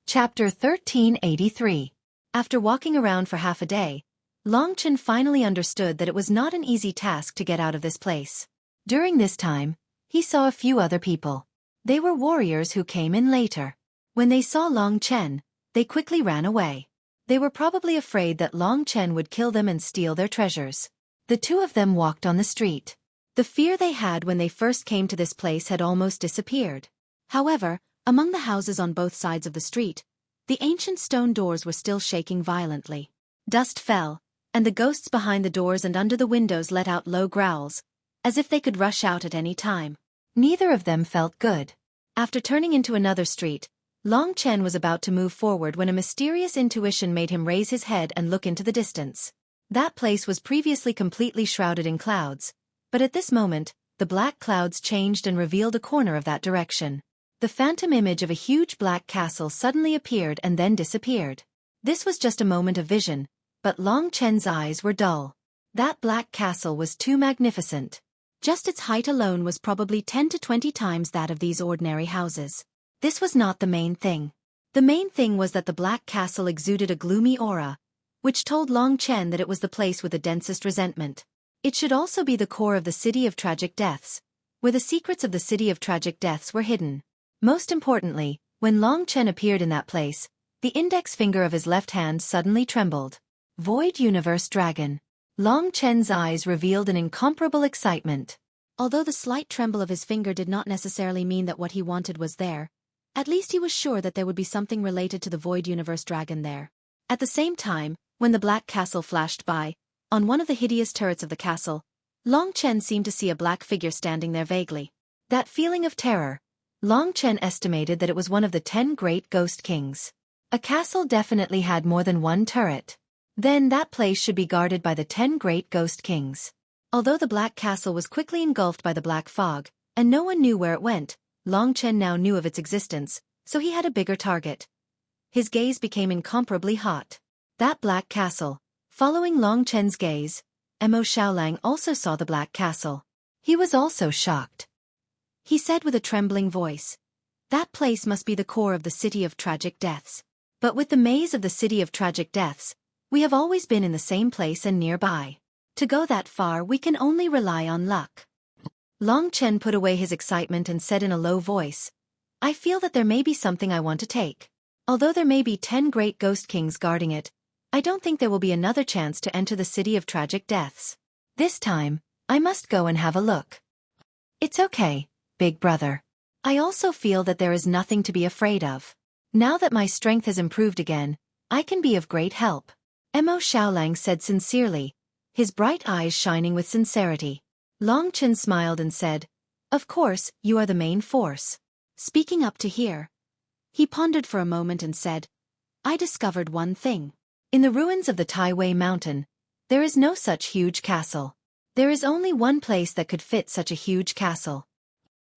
Chapter 1383. After walking around for half a day, Long Chen finally understood that it was not an easy task to get out of this place. During this time, he saw a few other people. They were warriors who came in later. When they saw Long Chen, they quickly ran away. They were probably afraid that Long Chen would kill them and steal their treasures. The two of them walked on the street. The fear they had when they first came to this place had almost disappeared. However, among the houses on both sides of the street, the ancient stone doors were still shaking violently. Dust fell, and the ghosts behind the doors and under the windows let out low growls, as if they could rush out at any time. Neither of them felt good. After turning into another street, Long Chen was about to move forward when a mysterious intuition made him raise his head and look into the distance. That place was previously completely shrouded in clouds, but at this moment, the black clouds changed and revealed a corner of that direction. The phantom image of a huge black castle suddenly appeared and then disappeared. This was just a moment of vision, but Long Chen's eyes were dull. That black castle was too magnificent. Just its height alone was probably 10 to 20 times that of these ordinary houses. This was not the main thing. The main thing was that the black castle exuded a gloomy aura, which told Long Chen that it was the place with the densest resentment. It should also be the core of the City of Tragic Deaths, where the secrets of the City of Tragic Deaths were hidden. Most importantly, when Long Chen appeared in that place, the index finger of his left hand suddenly trembled. Void Universe Dragon. Long Chen's eyes revealed an incomparable excitement. Although the slight tremble of his finger did not necessarily mean that what he wanted was there, at least he was sure that there would be something related to the Void Universe Dragon there. At the same time, when the black castle flashed by, on one of the hideous turrets of the castle, Long Chen seemed to see a black figure standing there vaguely. That feeling of terror, Long Chen estimated that it was one of the 10 great ghost kings. A castle definitely had more than one turret. Then that place should be guarded by the 10 great ghost kings. Although the black castle was quickly engulfed by the black fog, and no one knew where it went, Long Chen now knew of its existence, so he had a bigger target. His gaze became incomparably hot. That black castle. Following Long Chen's gaze, Mo Xiaolang also saw the black castle. He was also shocked. He said with a trembling voice, "That place must be the core of the City of Tragic Deaths. But with the maze of the City of Tragic Deaths, we have always been in the same place and nearby. To go that far we can only rely on luck." Long Chen put away his excitement and said in a low voice, "I feel that there may be something I want to take. Although there may be 10 great ghost kings guarding it, I don't think there will be another chance to enter the City of Tragic Deaths. This time, I must go and have a look." "It's okay, big brother. I also feel that there is nothing to be afraid of. Now that my strength has improved again, I can be of great help," Mo Xiaolang said sincerely, his bright eyes shining with sincerity. Long Chen smiled and said, "Of course, you are the main force." Speaking up to hear. He pondered for a moment and said, "I discovered one thing. In the ruins of the Taiwei Mountain, there is no such huge castle. There is only one place that could fit such a huge castle."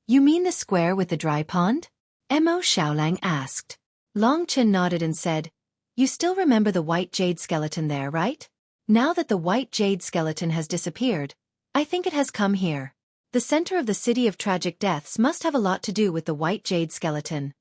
"You mean the square with the dry pond?" Mo Xiaolang asked. Long Chen nodded and said, "You still remember the white jade skeleton there, right? Now that the white jade skeleton has disappeared, I think it has come here. The center of the City of Tragic Deaths must have a lot to do with the white jade skeleton."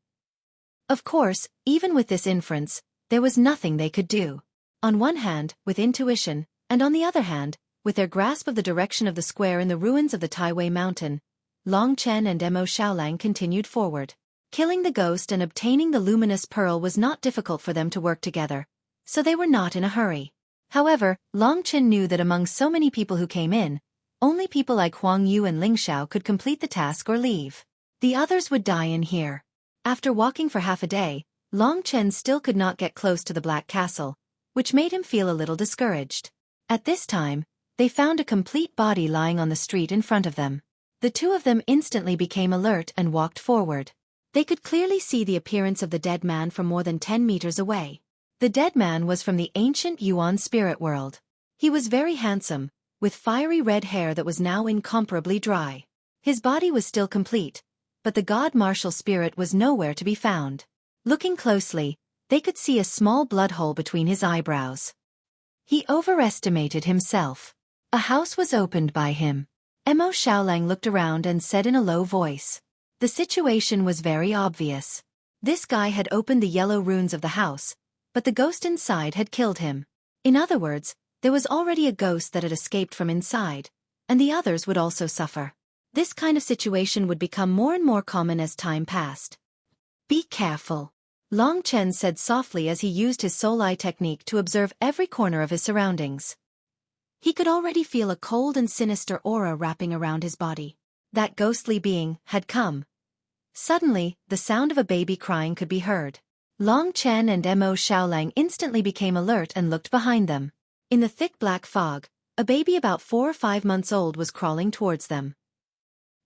Of course, even with this inference, there was nothing they could do. On one hand, with intuition, and on the other hand, with their grasp of the direction of the square in the ruins of the Taiwei Mountain, Long Chen and Mo Xiaolang continued forward. Killing the ghost and obtaining the luminous pearl was not difficult for them to work together, so they were not in a hurry. However, Long Chen knew that among so many people who came in, only people like Huang Yu and Ling Xiao could complete the task or leave. The others would die in here. After walking for half a day, Long Chen still could not get close to the Black Castle, which made him feel a little discouraged. At this time, they found a complete body lying on the street in front of them. The two of them instantly became alert and walked forward. They could clearly see the appearance of the dead man from more than 10 meters away. The dead man was from the ancient Yuan spirit world. He was very handsome, with fiery red hair that was now incomparably dry. His body was still complete, but the god martial spirit was nowhere to be found. Looking closely, they could see a small blood hole between his eyebrows. He overestimated himself. A house was opened by him. Mo Xiaolang looked around and said in a low voice. The situation was very obvious. This guy had opened the yellow runes of the house, but the ghost inside had killed him. In other words, there was already a ghost that had escaped from inside, and the others would also suffer. This kind of situation would become more and more common as time passed. Be careful, Long Chen said softly as he used his soul eye technique to observe every corner of his surroundings. He could already feel a cold and sinister aura wrapping around his body. That ghostly being had come. Suddenly, the sound of a baby crying could be heard. Long Chen and Mo Xiaolang instantly became alert and looked behind them. In the thick black fog, a baby about 4 or 5 months old was crawling towards them.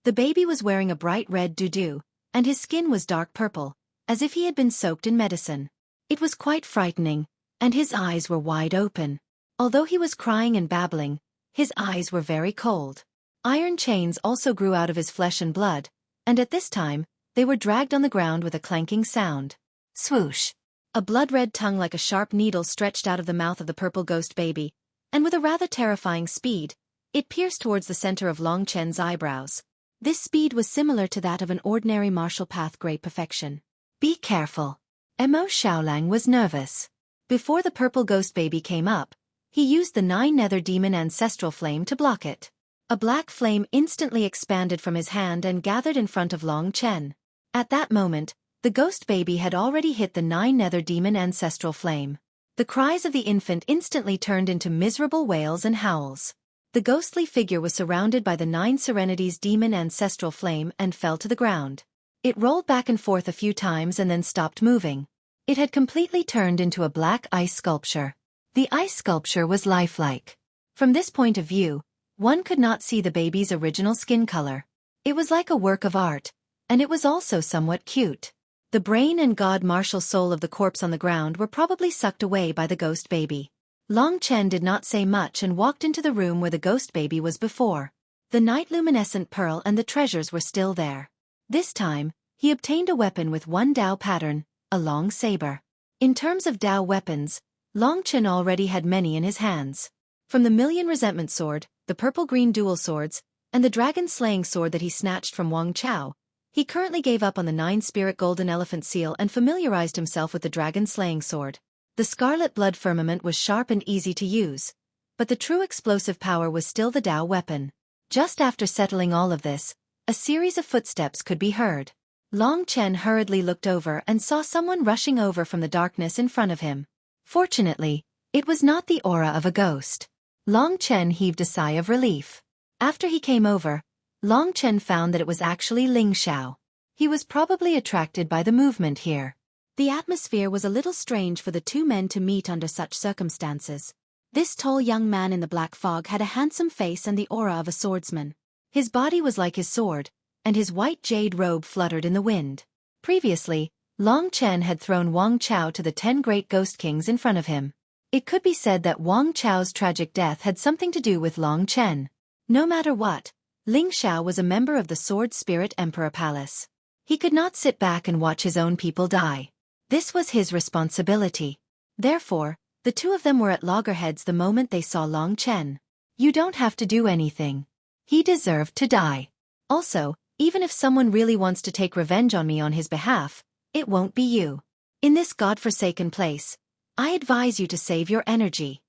The baby was wearing a bright red doo-doo, and his skin was dark purple, as if he had been soaked in medicine. It was quite frightening, and his eyes were wide open. Although he was crying and babbling, his eyes were very cold. Iron chains also grew out of his flesh and blood, and at this time, they were dragged on the ground with a clanking sound. Swoosh! A blood-red tongue like a sharp needle stretched out of the mouth of the purple ghost baby, and with a rather terrifying speed, it pierced towards the center of Long Chen's eyebrows. This speed was similar to that of an ordinary martial path great perfection. Be careful. Mo Xiaolang was nervous. Before the purple ghost baby came up, he used the 9 nether demon ancestral flame to block it. A black flame instantly expanded from his hand and gathered in front of Long Chen. At that moment, the ghost baby had already hit the 9 nether demon ancestral flame. The cries of the infant instantly turned into miserable wails and howls. The ghostly figure was surrounded by the 9 serenities demon ancestral flame and fell to the ground. It rolled back and forth a few times and then stopped moving. It had completely turned into a black ice sculpture. The ice sculpture was lifelike. From this point of view, one could not see the baby's original skin color. It was like a work of art, and it was also somewhat cute. The brain and god martial soul of the corpse on the ground were probably sucked away by the ghost baby. Long Chen did not say much and walked into the room where the ghost baby was before. The night luminescent pearl and the treasures were still there. This time, he obtained a weapon with 1 Dao pattern, a long saber. In terms of Dao weapons, Long Chen already had many in his hands. From the Million Resentment Sword, the purple-green dual swords, and the dragon-slaying sword that he snatched from Wang Chao, he currently gave up on the 9-spirit golden elephant seal and familiarized himself with the dragon-slaying sword. The scarlet blood firmament was sharp and easy to use, but the true explosive power was still the Dao weapon. Just after settling all of this, a series of footsteps could be heard. Long Chen hurriedly looked over and saw someone rushing over from the darkness in front of him. Fortunately, it was not the aura of a ghost. Long Chen heaved a sigh of relief. After he came over, Long Chen found that it was actually Ling Xiao. He was probably attracted by the movement here. The atmosphere was a little strange for the two men to meet under such circumstances. This tall young man in the black fog had a handsome face and the aura of a swordsman. His body was like his sword, and his white jade robe fluttered in the wind. Previously, Long Chen had thrown Wang Chao to the 10 great ghost kings in front of him. It could be said that Wang Chao's tragic death had something to do with Long Chen. No matter what, Ling Xiao was a member of the Sword Spirit Emperor Palace. He could not sit back and watch his own people die. This was his responsibility. Therefore, the two of them were at loggerheads the moment they saw Long Chen. You don't have to do anything. He deserved to die. Also, even if someone really wants to take revenge on me on his behalf, it won't be you. In this godforsaken place, I advise you to save your energy.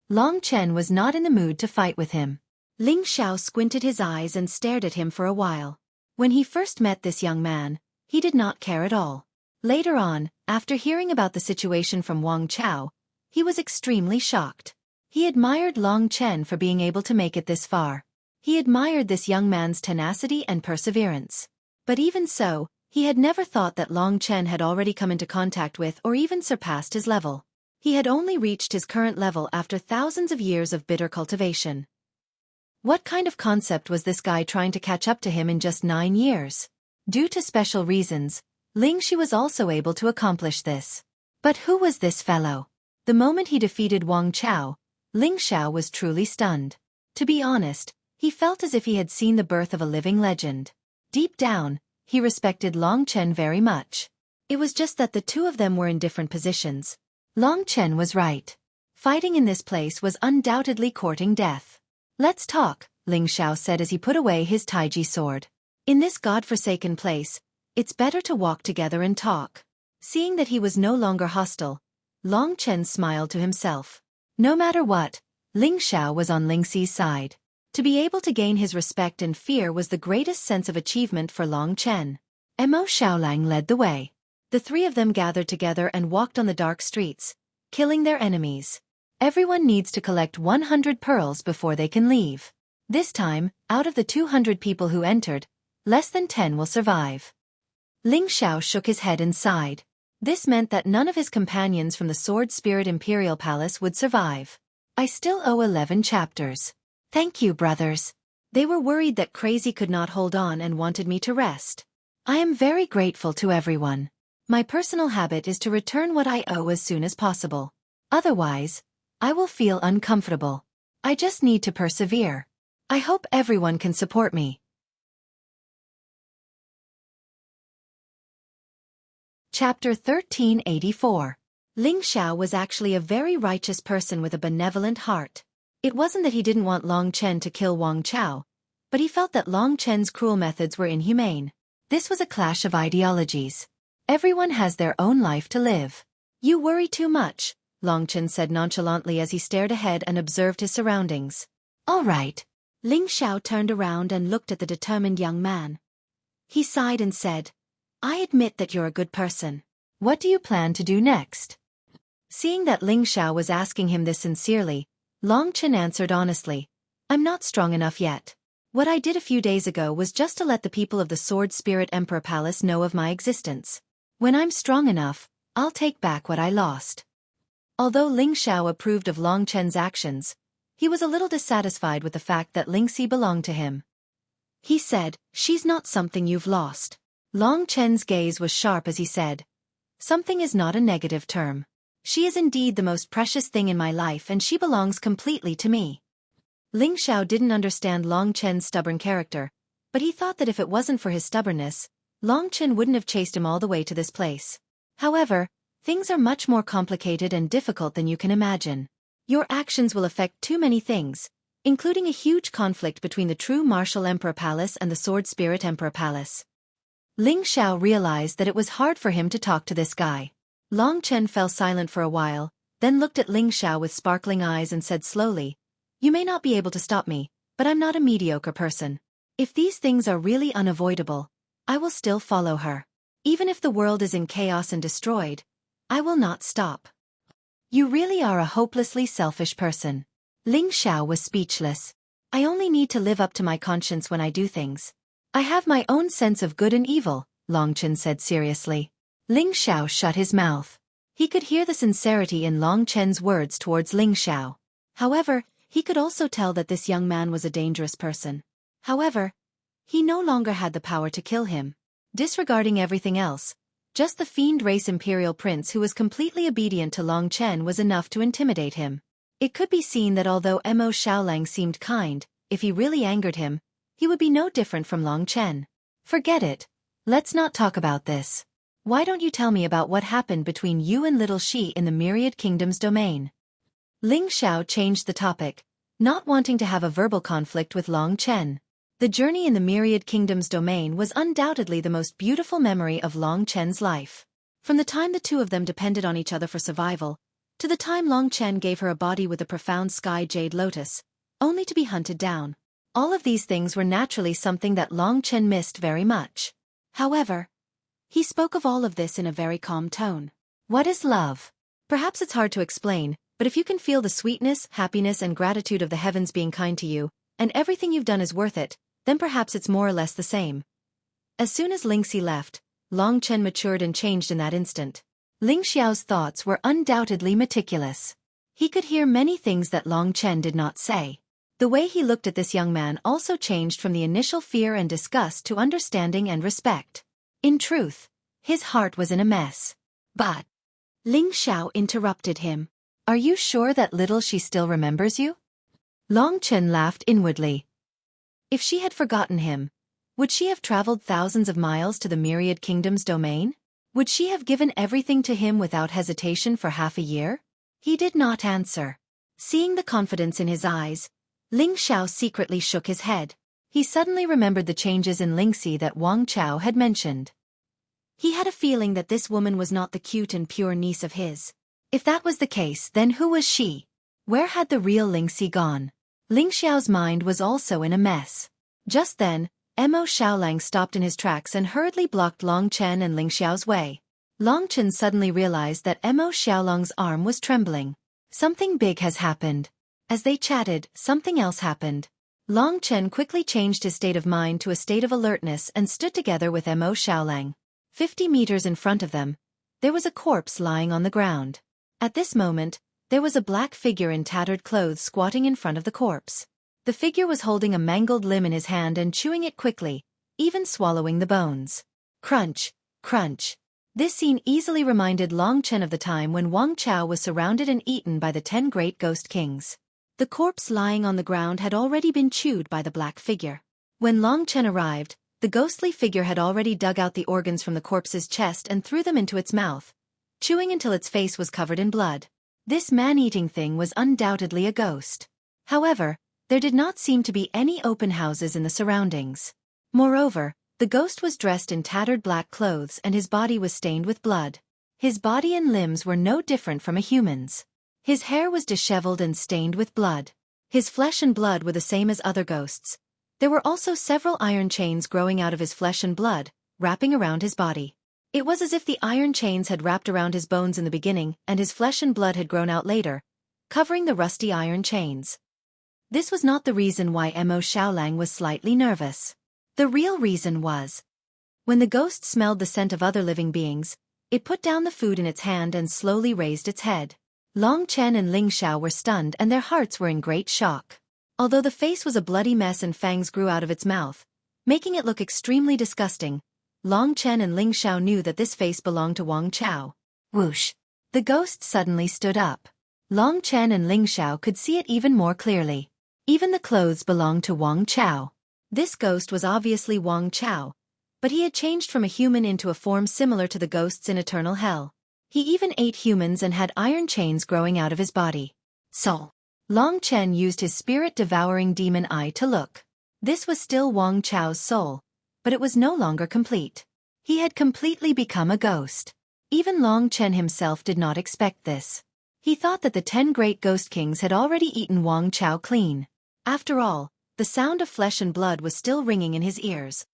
Long Chen was not in the mood to fight with him. Ling Xiao squinted his eyes and stared at him for a while. When he first met this young man, he did not care at all. Later on, after hearing about the situation from Wang Chao, he was extremely shocked. He admired Long Chen for being able to make it this far. He admired this young man's tenacity and perseverance. But even so, he had never thought that Long Chen had already come into contact with or even surpassed his level. He had only reached his current level after thousands of years of bitter cultivation. What kind of concept was this guy trying to catch up to him in just 9 years? Due to special reasons, Ling Shi was also able to accomplish this. But who was this fellow? The moment he defeated Wang Chao, Ling Xiao was truly stunned. To be honest, he felt as if he had seen the birth of a living legend. Deep down, he respected Long Chen very much. It was just that the two of them were in different positions. Long Chen was right. Fighting in this place was undoubtedly courting death. Let's talk, Ling Xiao said as he put away his Taiji sword. In this godforsaken place, It's better to walk together and talk. Seeing that he was no longer hostile, Long Chen smiled to himself. No matter what, Ling Xiao was on Ling Xi's side. To be able to gain his respect and fear was the greatest sense of achievement for Long Chen. Mo Xiaolang led the way. The three of them gathered together and walked on the dark streets, killing their enemies. Everyone needs to collect 100 pearls before they can leave. This time, out of the 200 people who entered, less than 10 will survive. Ling Xiao shook his head and sighed. This meant that none of his companions from the Sword Spirit Imperial Palace would survive. I still owe 11 chapters. Thank you, brothers. They were worried that Crazy could not hold on and wanted me to rest. I am very grateful to everyone. My personal habit is to return what I owe as soon as possible. Otherwise, I will feel uncomfortable. I just need to persevere. I hope everyone can support me. Chapter 1384. Ling Xiao was actually a very righteous person with a benevolent heart. It wasn't that he didn't want Long Chen to kill Wang Chao, but he felt that Long Chen's cruel methods were inhumane. This was a clash of ideologies. Everyone has their own life to live. You worry too much, Long Chen said nonchalantly as he stared ahead and observed his surroundings. All right. Ling Xiao turned around and looked at the determined young man. He sighed and said, I admit that you're a good person. What do you plan to do next? Seeing that Ling Xiao was asking him this sincerely, Long Chen answered honestly, I'm not strong enough yet. What I did a few days ago was just to let the people of the Sword Spirit Emperor Palace know of my existence. When I'm strong enough, I'll take back what I lost. Although Ling Xiao approved of Long Chen's actions, he was a little dissatisfied with the fact that Ling Xi belonged to him. He said, she's not something you've lost. Long Chen's gaze was sharp as he said, something is not a negative term. She is indeed the most precious thing in my life and she belongs completely to me. Ling Xiao didn't understand Long Chen's stubborn character, but he thought that if it wasn't for his stubbornness, Long Chen wouldn't have chased him all the way to this place. However, things are much more complicated and difficult than you can imagine. Your actions will affect too many things, including a huge conflict between the true Martial Emperor Palace and the Sword Spirit Emperor Palace. Ling Xiao realized that it was hard for him to talk to this guy. Long Chen fell silent for a while, then looked at Ling Xiao with sparkling eyes and said slowly, You may not be able to stop me, but I'm not a mediocre person. If these things are really unavoidable, I will still follow her. Even if the world is in chaos and destroyed, I will not stop. You really are a hopelessly selfish person. Ling Xiao was speechless. I only need to live up to my conscience when I do things. I have my own sense of good and evil, Long Chen said seriously. Ling Xiao shut his mouth. He could hear the sincerity in Long Chen's words towards Ling Xiao. However, he could also tell that this young man was a dangerous person. However, he no longer had the power to kill him. Disregarding everything else, just the fiend race imperial prince who was completely obedient to Long Chen was enough to intimidate him. It could be seen that although Mo Xiaolang seemed kind, if he really angered him, he would be no different from Long Chen. Forget it. Let's not talk about this. Why don't you tell me about what happened between you and Little Shi in the Myriad Kingdom's domain? Ling Xiao changed the topic, not wanting to have a verbal conflict with Long Chen. The journey in the Myriad Kingdom's domain was undoubtedly the most beautiful memory of Long Chen's life. From the time the two of them depended on each other for survival, to the time Long Chen gave her a body with a profound sky jade lotus, only to be hunted down. All of these things were naturally something that Long Chen missed very much. However, he spoke of all of this in a very calm tone. What is love? Perhaps it's hard to explain, but if you can feel the sweetness, happiness and gratitude of the heavens being kind to you, and everything you've done is worth it, then perhaps it's more or less the same. As soon as Ling Xi left, Long Chen matured and changed in that instant. Ling Xiao's thoughts were undoubtedly meticulous. He could hear many things that Long Chen did not say. The way he looked at this young man also changed from the initial fear and disgust to understanding and respect. In truth, his heart was in a mess. But Ling Xiao interrupted him. Are you sure that little she still remembers you? Long Chen laughed inwardly. If she had forgotten him, would she have traveled thousands of miles to the Myriad Kingdom's domain? Would she have given everything to him without hesitation for half a year? He did not answer. Seeing the confidence in his eyes, Ling Xiao secretly shook his head. He suddenly remembered the changes in Ling Xi that Wang Chao had mentioned. He had a feeling that this woman was not the cute and pure niece of his. If that was the case, then who was she? Where had the real Lingxi gone? Ling Xiao's mind was also in a mess. Just then, Mo Xiaolang stopped in his tracks and hurriedly blocked Long Chen and Ling Xiao's way. Long Chen suddenly realized that Mo Xiaolang's arm was trembling. Something big has happened. As they chatted, something else happened. Long Chen quickly changed his state of mind to a state of alertness and stood together with Mo Xiaolang. 50 meters in front of them, there was a corpse lying on the ground. At this moment, there was a black figure in tattered clothes squatting in front of the corpse. The figure was holding a mangled limb in his hand and chewing it quickly, even swallowing the bones. Crunch, crunch. This scene easily reminded Long Chen of the time when Wang Chao was surrounded and eaten by the 10 great ghost kings. The corpse lying on the ground had already been chewed by the black figure. When Long Chen arrived, the ghostly figure had already dug out the organs from the corpse's chest and threw them into its mouth, chewing until its face was covered in blood. This man-eating thing was undoubtedly a ghost. However, there did not seem to be any open houses in the surroundings. Moreover, the ghost was dressed in tattered black clothes and his body was stained with blood. His body and limbs were no different from a human's. His hair was disheveled and stained with blood. His flesh and blood were the same as other ghosts. There were also several iron chains growing out of his flesh and blood, wrapping around his body. It was as if the iron chains had wrapped around his bones in the beginning and his flesh and blood had grown out later, covering the rusty iron chains. This was not the reason why Mo Xiaolang was slightly nervous. The real reason was, when the ghost smelled the scent of other living beings, it put down the food in its hand and slowly raised its head. Long Chen and Ling Xiao were stunned and their hearts were in great shock. Although the face was a bloody mess and fangs grew out of its mouth, making it look extremely disgusting, Long Chen and Ling Xiao knew that this face belonged to Wang Chao. Whoosh! The ghost suddenly stood up. Long Chen and Ling Xiao could see it even more clearly. Even the clothes belonged to Wang Chao. This ghost was obviously Wang Chao, but he had changed from a human into a form similar to the ghosts in Eternal Hell. He even ate humans and had iron chains growing out of his body. Soul. Long Chen used his spirit-devouring demon eye to look. This was still Wang Chao's soul, but it was no longer complete. He had completely become a ghost. Even Long Chen himself did not expect this. He thought that the 10 great ghost kings had already eaten Wang Chao clean. After all, the sound of flesh and blood was still ringing in his ears.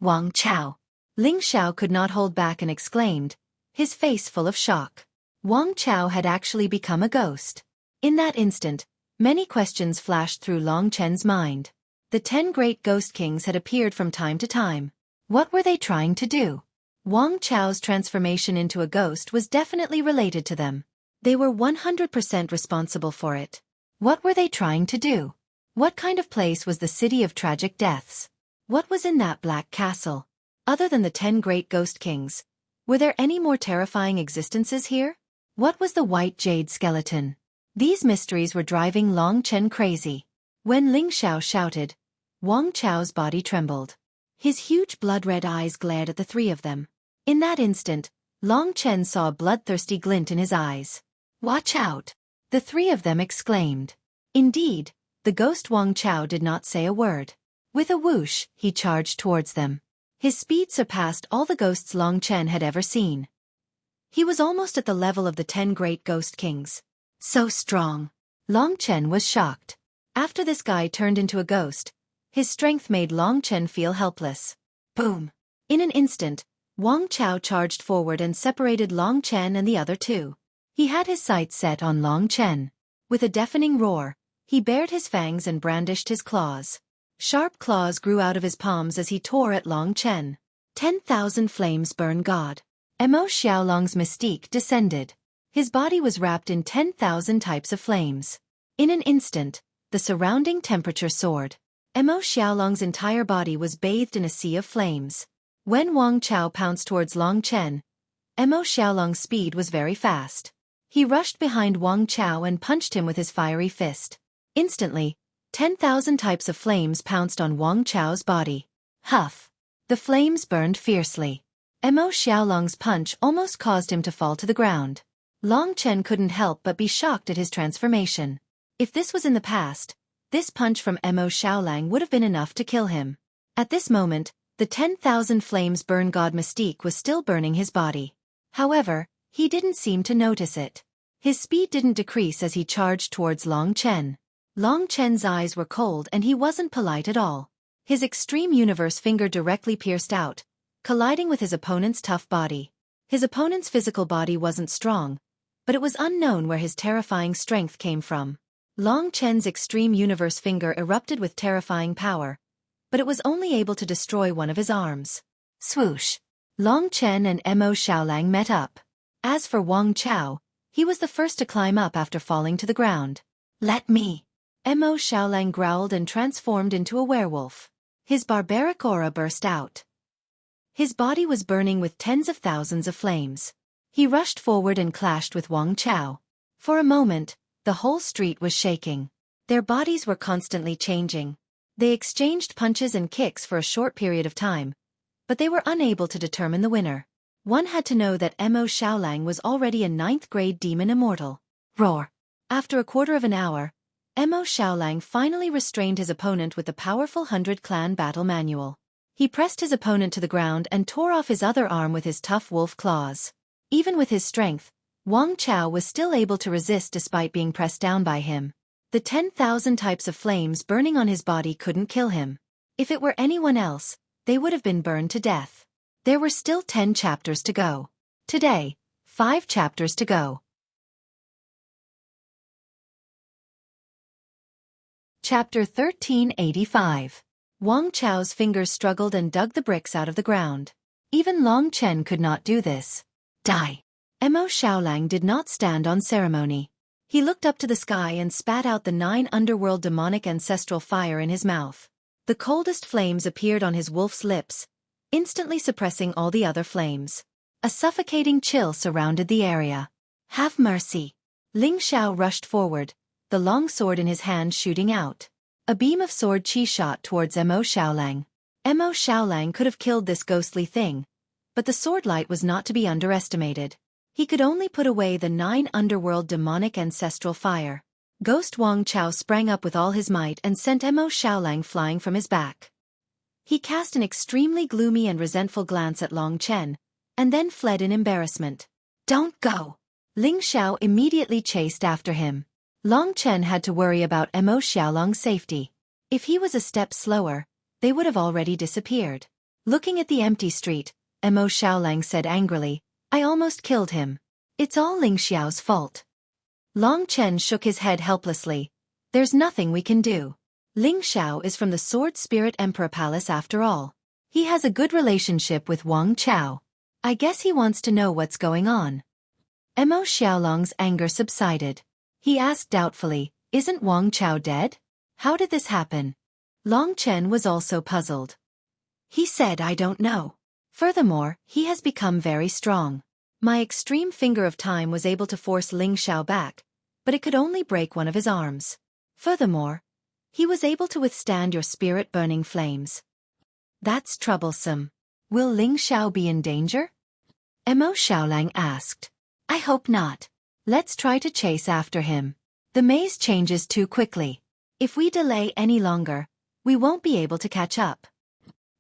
Wang Chao. Ling Xiao could not hold back and exclaimed, his face full of shock. Wang Chao had actually become a ghost. In that instant, many questions flashed through Long Chen's mind. The 10 great ghost kings had appeared from time to time. What were they trying to do? Wang Chao's transformation into a ghost was definitely related to them. They were 100% responsible for it. What were they trying to do? What kind of place was the City of Tragic Deaths? What was in that black castle? Other than the 10 great ghost kings, were there any more terrifying existences here? What was the white jade skeleton? These mysteries were driving Long Chen crazy. When Ling Xiao shouted, Wang Chao's body trembled. His huge blood-red eyes glared at the three of them. In that instant, Long Chen saw a bloodthirsty glint in his eyes. Watch out! The three of them exclaimed. Indeed, the ghost Wang Chao did not say a word. With a whoosh, he charged towards them. His speed surpassed all the ghosts Long Chen had ever seen. He was almost at the level of the 10 great ghost kings. So strong. Long Chen was shocked. After this guy turned into a ghost, his strength made Long Chen feel helpless. Boom! In an instant, Wang Chao charged forward and separated Long Chen and the other two. He had his sights set on Long Chen. With a deafening roar, he bared his fangs and brandished his claws. Sharp claws grew out of his palms as he tore at Long Chen. 10,000 flames burn God. Mo Xiaolang's mystique descended. His body was wrapped in 10,000 types of flames. In an instant, the surrounding temperature soared. Mo Xiaolang's entire body was bathed in a sea of flames. When Wang Chao pounced towards Long Chen, Mo Xiaolang's speed was very fast. He rushed behind Wang Chao and punched him with his fiery fist. Instantly, 10,000 types of flames pounced on Wang Chao's body. Huff! The flames burned fiercely. Mo Xiaolang's punch almost caused him to fall to the ground. Long Chen couldn't help but be shocked at his transformation. If this was in the past, this punch from Mo Xiaolang would have been enough to kill him. At this moment, The 10,000 flames burn god mystique was still burning his body. However, he didn't seem to notice it. His speed didn't decrease as he charged towards Long Chen. Long Chen's eyes were cold and he wasn't polite at all. His extreme universe finger directly pierced out, colliding with his opponent's tough body. His opponent's physical body wasn't strong, but it was unknown where his terrifying strength came from. Long Chen's extreme universe finger erupted with terrifying power, but it was only able to destroy one of his arms. Swoosh! Long Chen and Mo Xiaolang met up. As for Wang Chao, he was the first to climb up after falling to the ground. Let me! Mo Xiaolang growled and transformed into a werewolf. His barbaric aura burst out. His body was burning with tens of thousands of flames. He rushed forward and clashed with Wang Chao. For a moment, the whole street was shaking. Their bodies were constantly changing. They exchanged punches and kicks for a short period of time, but they were unable to determine the winner. One had to know that Mo Xiaolang was already a 9th-grade demon immortal. Roar! After a quarter of an hour, Mo Xiaolang finally restrained his opponent with the powerful 100-clan battle manual. He pressed his opponent to the ground and tore off his other arm with his tough wolf claws. Even with his strength, Wang Chao was still able to resist despite being pressed down by him. The 10,000 types of flames burning on his body couldn't kill him. If it were anyone else, they would have been burned to death. There were still 10 chapters to go. Today, 5 chapters to go. Chapter 1385. Wang Chao's fingers struggled and dug the bricks out of the ground. Even Long Chen could not do this. Die! Mo Xiaolang did not stand on ceremony. He looked up to the sky and spat out the 9 underworld demonic ancestral fire in his mouth. The coldest flames appeared on his wolf's lips, instantly suppressing all the other flames. A suffocating chill surrounded the area. Have mercy! Ling Xiao rushed forward, the long sword in his hand shooting out. A beam of sword chi shot towards Mo Xiaolang. Mo Xiaolang could have killed this ghostly thing, but the sword light was not to be underestimated. He could only put away the 9 underworld demonic ancestral fire. Ghost Wang Chao sprang up with all his might and sent Mo Xiaolang flying from his back. He cast an extremely gloomy and resentful glance at Long Chen, and then fled in embarrassment. Don't go! Ling Xiao immediately chased after him. Long Chen had to worry about Mo Xiaolang's safety. If he was a step slower, they would have already disappeared. Looking at the empty street, Mo Xiaolang said angrily, I almost killed him. It's all Ling Xiao's fault. Long Chen shook his head helplessly. There's nothing we can do. Ling Xiao is from the Sword Spirit Emperor Palace after all. He has a good relationship with Wang Chao. I guess he wants to know what's going on. Mo Xiaolang's anger subsided. He asked doubtfully, isn't Wang Chao dead? How did this happen? Long Chen was also puzzled. He said I don't know. Furthermore, he has become very strong. My extreme finger of time was able to force Ling Xiao back, but it could only break one of his arms. Furthermore, he was able to withstand your spirit-burning flames. That's troublesome. Will Ling Xiao be in danger? Mo Xiaolang asked. I hope not. Let's try to chase after him. The maze changes too quickly. If we delay any longer, we won't be able to catch up.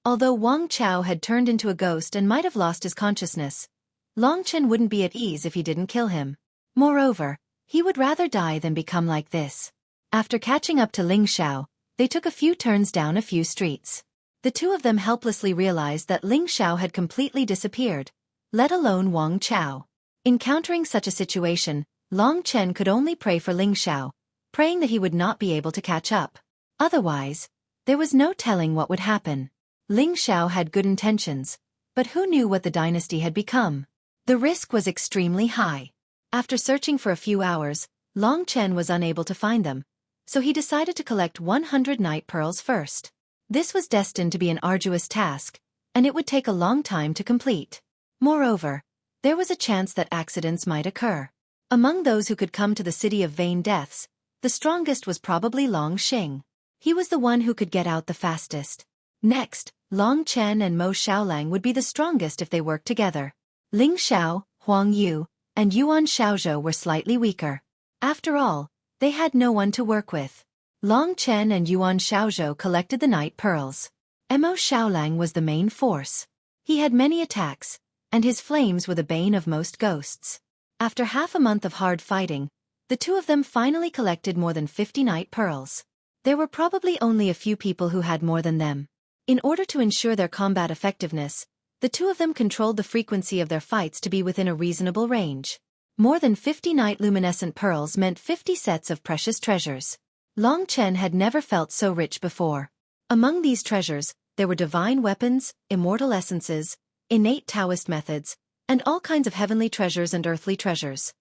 Although Wang Chao had turned into a ghost and might have lost his consciousness, Long Chen wouldn't be at ease if he didn't kill him. Moreover, he would rather die than become like this. After catching up to Ling Xiao, they took a few turns down a few streets. The two of them helplessly realized that Ling Xiao had completely disappeared, let alone Wang Chao. Encountering such a situation, Long Chen could only pray for Ling Xiao, praying that he would not be able to catch up. Otherwise, there was no telling what would happen. Ling Xiao had good intentions, but who knew what the dynasty had become? The risk was extremely high. After searching for a few hours, Long Chen was unable to find them, so he decided to collect 100 night pearls first. This was destined to be an arduous task, and it would take a long time to complete. Moreover, there was a chance that accidents might occur. Among those who could come to the City of Vain Deaths, the strongest was probably Long Xing. He was the one who could get out the fastest. Next, Long Chen and Mo Xiaolang would be the strongest if they worked together. Ling Xiao, Huang Yu, and Yuan Xiaozhou were slightly weaker. After all, they had no one to work with. Long Chen and Yuan Xiaozhou collected the night pearls. Mo Xiaolang was the main force. He had many attacks, and his flames were the bane of most ghosts. After half a month of hard fighting, the two of them finally collected more than 50 night pearls. There were probably only a few people who had more than them. In order to ensure their combat effectiveness, the two of them controlled the frequency of their fights to be within a reasonable range. More than 50 night luminescent pearls meant 50 sets of precious treasures. Long Chen had never felt so rich before. Among these treasures, there were divine weapons, immortal essences, innate Taoist methods, and all kinds of heavenly treasures and earthly treasures.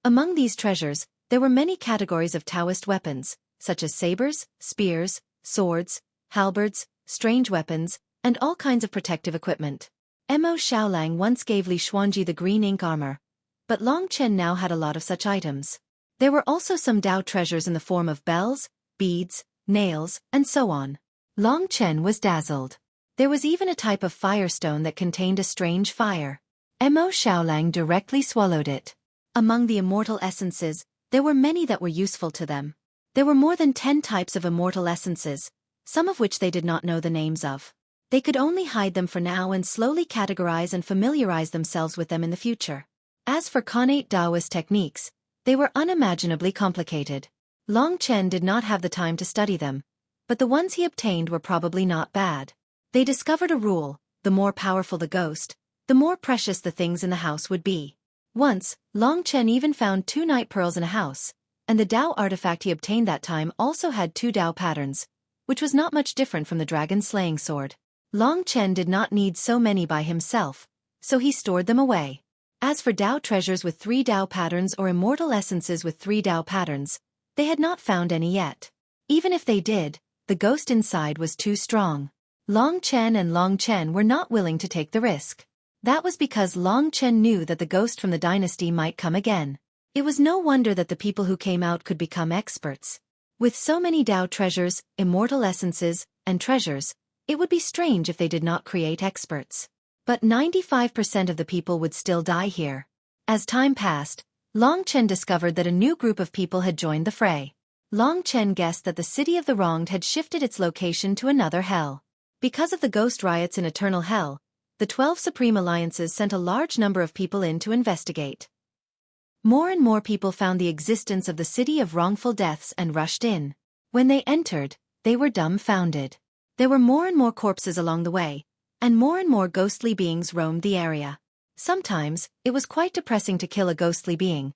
Among these treasures, there were many categories of Taoist weapons, such as sabers, spears, swords, halberds, strange weapons, and all kinds of protective equipment. Mo Xiaolang once gave Li Xuanji the green ink armor, but Long Chen now had a lot of such items. There were also some Dao treasures in the form of bells, beads, nails, and so on. Long Chen was dazzled. There was even a type of firestone that contained a strange fire. Mo Xiaolang directly swallowed it. Among the immortal essences, there were many that were useful to them. There were more than 10 types of immortal essences, some of which they did not know the names of. They could only hide them for now and slowly categorize and familiarize themselves with them in the future. As for connate Taoist techniques, they were unimaginably complicated. Long Chen did not have the time to study them, but the ones he obtained were probably not bad. They discovered a rule: the more powerful the ghost, the more precious the things in the house would be. Once, Long Chen even found 2 night pearls in a house, and the Dao artifact he obtained that time also had 2 Dao patterns, which was not much different from the dragon-slaying sword. Long Chen did not need so many by himself, so he stored them away. As for Dao treasures with 3 Dao patterns or immortal essences with 3 Dao patterns, they had not found any yet. Even if they did, the ghost inside was too strong. Long Chen were not willing to take the risk. That was because Long Chen knew that the ghost from the dynasty might come again. It was no wonder that the people who came out could become experts. With so many Dao treasures, immortal essences, and treasures, it would be strange if they did not create experts. But 95% of the people would still die here. As time passed, Long Chen discovered that a new group of people had joined the fray. Long Chen guessed that the city of the wronged had shifted its location to another hell. Because of the ghost riots in Eternal Hell, the 12 Supreme Alliances sent a large number of people in to investigate. More and more people found the existence of the city of wrongful deaths and rushed in. When they entered, they were dumbfounded. There were more and more corpses along the way, and more ghostly beings roamed the area. Sometimes, it was quite depressing to kill a ghostly being,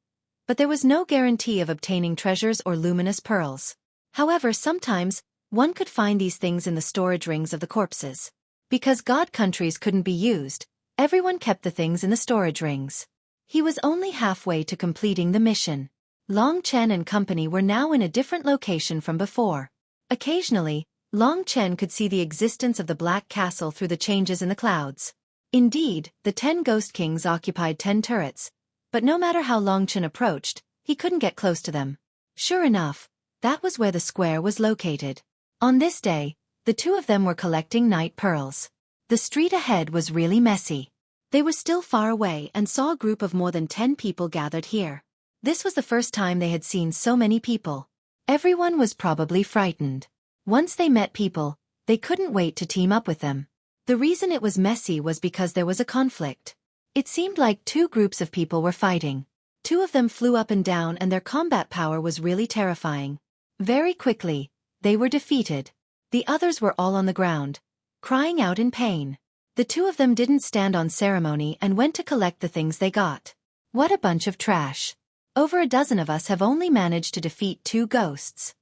but there was no guarantee of obtaining treasures or luminous pearls. However, sometimes, one could find these things in the storage rings of the corpses. Because god countries couldn't be used, everyone kept the things in the storage rings. He was only halfway to completing the mission. Long Chen and company were now in a different location from before. Occasionally, Long Chen could see the existence of the Black Castle through the changes in the clouds. Indeed, the 10 Ghost Kings occupied 10 turrets, but no matter how Long Chen approached, he couldn't get close to them. Sure enough, that was where the square was located. On this day, the two of them were collecting night pearls. The street ahead was really messy. They were still far away and saw a group of more than 10 people gathered here. This was the first time they had seen so many people. Everyone was probably frightened. Once they met people, they couldn't wait to team up with them. The reason it was messy was because there was a conflict. It seemed like 2 groups of people were fighting. 2 of them flew up and down and their combat power was really terrifying. Very quickly, they were defeated. The others were all on the ground, crying out in pain. The 2 of them didn't stand on ceremony and went to collect the things they got. What a bunch of trash. Over a dozen of us have only managed to defeat 2 ghosts.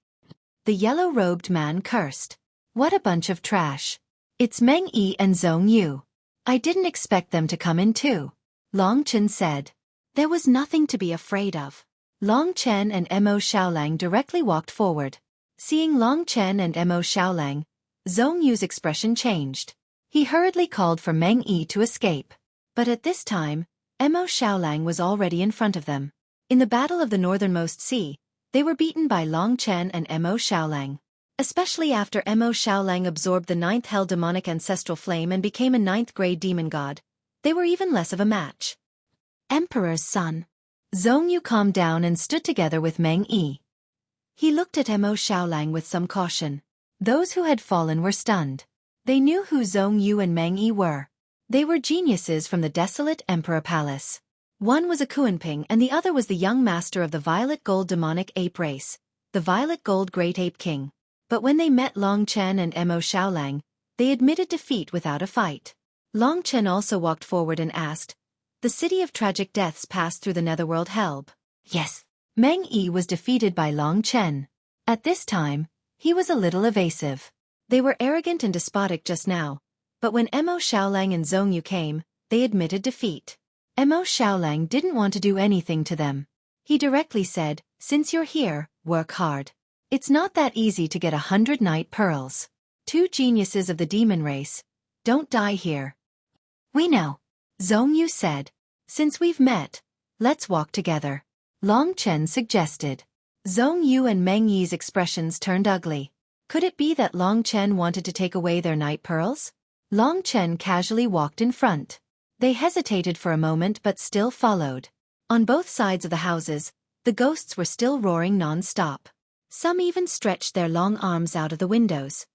The yellow-robed man cursed. What a bunch of trash. It's Meng Yi and Zhong Yu. I didn't expect them to come in too. Long Chen said. There was nothing to be afraid of. Long Chen and Mo Xiaolang directly walked forward. Seeing Long Chen and Mo Xiaolang, Zhong Yu's expression changed. He hurriedly called for Meng Yi to escape. But at this time, Mo Xiaolang was already in front of them. In the Battle of the Northernmost Sea, they were beaten by Long Chen and Mo Xiaolang. Especially after Mo Xiaolang absorbed the 9th Hell demonic ancestral flame and became a 9th grade demon god, they were even less of a match. Emperor's son. Zhong Yu calmed down and stood together with Meng Yi. He looked at Mo Xiaolang with some caution. Those who had fallen were stunned. They knew who Xueqi and Meng Yi were. They were geniuses from the desolate Emperor Palace. One was a Xuanping and the other was the young master of the violet gold demonic ape race, the violet gold great ape king. But when they met Long Chen and Mo Xiaolang, they admitted defeat without a fight. Long Chen also walked forward and asked, "The city of tragic deaths passed through the netherworld help?" "Yes." Meng Yi was defeated by Long Chen. At this time, he was a little evasive. They were arrogant and despotic just now, but when Mo Xiaolang and Xueqi came, they admitted defeat. Mo Xiaolang didn't want to do anything to them. He directly said, "Since you're here, work hard. It's not that easy to get 100 night pearls. Two geniuses of the demon race, don't die here." "We know," Xueqi said. "Since we've met, let's walk together," Long Chen suggested. Xueqi and Meng Yi's expressions turned ugly. Could it be that Long Chen wanted to take away their night pearls? Long Chen casually walked in front. They hesitated for a moment but still followed. On both sides of the houses, the ghosts were still roaring non-stop. Some even stretched their long arms out of the windows.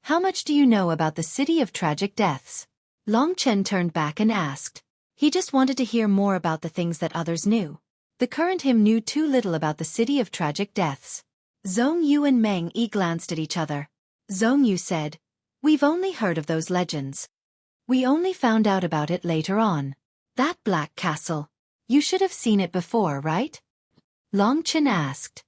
"How much do you know about the city of tragic deaths?" Long Chen turned back and asked. He just wanted to hear more about the things that others knew. The current him knew too little about the city of tragic deaths. Xueqi and Meng Yi glanced at each other. Xueqi said, "We've only heard of those legends. We only found out about it later on. That black castle. You should have seen it before, right?" Long Chen asked.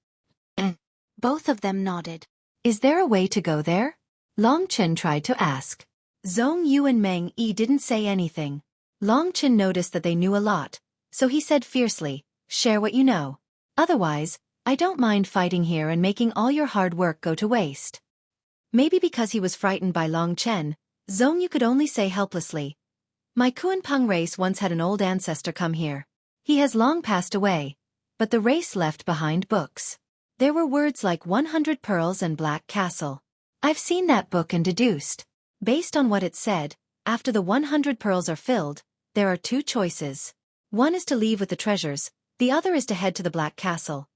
Both of them nodded. "Is there a way to go there?" Long Chen tried to ask. Xueqi and Meng Yi didn't say anything. Long Chen noticed that they knew a lot, so he said fiercely, "Share what you know. Otherwise, I don't mind fighting here and making all your hard work go to waste." Maybe because he was frightened by Long Chen, Xueqi could only say helplessly, "My Xuanping race once had an old ancestor come here. He has long passed away, but the race left behind books. There were words like 100 pearls and black castle. I've seen that book and deduced. Based on what it said, after the 100 pearls are filled, there are two choices. One is to leave with the treasures, the other is to head to the black castle."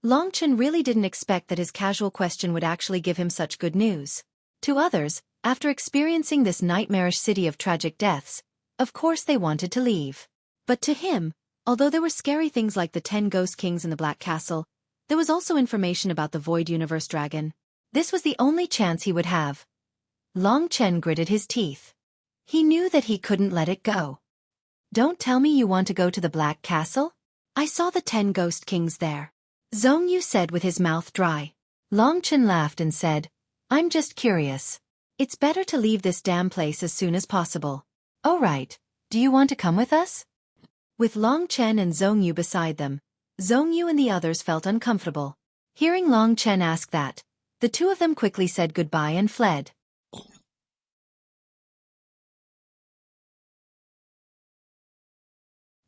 Long Chen really didn't expect that his casual question would actually give him such good news. To others, after experiencing this nightmarish city of tragic deaths, of course they wanted to leave. But to him, although there were scary things like the 10 ghost kings in the black castle, there was also information about the Void Universe Dragon. This was the only chance he would have. Long Chen gritted his teeth. He knew that he couldn't let it go. "Don't tell me you want to go to the Black Castle? I saw the 10 ghost kings there," Xueqi said with his mouth dry. Long Chen laughed and said, "I'm just curious. It's better to leave this damn place as soon as possible. Oh right, do you want to come with us?" With Long Chen and Xueqi beside them, Xueqi and the others felt uncomfortable. Hearing Long Chen ask that, the two of them quickly said goodbye and fled.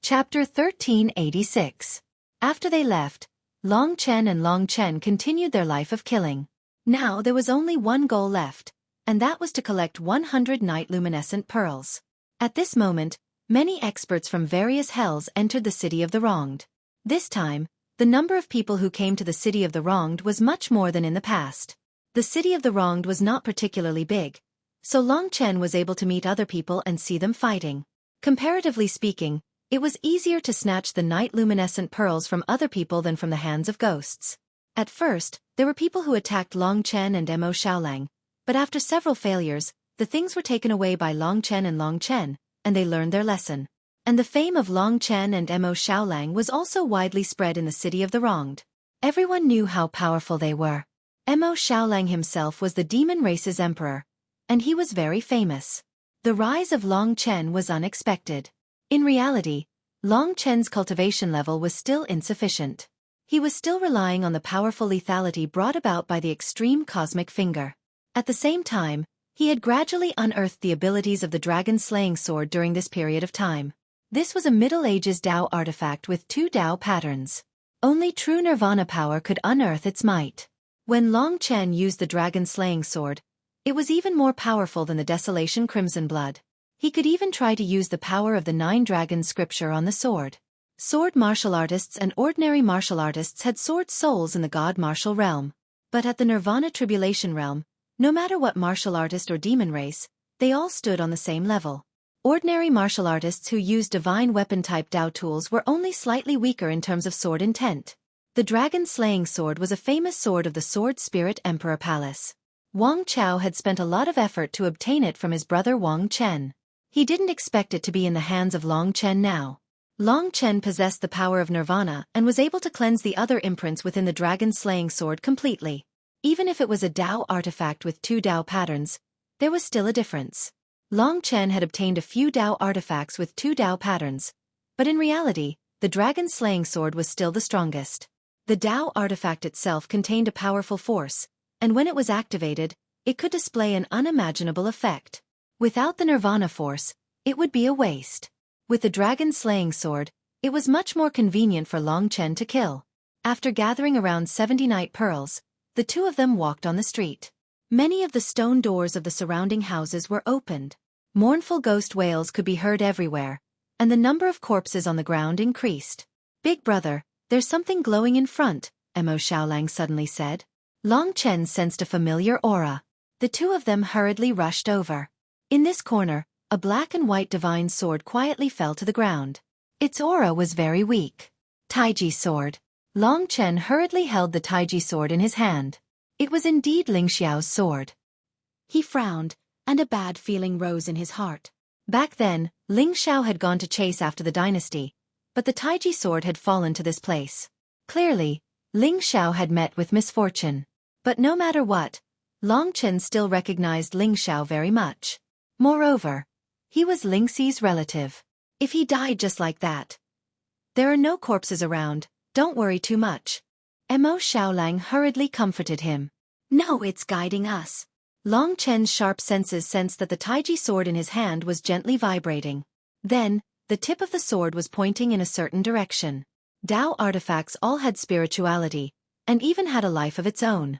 Chapter 1386. After they left, Long Chen and Long Chen continued their life of killing. Now there was only one goal left, and that was to collect 100 night luminescent pearls. At this moment, many experts from various hells entered the City of the Wronged. This time, the number of people who came to the City of the Wronged was much more than in the past. The City of the Wronged was not particularly big, so Long Chen was able to meet other people and see them fighting. Comparatively speaking, it was easier to snatch the night luminescent pearls from other people than from the hands of ghosts. At first, there were people who attacked Long Chen and Mo Xiaolang, but after several failures, the things were taken away by Long Chen, and they learned their lesson. And the fame of Long Chen and Mo Xiaolang was also widely spread in the City of the Wronged. Everyone knew how powerful they were. Mo Xiaolang himself was the demon race's emperor, and he was very famous. The rise of Long Chen was unexpected. In reality, Long Chen's cultivation level was still insufficient. He was still relying on the powerful lethality brought about by the extreme cosmic finger. At the same time, he had gradually unearthed the abilities of the dragon-slaying sword during this period of time. This was a Middle Ages Dao artifact with 2 Dao patterns. Only true nirvana power could unearth its might. When Long Chen used the dragon-slaying sword, it was even more powerful than the Desolation Crimson Blood. He could even try to use the power of the 9 dragons scripture on the sword. Sword martial artists and ordinary martial artists had sword souls in the god martial realm. But at the Nirvana Tribulation realm, No matter what martial artist or demon race, they all stood on the same level. Ordinary martial artists who used divine weapon-type Dao tools were only slightly weaker in terms of sword intent. The dragon-slaying sword was a famous sword of the Sword Spirit Emperor Palace. Wang Chao had spent a lot of effort to obtain it from his brother Wang Chen. He didn't expect it to be in the hands of Long Chen now. Long Chen possessed the power of nirvana and was able to cleanse the other imprints within the dragon-slaying sword completely. Even if it was a Dao artifact with 2 Dao patterns, there was still a difference. Long Chen had obtained a few Dao artifacts with 2 Dao patterns, but in reality, the dragon-slaying sword was still the strongest. The Dao artifact itself contained a powerful force, and when it was activated, it could display an unimaginable effect. Without the nirvana force, it would be a waste. With the dragon-slaying sword, it was much more convenient for Long Chen to kill. After gathering around 70 night pearls, the two of them walked on the street. Many of the stone doors of the surrounding houses were opened. Mournful ghost wails could be heard everywhere, and the number of corpses on the ground increased. "Big brother, there's something glowing in front," Mo Xiaolang suddenly said. Long Chen sensed a familiar aura. The two of them hurriedly rushed over. In this corner, a black and white divine sword quietly fell to the ground. Its aura was very weak. Taiji sword. Long Chen hurriedly held the Taiji sword in his hand. It was indeed Ling Xiao's sword. He frowned, and a bad feeling rose in his heart. Back then, Ling Xiao had gone to chase after the dynasty, but the Taiji sword had fallen to this place. Clearly, Ling Xiao had met with misfortune. But no matter what, Long Chen still recognized Ling Xiao very much. Moreover, he was Ling Xi's relative. If he died just like that. "There are no corpses around, don't worry too much." Mo Xiaolang hurriedly comforted him. "No, it's guiding us." Long Chen's sharp senses sensed that the Taiji sword in his hand was gently vibrating. Then, the tip of the sword was pointing in a certain direction. Dao artifacts all had spirituality, and even had a life of its own.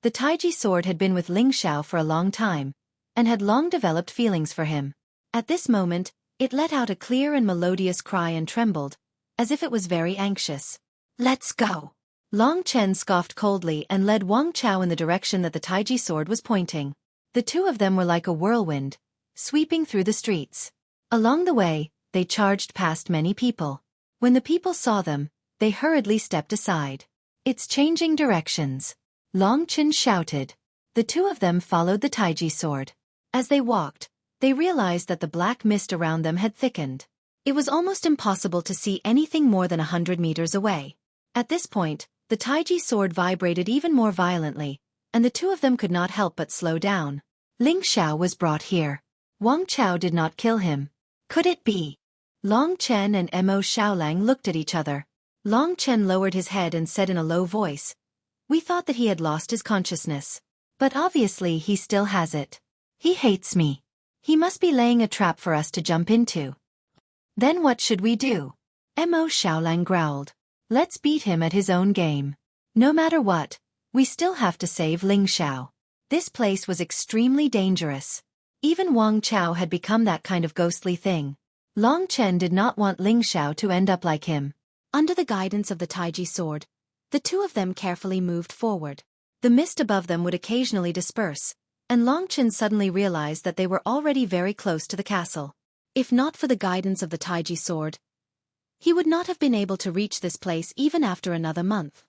The Taiji sword had been with Ling Xiao for a long time, and had long developed feelings for him. At this moment, it let out a clear and melodious cry and trembled, as if it was very anxious. "Let's go." Long Chen scoffed coldly and led Wang Chao in the direction that the Taiji sword was pointing. The two of them were like a whirlwind, sweeping through the streets. Along the way, they charged past many people. When the people saw them, they hurriedly stepped aside. "It's changing directions," Long Chen shouted. The two of them followed the Taiji sword. As they walked, they realized that the black mist around them had thickened. It was almost impossible to see anything more than 100 meters away. At this point, the Taiji sword vibrated even more violently, and the two of them could not help but slow down. Ling Xiao was brought here. Wang Chao did not kill him. Could it be? Long Chen and Mo Xiaolang looked at each other. Long Chen lowered his head and said in a low voice, "We thought that he had lost his consciousness. But obviously he still has it. He hates me. He must be laying a trap for us to jump into." "Then what should we do?" Mo Xiaolang growled. "Let's beat him at his own game. No matter what, we still have to save Ling Xiao." This place was extremely dangerous. Even Wang Chao had become that kind of ghostly thing. Long Chen did not want Ling Xiao to end up like him. Under the guidance of the Taiji sword, the two of them carefully moved forward. The mist above them would occasionally disperse, and Long Chen suddenly realized that they were already very close to the castle. If not for the guidance of the Taiji sword, he would not have been able to reach this place even after another month.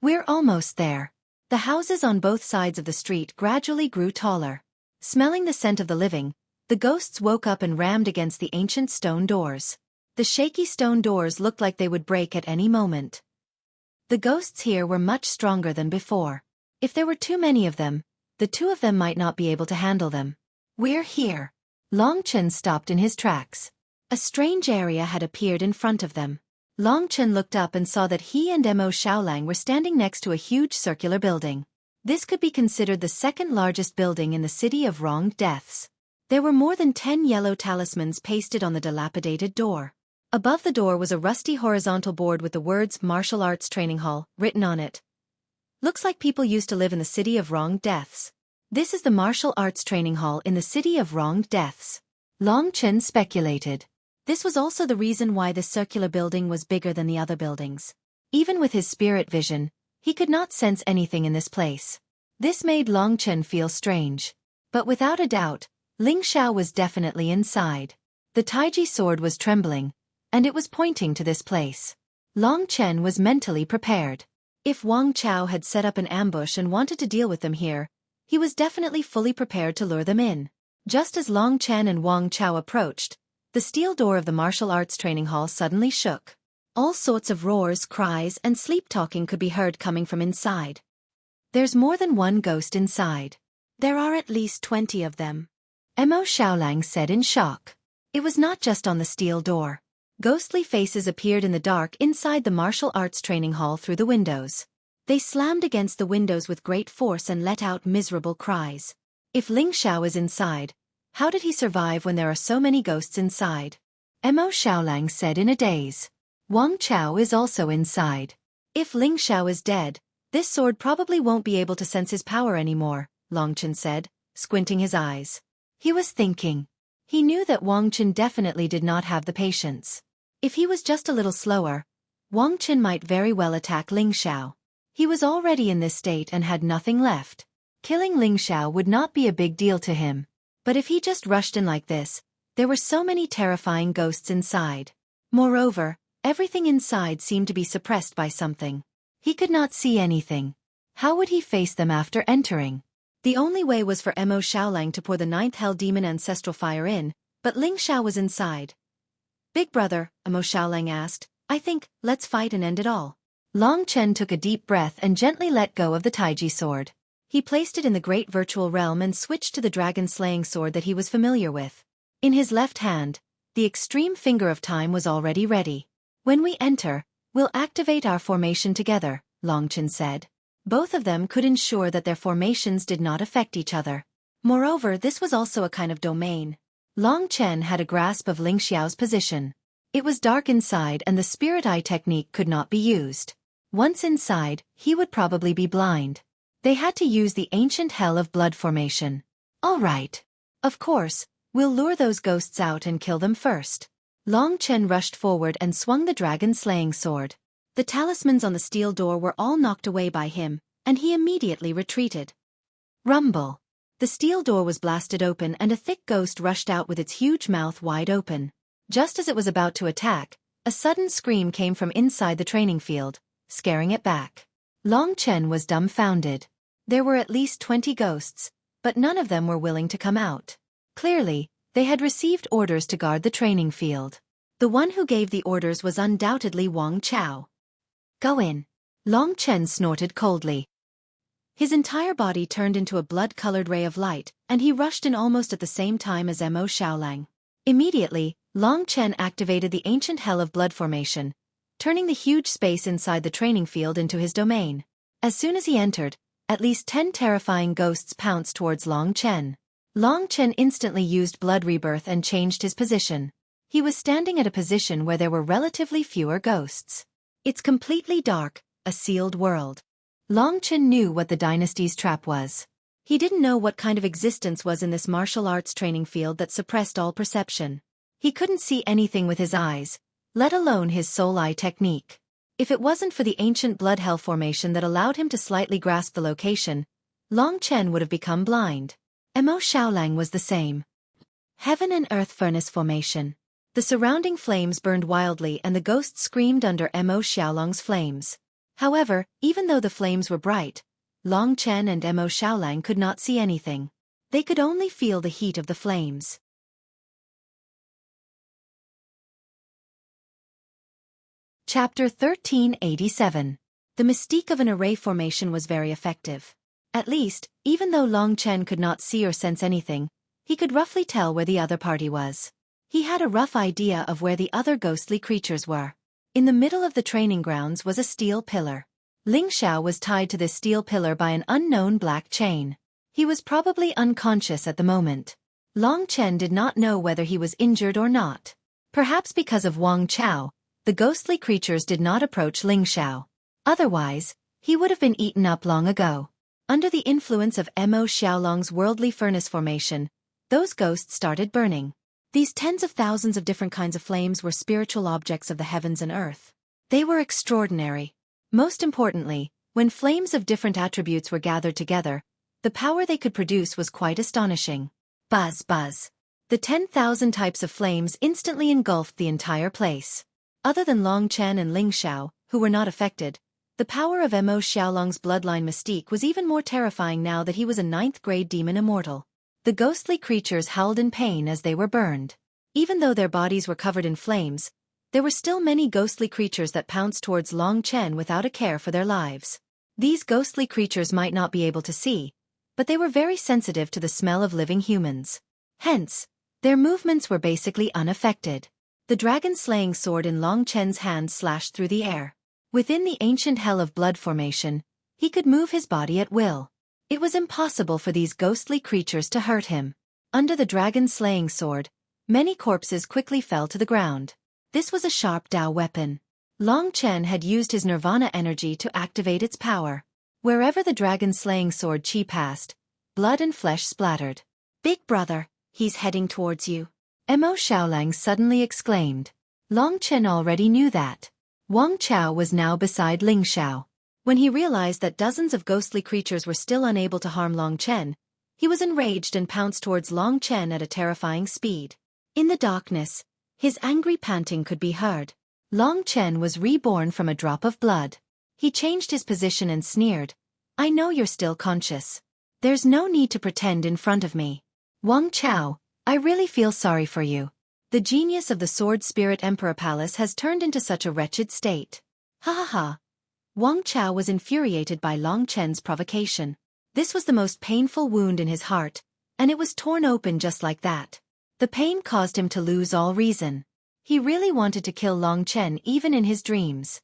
"We're almost there." The houses on both sides of the street gradually grew taller. Smelling the scent of the living, the ghosts woke up and rammed against the ancient stone doors. The shaky stone doors looked like they would break at any moment. The ghosts here were much stronger than before. If there were too many of them, the two of them might not be able to handle them. "We're here." Long Chen stopped in his tracks. A strange area had appeared in front of them. Long Chen looked up and saw that he and Mo Xiaolang were standing next to a huge circular building. This could be considered the second largest building in the city of wronged deaths. There were more than 10 yellow talismans pasted on the dilapidated door. Above the door was a rusty horizontal board with the words Martial Arts Training Hall written on it. "Looks like people used to live in the city of wronged deaths." This is the Martial Arts Training Hall in the city of wronged deaths. Long Chen speculated. This was also the reason why this circular building was bigger than the other buildings. Even with his spirit vision, he could not sense anything in this place. This made Long Chen feel strange. But without a doubt, Ling Xiao was definitely inside. The Taiji sword was trembling, and it was pointing to this place. Long Chen was mentally prepared. If Wang Chao had set up an ambush and wanted to deal with them here, he was definitely fully prepared to lure them in. Just as Long Chen and Wang Chao approached, the steel door of the martial arts training hall suddenly shook. All sorts of roars, cries, and sleep-talking could be heard coming from inside. There's more than one ghost inside. There are at least 20 of them. Mo Xiaolang said in shock. It was not just on the steel door. Ghostly faces appeared in the dark inside the martial arts training hall through the windows. They slammed against the windows with great force and let out miserable cries. If Ling Xiao is inside, how did he survive when there are so many ghosts inside? Mo Xiaolang said in a daze. Wang Chao is also inside. If Ling Xiao is dead, this sword probably won't be able to sense his power anymore, Long Chen said, squinting his eyes. He was thinking. He knew that Wang Chen definitely did not have the patience. If he was just a little slower, Wang Chen might very well attack Ling Xiao. He was already in this state and had nothing left. Killing Ling Xiao would not be a big deal to him. But if he just rushed in like this, there were so many terrifying ghosts inside. Moreover, everything inside seemed to be suppressed by something. He could not see anything. How would he face them after entering? The only way was for Mo Xiaolang to pour the 9th Hell Demon Ancestral Fire in, but Ling Xiao was inside. Big brother, Mo Xiaolang asked, I think, let's fight and end it all. Long Chen took a deep breath and gently let go of the Taiji sword. He placed it in the great virtual realm and switched to the dragon-slaying sword that he was familiar with. In his left hand, the extreme finger of time was already ready. When we enter, we'll activate our formation together, Long Chen said. Both of them could ensure that their formations did not affect each other. Moreover, this was also a kind of domain. Long Chen had a grasp of Ling Xiao's position. It was dark inside and the spirit eye technique could not be used. Once inside, he would probably be blind. They had to use the ancient hell of blood formation. All right. Of course, we'll lure those ghosts out and kill them first. Long Chen rushed forward and swung the dragon-slaying sword. The talismans on the steel door were all knocked away by him, and he immediately retreated. Rumble. The steel door was blasted open and a thick ghost rushed out with its huge mouth wide open. Just as it was about to attack, a sudden scream came from inside the training field, scaring it back. Long Chen was dumbfounded. There were at least 20 ghosts, but none of them were willing to come out. Clearly, they had received orders to guard the training field. The one who gave the orders was undoubtedly Wang Chao. Go in. Long Chen snorted coldly. His entire body turned into a blood-colored ray of light, and he rushed in almost at the same time as Mo Xiaolang. Immediately, Long Chen activated the ancient hell of blood formation, turning the huge space inside the training field into his domain. As soon as he entered, at least 10 terrifying ghosts pounced towards Long Chen. Long Chen instantly used blood rebirth and changed his position. He was standing at a position where there were relatively fewer ghosts. It's completely dark, a sealed world. Long Chen knew what the dynasty's trap was. He didn't know what kind of existence was in this martial arts training field that suppressed all perception. He couldn't see anything with his eyes, let alone his soul eye technique. If it wasn't for the ancient blood hell formation that allowed him to slightly grasp the location, Long Chen would have become blind. Mo Xiaolang was the same. Heaven and Earth Furnace Formation. The surrounding flames burned wildly and the ghosts screamed under Mo Xiaolang's flames. However, even though the flames were bright, Long Chen and Mo Xiaolang could not see anything. They could only feel the heat of the flames. Chapter 1387. The mystique of an array formation was very effective. At least, even though Long Chen could not see or sense anything, he could roughly tell where the other party was. He had a rough idea of where the other ghostly creatures were. In the middle of the training grounds was a steel pillar. Ling Xiao was tied to this steel pillar by an unknown black chain. He was probably unconscious at the moment. Long Chen did not know whether he was injured or not. Perhaps because of Wang Chao, the ghostly creatures did not approach Ling Xiao. Otherwise, he would have been eaten up long ago. Under the influence of Mo Xiaolang's worldly furnace formation, those ghosts started burning. These tens of thousands of different kinds of flames were spiritual objects of the heavens and earth. They were extraordinary. Most importantly, when flames of different attributes were gathered together, The power they could produce was quite astonishing. Buzz, buzz. The 10,000 types of flames instantly engulfed the entire place. Other than Long Chen and Ling Xiao, who were not affected, the power of Mo Xiaolong's bloodline mystique was even more terrifying now that he was a 9th-grade demon immortal. The ghostly creatures howled in pain as they were burned. Even though their bodies were covered in flames, there were still many ghostly creatures that pounced towards Long Chen without a care for their lives. These ghostly creatures might not be able to see, but they were very sensitive to the smell of living humans. Hence, their movements were basically unaffected. The dragon-slaying sword in Long Chen's hand slashed through the air. Within the ancient hell of blood formation, he could move his body at will. It was impossible for these ghostly creatures to hurt him. Under the dragon-slaying sword, many corpses quickly fell to the ground. This was a sharp Dao weapon. Long Chen had used his nirvana energy to activate its power. Wherever the dragon-slaying sword chi passed, blood and flesh splattered. "Big brother, he's heading towards you," Mo Xiaolang suddenly exclaimed. Long Chen already knew that. Wang Chao was now beside Ling Xiao. When he realized that dozens of ghostly creatures were still unable to harm Long Chen, he was enraged and pounced towards Long Chen at a terrifying speed. In the darkness, his angry panting could be heard. Long Chen was reborn from a drop of blood. He changed his position and sneered, "I know you're still conscious. There's no need to pretend in front of me. Wang Chao, I really feel sorry for you. The genius of the Sword Spirit Emperor Palace has turned into such a wretched state." Ha ha ha. Wang Chao was infuriated by Long Chen's provocation. This was the most painful wound in his heart, and it was torn open just like that. The pain caused him to lose all reason. He really wanted to kill Long Chen even in his dreams.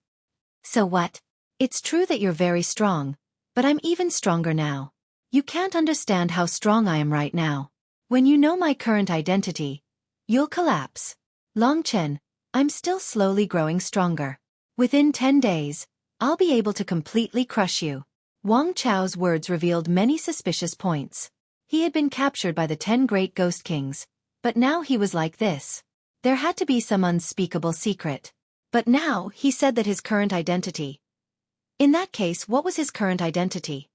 "So what? It's true that you're very strong, but I'm even stronger now. You can't understand how strong I am right now. When you know my current identity, you'll collapse. Long Chen, I'm still slowly growing stronger. Within 10 days, I'll be able to completely crush you." Wang Chao's words revealed many suspicious points. He had been captured by the 10 great ghost kings, but now he was like this. There had to be some unspeakable secret. But now he said that his current identity. In that case, what was his current identity?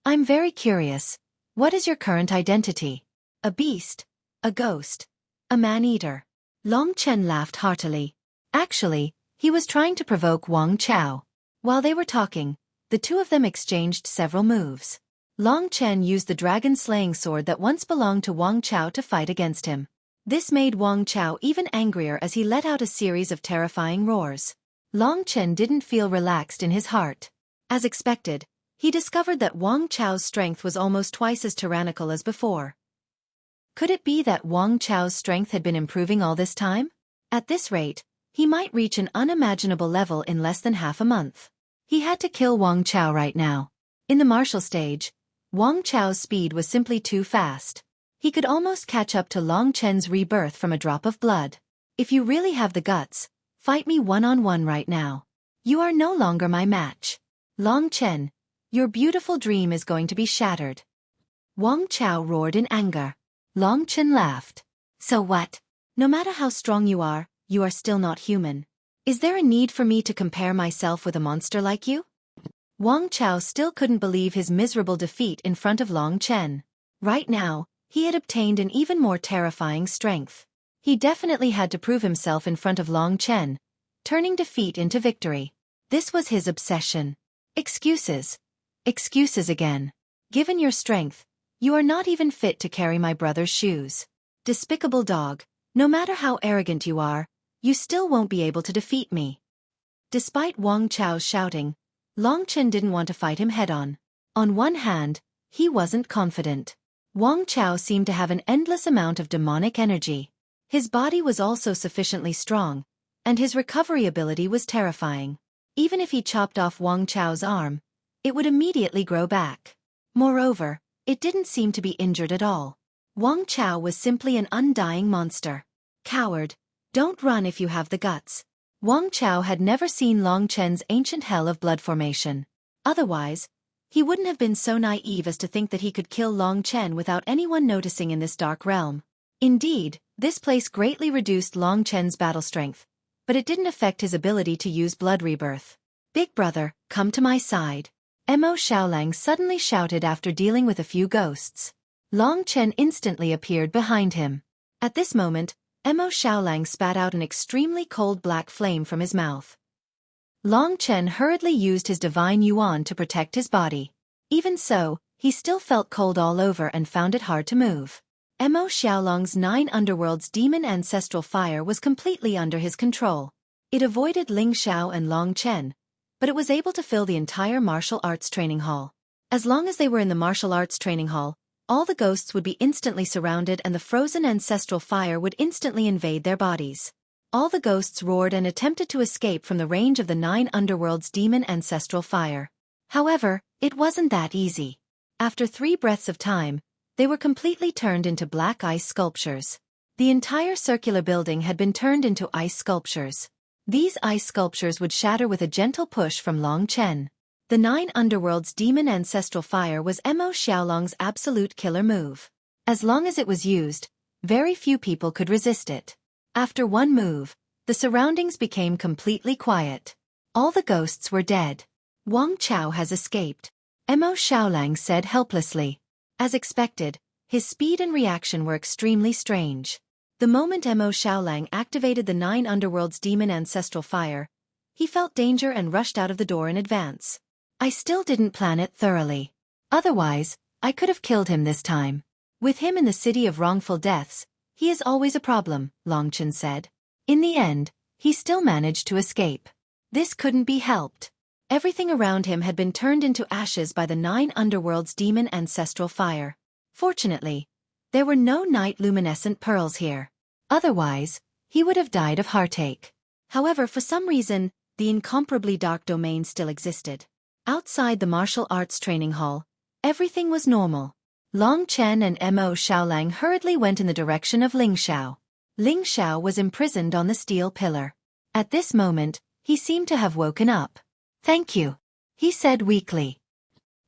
"I'm very curious. What is your current identity? A beast? A ghost? A man-eater?" Long Chen laughed heartily. Actually, he was trying to provoke Wang Chao. While they were talking, the two of them exchanged several moves. Long Chen used the dragon-slaying sword that once belonged to Wang Chao to fight against him. This made Wang Chao even angrier as he let out a series of terrifying roars. Long Chen didn't feel relaxed in his heart. As expected, he discovered that Wang Chao's strength was almost twice as tyrannical as before. Could it be that Wang Chao's strength had been improving all this time? At this rate, he might reach an unimaginable level in less than half a month. He had to kill Wang Chao right now. In the martial stage, Wang Chao's speed was simply too fast. He could almost catch up to Long Chen's rebirth from a drop of blood. "If you really have the guts, fight me one-on-one right now. You are no longer my match. Long Chen, your beautiful dream is going to be shattered." Wang Chao roared in anger. Long Chen laughed. "So what? No matter how strong you are still not human. Is there a need for me to compare myself with a monster like you?" Wang Chao still couldn't believe his miserable defeat in front of Long Chen. Right now, he had obtained an even more terrifying strength. He definitely had to prove himself in front of Long Chen, turning defeat into victory. This was his obsession. Excuses. Excuses again. Given your strength, you are not even fit to carry my brother's shoes. Despicable dog, no matter how arrogant you are, you still won't be able to defeat me. Despite Wang Chao's shouting, Long Chen didn't want to fight him head-on. On one hand, he wasn't confident. Wang Chao seemed to have an endless amount of demonic energy. His body was also sufficiently strong, and his recovery ability was terrifying. Even if he chopped off Wang Chao's arm, it would immediately grow back. Moreover, it didn't seem to be injured at all. Wang Chao was simply an undying monster. "Coward, don't run if you have the guts." Wang Chao had never seen Long Chen's ancient hell of blood formation. Otherwise, he wouldn't have been so naive as to think that he could kill Long Chen without anyone noticing in this dark realm. Indeed, this place greatly reduced Long Chen's battle strength, but it didn't affect his ability to use blood rebirth. "Big brother, come to my side. Mo Xiaolang suddenly shouted after dealing with a few ghosts. Long Chen instantly appeared behind him. At this moment, Mo Xiaolang spat out an extremely cold black flame from his mouth. Long Chen hurriedly used his divine yuan to protect his body. Even so, he still felt cold all over and found it hard to move. Mo Xiaolang's 9 underworlds demon ancestral fire was completely under his control. It avoided Ling Xiao and Long Chen, but it was able to fill the entire martial arts training hall. As long as they were in the martial arts training hall, all the ghosts would be instantly surrounded and the frozen ancestral fire would instantly invade their bodies. All the ghosts roared and attempted to escape from the range of the 9 underworlds demon ancestral fire. However, it wasn't that easy. After 3 breaths of time, they were completely turned into black ice sculptures. The entire circular building had been turned into ice sculptures. These ice sculptures would shatter with a gentle push from Long Chen. The 9 underworlds demon ancestral fire was Mo Xiaolang's absolute killer move. As long as it was used, very few people could resist it. After one move, the surroundings became completely quiet. All the ghosts were dead. Wang Chao has escaped, Mo Xiaolang said helplessly. As expected, his speed and reaction were extremely strange. The moment Mo Xiaolang activated the 9 underworlds demon ancestral fire, he felt danger and rushed out of the door in advance. I still didn't plan it thoroughly. Otherwise, I could have killed him this time. With him in the city of wrongful deaths, he is always a problem, Long Chen said. In the end, he still managed to escape. This couldn't be helped. Everything around him had been turned into ashes by the 9 underworlds demon ancestral fire. Fortunately, there were no night luminescent pearls here. Otherwise, he would have died of heartache. However, for some reason, the incomparably dark domain still existed. Outside the martial arts training hall, everything was normal. Long Chen and Mo Xiaolang hurriedly went in the direction of Ling Xiao. Ling Xiao was imprisoned on the steel pillar. At this moment, he seemed to have woken up. Thank you, he said weakly.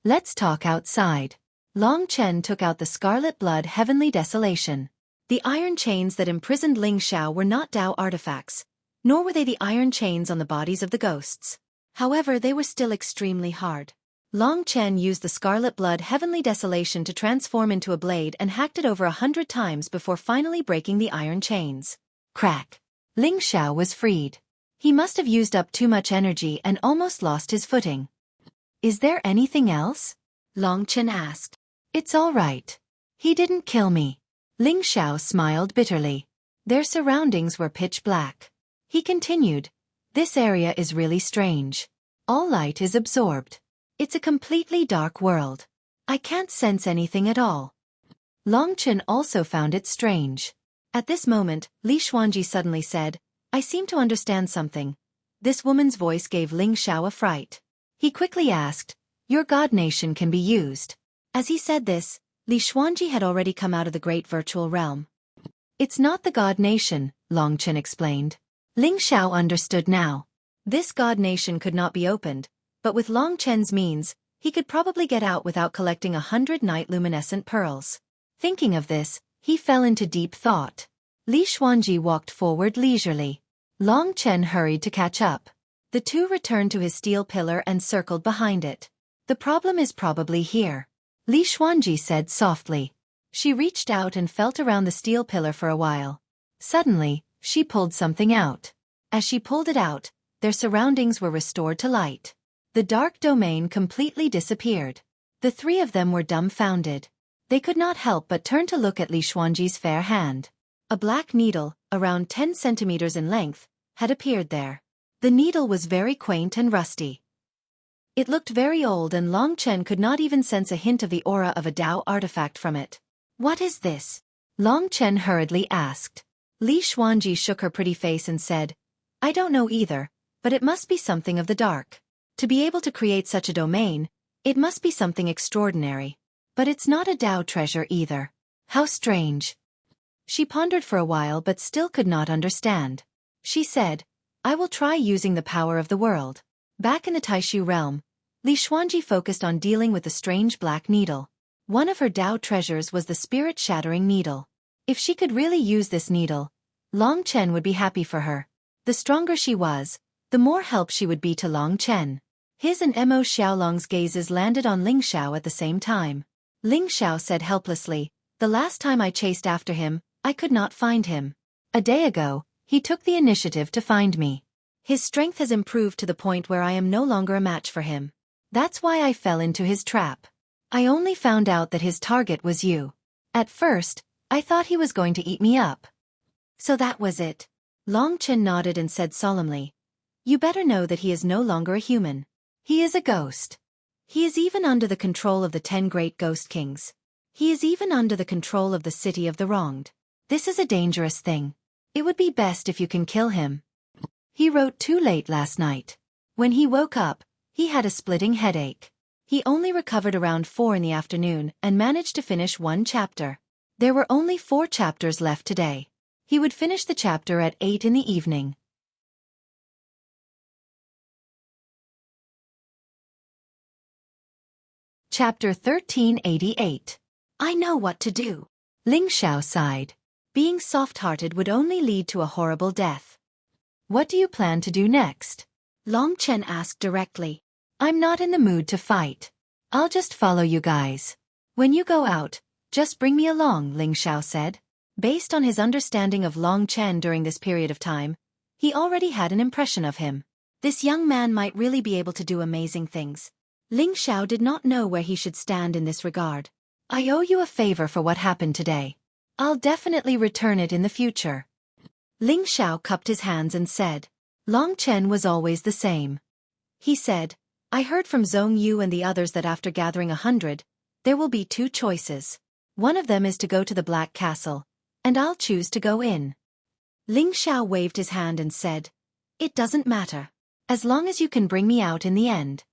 Let's talk outside. Long Chen took out the scarlet blood heavenly desolation. The iron chains that imprisoned Ling Xiao were not Dao artifacts, nor were they the iron chains on the bodies of the ghosts. However, they were still extremely hard. Long Chen used the scarlet blood heavenly desolation to transform into a blade and hacked it over 100 times before finally breaking the iron chains. Crack! Ling Xiao was freed. He must have used up too much energy and almost lost his footing. Is there anything else? Long Chen asked. It's all right. He didn't kill me. Ling Xiao smiled bitterly. Their surroundings were pitch black. He continued, this area is really strange. All light is absorbed. It's a completely dark world. I can't sense anything at all. Long Chen also found it strange. At this moment, Li Xuanji suddenly said, I seem to understand something. This woman's voice gave Ling Xiao a fright. He quickly asked, your god nation can be used. As he said this, Li Xuanji had already come out of the great virtual realm. It's not the god nation, Long Chen explained. Ling Xiao understood now. This god nation could not be opened, but with Long Chen's means, he could probably get out without collecting 100 night luminescent pearls. Thinking of this, he fell into deep thought. Li Xuanji walked forward leisurely. Long Chen hurried to catch up. The two returned to his steel pillar and circled behind it. The problem is probably here, Li Xuanji said softly. She reached out and felt around the steel pillar for a while. Suddenly, she pulled something out. As she pulled it out, their surroundings were restored to light. The dark domain completely disappeared. The 3 of them were dumbfounded. They could not help but turn to look at Li Xuanji's fair hand. A black needle, around 10 centimeters in length, had appeared there. The needle was very quaint and rusty. It looked very old and Long Chen could not even sense a hint of the aura of a Dao artifact from it. What is this? Long Chen hurriedly asked. Li Xuanji shook her pretty face and said, I don't know either, but it must be something of the dark. To be able to create such a domain, it must be something extraordinary. But it's not a Dao treasure either. How strange. She pondered for a while but still could not understand. She said, I will try using the power of the world. Back in the Taishu realm, Li Xuanji focused on dealing with the strange black needle. One of her Dao treasures was the spirit-shattering needle. If she could really use this needle, Long Chen would be happy for her. The stronger she was, the more help she would be to Long Chen. His and Mo Xiaolong's gazes landed on Ling Xiao at the same time. Ling Xiao said helplessly, "The last time I chased after him, I could not find him. A day ago, he took the initiative to find me. His strength has improved to the point where I am no longer a match for him. That's why I fell into his trap. I only found out that his target was you. At first, I thought he was going to eat me up." "So that was it." Long Chen nodded and said solemnly, "You better know that he is no longer a human. He is a ghost. He is even under the control of the 10 great ghost kings. He is even under the control of the city of the wronged. This is a dangerous thing. It would be best if you can kill him." He wrote too late last night. When he woke up, he had a splitting headache. He only recovered around 4 in the afternoon and managed to finish 1 chapter. There were only 4 chapters left today. He would finish the chapter at 8 in the evening. Chapter 1388. I know what to do. Ling Xiao sighed. Being soft-hearted would only lead to a horrible death. "What do you plan to do next?" Long Chen asked directly. "I'm not in the mood to fight. I'll just follow you guys. When you go out, just bring me along," Ling Xiao said. Based on his understanding of Long Chen during this period of time, he already had an impression of him. This young man might really be able to do amazing things. Ling Xiao did not know where he should stand in this regard. "I owe you a favor for what happened today. I'll definitely return it in the future." Ling Xiao cupped his hands and said. Long Chen was always the same. He said, "I heard from Zhong Yu and the others that after gathering 100, there will be 2 choices. One of them is to go to the Black Castle, and I'll choose to go in." Ling Xiao waved his hand and said, "It doesn't matter. As long as you can bring me out in the end."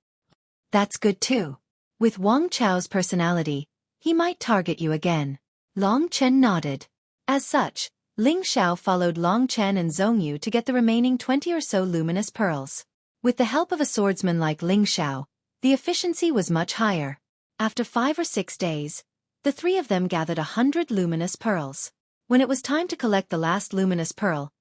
"That's good too. With Wang Chao's personality, he might target you again." Long Chen nodded. As such, Ling Xiao followed Long Chen and Zhong Yu to get the remaining 20 or so luminous pearls. With the help of a swordsman like Ling Xiao, the efficiency was much higher. After 5 or 6 days, the 3 of them gathered 100 luminous pearls. When it was time to collect the last luminous pearl,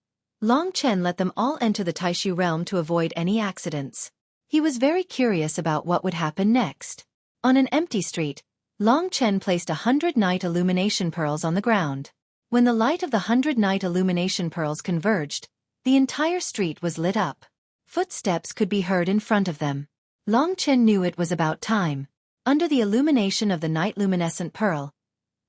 Long Chen let them all enter the Taishu realm to avoid any accidents. He was very curious about what would happen next. On an empty street, Long Chen placed 100 night illumination pearls on the ground. When the light of the 100 night illumination pearls converged, the entire street was lit up. Footsteps could be heard in front of them. Long Chen knew it was about time. Under the illumination of the night luminescent pearl,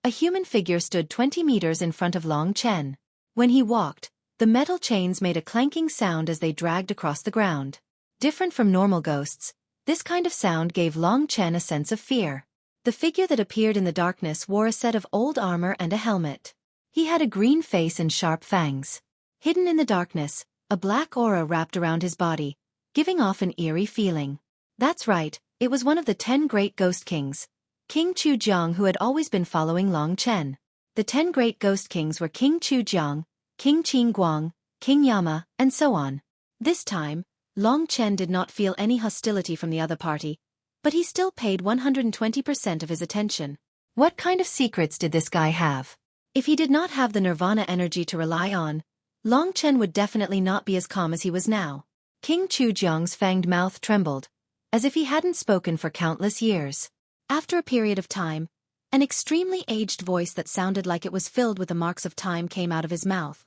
a human figure stood 20 meters in front of Long Chen. When he walked, the metal chains made a clanking sound as they dragged across the ground. Different from normal ghosts, this kind of sound gave Long Chen a sense of fear. The figure that appeared in the darkness wore a set of old armor and a helmet. He had a green face and sharp fangs. Hidden in the darkness, a black aura wrapped around his body, giving off an eerie feeling. That's right, it was one of the 10 great ghost kings, King Chujiang, who had always been following Long Chen. The 10 great ghost kings were King Chujiang, King Qin Guang, King Yama, and so on. This time, Long Chen did not feel any hostility from the other party, but he still paid 120% of his attention. What kind of secrets did this guy have? If he did not have the nirvana energy to rely on, Long Chen would definitely not be as calm as he was now. King Chujiang's fanged mouth trembled, as if he hadn't spoken for countless years. After a period of time, an extremely aged voice that sounded like it was filled with the marks of time came out of his mouth.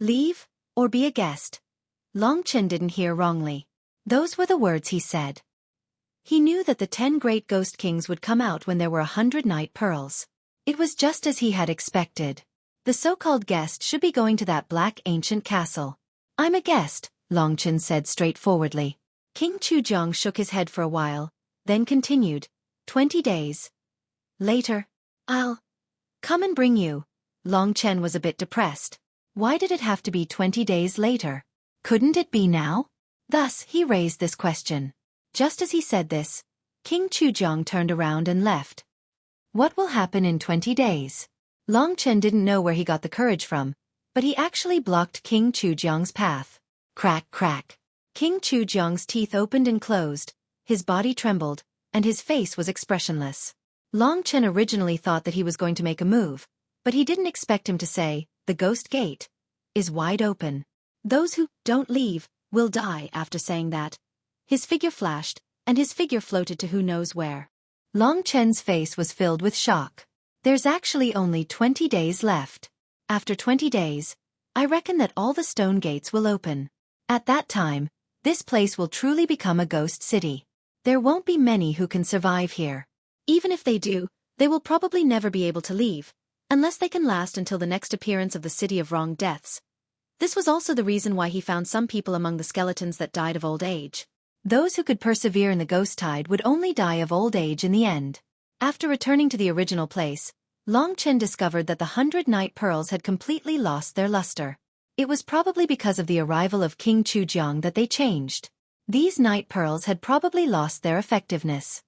"Leave, or be a guest." Long Chen didn't hear wrongly. Those were the words he said. He knew that the 10 great ghost kings would come out when there were 100 night pearls. It was just as he had expected. The so-called guest should be going to that black ancient castle. "I'm a guest," Long Chen said straightforwardly. King Chujiang shook his head for a while, then continued, 20 days. Later, I'll come and bring you." Long Chen was a bit depressed. Why did it have to be 20 days later? Couldn't it be now? Thus, he raised this question. Just as he said this, King Chujiang turned around and left. What will happen in 20 days? Long Chen didn't know where he got the courage from, but he actually blocked King Chujiang's path. Crack, crack. King Chujiang's teeth opened and closed, his body trembled, and his face was expressionless. Long Chen originally thought that he was going to make a move, but he didn't expect him to say, "The ghost gate is wide open. Those who don't leave will die." After saying that, his figure flashed, and his figure floated to who knows where. Long Chen's face was filled with shock. There's actually only 20 days left. After 20 days, I reckon that all the stone gates will open. At that time, this place will truly become a ghost city. There won't be many who can survive here. Even if they do, they will probably never be able to leave, unless they can last until the next appearance of the City of Wrong Deaths. This was also the reason why he found some people among the skeletons that died of old age. Those who could persevere in the ghost tide would only die of old age in the end. After returning to the original place, Long Chen discovered that the 100 night pearls had completely lost their luster. It was probably because of the arrival of King Chujiang that they changed. These night pearls had probably lost their effectiveness.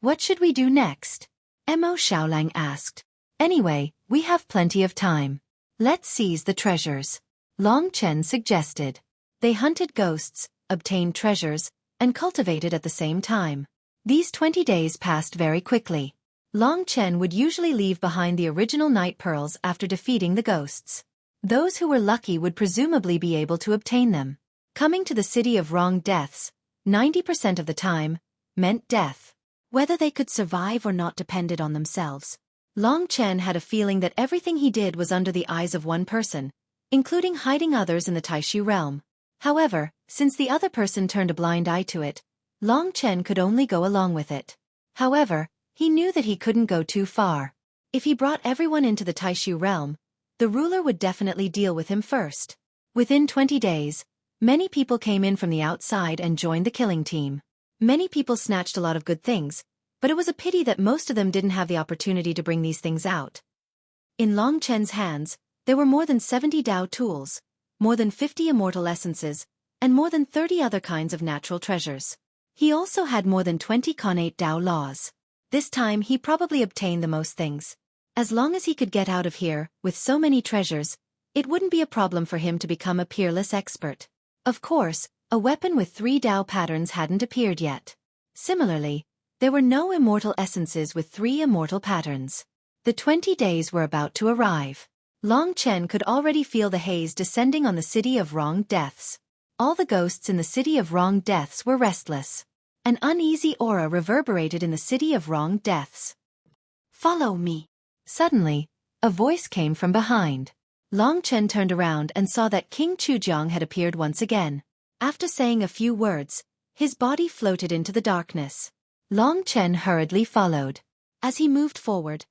What should we do next? Mo Xiaolang asked. Anyway, we have plenty of time. Let's seize the treasures. Long Chen suggested. They hunted ghosts, obtained treasures, and cultivated at the same time. These 20 days passed very quickly. Long Chen would usually leave behind the original night pearls after defeating the ghosts. Those who were lucky would presumably be able to obtain them. Coming to the City of Wrong Deaths, 90% of the time, meant death. Whether they could survive or not depended on themselves. Long Chen had a feeling that everything he did was under the eyes of one person, including hiding others in the Taishu realm. However, since the other person turned a blind eye to it, Long Chen could only go along with it. However, he knew that he couldn't go too far. If he brought everyone into the Taishu realm, the ruler would definitely deal with him first. Within 20 days, many people came in from the outside and joined the killing team. Many people snatched a lot of good things, but it was a pity that most of them didn't have the opportunity to bring these things out. In Long Chen's hands, there were more than 70 Dao tools, more than 50 immortal essences, and more than 30 other kinds of natural treasures. He also had more than 20 connate Dao laws. This time he probably obtained the most things. As long as he could get out of here, with so many treasures, it wouldn't be a problem for him to become a peerless expert. Of course, a weapon with 3 Dao patterns hadn't appeared yet. Similarly, there were no immortal essences with 3 immortal patterns. The 20 days were about to arrive. Long Chen could already feel the haze descending on the City of Wrong Deaths. All the ghosts in the City of Wrong Deaths were restless. An uneasy aura reverberated in the City of Wrong Deaths. Follow me. Suddenly, a voice came from behind. Long Chen turned around and saw that King Chujiang had appeared once again. After saying a few words, his body floated into the darkness. Long Chen hurriedly followed. As he moved forward,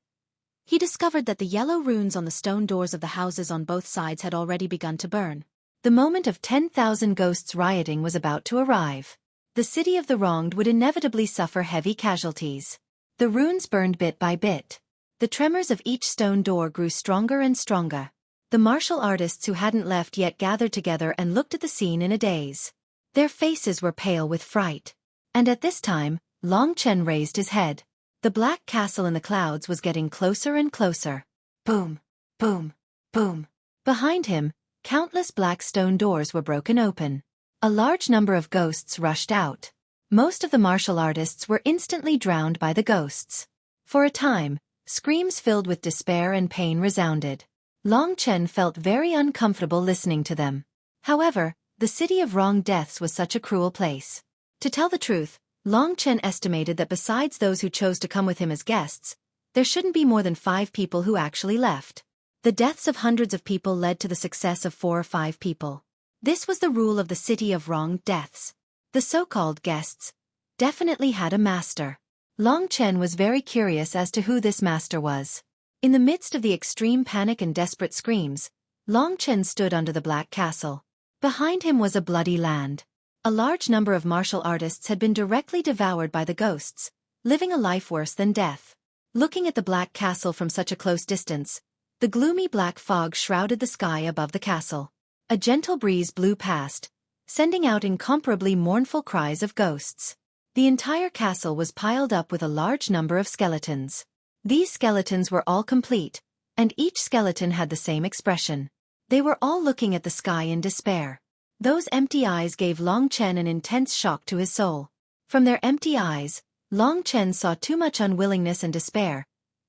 he discovered that the yellow runes on the stone doors of the houses on both sides had already begun to burn. The moment of 10,000 ghosts rioting was about to arrive. The City of the Wronged would inevitably suffer heavy casualties. The runes burned bit by bit. The tremors of each stone door grew stronger and stronger. The martial artists who hadn't left yet gathered together and looked at the scene in a daze. Their faces were pale with fright. And at this time, Long Chen raised his head. The black castle in the clouds was getting closer and closer. Boom, boom, boom. Behind him, countless black stone doors were broken open. A large number of ghosts rushed out. Most of the martial artists were instantly drowned by the ghosts. For a time, screams filled with despair and pain resounded. Long Chen felt very uncomfortable listening to them. However, the City of Wrong Deaths was such a cruel place. To tell the truth, Long Chen estimated that besides those who chose to come with him as guests, there shouldn't be more than 5 people who actually left. The deaths of hundreds of people led to the success of 4 or 5 people. This was the rule of the City of Wrong Deaths. The so-called guests definitely had a master. Long Chen was very curious as to who this master was. In the midst of the extreme panic and desperate screams, Long Chen stood under the Black Castle. Behind him was a bloody land. A large number of martial artists had been directly devoured by the ghosts, living a life worse than death. Looking at the Black Castle from such a close distance, the gloomy black fog shrouded the sky above the castle. A gentle breeze blew past, sending out incomparably mournful cries of ghosts. The entire castle was piled up with a large number of skeletons. These skeletons were all complete, and each skeleton had the same expression. They were all looking at the sky in despair. Those empty eyes gave Long Chen an intense shock to his soul. From their empty eyes, Long Chen saw too much unwillingness and despair,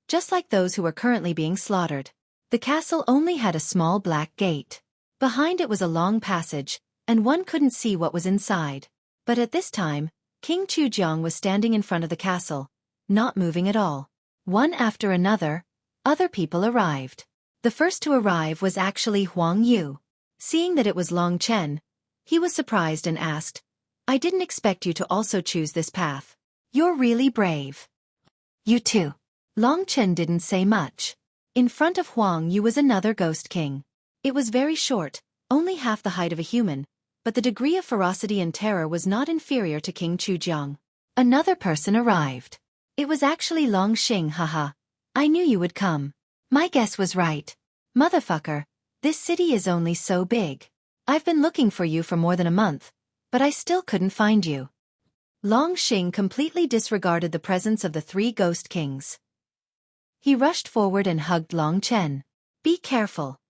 just like those who were currently being slaughtered. The castle only had a small black gate. Behind it was a long passage, and one couldn't see what was inside. But at this time, King Chujiang was standing in front of the castle, not moving at all. One after another, other people arrived. The first to arrive was actually Huang Yu. Seeing that it was Long Chen, he was surprised and asked, "I didn't expect you to also choose this path. You're really brave." "You too." Long Chen didn't say much. In front of Huang Yu was another ghost king. It was very short, only half the height of a human, but the degree of ferocity and terror was not inferior to King Chujiang. Another person arrived. It was actually Long Xing, haha. I knew you would come. My guess was right. Motherfucker, this city is only so big. I've been looking for you for more than a month, but I still couldn't find you. Long Xing completely disregarded the presence of the three ghost kings. He rushed forward and hugged Long Chen. "Be careful.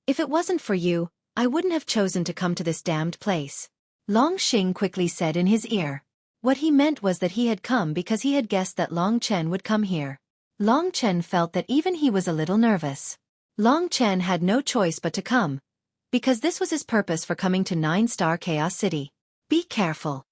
If it wasn't for you, I wouldn't have chosen to come to this damned place," Long Xing quickly said in his ear. What he meant was that he had come because he had guessed that Long Chen would come here. Long Chen felt that even he was a little nervous. Long Chen had no choice but to come, because this was his purpose for coming to 9-Star Chaos City. Be careful.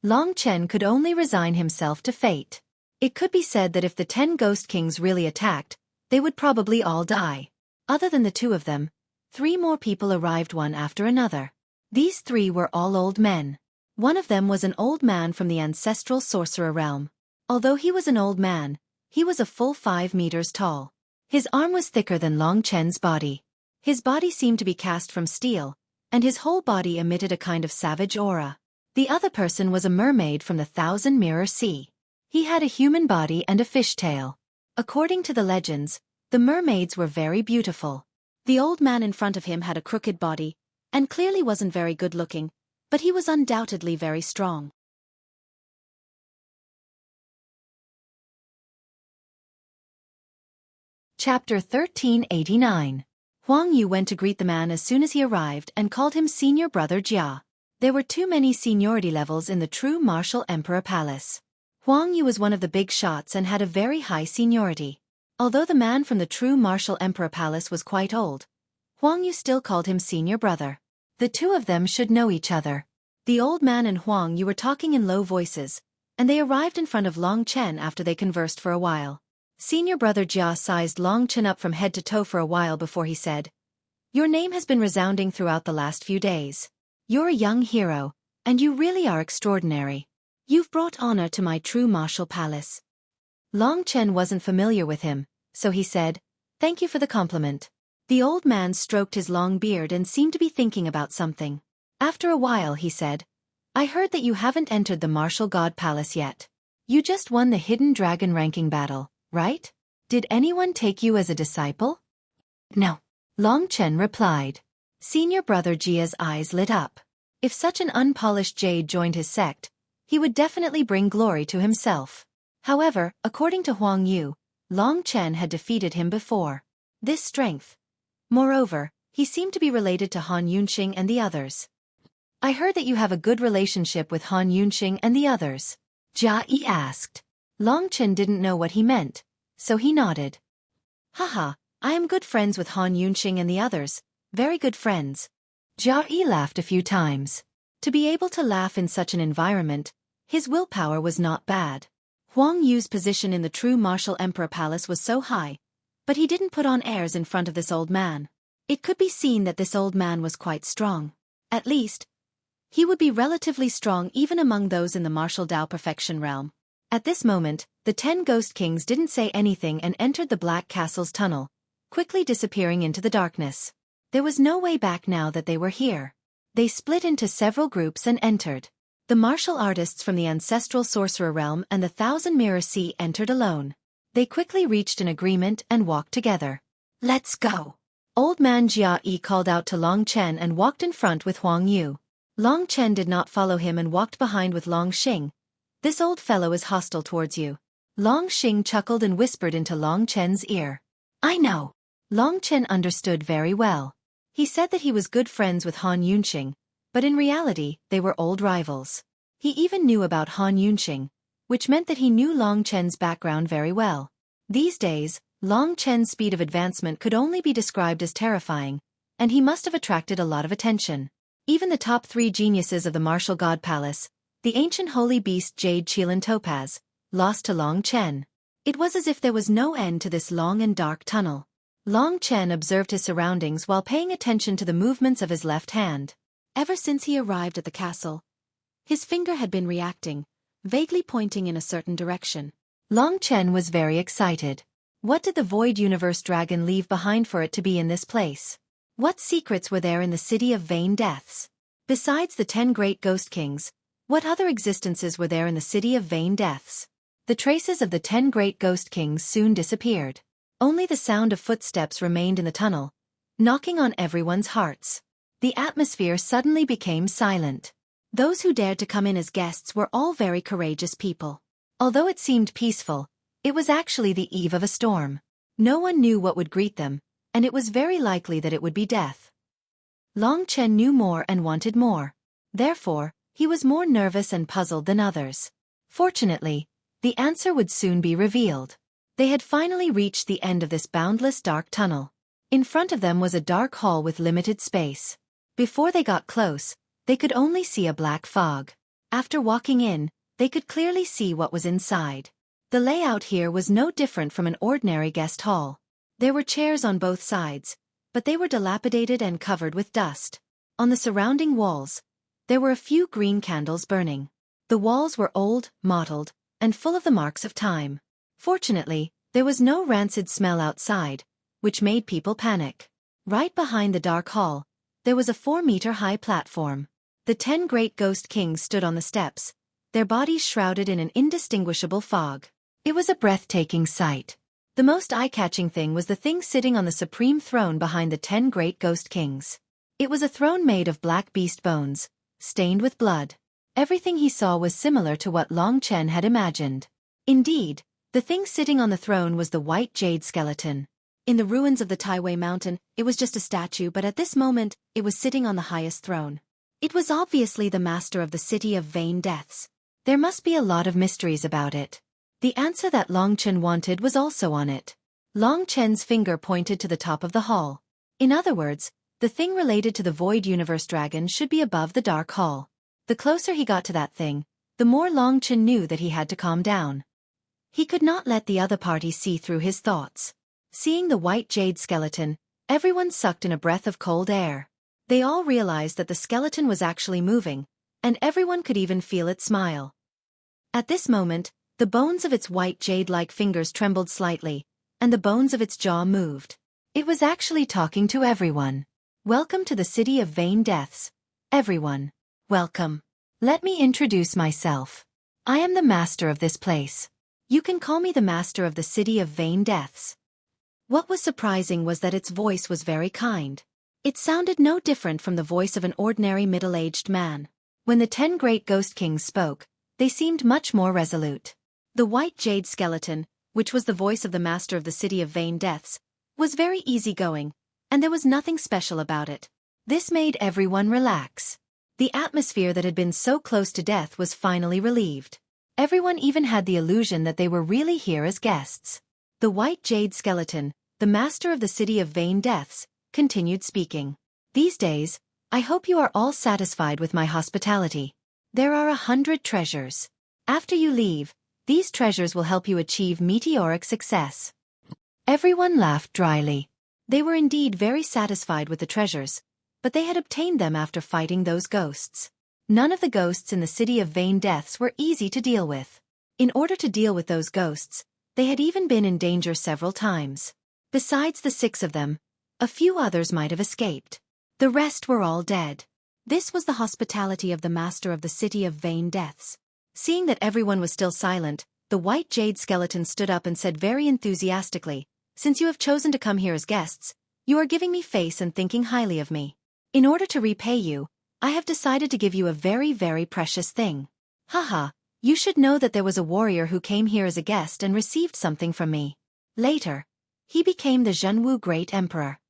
Long Chen could only resign himself to fate. It could be said that if the 10 Ghost Kings really attacked, they would probably all die. Other than the two of them, 3 more people arrived one after another. These 3 were all old men. One of them was an old man from the ancestral sorcerer realm. Although he was an old man, he was a full 5 meters tall. His arm was thicker than Long Chen's body. His body seemed to be cast from steel, and his whole body emitted a kind of savage aura. The other person was a mermaid from the 1,000-Mirror Sea. He had a human body and a fish tail. According to the legends, the mermaids were very beautiful. The old man in front of him had a crooked body, and clearly wasn't very good-looking, but he was undoubtedly very strong. Chapter 1389. Huang Yu went to greet the man as soon as he arrived and called him Senior Brother Jia. There were too many seniority levels in the true Martial Emperor Palace. Huang Yu was one of the big shots and had a very high seniority. Although the man from the true Martial Emperor Palace was quite old, Huang Yu still called him Senior Brother. The two of them should know each other. The old man and Huang Yu were talking in low voices, and they arrived in front of Long Chen after they conversed for a while. Senior Brother Jia sized Long Chen up from head to toe for a while before he said, "Your name has been resounding throughout the last few days. You're a young hero, and you really are extraordinary. You've brought honor to my true martial palace." Long Chen wasn't familiar with him, so he said, "Thank you for the compliment." The old man stroked his long beard and seemed to be thinking about something. After a while he said, "I heard that you haven't entered the Martial God Palace yet. You just won the Hidden Dragon ranking battle, right? Did anyone take you as a disciple?" "No," Long Chen replied. Senior Brother Jia's eyes lit up. If such an unpolished jade joined his sect, he would definitely bring glory to himself. However, according to Huang Yu, Long Chen had defeated him before. This strength. Moreover, he seemed to be related to Han Yunxing and the others. "I heard that you have a good relationship with Han Yunxing and the others?" Jia Yi asked. Long Chen didn't know what he meant, so he nodded. "Haha, I am good friends with Han Yunxing and the others, very good friends." Jia Yi laughed a few times. To be able to laugh in such an environment, his willpower was not bad. Huang Yu's position in the true Martial Emperor Palace was so high, but he didn't put on airs in front of this old man. It could be seen that this old man was quite strong. At least, he would be relatively strong even among those in the martial Dao perfection realm. At this moment, the 10 Ghost Kings didn't say anything and entered the Black Castle's tunnel, quickly disappearing into the darkness. There was no way back now that they were here. They split into several groups and entered. The martial artists from the ancestral sorcerer realm and the 1,000-Mirror Sea entered alone. They quickly reached an agreement and walked together. "Let's go." Old man Jia Yi called out to Long Chen and walked in front with Huang Yu. Long Chen did not follow him and walked behind with Long Xing. "This old fellow is hostile towards you." Long Xing chuckled and whispered into Long Chen's ear. "I know." Long Chen understood very well. He said that he was good friends with Han Yunxing, but in reality, they were old rivals. He even knew about Han Yunxing, which meant that he knew Long Chen's background very well. These days, Long Chen's speed of advancement could only be described as terrifying, and he must have attracted a lot of attention. Even the top 3 geniuses of the Martial God Palace, the ancient holy beast Jade Qilin Topaz, lost to Long Chen. It was as if there was no end to this long and dark tunnel. Long Chen observed his surroundings while paying attention to the movements of his left hand. Ever since he arrived at the castle, his finger had been reacting, vaguely pointing in a certain direction. Long Chen was very excited. What did the Void Universe Dragon leave behind for it to be in this place? What secrets were there in the City of Vain Deaths? Besides the 10 great Ghost Kings, what other existences were there in the City of Vain Deaths? The traces of the 10 great Ghost Kings soon disappeared. Only the sound of footsteps remained in the tunnel, knocking on everyone's hearts. The atmosphere suddenly became silent. Those who dared to come in as guests were all very courageous people. Although it seemed peaceful, it was actually the eve of a storm. No one knew what would greet them, and it was very likely that it would be death. Long Chen knew more and wanted more. Therefore, he was more nervous and puzzled than others. Fortunately, the answer would soon be revealed. They had finally reached the end of this boundless dark tunnel. In front of them was a dark hall with limited space. Before they got close, they could only see a black fog. After walking in, they could clearly see what was inside. The layout here was no different from an ordinary guest hall. There were chairs on both sides, but they were dilapidated and covered with dust. On the surrounding walls, there were a few green candles burning. The walls were old, mottled, and full of the marks of time. Fortunately, there was no rancid smell outside, which made people panic. Right behind the dark hall, there was a 4-meter-high platform. The 10 great Ghost Kings stood on the steps, their bodies shrouded in an indistinguishable fog. It was a breathtaking sight. The most eye-catching thing was the thing sitting on the supreme throne behind the 10 great Ghost Kings. It was a throne made of black beast bones, stained with blood. Everything he saw was similar to what Long Chen had imagined. Indeed, the thing sitting on the throne was the white jade skeleton. In the ruins of the Taiwei Mountain, it was just a statue, but at this moment, it was sitting on the highest throne. It was obviously the master of the City of Vain Deaths. There must be a lot of mysteries about it. The answer that Long Chen wanted was also on it. Long Chen's finger pointed to the top of the hall. In other words, the thing related to the Void Universe Dragon should be above the Dark Hall. The closer he got to that thing, the more Long Chen knew that he had to calm down. He could not let the other party see through his thoughts. Seeing the white jade skeleton, everyone sucked in a breath of cold air. They all realized that the skeleton was actually moving, and everyone could even feel it smile. At this moment, the bones of its white jade-like fingers trembled slightly, and the bones of its jaw moved. It was actually talking to everyone. Welcome to the City of Vain Deaths. Everyone. Welcome. Let me introduce myself. I am the master of this place. You can call me the master of the City of Vain Deaths. What was surprising was that its voice was very kind. It sounded no different from the voice of an ordinary middle-aged man. When the 10 great Ghost Kings spoke, they seemed much more resolute. The white jade skeleton, which was the voice of the master of the City of Vain Deaths, was very easygoing, and there was nothing special about it. This made everyone relax. The atmosphere that had been so close to death was finally relieved. Everyone even had the illusion that they were really here as guests. The white jade skeleton, the master of the City of Vain Deaths, continued speaking. These days, I hope you are all satisfied with my hospitality. There are 100 treasures. After you leave, these treasures will help you achieve meteoric success. Everyone laughed dryly. They were indeed very satisfied with the treasures, but they had obtained them after fighting those ghosts. None of the ghosts in the City of Vain Deaths were easy to deal with. In order to deal with those ghosts, they had even been in danger several times. Besides the 6 of them, a few others might have escaped. The rest were all dead. This was the hospitality of the master of the City of Vain Deaths. Seeing that everyone was still silent, the white jade skeleton stood up and said very enthusiastically, "Since you have chosen to come here as guests, you are giving me face and thinking highly of me. In order to repay you, I have decided to give you a very, very precious thing. Haha, you should know that there was a warrior who came here as a guest and received something from me. Later, he became the Zhenwu Great Emperor."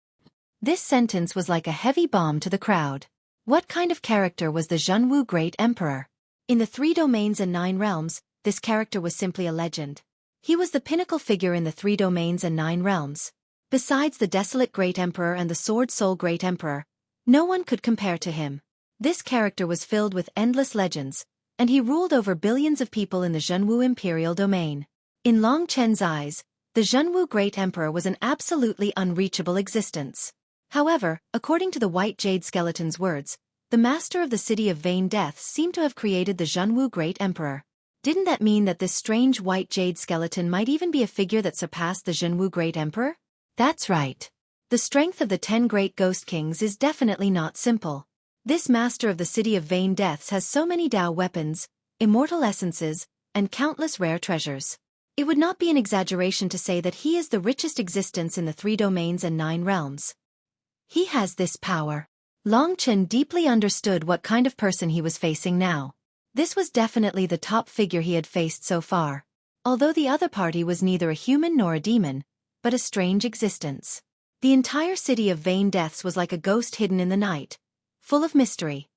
This sentence was like a heavy bomb to the crowd. What kind of character was the Zhenwu Great Emperor? In the 3 domains and 9 realms, this character was simply a legend. He was the pinnacle figure in the 3 domains and 9 realms. Besides the Desolate Great Emperor and the Sword Soul Great Emperor, no one could compare to him. This character was filled with endless legends, and he ruled over billions of people in the Zhenwu imperial domain. In Long Chen's eyes, the Zhenwu Great Emperor was an absolutely unreachable existence. However, according to the White Jade Skeleton's words, the master of the City of Vain Deaths seemed to have created the Zhenwu Great Emperor. Didn't that mean that this strange White Jade Skeleton might even be a figure that surpassed the Zhenwu Great Emperor? That's right. The strength of the 10 Great Ghost Kings is definitely not simple. This master of the City of Vain Deaths has so many Dao weapons, immortal essences, and countless rare treasures. It would not be an exaggeration to say that he is the richest existence in the 3 domains and 9 realms. He has this power. Long Chen deeply understood what kind of person he was facing now. This was definitely the top figure he had faced so far. Although the other party was neither a human nor a demon, but a strange existence. The entire City of Vain Deaths was like a ghost hidden in the night, full of mystery.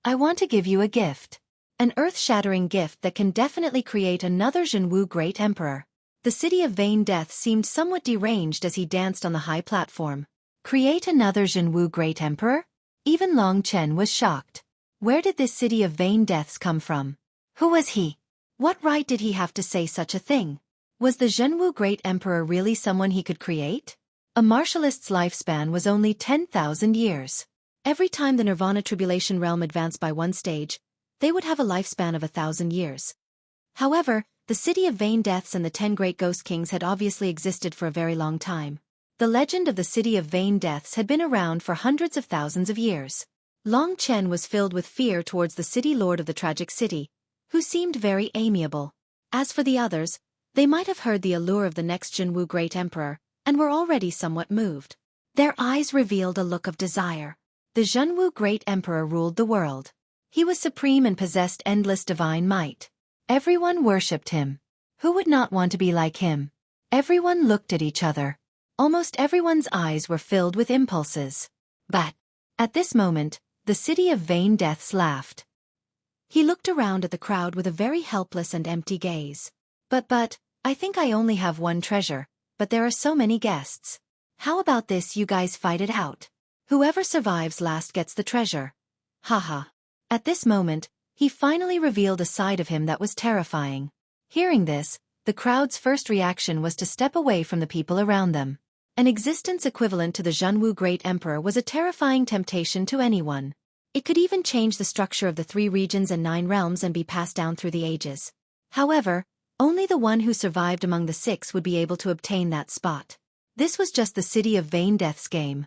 I want to give you a gift. An earth-shattering gift that can definitely create another Zhenwu Great Emperor. The City of Vain Death seemed somewhat deranged as he danced on the high platform. Create another Zhenwu Great Emperor? Even Long Chen was shocked. Where did this City of Vain Deaths come from? Who was he? What right did he have to say such a thing? Was the Zhenwu Great Emperor really someone he could create? A martialist's lifespan was only 10,000 years. Every time the Nirvana Tribulation Realm advanced by one stage, they would have a lifespan of 1,000 years. However, the City of Vain Deaths and the 10 Great Ghost Kings had obviously existed for a very long time. The legend of the City of Vain Deaths had been around for hundreds of thousands of years. Long Chen was filled with fear towards the City Lord of the Tragic City, who seemed very amiable. As for the others, they might have heard the allure of the next Zhenwu Great Emperor, and were already somewhat moved. Their eyes revealed a look of desire. The Zhenwu Great Emperor ruled the world. He was supreme and possessed endless divine might. Everyone worshipped him. Who would not want to be like him? Everyone looked at each other. Almost everyone's eyes were filled with impulses. But, at this moment, the City of Vain Deaths laughed. He looked around at the crowd with a very helpless and empty gaze. But, I think I only have one treasure, but there are so many guests. How about this, you guys fight it out? Whoever survives last gets the treasure. Haha. At this moment, he finally revealed a side of him that was terrifying. Hearing this, the crowd's first reaction was to step away from the people around them. An existence equivalent to the Zhenwu Great Emperor was a terrifying temptation to anyone. It could even change the structure of the 3 regions and 9 realms and be passed down through the ages. However, only the one who survived among the 6 would be able to obtain that spot. This was just the City of Vain Death's game.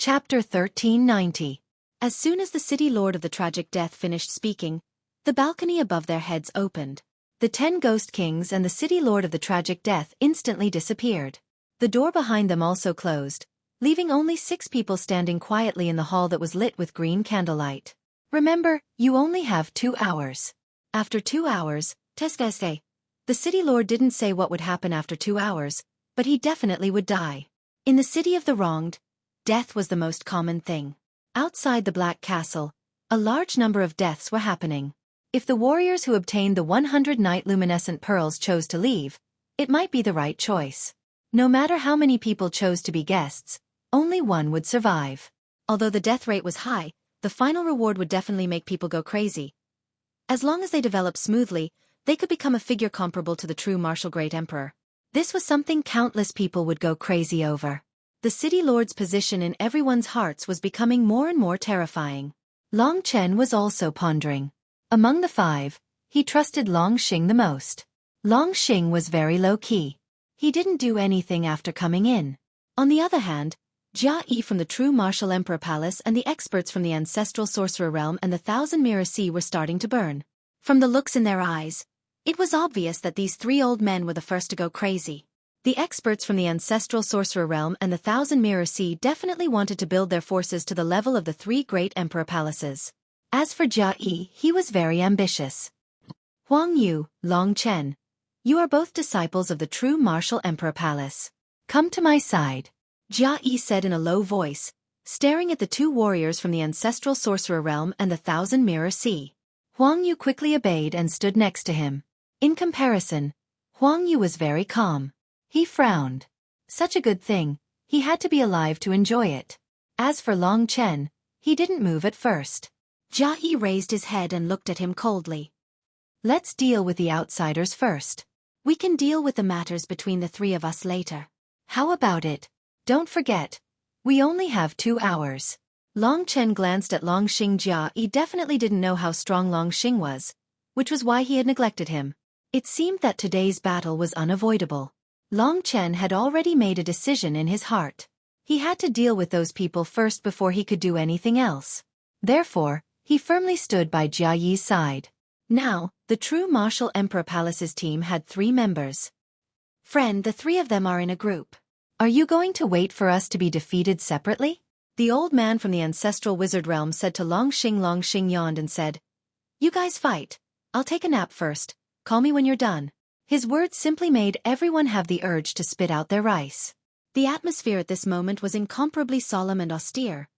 Chapter 1390. As soon as the City Lord of the Tragic Death finished speaking, the balcony above their heads opened. The 10 Ghost Kings and the City Lord of the Tragic Death instantly disappeared. The door behind them also closed, leaving only 6 people standing quietly in the hall that was lit with green candlelight. Remember, you only have 2 hours. After 2 hours, the City Lord didn't say what would happen after 2 hours, but he definitely would die. In the City of the Wronged, death was the most common thing. Outside the Black Castle, a large number of deaths were happening. If the warriors who obtained the 100 night luminescent pearls chose to leave, it might be the right choice. No matter how many people chose to be guests, only one would survive. Although the death rate was high, the final reward would definitely make people go crazy. As long as they developed smoothly, they could become a figure comparable to the true martial Great Emperor. This was something countless people would go crazy over. The City Lord's position in everyone's hearts was becoming more and more terrifying. Long Chen was also pondering. Among the 5, he trusted Long Xing the most. Long Xing was very low-key. He didn't do anything after coming in. On the other hand, Xueqi from the True Martial Emperor Palace and the experts from the Ancestral Sorcerer Realm and the Thousand Mirror Sea were starting to burn. From the looks in their eyes, it was obvious that these 3 old men were the first to go crazy. The experts from the Ancestral Sorcerer Realm and the Thousand Mirror Sea definitely wanted to build their forces to the level of the 3 great Emperor Palaces. As for Xueqi, he was very ambitious. Huang Yu, Long Chen, you are both disciples of the True Martial Emperor Palace. Come to my side. Xueqi said in a low voice, staring at the 2 warriors from the Ancestral Sorcerer Realm and the Thousand Mirror Sea. Huang Yu quickly obeyed and stood next to him. In comparison, Huang Yu was very calm. He frowned. Such a good thing, He had to be alive to enjoy it. As for Long Chen, he didn't move at first. Jia Yi raised his head and looked at him coldly. Let's deal with the outsiders first. We can deal with the matters between the three of us later. How about it? Don't forget, we only have 2 hours. Long Chen glanced at Long Xing. Jia Yi definitely didn't know how strong Long Xing was, which was why he had neglected him. It seemed that today's battle was unavoidable. Long Chen had already made a decision in his heart. He had to deal with those people first before he could do anything else. Therefore, he firmly stood by Jia Yi's side. Now, the true Martial Emperor Palace's team had 3 members. Friend, the 3 of them are in a group. Are you going to wait for us to be defeated separately? The old man from the ancestral wizard realm said to Long Xing. Long Xing yawned and said, "You guys fight. I'll take a nap first. Call me when you're done." His words simply made everyone have the urge to spit out their rice. The atmosphere at this moment was incomparably solemn and austere.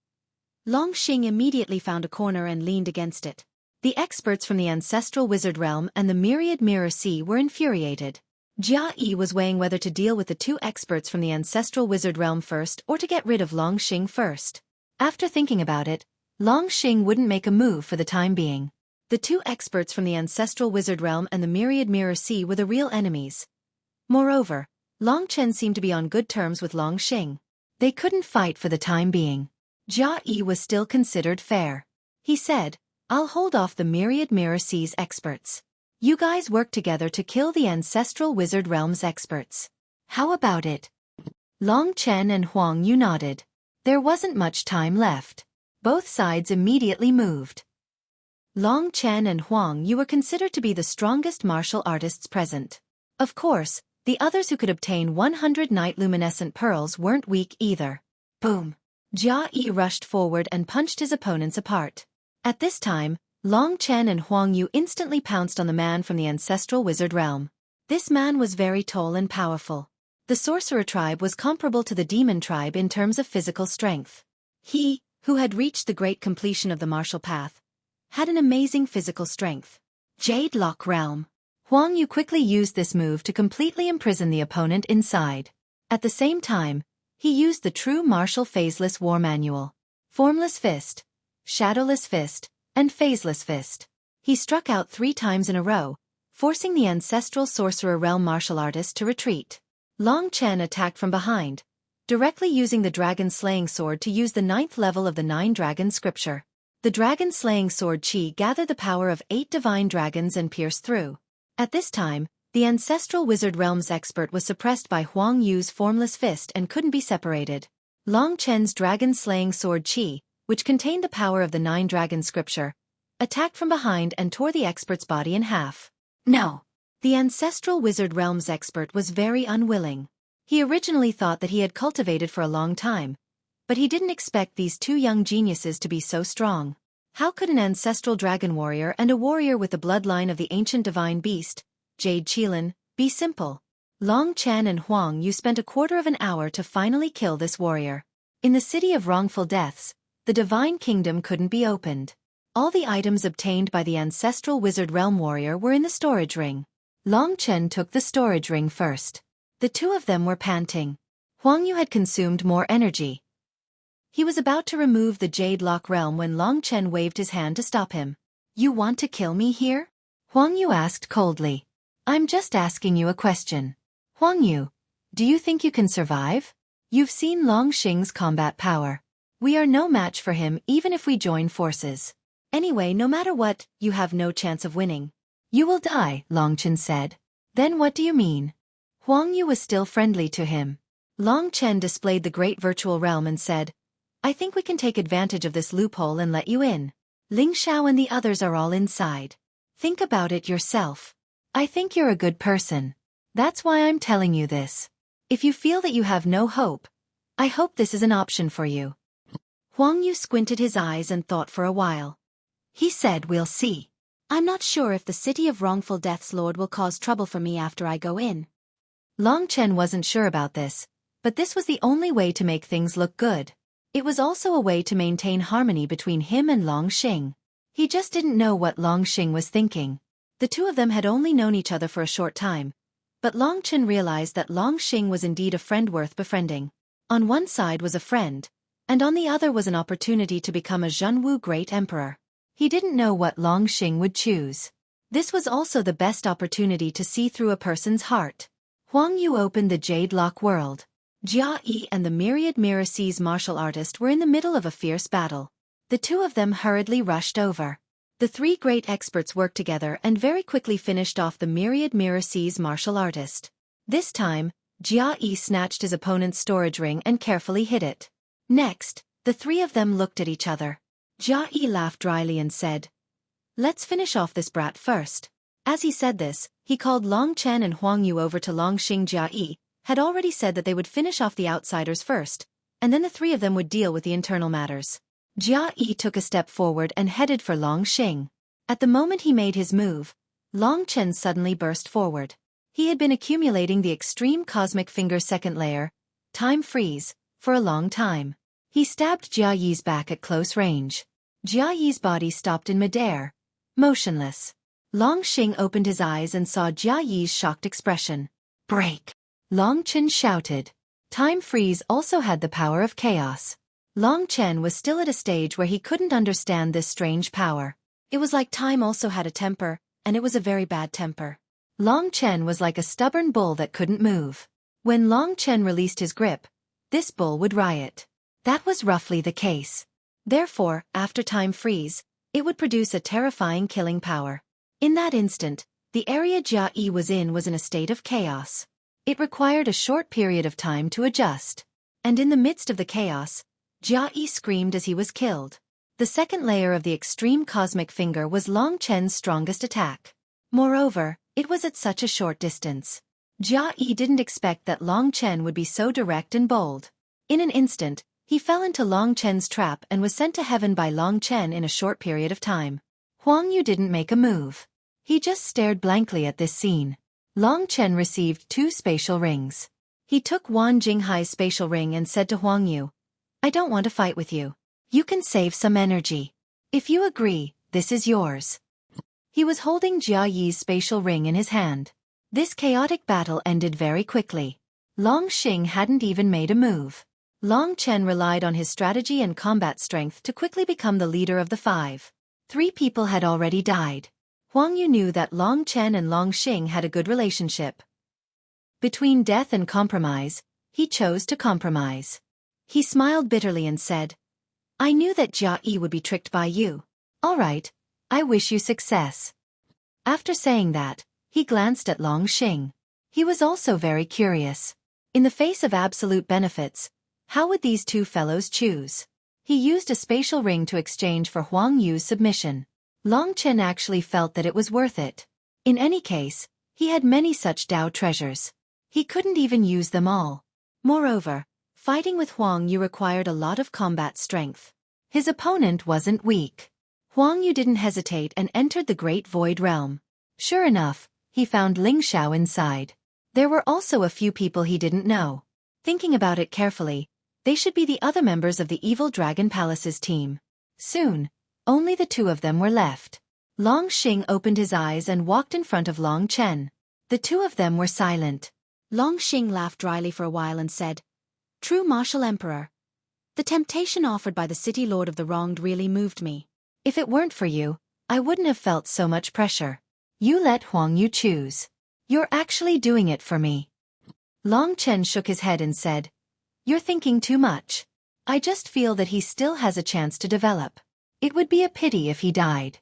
Long Xing immediately found a corner and leaned against it. The experts from the ancestral wizard realm and the myriad mirror sea were infuriated. Jia Yi was weighing whether to deal with the 2 experts from the ancestral wizard realm first or to get rid of Long Xing first. After thinking about it, Long Xing wouldn't make a move for the time being. The 2 experts from the ancestral wizard realm and the myriad mirror sea were the real enemies. Moreover, Long Chen seemed to be on good terms with Long Xing. They couldn't fight for the time being. Jia Yi was still considered fair. He said, "I'll hold off the myriad mirror sea's experts. You guys work together to kill the ancestral wizard realm's experts. How about it?" Long Chen and Huang Yu nodded. There wasn't much time left. Both sides immediately moved. Long Chen and Huang Yu were considered to be the strongest martial artists present. Of course, the others who could obtain 100 night luminescent pearls weren't weak either. Boom! Jia Yi rushed forward and punched his opponents apart. At this time, Long Chen and Huang Yu instantly pounced on the man from the ancestral wizard realm. This man was very tall and powerful. The sorcerer tribe was comparable to the demon tribe in terms of physical strength. He, who had reached the great completion of the martial path, had an amazing physical strength. Jade Lock Realm. Huang Yu quickly used this move to completely imprison the opponent inside. At the same time, he used the true martial phaseless war manual. Formless Fist, Shadowless Fist, and Phaseless Fist. He struck out 3 times in a row, forcing the ancestral sorcerer realm martial artist to retreat. Long Chen attacked from behind, directly using the dragon-slaying sword to use the 9th level of the 9 dragon scripture. The dragon-slaying sword Qi gathered the power of 8 divine dragons and pierced through. At this time, the ancestral wizard realm's expert was suppressed by Huang Yu's formless fist and couldn't be separated. Long Chen's dragon-slaying sword Qi, which contained the power of the 9 dragon scripture, attacked from behind and tore the expert's body in half. No! The ancestral wizard realm's expert was very unwilling. He originally thought that he had cultivated for a long time, but he didn't expect these 2 young geniuses to be so strong. How could an ancestral dragon warrior and a warrior with the bloodline of the ancient divine beast, Jade Qilin, be simple? Long Chen and Huang Yu spent a quarter of an hour to finally kill this warrior. In the city of wrongful deaths, the divine kingdom couldn't be opened. All the items obtained by the ancestral wizard realm warrior were in the storage ring. Long Chen took the storage ring first. The 2 of them were panting. Huang Yu had consumed more energy. He was about to remove the Jade Lock Realm when Long Chen waved his hand to stop him. "You want to kill me here?" Huang Yu asked coldly. "I'm just asking you a question. Huang Yu, do you think you can survive? You've seen Long Xing's combat power. We are no match for him even if we join forces. Anyway, no matter what, you have no chance of winning." "You will die," Long Chen said. "Then what do you mean?" Huang Yu was still friendly to him. Long Chen displayed the great virtual realm and said, "I think we can take advantage of this loophole and let you in. Ling Xiao and the others are all inside. Think about it yourself. I think you're a good person. That's why I'm telling you this. If you feel that you have no hope, I hope this is an option for you." Huang Yu squinted his eyes and thought for a while. He said, "We'll see. I'm not sure if the city of wrongful death's lord will cause trouble for me after I go in." Long Chen wasn't sure about this, but this was the only way to make things look good. It was also a way to maintain harmony between him and Long Xing. He just didn't know what Long Xing was thinking. The 2 of them had only known each other for a short time, but Long Chen realized that Long Xing was indeed a friend worth befriending. On one side was a friend, and on the other was an opportunity to become a Zhenwu great emperor. He didn't know what Longxing would choose. This was also the best opportunity to see through a person's heart. Huang Yu opened the Jade Lock world. Jia Yi and the myriad mirror seas martial artist were in the middle of a fierce battle. The two of them hurriedly rushed over. The three great experts worked together and very quickly finished off the myriad mirror seas martial artist. This time, Jia Yi snatched his opponent's storage ring and carefully hid it. Next, the three of them looked at each other. Jia Yi laughed dryly and said, "Let's finish off this brat first." As he said this, he called Long Chen and Huang Yu over to Longxing. Jia Yi had already said that they would finish off the outsiders first, and then the three of them would deal with the internal matters. Jia Yi took a step forward and headed for Longxing. At the moment he made his move, Long Chen suddenly burst forward. He had been accumulating the extreme cosmic finger second layer, time freeze, for a long time. He stabbed Jia Yi's back at close range. Jia Yi's body stopped in midair, motionless. Longxing opened his eyes and saw Jia Yi's shocked expression. "Break!" Long Chen shouted. Time freeze also had the power of chaos. Long Chen was still at a stage where he couldn't understand this strange power. It was like time also had a temper, and it was a very bad temper. Long Chen was like a stubborn bull that couldn't move. When Long Chen released his grip, this bull would riot. That was roughly the case. Therefore, after time freeze, it would produce a terrifying killing power. In that instant, the area Jia Yi was in a state of chaos. It required a short period of time to adjust. And in the midst of the chaos, Jia Yi screamed as he was killed. The second layer of the extreme cosmic finger was Long Chen's strongest attack. Moreover, it was at such a short distance. Jia Yi didn't expect that Long Chen would be so direct and bold. In an instant, he fell into Long Chen's trap and was sent to heaven by Long Chen in a short period of time. Huang Yu didn't make a move. He just stared blankly at this scene. Long Chen received 2 spatial rings. He took Wan Jinghai's spatial ring and said to Huang Yu, "I don't want to fight with you. You can save some energy. If you agree, this is yours." He was holding Jia Yi's spatial ring in his hand. This chaotic battle ended very quickly. Longxing hadn't even made a move. Long Chen relied on his strategy and combat strength to quickly become the leader of the 5. 3 people had already died. Huang Yu knew that Long Chen and Longxing had a good relationship. Between death and compromise, he chose to compromise. He smiled bitterly and said, "I knew that Jia Yi would be tricked by you. All right, I wish you success." After saying that, he glanced at Longxing. He was also very curious. In the face of absolute benefits, how would these 2 fellows choose? He used a spatial ring to exchange for Huang Yu's submission. Long Chen actually felt that it was worth it. In any case, he had many such Dao treasures. He couldn't even use them all. Moreover, fighting with Huang Yu required a lot of combat strength. His opponent wasn't weak. Huang Yu didn't hesitate and entered the Great Void Realm. Sure enough, he found Ling Xiao inside. There were also a few people he didn't know. Thinking about it carefully, they should be the other members of the Evil Dragon Palace's team. Soon, only the 2 of them were left. Longxing opened his eyes and walked in front of Long Chen. The 2 of them were silent. Longxing laughed dryly for a while and said, "True martial emperor. The temptation offered by the city lord of the wronged really moved me. If it weren't for you, I wouldn't have felt so much pressure. You let Huang Yu choose. You're actually doing it for me." Long Chen shook his head and said, "You're thinking too much. I just feel that he still has a chance to develop. It would be a pity if he died."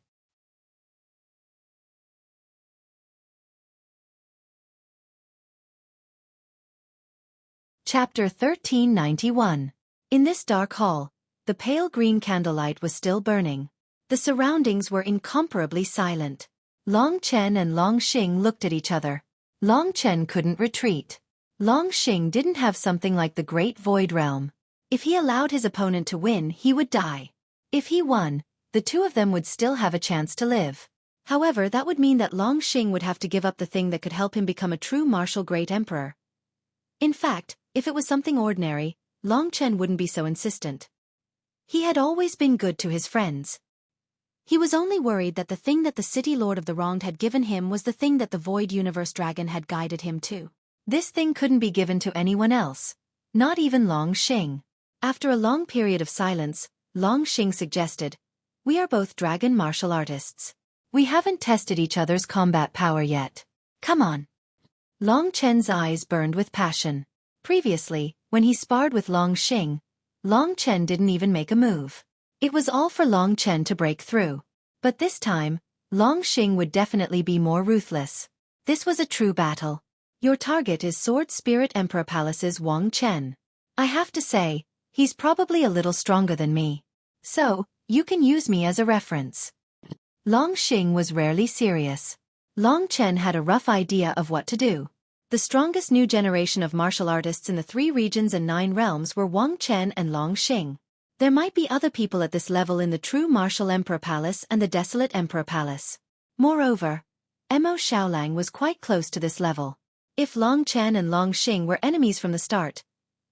Chapter 1391. In this dark hall, the pale green candlelight was still burning. The surroundings were incomparably silent. Long Chen and Longxing looked at each other. Long Chen couldn't retreat. Longxing didn't have something like the Great Void Realm. If he allowed his opponent to win, he would die. If he won, the 2 of them would still have a chance to live. However, that would mean that Longxing would have to give up the thing that could help him become a true martial great emperor. In fact, if it was something ordinary, Long Chen wouldn't be so insistent. He had always been good to his friends. He was only worried that the thing that the city lord of the wronged had given him was the thing that the Void Universe Dragon had guided him to. This thing couldn't be given to anyone else, Not even Long Xing. After a long period of silence, Long Xing suggested, "We are both dragon martial artists. We haven't tested each other's combat power yet. Come on." Long Chen's eyes burned with passion. Previously, when he sparred with Long Xing, Long Chen didn't even make a move. It was all for Long Chen to break through. But this time, Long Xing would definitely be more ruthless. This was a true battle. Your target is Sword Spirit Emperor Palace's Wang Chen. I have to say, he's probably a little stronger than me. So, you can use me as a reference. Long Xing was rarely serious. Long Chen had a rough idea of what to do. The strongest new generation of martial artists in the 3 regions and 9 realms were Wang Chen and Long Xing. There might be other people at this level in the True Martial Emperor Palace and the Desolate Emperor Palace. Moreover, Mo Xiaolang was quite close to this level. If Long Chen and Long Xing were enemies from the start,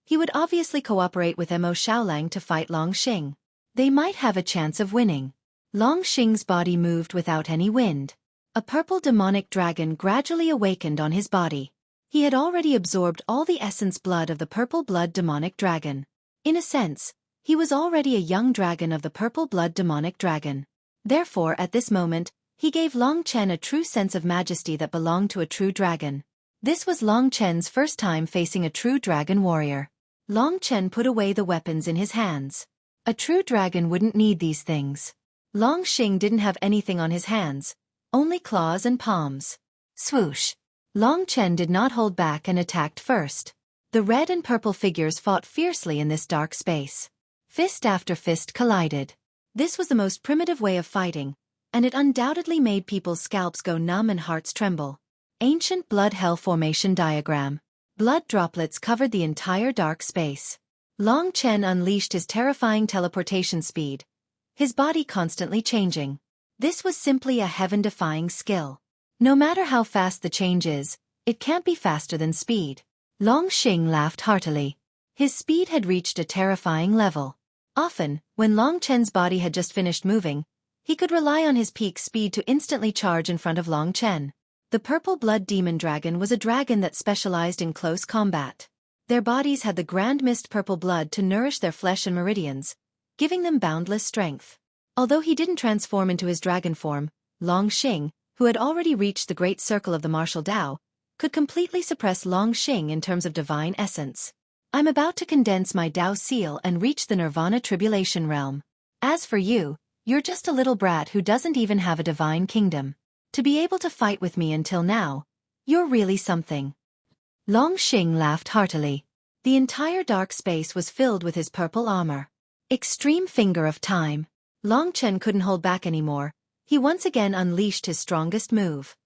he would obviously cooperate with Mo Xiaolang to fight Long Xing. They might have a chance of winning. Long Xing's body moved without any wind. A purple demonic dragon gradually awakened on his body. He had already absorbed all the essence blood of the purple blood demonic dragon. In a sense, he was already a young dragon of the purple blood demonic dragon. Therefore, at this moment, he gave Long Chen a true sense of majesty that belonged to a true dragon. This was Long Chen's first time facing a true dragon warrior. Long Chen put away the weapons in his hands. A true dragon wouldn't need these things. Long Xing didn't have anything on his hands, only claws and palms. Swoosh! Long Chen did not hold back and attacked first. The red and purple figures fought fiercely in this dark space. Fist after fist collided. This was the most primitive way of fighting, and it undoubtedly made people's scalps go numb and hearts tremble. Ancient blood hell formation diagram. Blood droplets covered the entire dark space. Long Chen unleashed his terrifying teleportation speed, his body constantly changing. This was simply a heaven-defying skill. No matter how fast the change is, it can't be faster than speed. Long Xing laughed heartily. His speed had reached a terrifying level. Often, when Long Chen's body had just finished moving, he could rely on his peak speed to instantly charge in front of Long Chen. The purple blood demon dragon was a dragon that specialized in close combat. Their bodies had the grand mist purple blood to nourish their flesh and meridians, giving them boundless strength. Although he didn't transform into his dragon form, Long Xing, who had already reached the great circle of the martial Tao, could completely suppress Long Xing in terms of divine essence. I'm about to condense my Tao seal and reach the Nirvana tribulation realm. As for you, you're just a little brat who doesn't even have a divine kingdom. To be able to fight with me until now, you're really something. Long Xing laughed heartily. The entire dark space was filled with his purple armor. Extreme finger of time. Long Chen couldn't hold back anymore. He once again unleashed his strongest move.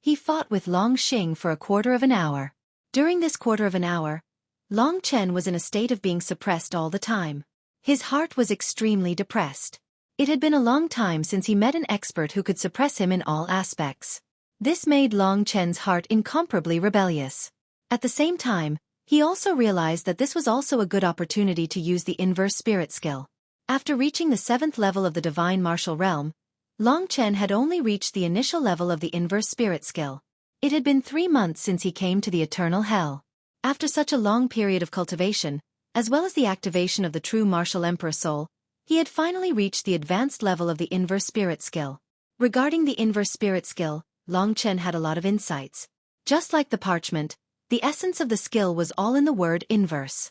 He fought with Long Xing for a quarter of an hour. During this quarter of an hour, Long Chen was in a state of being suppressed all the time. His heart was extremely depressed. It had been a long time since he met an expert who could suppress him in all aspects. This made Long Chen's heart incomparably rebellious. At the same time, he also realized that this was also a good opportunity to use the inverse spirit skill. After reaching the 7th level of the divine martial realm, Long Chen had only reached the initial level of the inverse spirit skill. It had been 3 months since he came to the eternal hell. After such a long period of cultivation, as well as the activation of the true martial emperor soul, he had finally reached the advanced level of the inverse spirit skill. Regarding the inverse spirit skill, Long Chen had a lot of insights. Just like the parchment, the essence of the skill was all in the word inverse.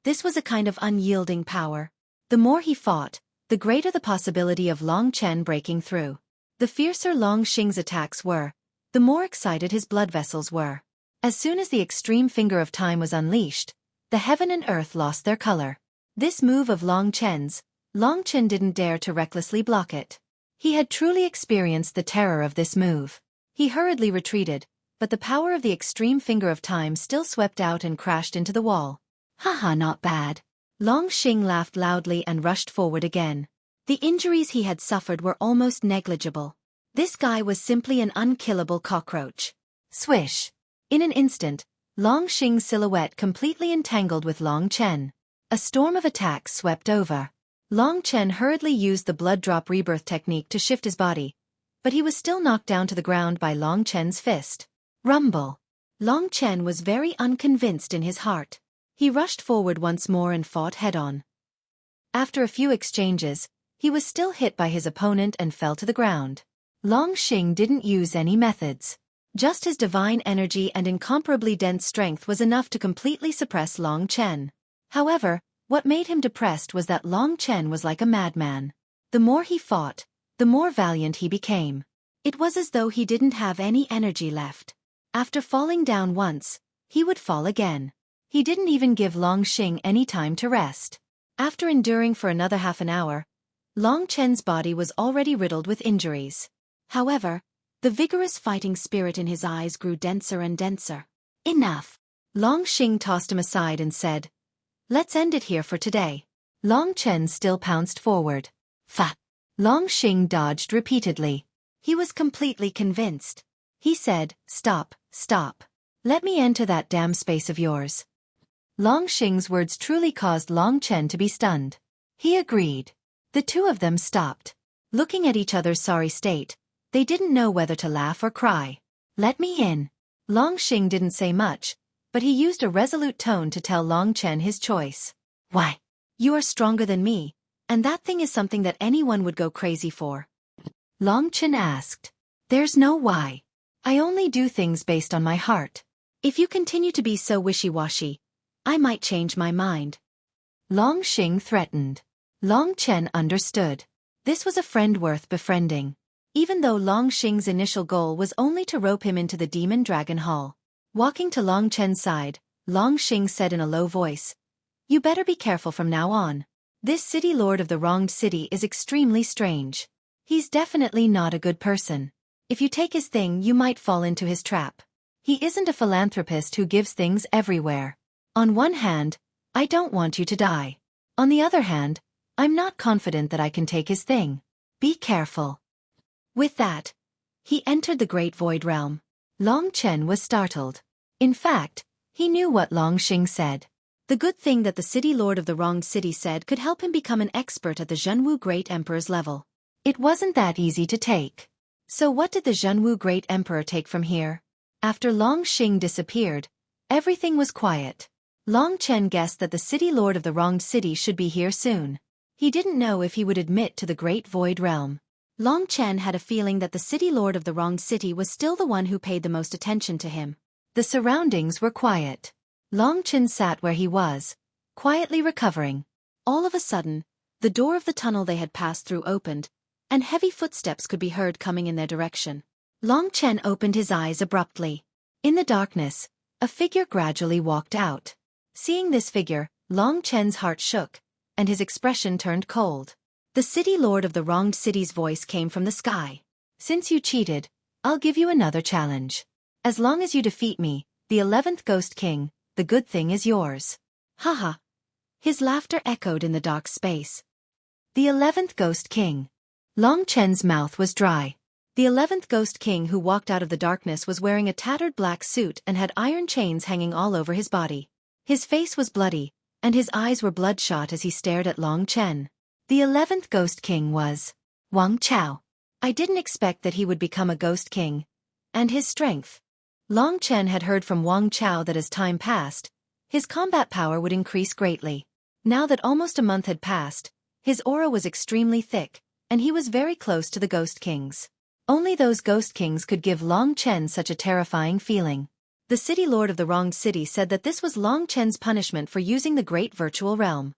This was a kind of unyielding power. The more he fought, the greater the possibility of Long Chen breaking through. The fiercer Long Xing's attacks were, the more excited his blood vessels were. As soon as the extreme finger of time was unleashed, the heaven and earth lost their color. This move of Long Chen's, Long Chen didn't dare to recklessly block it. He had truly experienced the terror of this move. He hurriedly retreated, but the power of the extreme finger of time still swept out and crashed into the wall. Haha, not bad. Long Xing laughed loudly and rushed forward again. The injuries he had suffered were almost negligible. This guy was simply an unkillable cockroach. Swish! In an instant, Long Xing's silhouette completely entangled with Long Chen. A storm of attacks swept over. Long Chen hurriedly used the blood drop rebirth technique to shift his body, but he was still knocked down to the ground by Long Chen's fist. Rumble! Long Chen was very unconvinced in his heart. He rushed forward once more and fought head-on. After a few exchanges, he was still hit by his opponent and fell to the ground. Long Xing didn't use any methods. Just his divine energy and incomparably dense strength was enough to completely suppress Long Chen. However, what made him depressed was that Long Chen was like a madman. The more he fought, the more valiant he became. It was as though he didn't have any energy left. After falling down once, he would fall again. He didn't even give Long Xing any time to rest. After enduring for another half an hour, Long Chen's body was already riddled with injuries. However, the vigorous fighting spirit in his eyes grew denser and denser. Enough! Long Xing tossed him aside and said, "Let's end it here for today." Long Chen still pounced forward. Fa! Long Xing dodged repeatedly. He was completely convinced. He said, "Stop, stop. Let me enter that damn space of yours." Long Xing's words truly caused Long Chen to be stunned. He agreed. The two of them stopped. Looking at each other's sorry state, they didn't know whether to laugh or cry. "Let me in." Long Xing didn't say much, but he used a resolute tone to tell Long Chen his choice. "Why? You are stronger than me, and that thing is something that anyone would go crazy for." Long Chen asked. "There's no why. I only do things based on my heart." "If you continue to be so wishy-washy, I might change my mind." Long Xing threatened. Long Chen understood. This was a friend worth befriending. Even though Long Xing's initial goal was only to rope him into the Demon Dragon Hall. Walking to Long Chen's side, Long Xing said in a low voice, "You better be careful from now on. This city lord of the wronged city is extremely strange. He's definitely not a good person. If you take his thing, you might fall into his trap. He isn't a philanthropist who gives things everywhere. On one hand, I don't want you to die. On the other hand, I'm not confident that I can take his thing. Be careful." With that, he entered the Great Void Realm. Long Chen was startled. In fact, he knew what Long Xing said. The good thing that the city lord of the wronged city said could help him become an expert at the Zhenwu Great Emperor's level. It wasn't that easy to take. So what did the Zhenwu Great Emperor take from here? After Long Xing disappeared, everything was quiet. Long Chen guessed that the city lord of the wronged city should be here soon. He didn't know if he would admit to the Great Void Realm. Long Chen had a feeling that the city lord of the wronged city was still the one who paid the most attention to him. The surroundings were quiet. Long Chen sat where he was, quietly recovering. All of a sudden, the door of the tunnel they had passed through opened, and heavy footsteps could be heard coming in their direction. Long Chen opened his eyes abruptly. In the darkness, a figure gradually walked out. Seeing this figure, Long Chen's heart shook, and his expression turned cold. The city lord of the wronged city's voice came from the sky. "Since you cheated, I'll give you another challenge. As long as you defeat me, the 11th Ghost King, the good thing is yours." Haha. His laughter echoed in the dark space. The 11th Ghost King. Long Chen's mouth was dry. The 11th Ghost King who walked out of the darkness was wearing a tattered black suit and had iron chains hanging all over his body. His face was bloody, and his eyes were bloodshot as he stared at Long Chen. The 11th Ghost King was Wang Chao. I didn't expect that he would become a Ghost King. And his strength. Long Chen had heard from Wang Chao that as time passed, his combat power would increase greatly. Now that almost a month had passed, his aura was extremely thick, and he was very close to the Ghost Kings. Only those Ghost Kings could give Long Chen such a terrifying feeling. The city lord of the wronged city said that this was Long Chen's punishment for using the great virtual realm.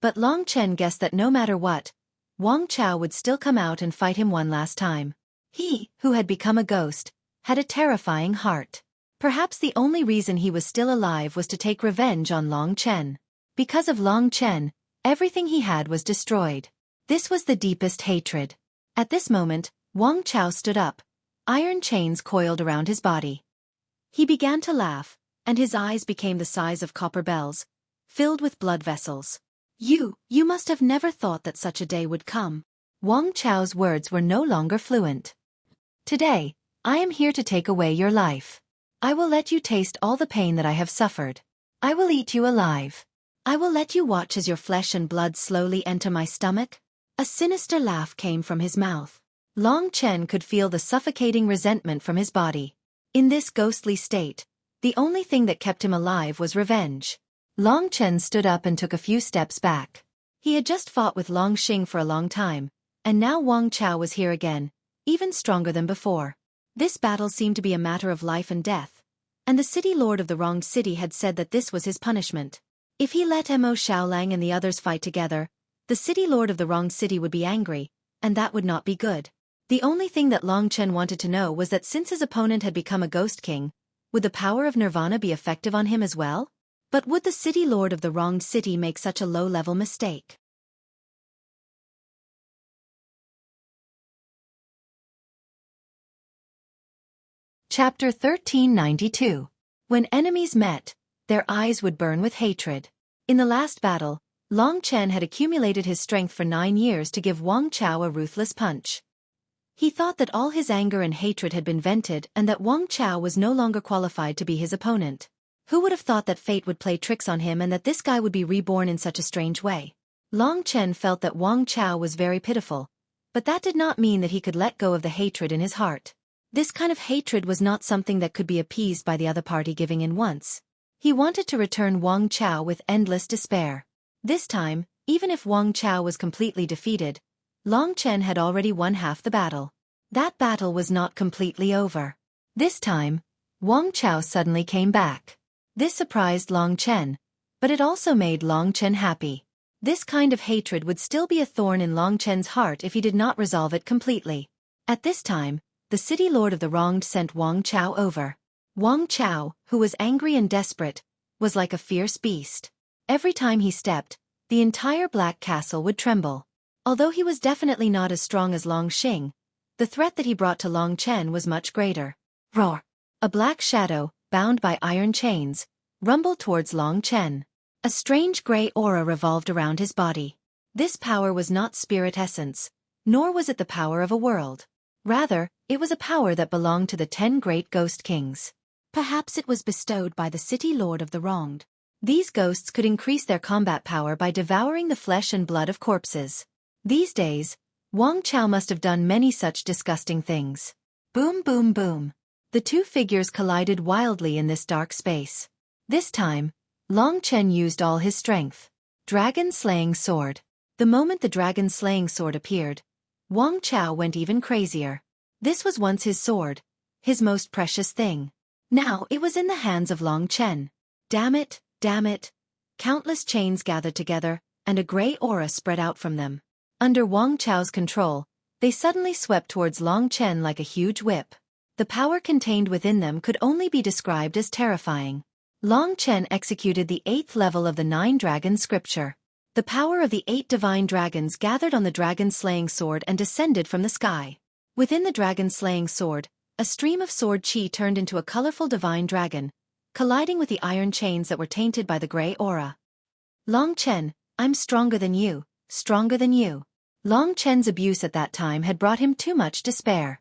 But Long Chen guessed that no matter what, Wang Chao would still come out and fight him one last time. He, who had become a ghost, had a terrifying heart. Perhaps the only reason he was still alive was to take revenge on Long Chen. Because of Long Chen, everything he had was destroyed. This was the deepest hatred. At this moment, Wang Chao stood up, iron chains coiled around his body. He began to laugh, and his eyes became the size of copper bells, filled with blood vessels. You must have never thought that such a day would come." Wang Chao's words were no longer fluent. "Today, I am here to take away your life. I will let you taste all the pain that I have suffered. I will eat you alive. I will let you watch as your flesh and blood slowly enter my stomach." A sinister laugh came from his mouth. Long Chen could feel the suffocating resentment from his body. In this ghostly state, the only thing that kept him alive was revenge. Long Chen stood up and took a few steps back. He had just fought with Long Xing for a long time, and now Wang Chao was here again, even stronger than before. This battle seemed to be a matter of life and death, and the city lord of the wronged city had said that this was his punishment. If he let Mo Xiaolang and the others fight together, the city lord of the wronged city would be angry, and that would not be good. The only thing that Long Chen wanted to know was that since his opponent had become a ghost king, would the power of nirvana be effective on him as well? But would the city lord of the wronged city make such a low-level mistake? Chapter 1392. When enemies met, their eyes would burn with hatred. In the last battle, Long Chen had accumulated his strength for 9 years to give Wang Chao a ruthless punch. He thought that all his anger and hatred had been vented and that Wang Chao was no longer qualified to be his opponent. Who would have thought that fate would play tricks on him and that this guy would be reborn in such a strange way? Long Chen felt that Wang Chao was very pitiful, but that did not mean that he could let go of the hatred in his heart. This kind of hatred was not something that could be appeased by the other party giving in once. He wanted to return Wang Chao with endless despair. This time, even if Wang Chao was completely defeated, Long Chen had already won half the battle. That battle was not completely over. This time, Wang Chao suddenly came back. This surprised Long Chen, but it also made Long Chen happy. This kind of hatred would still be a thorn in Long Chen's heart if he did not resolve it completely. At this time, the city lord of the wronged sent Wang Chao over. Wang Chao, who was angry and desperate, was like a fierce beast. Every time he stepped, the entire Black Castle would tremble. Although he was definitely not as strong as Long Xing, the threat that he brought to Long Chen was much greater. Roar! A black shadow, bound by iron chains, rumbled towards Long Chen. A strange gray aura revolved around his body. This power was not spirit essence, nor was it the power of a world. Rather, it was a power that belonged to the 10 great ghost kings. Perhaps it was bestowed by the city lord of the wronged. These ghosts could increase their combat power by devouring the flesh and blood of corpses. These days, Wang Chao must have done many such disgusting things. Boom, boom, boom. The two figures collided wildly in this dark space. This time, Long Chen used all his strength. Dragon-slaying sword. The moment the dragon-slaying sword appeared, Wang Chao went even crazier. This was once his sword, his most precious thing. Now it was in the hands of Long Chen. Damn it, damn it. Countless chains gathered together, and a gray aura spread out from them. Under Wang Chao's control, they suddenly swept towards Long Chen like a huge whip. The power contained within them could only be described as terrifying. Long Chen executed the 8th level of the 9 dragon scripture. The power of the 8 divine dragons gathered on the dragon-slaying sword and descended from the sky. Within the dragon-slaying sword, a stream of sword chi turned into a colorful divine dragon, colliding with the iron chains that were tainted by the gray aura. Long Chen, I'm stronger than you, stronger than you. Long Chen's abuse at that time had brought him too much despair.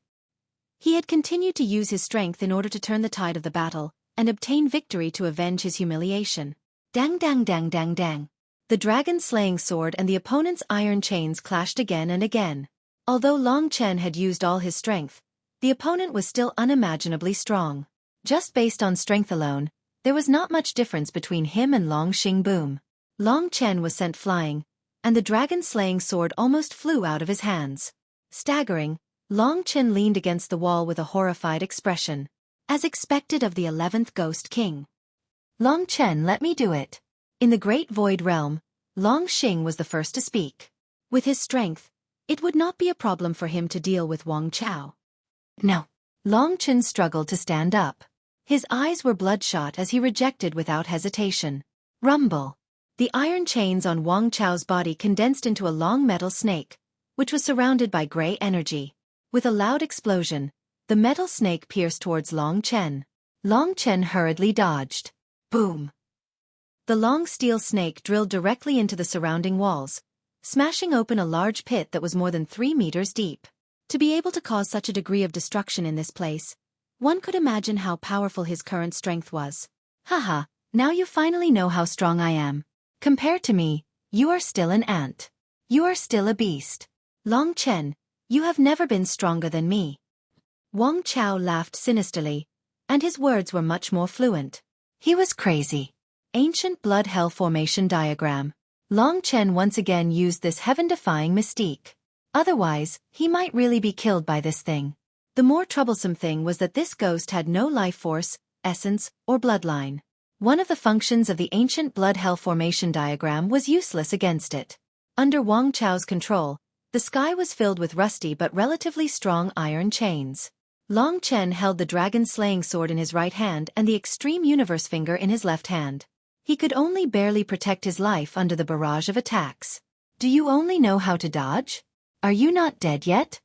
He had continued to use his strength in order to turn the tide of the battle and obtain victory to avenge his humiliation. Dang dang dang dang dang. The dragon-slaying sword and the opponent's iron chains clashed again and again. Although Long Chen had used all his strength, the opponent was still unimaginably strong. Just based on strength alone, there was not much difference between him and Long Xing Boom. Long Chen was sent flying, and the dragon-slaying sword almost flew out of his hands. Staggering, Long Chen leaned against the wall with a horrified expression. As expected of the 11th Ghost King. Long Chen, let me do it. In the Great Void Realm, Long Xing was the first to speak. With his strength, it would not be a problem for him to deal with Wang Chao. No. Long Chen struggled to stand up. His eyes were bloodshot as he rejected without hesitation. Rumble. The iron chains on Wang Chao's body condensed into a long metal snake, which was surrounded by gray energy. With a loud explosion, the metal snake pierced towards Long Chen. Long Chen hurriedly dodged. Boom. The long steel snake drilled directly into the surrounding walls, smashing open a large pit that was more than 3 meters deep. To be able to cause such a degree of destruction in this place, one could imagine how powerful his current strength was. Haha, now you finally know how strong I am. Compared to me, you are still an ant. You are still a beast. Long Chen, you have never been stronger than me. Wang Chao laughed sinisterly, and his words were much more fluent. He was crazy. Ancient blood-hell formation diagram. Long Chen once again used this heaven-defying mystique. Otherwise, he might really be killed by this thing. The more troublesome thing was that this ghost had no life force, essence, or bloodline. One of the functions of the ancient blood-hell formation diagram was useless against it. Under Wang Chao's control, the sky was filled with rusty but relatively strong iron chains. Long Chen held the dragon-slaying sword in his right hand and the extreme universe finger in his left hand. He could only barely protect his life under the barrage of attacks. Do you only know how to dodge? Are you not dead yet?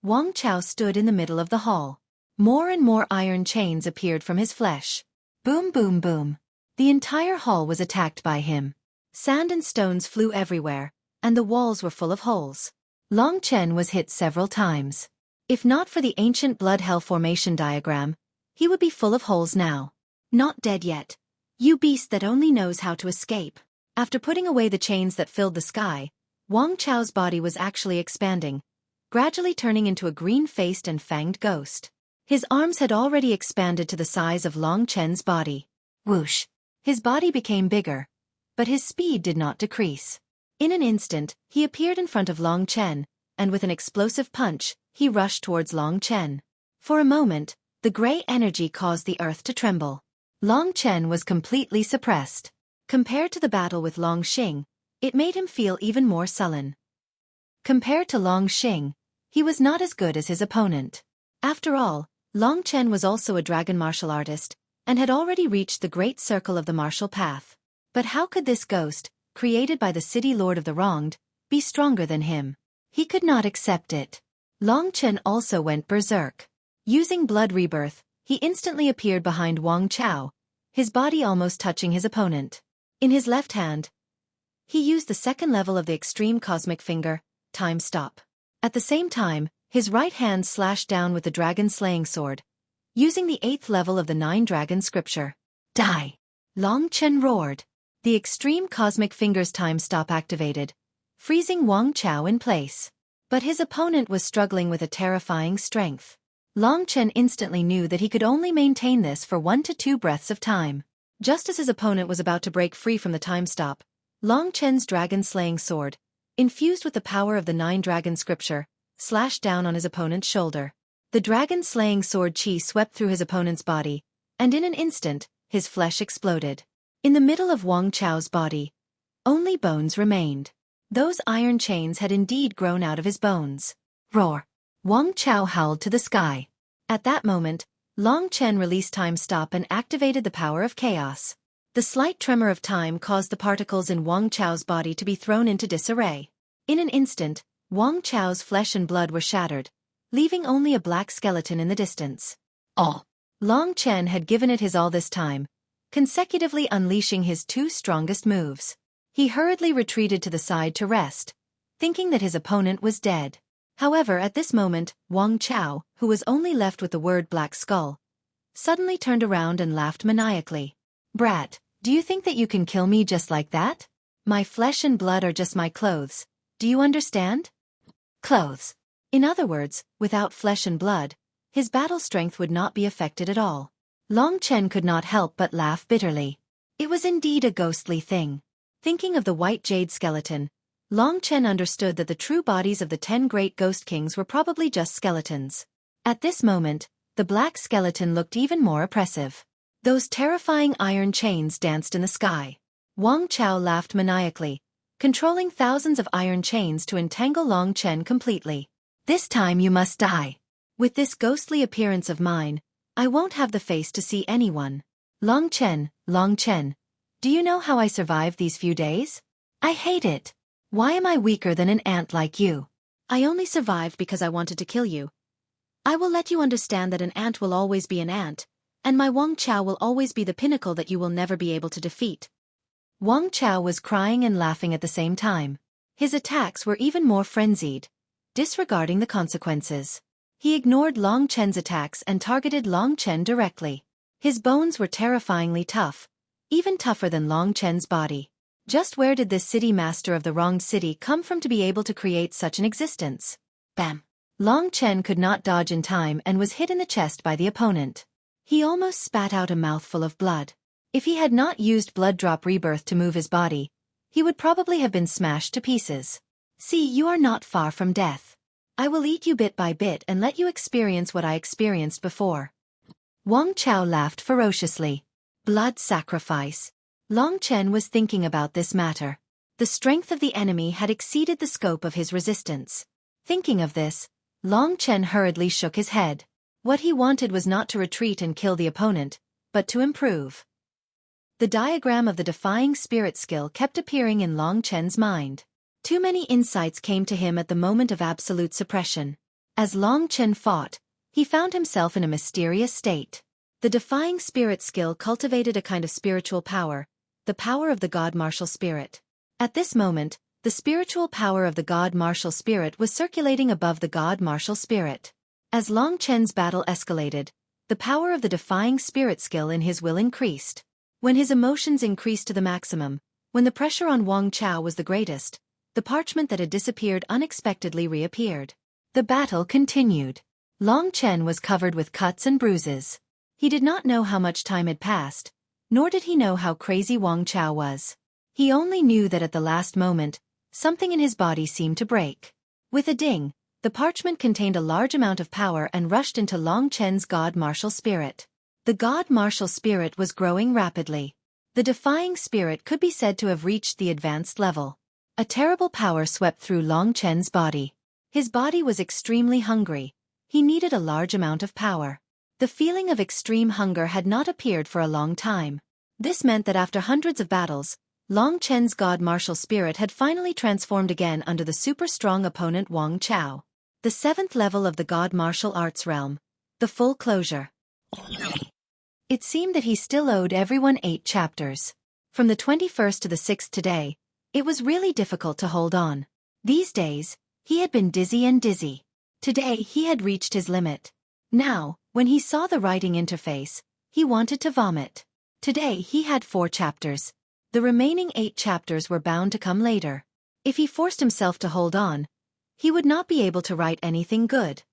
Wang Chao stood in the middle of the hall. More and more iron chains appeared from his flesh. Boom, boom, boom. The entire hall was attacked by him. Sand and stones flew everywhere, and the walls were full of holes. Long Chen was hit several times. If not for the ancient blood-hell formation diagram, he would be full of holes now. Not dead yet. You beast that only knows how to escape. After putting away the chains that filled the sky, Wang Chao's body was actually expanding, gradually turning into a green-faced and fanged ghost. His arms had already expanded to the size of Long Chen's body. Whoosh! His body became bigger, but his speed did not decrease. In an instant, he appeared in front of Long Chen, and with an explosive punch, he rushed towards Long Chen. For a moment, the gray energy caused the earth to tremble. Long Chen was completely suppressed. Compared to the battle with Long Xing, it made him feel even more sullen. Compared to Long Xing, he was not as good as his opponent. After all, Long Chen was also a dragon martial artist, and had already reached the great circle of the martial path. But how could this ghost, created by the city lord of the wronged, be stronger than him? He could not accept it. Long Chen also went berserk. Using blood rebirth, he instantly appeared behind Wang Chao, his body almost touching his opponent. In his left hand, he used the second level of the extreme cosmic finger, time stop. At the same time, his right hand slashed down with the dragon-slaying sword, using the 8th level of the 9 dragon scripture. Die! Long Chen roared. The extreme cosmic finger's time stop activated, freezing Wang Chao in place. But his opponent was struggling with a terrifying strength. Long Chen instantly knew that he could only maintain this for 1 to 2 breaths of time. Just as his opponent was about to break free from the time stop, Long Chen's dragon-slaying sword, infused with the power of the 9 dragon scripture, slashed down on his opponent's shoulder. The dragon-slaying sword chi swept through his opponent's body, and in an instant, his flesh exploded. In the middle of Wang Chao's body, only bones remained. Those iron chains had indeed grown out of his bones. Roar! Wang Chao howled to the sky. At that moment, Long Chen released time stop and activated the power of chaos. The slight tremor of time caused the particles in Wang Chao's body to be thrown into disarray. In an instant, Wang Chao's flesh and blood were shattered, leaving only a black skeleton in the distance. All. Long Chen had given it his all this time, consecutively unleashing his 2 strongest moves. He hurriedly retreated to the side to rest, thinking that his opponent was dead. However, at this moment, Wang Chao, who was only left with the word Black Skull, suddenly turned around and laughed maniacally. Brat, do you think that you can kill me just like that? My flesh and blood are just my clothes. Do you understand? Clothes. In other words, without flesh and blood, his battle strength would not be affected at all. Long Chen could not help but laugh bitterly. It was indeed a ghostly thing. Thinking of the white jade skeleton, Long Chen understood that the true bodies of the 10 great ghost kings were probably just skeletons. At this moment, the black skeleton looked even more oppressive. Those terrifying iron chains danced in the sky. Wang Chao laughed maniacally, controlling thousands of iron chains to entangle Long Chen completely. This time you must die. With this ghostly appearance of mine, I won't have the face to see anyone. Long Chen, do you know how I survived these few days? I hate it. Why am I weaker than an ant like you? I only survived because I wanted to kill you. I will let you understand that an ant will always be an ant, and my Wang Chao will always be the pinnacle that you will never be able to defeat. Wang Chao was crying and laughing at the same time. His attacks were even more frenzied, disregarding the consequences. He ignored Long Chen's attacks and targeted Long Chen directly. His bones were terrifyingly tough, even tougher than Long Chen's body. Just where did this city master of the wronged city come from to be able to create such an existence? Bam! Long Chen could not dodge in time and was hit in the chest by the opponent. He almost spat out a mouthful of blood. If he had not used blood drop rebirth to move his body, he would probably have been smashed to pieces. See, you are not far from death. I will eat you bit by bit and let you experience what I experienced before. Wang Chao laughed ferociously. Blood sacrifice. Long Chen was thinking about this matter. The strength of the enemy had exceeded the scope of his resistance. Thinking of this, Long Chen hurriedly shook his head. What he wanted was not to retreat and kill the opponent, but to improve. The diagram of the defying spirit skill kept appearing in Long Chen's mind. Too many insights came to him at the moment of absolute suppression. As Long Chen fought, he found himself in a mysterious state. The defying spirit skill cultivated a kind of spiritual power, the power of the God martial spirit. At this moment, the spiritual power of the God martial spirit was circulating above the God martial spirit. As Long Chen's battle escalated, the power of the defying spirit skill in his will increased. When his emotions increased to the maximum, when the pressure on Wang Chao was the greatest, the parchment that had disappeared unexpectedly reappeared. The battle continued. Long Chen was covered with cuts and bruises. He did not know how much time had passed, nor did he know how crazy Wang Chao was. He only knew that at the last moment, something in his body seemed to break. With a ding, the parchment contained a large amount of power and rushed into Long Chen's God martial spirit. The God martial spirit was growing rapidly. The defying spirit could be said to have reached the advanced level. A terrible power swept through Long Chen's body. His body was extremely hungry. He needed a large amount of power. The feeling of extreme hunger had not appeared for a long time. This meant that after hundreds of battles, Long Chen's God martial spirit had finally transformed again under the super-strong opponent Wang Chao. The 7th level of the God martial arts realm. The full closure. It seemed that he still owed everyone 8 chapters. From the 21st to the 6th today, it was really difficult to hold on. These days, he had been dizzy and dizzy. Today he had reached his limit. Now, when he saw the writing interface, he wanted to vomit. Today he had 4 chapters. The remaining 8 chapters were bound to come later. If he forced himself to hold on, he would not be able to write anything good.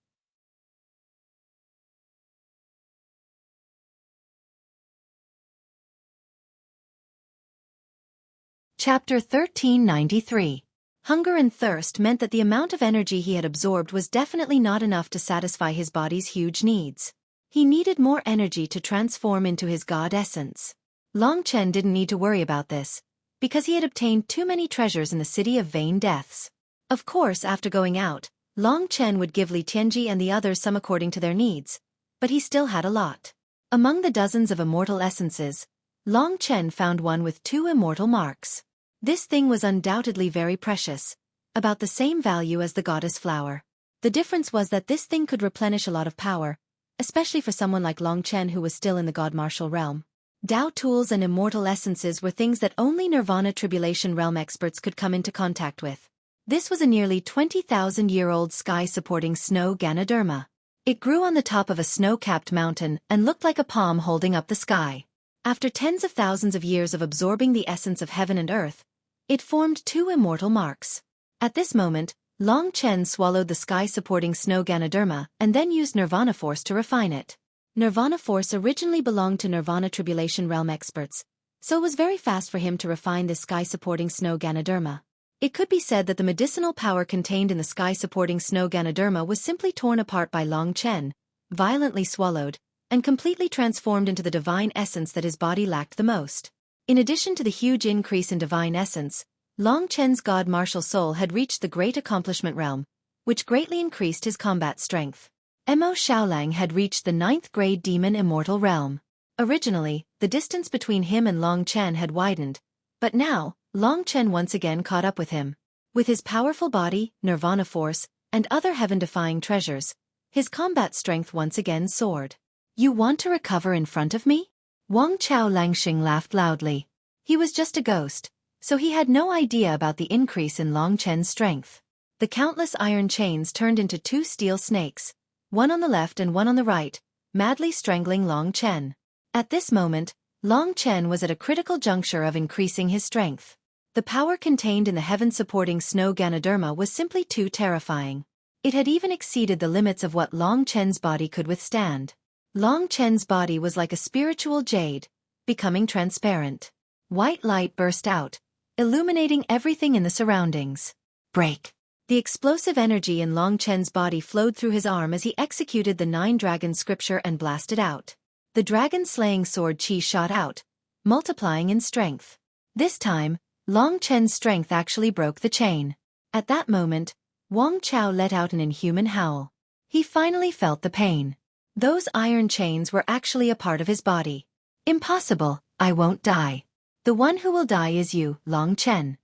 Chapter 1393. Hunger and thirst meant that the amount of energy he had absorbed was definitely not enough to satisfy his body's huge needs. He needed more energy to transform into his God essence. Long Chen didn't need to worry about this, because he had obtained too many treasures in the City of Vain Deaths. Of course, after going out, Long Chen would give Li Tianji and the others some according to their needs, but he still had a lot. Among the dozens of immortal essences, Long Chen found one with 2 immortal marks. This thing was undoubtedly very precious, about the same value as the goddess flower. The difference was that this thing could replenish a lot of power, especially for someone like Long Chen who was still in the God martial realm. Dao tools and immortal essences were things that only Nirvana Tribulation Realm experts could come into contact with. This was a nearly 20,000-year-old sky-supporting snow Ganoderma. It grew on the top of a snow-capped mountain and looked like a palm holding up the sky. After tens of thousands of years of absorbing the essence of heaven and earth, it formed 2 immortal marks. At this moment, Long Chen swallowed the sky-supporting snow Ganoderma and then used Nirvana Force to refine it. Nirvana Force originally belonged to Nirvana Tribulation Realm experts, so it was very fast for him to refine this sky-supporting snow Ganoderma. It could be said that the medicinal power contained in the sky-supporting snow Ganoderma was simply torn apart by Long Chen, violently swallowed, and completely transformed into the divine essence that his body lacked the most. In addition to the huge increase in divine essence, Long Chen's God martial soul had reached the great accomplishment realm, which greatly increased his combat strength. Mo Xiaolang had reached the 9th grade demon immortal realm. Originally, the distance between him and Long Chen had widened, but now, Long Chen once again caught up with him. With his powerful body, Nirvana Force, and other heaven-defying treasures, his combat strength once again soared. You want to recover in front of me? Wang Chao Langxing laughed loudly. He was just a ghost, so he had no idea about the increase in Long Chen's strength. The countless iron chains turned into 2 steel snakes, one on the left and one on the right, madly strangling Long Chen. At this moment, Long Chen was at a critical juncture of increasing his strength. The power contained in the heaven-supporting snow Ganoderma was simply too terrifying. It had even exceeded the limits of what Long Chen's body could withstand. Long Chen's body was like a spiritual jade, becoming transparent. White light burst out, illuminating everything in the surroundings. Break! The explosive energy in Long Chen's body flowed through his arm as he executed the 9-dragon scripture and blasted out. The dragon-slaying sword Qi shot out, multiplying in strength. This time, Long Chen's strength actually broke the chain. At that moment, Wang Chao let out an inhuman howl. He finally felt the pain. Those iron chains were actually a part of his body. Impossible, I won't die. The one who will die is you, Long Chen.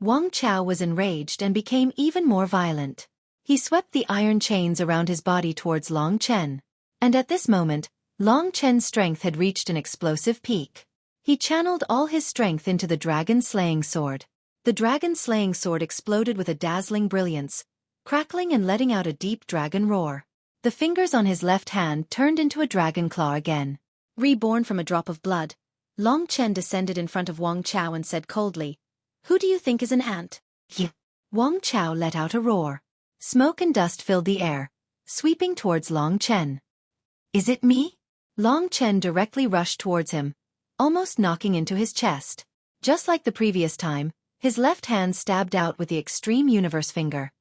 Wang Chao was enraged and became even more violent. He swept the iron chains around his body towards Long Chen. And at this moment, Long Chen's strength had reached an explosive peak. He channeled all his strength into the dragon-slaying sword. The dragon-slaying sword exploded with a dazzling brilliance, crackling and letting out a deep dragon roar. The fingers on his left hand turned into a dragon claw again. Reborn from a drop of blood, Long Chen descended in front of Wang Chao and said coldly, "Who do you think is an ant?" "You." Wang Chao let out a roar. Smoke and dust filled the air, sweeping towards Long Chen. "Is it me?" Long Chen directly rushed towards him, almost knocking into his chest. Just like the previous time, his left hand stabbed out with the Extreme Universe Finger.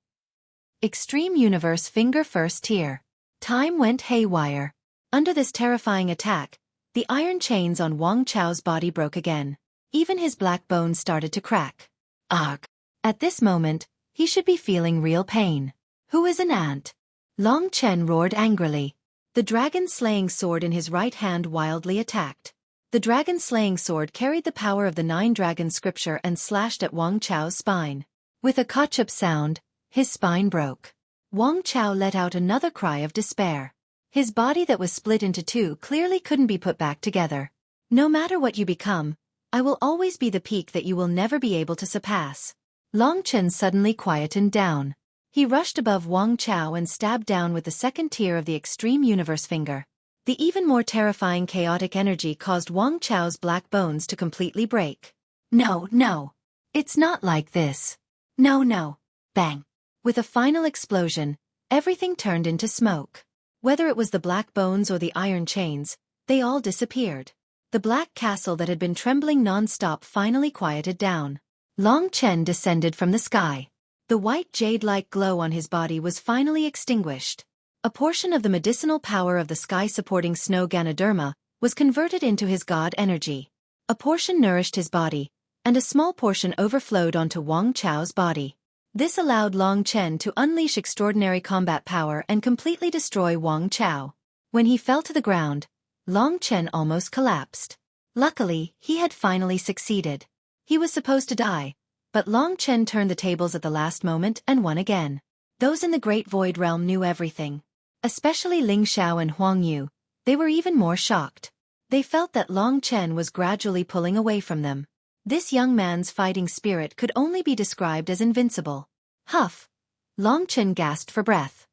Extreme Universe Finger First Tier. Time went haywire. Under this terrifying attack, the iron chains on Wang Chao's body broke again. Even his black bones started to crack. Ugh! At this moment, he should be feeling real pain. Who is an ant? Long Chen roared angrily. The dragon-slaying sword in his right hand wildly attacked. The dragon-slaying sword carried the power of the 9-dragon scripture and slashed at Wang Chao's spine. With a ka-chup sound, his spine broke. Wang Chao let out another cry of despair. His body that was split into two clearly couldn't be put back together. No matter what you become, I will always be the peak that you will never be able to surpass. Long Chen suddenly quietened down. He rushed above Wang Chao and stabbed down with the second tier of the Extreme Universe Finger. The even more terrifying chaotic energy caused Wang Chao's black bones to completely break. No, no. It's not like this. No, no. Bang. With a final explosion, everything turned into smoke. Whether it was the black bones or the iron chains, they all disappeared. The black castle that had been trembling non-stop finally quieted down. Long Chen descended from the sky. The white jade-like glow on his body was finally extinguished. A portion of the medicinal power of the sky-supporting snow Ganoderma was converted into his god energy. A portion nourished his body, and a small portion overflowed onto Wang Chao's body. This allowed Long Chen to unleash extraordinary combat power and completely destroy Wang Chao. When he fell to the ground, Long Chen almost collapsed. Luckily, he had finally succeeded. He was supposed to die, but Long Chen turned the tables at the last moment and won again. Those in the Great Void Realm knew everything. Especially Ling Xiao and Huang Yu, they were even more shocked. They felt that Long Chen was gradually pulling away from them. This young man's fighting spirit could only be described as invincible. Huff! Long Chen gasped for breath.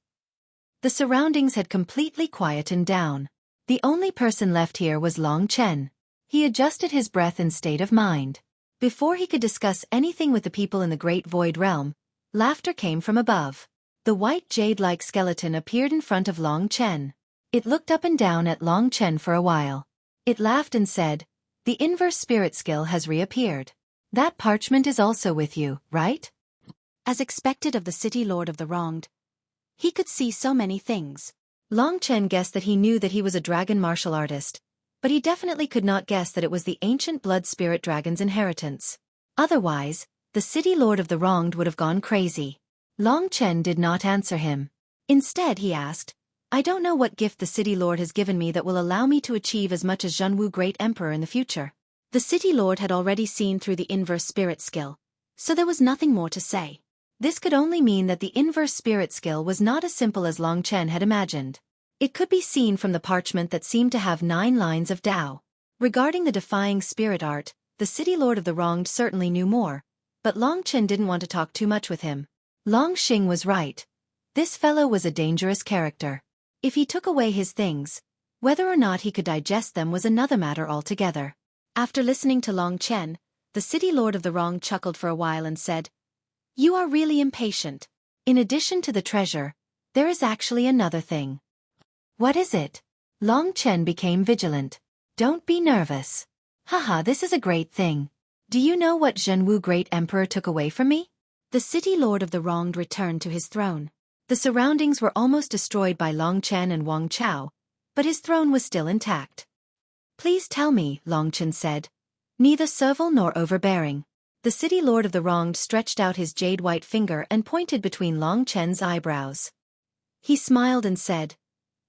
The surroundings had completely quietened down. The only person left here was Long Chen. He adjusted his breath and state of mind. Before he could discuss anything with the people in the Great Void Realm, laughter came from above. The white jade-like skeleton appeared in front of Long Chen. It looked up and down at Long Chen for a while. It laughed and said, "The inverse spirit skill has reappeared. That parchment is also with you, right?" As expected of the city lord of the wronged, he could see so many things. Long Chen guessed that he knew that he was a dragon martial artist, but he definitely could not guess that it was the ancient blood spirit dragon's inheritance. Otherwise, the city lord of the wronged would have gone crazy. Long Chen did not answer him. Instead he asked, "I don't know what gift the city lord has given me that will allow me to achieve as much as Zhenwu Great Emperor in the future." The city lord had already seen through the inverse spirit skill, so there was nothing more to say. This could only mean that the inverse spirit skill was not as simple as Long Chen had imagined. It could be seen from the parchment that seemed to have 9 lines of Tao. Regarding the defying spirit art, the city lord of the wronged certainly knew more, but Long Chen didn't want to talk too much with him. Long Xing was right. This fellow was a dangerous character. If he took away his things, whether or not he could digest them was another matter altogether. After listening to Long Chen, the city lord of the wronged chuckled for a while and said, "You are really impatient. In addition to the treasure, there is actually another thing." "What is it?" Long Chen became vigilant. "Don't be nervous. Haha, this is a great thing. Do you know what Zhenwu Great Emperor took away from me? The city lord of the wronged returned to his throne. The surroundings were almost destroyed by Long Chen and Wang Chao, but his throne was still intact. Please tell me, Long Chen said. Neither servile nor overbearing. The city lord of the wronged stretched out his jade-white finger and pointed between Long Chen's eyebrows. He smiled and said,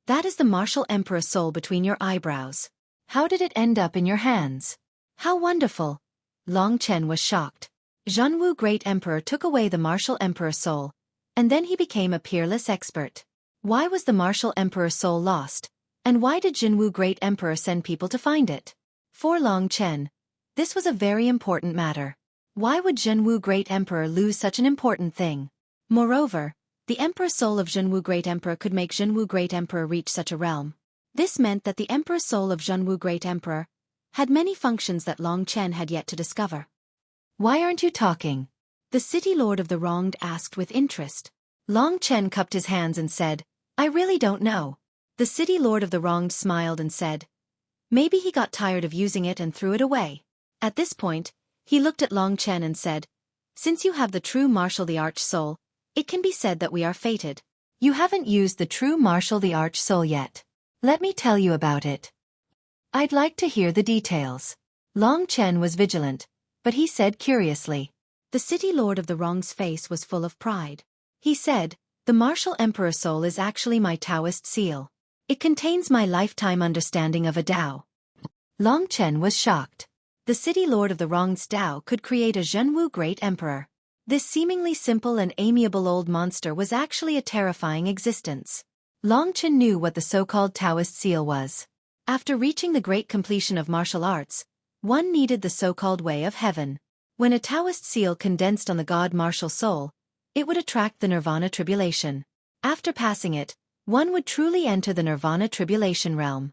"That is the martial emperor soul between your eyebrows. How did it end up in your hands?" How wonderful! Long Chen was shocked. Zhenwu Great Emperor took away the martial emperor soul, and then he became a peerless expert. Why was the martial emperor soul lost, and why did Zhenwu Great Emperor send people to find it? For Long Chen, this was a very important matter. Why would Zhenwu Great Emperor lose such an important thing? Moreover, the emperor soul of Zhenwu Great Emperor could make Zhenwu Great Emperor reach such a realm. This meant that the emperor soul of Zhenwu Great Emperor had many functions that Long Chen had yet to discover. Why aren't you talking? The city lord of the wronged asked with interest. Long Chen cupped his hands and said, I really don't know. The city lord of the wronged smiled and said, maybe he got tired of using it and threw it away. At this point, he looked at Long Chen and said, since you have the true martial the arch soul, it can be said that we are fated. You haven't used the true martial the arch soul yet. Let me tell you about it. I'd like to hear the details. Long Chen was vigilant, but he said curiously. The city lord of the wrong's face was full of pride. He said, the martial emperor soul is actually my Taoist seal. It contains my lifetime understanding of a Tao. Long Chen was shocked. The city lord of the wrong's Tao could create a Zhenwu Great Emperor. This seemingly simple and amiable old monster was actually a terrifying existence. Long Chen knew what the so-called Taoist seal was. After reaching the great completion of martial arts, one needed the so-called way of heaven. When a Taoist seal condensed on the god martial soul, it would attract the nirvana tribulation. After passing it, one would truly enter the nirvana tribulation realm.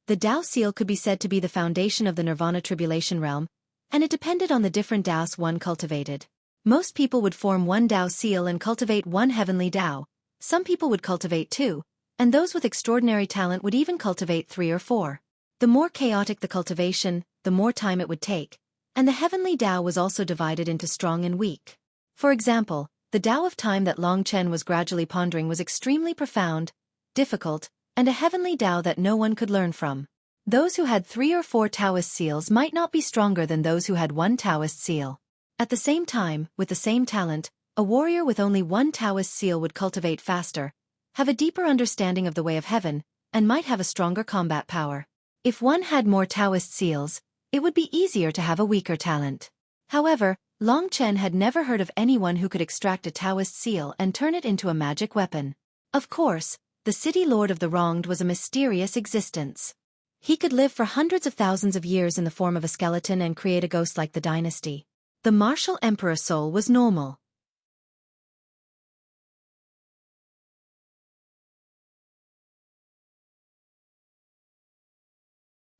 The Tao seal could be said to be the foundation of the nirvana tribulation realm, and it depended on the different Taos one cultivated. Most people would form one Tao seal and cultivate one heavenly Tao. Some people would cultivate two, and those with extraordinary talent would even cultivate 3 or 4. The more chaotic the cultivation, the more time it would take, and the heavenly Tao was also divided into strong and weak. For example, the Tao of time that Long Chen was gradually pondering was extremely profound, difficult, and a heavenly Tao that no one could learn from. Those who had 3 or 4 Taoist seals might not be stronger than those who had 1 Taoist seal. At the same time, with the same talent, a warrior with only 1 Taoist seal would cultivate faster, have a deeper understanding of the way of heaven, and might have a stronger combat power. If one had more Taoist seals, it would be easier to have a weaker talent. However, Long Chen had never heard of anyone who could extract a Taoist seal and turn it into a magic weapon. Of course, the city lord of the wronged was a mysterious existence. He could live for hundreds of thousands of years in the form of a skeleton and create a ghost like the dynasty. The martial emperor soul was normal.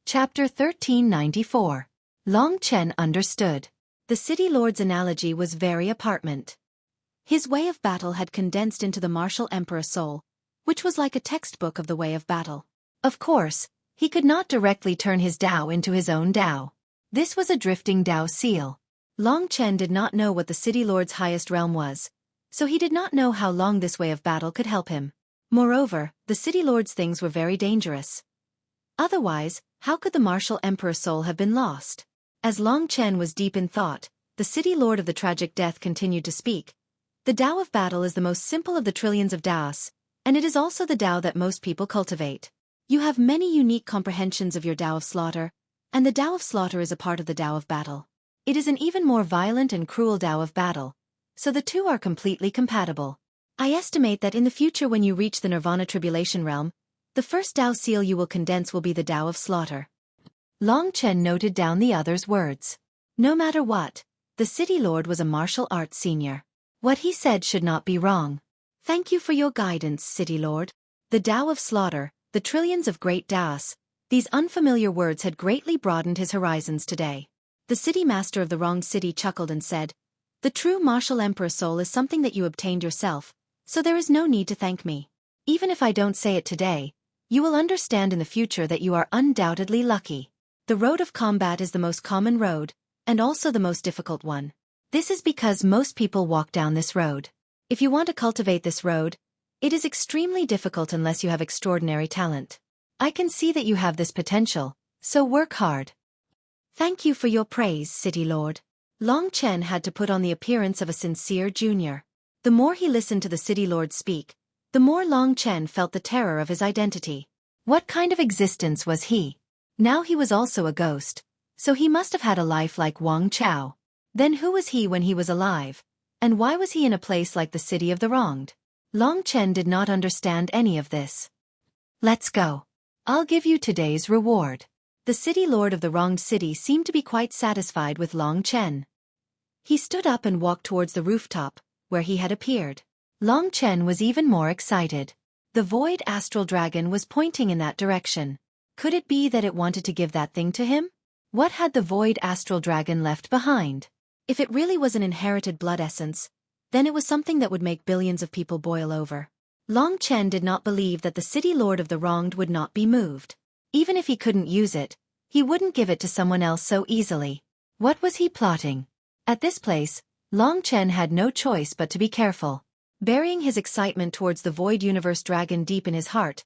Chapter 1394. Long Chen understood. The city lord's analogy was very apartment. His way of battle had condensed into the martial emperor soul, which was like a textbook of the way of battle. Of course, he could not directly turn his Tao into his own Tao. This was a drifting Tao seal. Long Chen did not know what the city lord's highest realm was, so he did not know how long this way of battle could help him. Moreover, the city lord's things were very dangerous. Otherwise, how could the martial emperor soul have been lost? As Long Chen was deep in thought, the city lord of the tragic death continued to speak. The Tao of battle is the most simple of the trillions of Taos, and it is also the Tao that most people cultivate. You have many unique comprehensions of your Tao of slaughter, and the Tao of slaughter is a part of the Tao of battle. It is an even more violent and cruel Tao of battle, so the two are completely compatible. I estimate that in the future when you reach the nirvana tribulation realm, the first Tao seal you will condense will be the Tao of slaughter. Long Chen noted down the other's words. No matter what, the city lord was a martial arts senior. What he said should not be wrong. Thank you for your guidance, city lord. The Tao of slaughter, the trillions of great Taos, these unfamiliar words had greatly broadened his horizons today. The city master of the wronged city chuckled and said, the true martial emperor soul is something that you obtained yourself, so there is no need to thank me. Even if I don't say it today, you will understand in the future that you are undoubtedly lucky. The road of combat is the most common road, and also the most difficult one. This is because most people walk down this road. If you want to cultivate this road, it is extremely difficult unless you have extraordinary talent. I can see that you have this potential, so work hard. Thank you for your praise, City Lord. Long Chen had to put on the appearance of a sincere junior. The more he listened to the City Lord speak, the more Long Chen felt the terror of his identity. What kind of existence was he? Now he was also a ghost, so he must have had a life like Wang Chao. Then who was he when he was alive? And why was he in a place like the City of the Wronged? Long Chen did not understand any of this. Let's go. I'll give you today's reward. The City Lord of the Wronged City seemed to be quite satisfied with Long Chen. He stood up and walked towards the rooftop, where he had appeared. Long Chen was even more excited. The Void Astral Dragon was pointing in that direction. Could it be that it wanted to give that thing to him? What had the Void Astral Dragon left behind? If it really was an inherited blood essence, then it was something that would make billions of people boil over. Long Chen did not believe that the City Lord of the Wronged would not be moved. Even if he couldn't use it, he wouldn't give it to someone else so easily. What was he plotting? At this place, Long Chen had no choice but to be careful. Burying his excitement towards the Void Universe Dragon deep in his heart,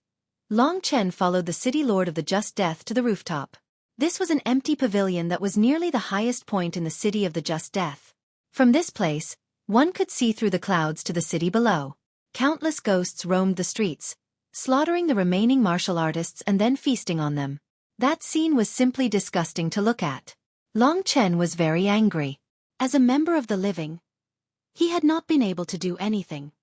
Long Chen followed the City Lord of the Just Death to the rooftop. This was an empty pavilion that was nearly the highest point in the City of the Just Death. From this place, one could see through the clouds to the city below. Countless ghosts roamed the streets, slaughtering the remaining martial artists and then feasting on them. That scene was simply disgusting to look at. Long Chen was very angry. As a member of the living, he had not been able to do anything.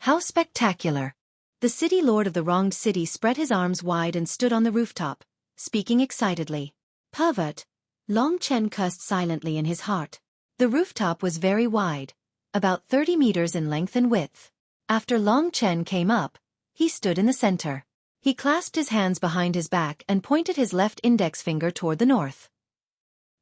How spectacular! The City Lord of the Wronged City spread his arms wide and stood on the rooftop, speaking excitedly. Pervert! Long Chen cursed silently in his heart. The rooftop was very wide, about 30 meters in length and width. After Long Chen came up, he stood in the center. He clasped his hands behind his back and pointed his left index finger toward the north.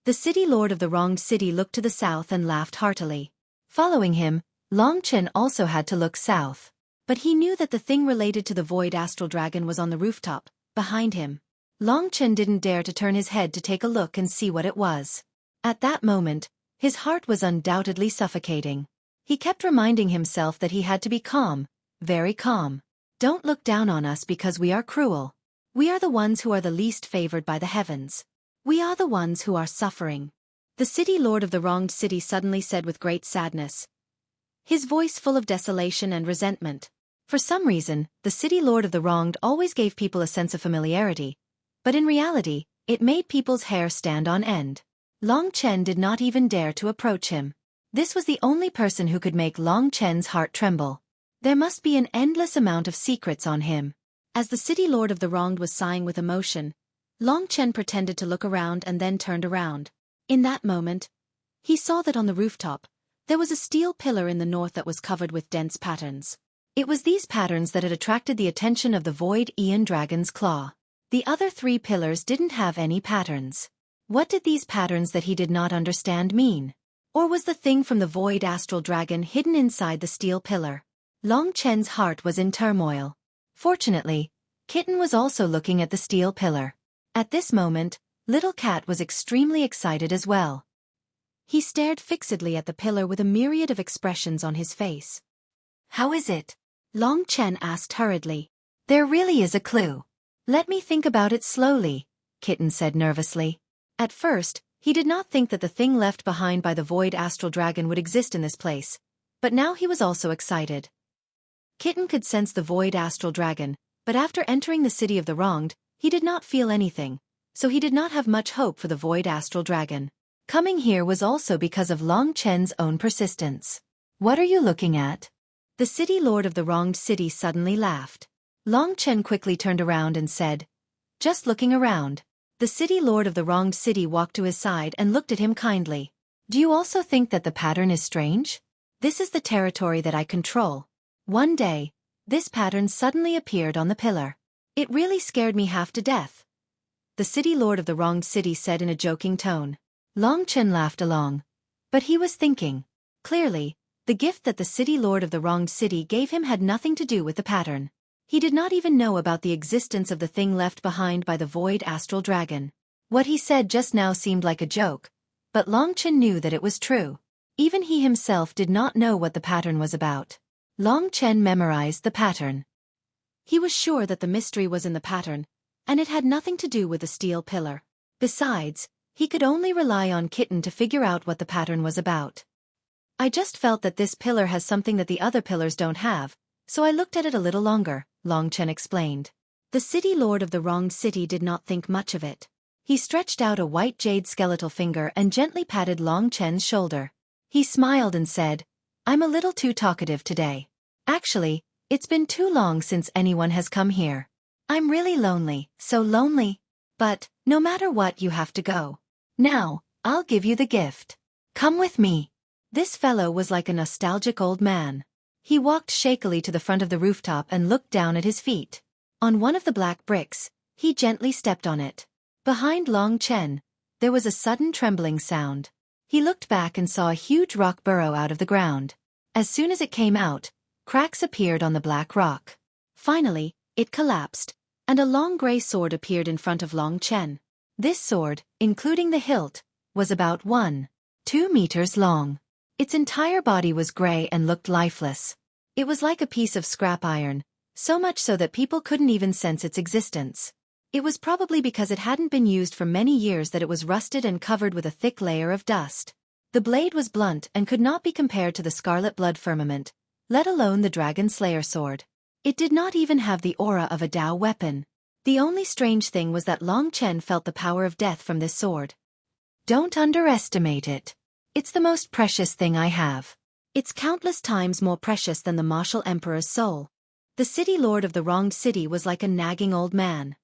The City Lord of the Wronged City looked to the south and laughed heartily. Following him, Long Chen also had to look south. But he knew that the thing related to the Void Astral Dragon was on the rooftop, behind him. Long Chen didn't dare to turn his head to take a look and see what it was. At that moment, his heart was undoubtedly suffocating. He kept reminding himself that he had to be calm, very calm. Don't look down on us because we are cruel. We are the ones who are the least favored by the heavens. We are the ones who are suffering. The City Lord of the Wronged City suddenly said with great sadness, his voice full of desolation and resentment. For some reason, the City Lord of the Wronged always gave people a sense of familiarity, but in reality, it made people's hair stand on end. Long Chen did not even dare to approach him. This was the only person who could make Long Chen's heart tremble. There must be an endless amount of secrets on him. As the City Lord of the Wronged was sighing with emotion, Long Chen pretended to look around and then turned around. In that moment, he saw that on the rooftop, there was a steel pillar in the north that was covered with dense patterns. It was these patterns that had attracted the attention of the Void Aeon Dragon's Claw. The other 3 pillars didn't have any patterns. What did these patterns that he did not understand mean? Or was the thing from the Void Astral Dragon hidden inside the steel pillar? Long Chen's heart was in turmoil. Fortunately, Kitten was also looking at the steel pillar. At this moment, Little Cat was extremely excited as well. He stared fixedly at the pillar with a myriad of expressions on his face. How is it? Long Chen asked hurriedly. There really is a clue. Let me think about it slowly, Kitten said nervously. At first, he did not think that the thing left behind by the Void Astral Dragon would exist in this place, but now he was also excited. Kitten could sense the Void Astral Dragon, but after entering the City of the Wronged, he did not feel anything, so he did not have much hope for the Void Astral Dragon. Coming here was also because of Long Chen's own persistence. What are you looking at? The City Lord of the Wronged City suddenly laughed. Long Chen quickly turned around and said, just looking around. The City Lord of the Wronged City walked to his side and looked at him kindly. Do you also think that the pattern is strange? This is the territory that I control. One day, this pattern suddenly appeared on the pillar. It really scared me half to death. The City Lord of the Wronged City said in a joking tone. Long Chen laughed along. But he was thinking. Clearly, the gift that the City Lord of the Wronged City gave him had nothing to do with the pattern. He did not even know about the existence of the thing left behind by the Void Astral Dragon. What he said just now seemed like a joke, but Long Chen knew that it was true. Even he himself did not know what the pattern was about. Long Chen memorized the pattern. He was sure that the mystery was in the pattern, and it had nothing to do with the steel pillar. Besides, he could only rely on Kitten to figure out what the pattern was about. I just felt that this pillar has something that the other pillars don't have, so I looked at it a little longer, Long Chen explained. The city lord of the wronged city did not think much of it. He stretched out a white jade skeletal finger and gently patted Long Chen's shoulder. He smiled and said, "I'm a little too talkative today. Actually, it's been too long since anyone has come here. I'm really lonely, so lonely. But, no matter what, you have to go. Now, I'll give you the gift. Come with me." This fellow was like a nostalgic old man. He walked shakily to the front of the rooftop and looked down at his feet. On one of the black bricks, he gently stepped on it. Behind Long Chen, there was a sudden trembling sound. He looked back and saw a huge rock burrow out of the ground. As soon as it came out, cracks appeared on the black rock. Finally, it collapsed, and a long gray sword appeared in front of Long Chen. This sword, including the hilt, was about 1.2 meters long. Its entire body was gray and looked lifeless. It was like a piece of scrap iron, so much so that people couldn't even sense its existence. It was probably because it hadn't been used for many years that it was rusted and covered with a thick layer of dust. The blade was blunt and could not be compared to the scarlet blood firmament, let alone the dragon slayer sword. It did not even have the aura of a Dao weapon. The only strange thing was that Long Chen felt the power of death from this sword. "Don't underestimate it. It's the most precious thing I have. It's countless times more precious than the martial emperor's soul." The city lord of the wronged city was like a nagging old man.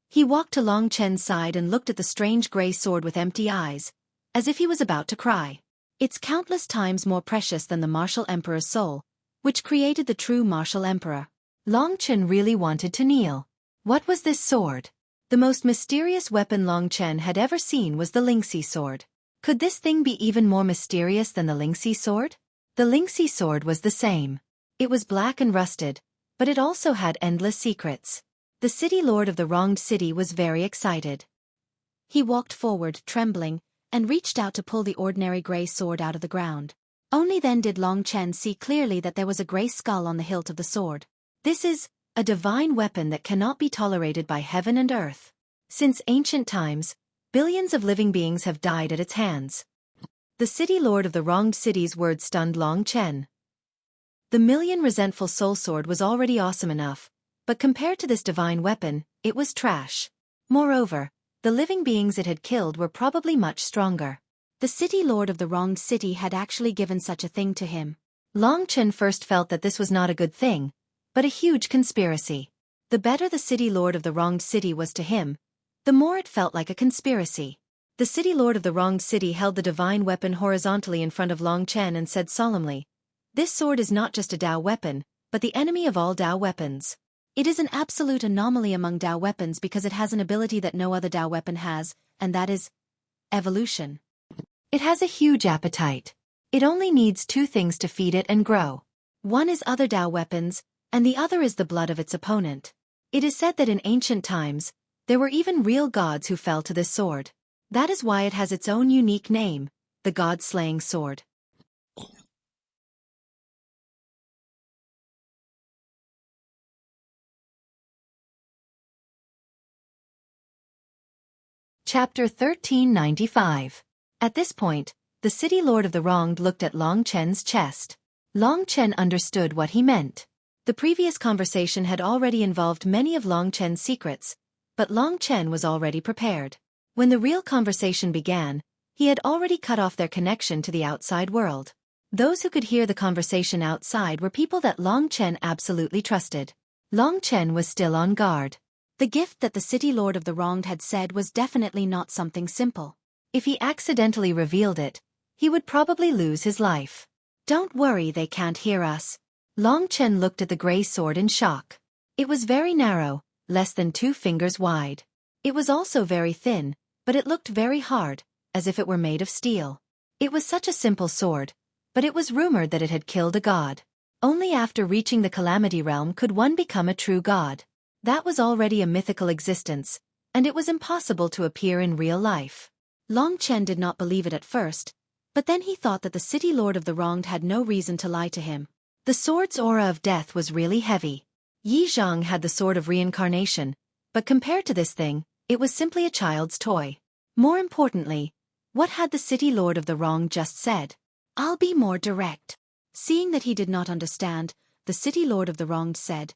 He walked to Long Chen's side and looked at the strange gray sword with empty eyes, as if he was about to cry. It's countless times more precious than the martial emperor's soul, which created the true martial emperor. Long Chen really wanted to kneel. What was this sword? The most mysterious weapon Long Chen had ever seen was the Lingxi sword. Could this thing be even more mysterious than the Lingxi sword? The Lingxi sword was the same. It was black and rusted, but it also had endless secrets. The city lord of the wronged city was very excited. He walked forward, trembling, and reached out to pull the ordinary gray sword out of the ground. Only then did Long Chen see clearly that there was a gray skull on the hilt of the sword. This is a divine weapon that cannot be tolerated by heaven and earth. Since ancient times, billions of living beings have died at its hands. The city lord of the wronged city's words stunned Long Chen. The million resentful soul sword was already awesome enough, but compared to this divine weapon, it was trash. Moreover, the living beings it had killed were probably much stronger. The city lord of the wronged city had actually given such a thing to him. Long Chen first felt that this was not a good thing, but a huge conspiracy. The better the city lord of the wronged city was to him, the more it felt like a conspiracy. The city lord of the wronged city held the divine weapon horizontally in front of Long Chen and said solemnly, "This sword is not just a Dao weapon, but the enemy of all Dao weapons. It is an absolute anomaly among Dao weapons because it has an ability that no other Dao weapon has, and that is evolution. It has a huge appetite. It only needs two things to feed it and grow. One is other Dao weapons, and the other is the blood of its opponent. It is said that in ancient times, there were even real gods who fell to this sword. That is why it has its own unique name, the God-slaying sword." Chapter 1395. At this point, the city lord of the wronged looked at Long Chen's chest. Long Chen understood what he meant. The previous conversation had already involved many of Long Chen's secrets, but Long Chen was already prepared. When the real conversation began, he had already cut off their connection to the outside world. Those who could hear the conversation outside were people that Long Chen absolutely trusted. Long Chen was still on guard. The gift that the city lord of the wronged had said was definitely not something simple. If he accidentally revealed it, he would probably lose his life. "Don't worry, they can't hear us." Long Chen looked at the gray sword in shock. It was very narrow, less than 2 fingers wide. It was also very thin, but it looked very hard, as if it were made of steel. It was such a simple sword, but it was rumored that it had killed a god. Only after reaching the Calamity Realm could one become a true god. That was already a mythical existence, and it was impossible to appear in real life. Long Chen did not believe it at first, but then he thought that the city lord of the wronged had no reason to lie to him. The sword's aura of death was really heavy. Yi Zhang had the sword of reincarnation, but compared to this thing, it was simply a child's toy. More importantly, what had the city lord of the wronged just said? "I'll be more direct." Seeing that he did not understand, the city lord of the wronged said,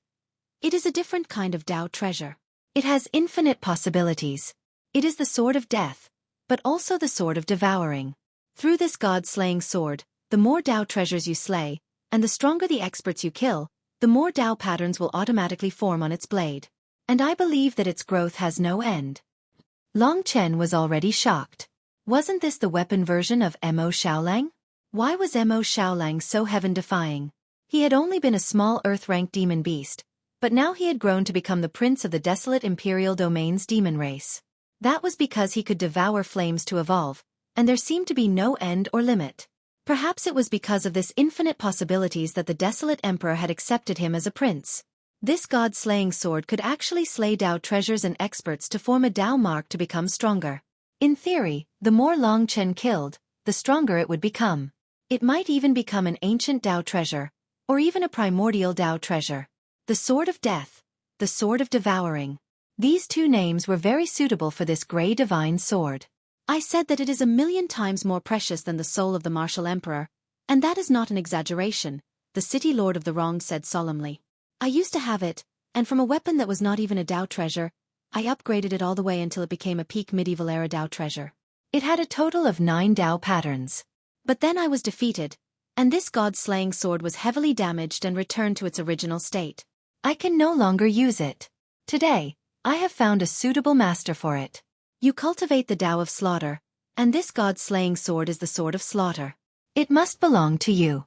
"It is a different kind of Tao treasure. It has infinite possibilities. It is the sword of death, but also the sword of devouring. Through this god-slaying sword, the more Tao treasures you slay, and the stronger the experts you kill, the more Tao patterns will automatically form on its blade. And I believe that its growth has no end." Long Chen was already shocked. Wasn't this the weapon version of Mo Xiaolang? Why was Mo Xiaolang so heaven-defying? He had only been a small earth-ranked demon beast, but now he had grown to become the prince of the desolate imperial domain's demon race. That was because he could devour flames to evolve, and there seemed to be no end or limit. Perhaps it was because of this infinite possibilities that the desolate emperor had accepted him as a prince. This god-slaying sword could actually slay Tao treasures and experts to form a Tao mark to become stronger. In theory, the more Long Chen killed, the stronger it would become. It might even become an ancient Tao treasure, or even a primordial Tao treasure. The sword of death, the sword of devouring. These two names were very suitable for this grey divine sword. I said that it is 1,000,000 times more precious than the soul of the martial emperor, and that is not an exaggeration, the city lord of the wronged said solemnly. I used to have it, and from a weapon that was not even a Tao treasure, I upgraded it all the way until it became a peak medieval era Tao treasure. It had a total of 9 Tao patterns. But then I was defeated, and this god-slaying sword was heavily damaged and returned to its original state. I can no longer use it. Today, I have found a suitable master for it. You cultivate the Tao of slaughter, and this god-slaying sword is the sword of slaughter. It must belong to you."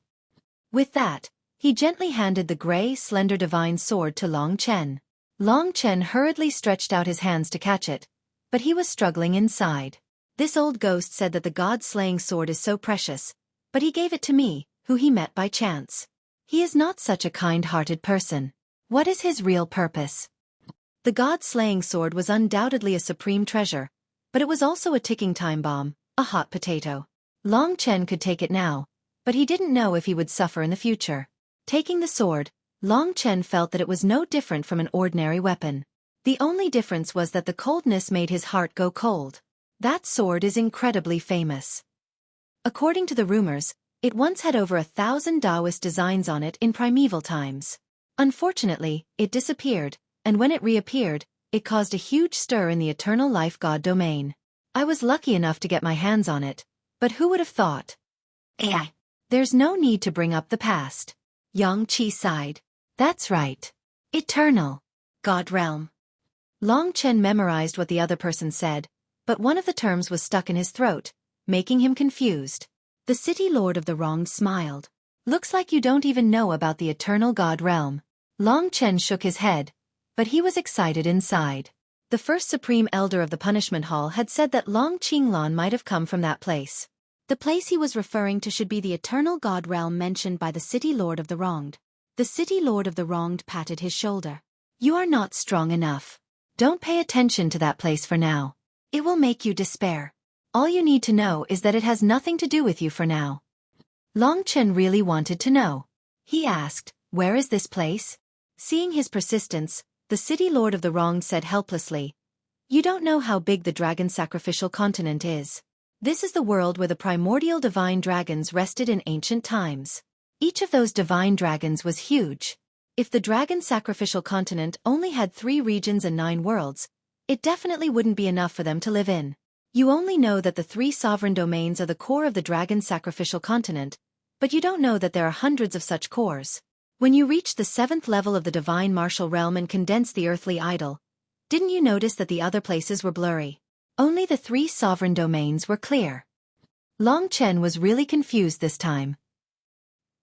With that, he gently handed the grey, slender divine sword to Long Chen. Long Chen hurriedly stretched out his hands to catch it, but he was struggling inside. This old ghost said that the god-slaying sword is so precious, but he gave it to me, who he met by chance. He is not such a kind-hearted person. What is his real purpose? The god-slaying sword was undoubtedly a supreme treasure, but it was also a ticking time bomb, a hot potato. Long Chen could take it now, but he didn't know if he would suffer in the future. Taking the sword, Long Chen felt that it was no different from an ordinary weapon. The only difference was that the coldness made his heart go cold. That sword is incredibly famous. According to the rumors, it once had over 1,000 Taoist designs on it in primeval times. Unfortunately, it disappeared, and when it reappeared, it caused a huge stir in the eternal life god domain. I was lucky enough to get my hands on it, but who would have thought? AI. There's no need to bring up the past. Yang Qi sighed. That's right. Eternal. God realm. Long Chen memorized what the other person said, but one of the terms was stuck in his throat, making him confused. The city lord of the wronged smiled. Looks like you don't even know about the eternal god realm. Long Chen shook his head, but he was excited inside. The first supreme elder of the punishment hall had said that Long Qinglan might have come from that place. The place he was referring to should be the eternal god realm mentioned by the city lord of the wronged. The city lord of the wronged patted his shoulder. You are not strong enough. Don't pay attention to that place for now. It will make you despair. All you need to know is that it has nothing to do with you for now. Long Chen really wanted to know. He asked, where is this place? Seeing his persistence, the city lord of the wronged said helplessly, you don't know how big the dragon sacrificial continent is. This is the world where the primordial divine dragons rested in ancient times. Each of those divine dragons was huge. If the dragon sacrificial continent only had 3 regions and 9 worlds, it definitely wouldn't be enough for them to live in. You only know that the 3 sovereign domains are the core of the dragon sacrificial continent, but you don't know that there are hundreds of such cores. When you reach the 7th level of the divine martial realm and condense the earthly idol, didn't you notice that the other places were blurry? Only the 3 sovereign domains were clear. Long Chen was really confused this time.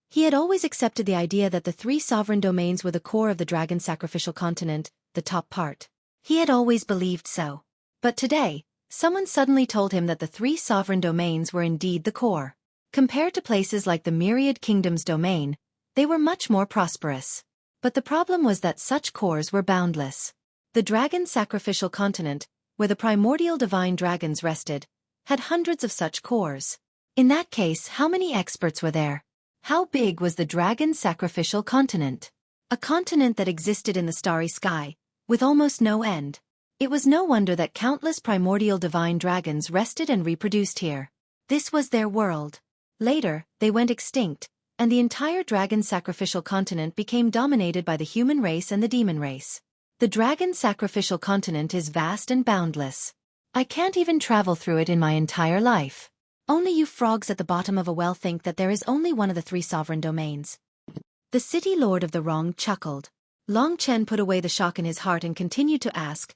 He had always accepted the idea that the 3 sovereign domains were the core of the dragon sacrificial continent, the top part. He had always believed so. But today, someone suddenly told him that the 3 sovereign domains were indeed the core. Compared to places like the Myriad Kingdoms domain, they were much more prosperous. But the problem was that such cores were boundless. The dragon sacrificial continent, where the primordial divine dragons rested, had hundreds of such cores. In that case, how many experts were there? How big was the dragon sacrificial continent? A continent that existed in the starry sky, with almost no end. It was no wonder that countless primordial divine dragons rested and reproduced here. This was their world. Later, they went extinct, and the entire dragon sacrificial continent became dominated by the human race and the demon race. The dragon sacrificial continent is vast and boundless. I can't even travel through it in my entire life. Only you frogs at the bottom of a well think that there is only one of the 3 sovereign domains. The city lord of the wrong chuckled. Long Chen put away the shock in his heart and continued to ask,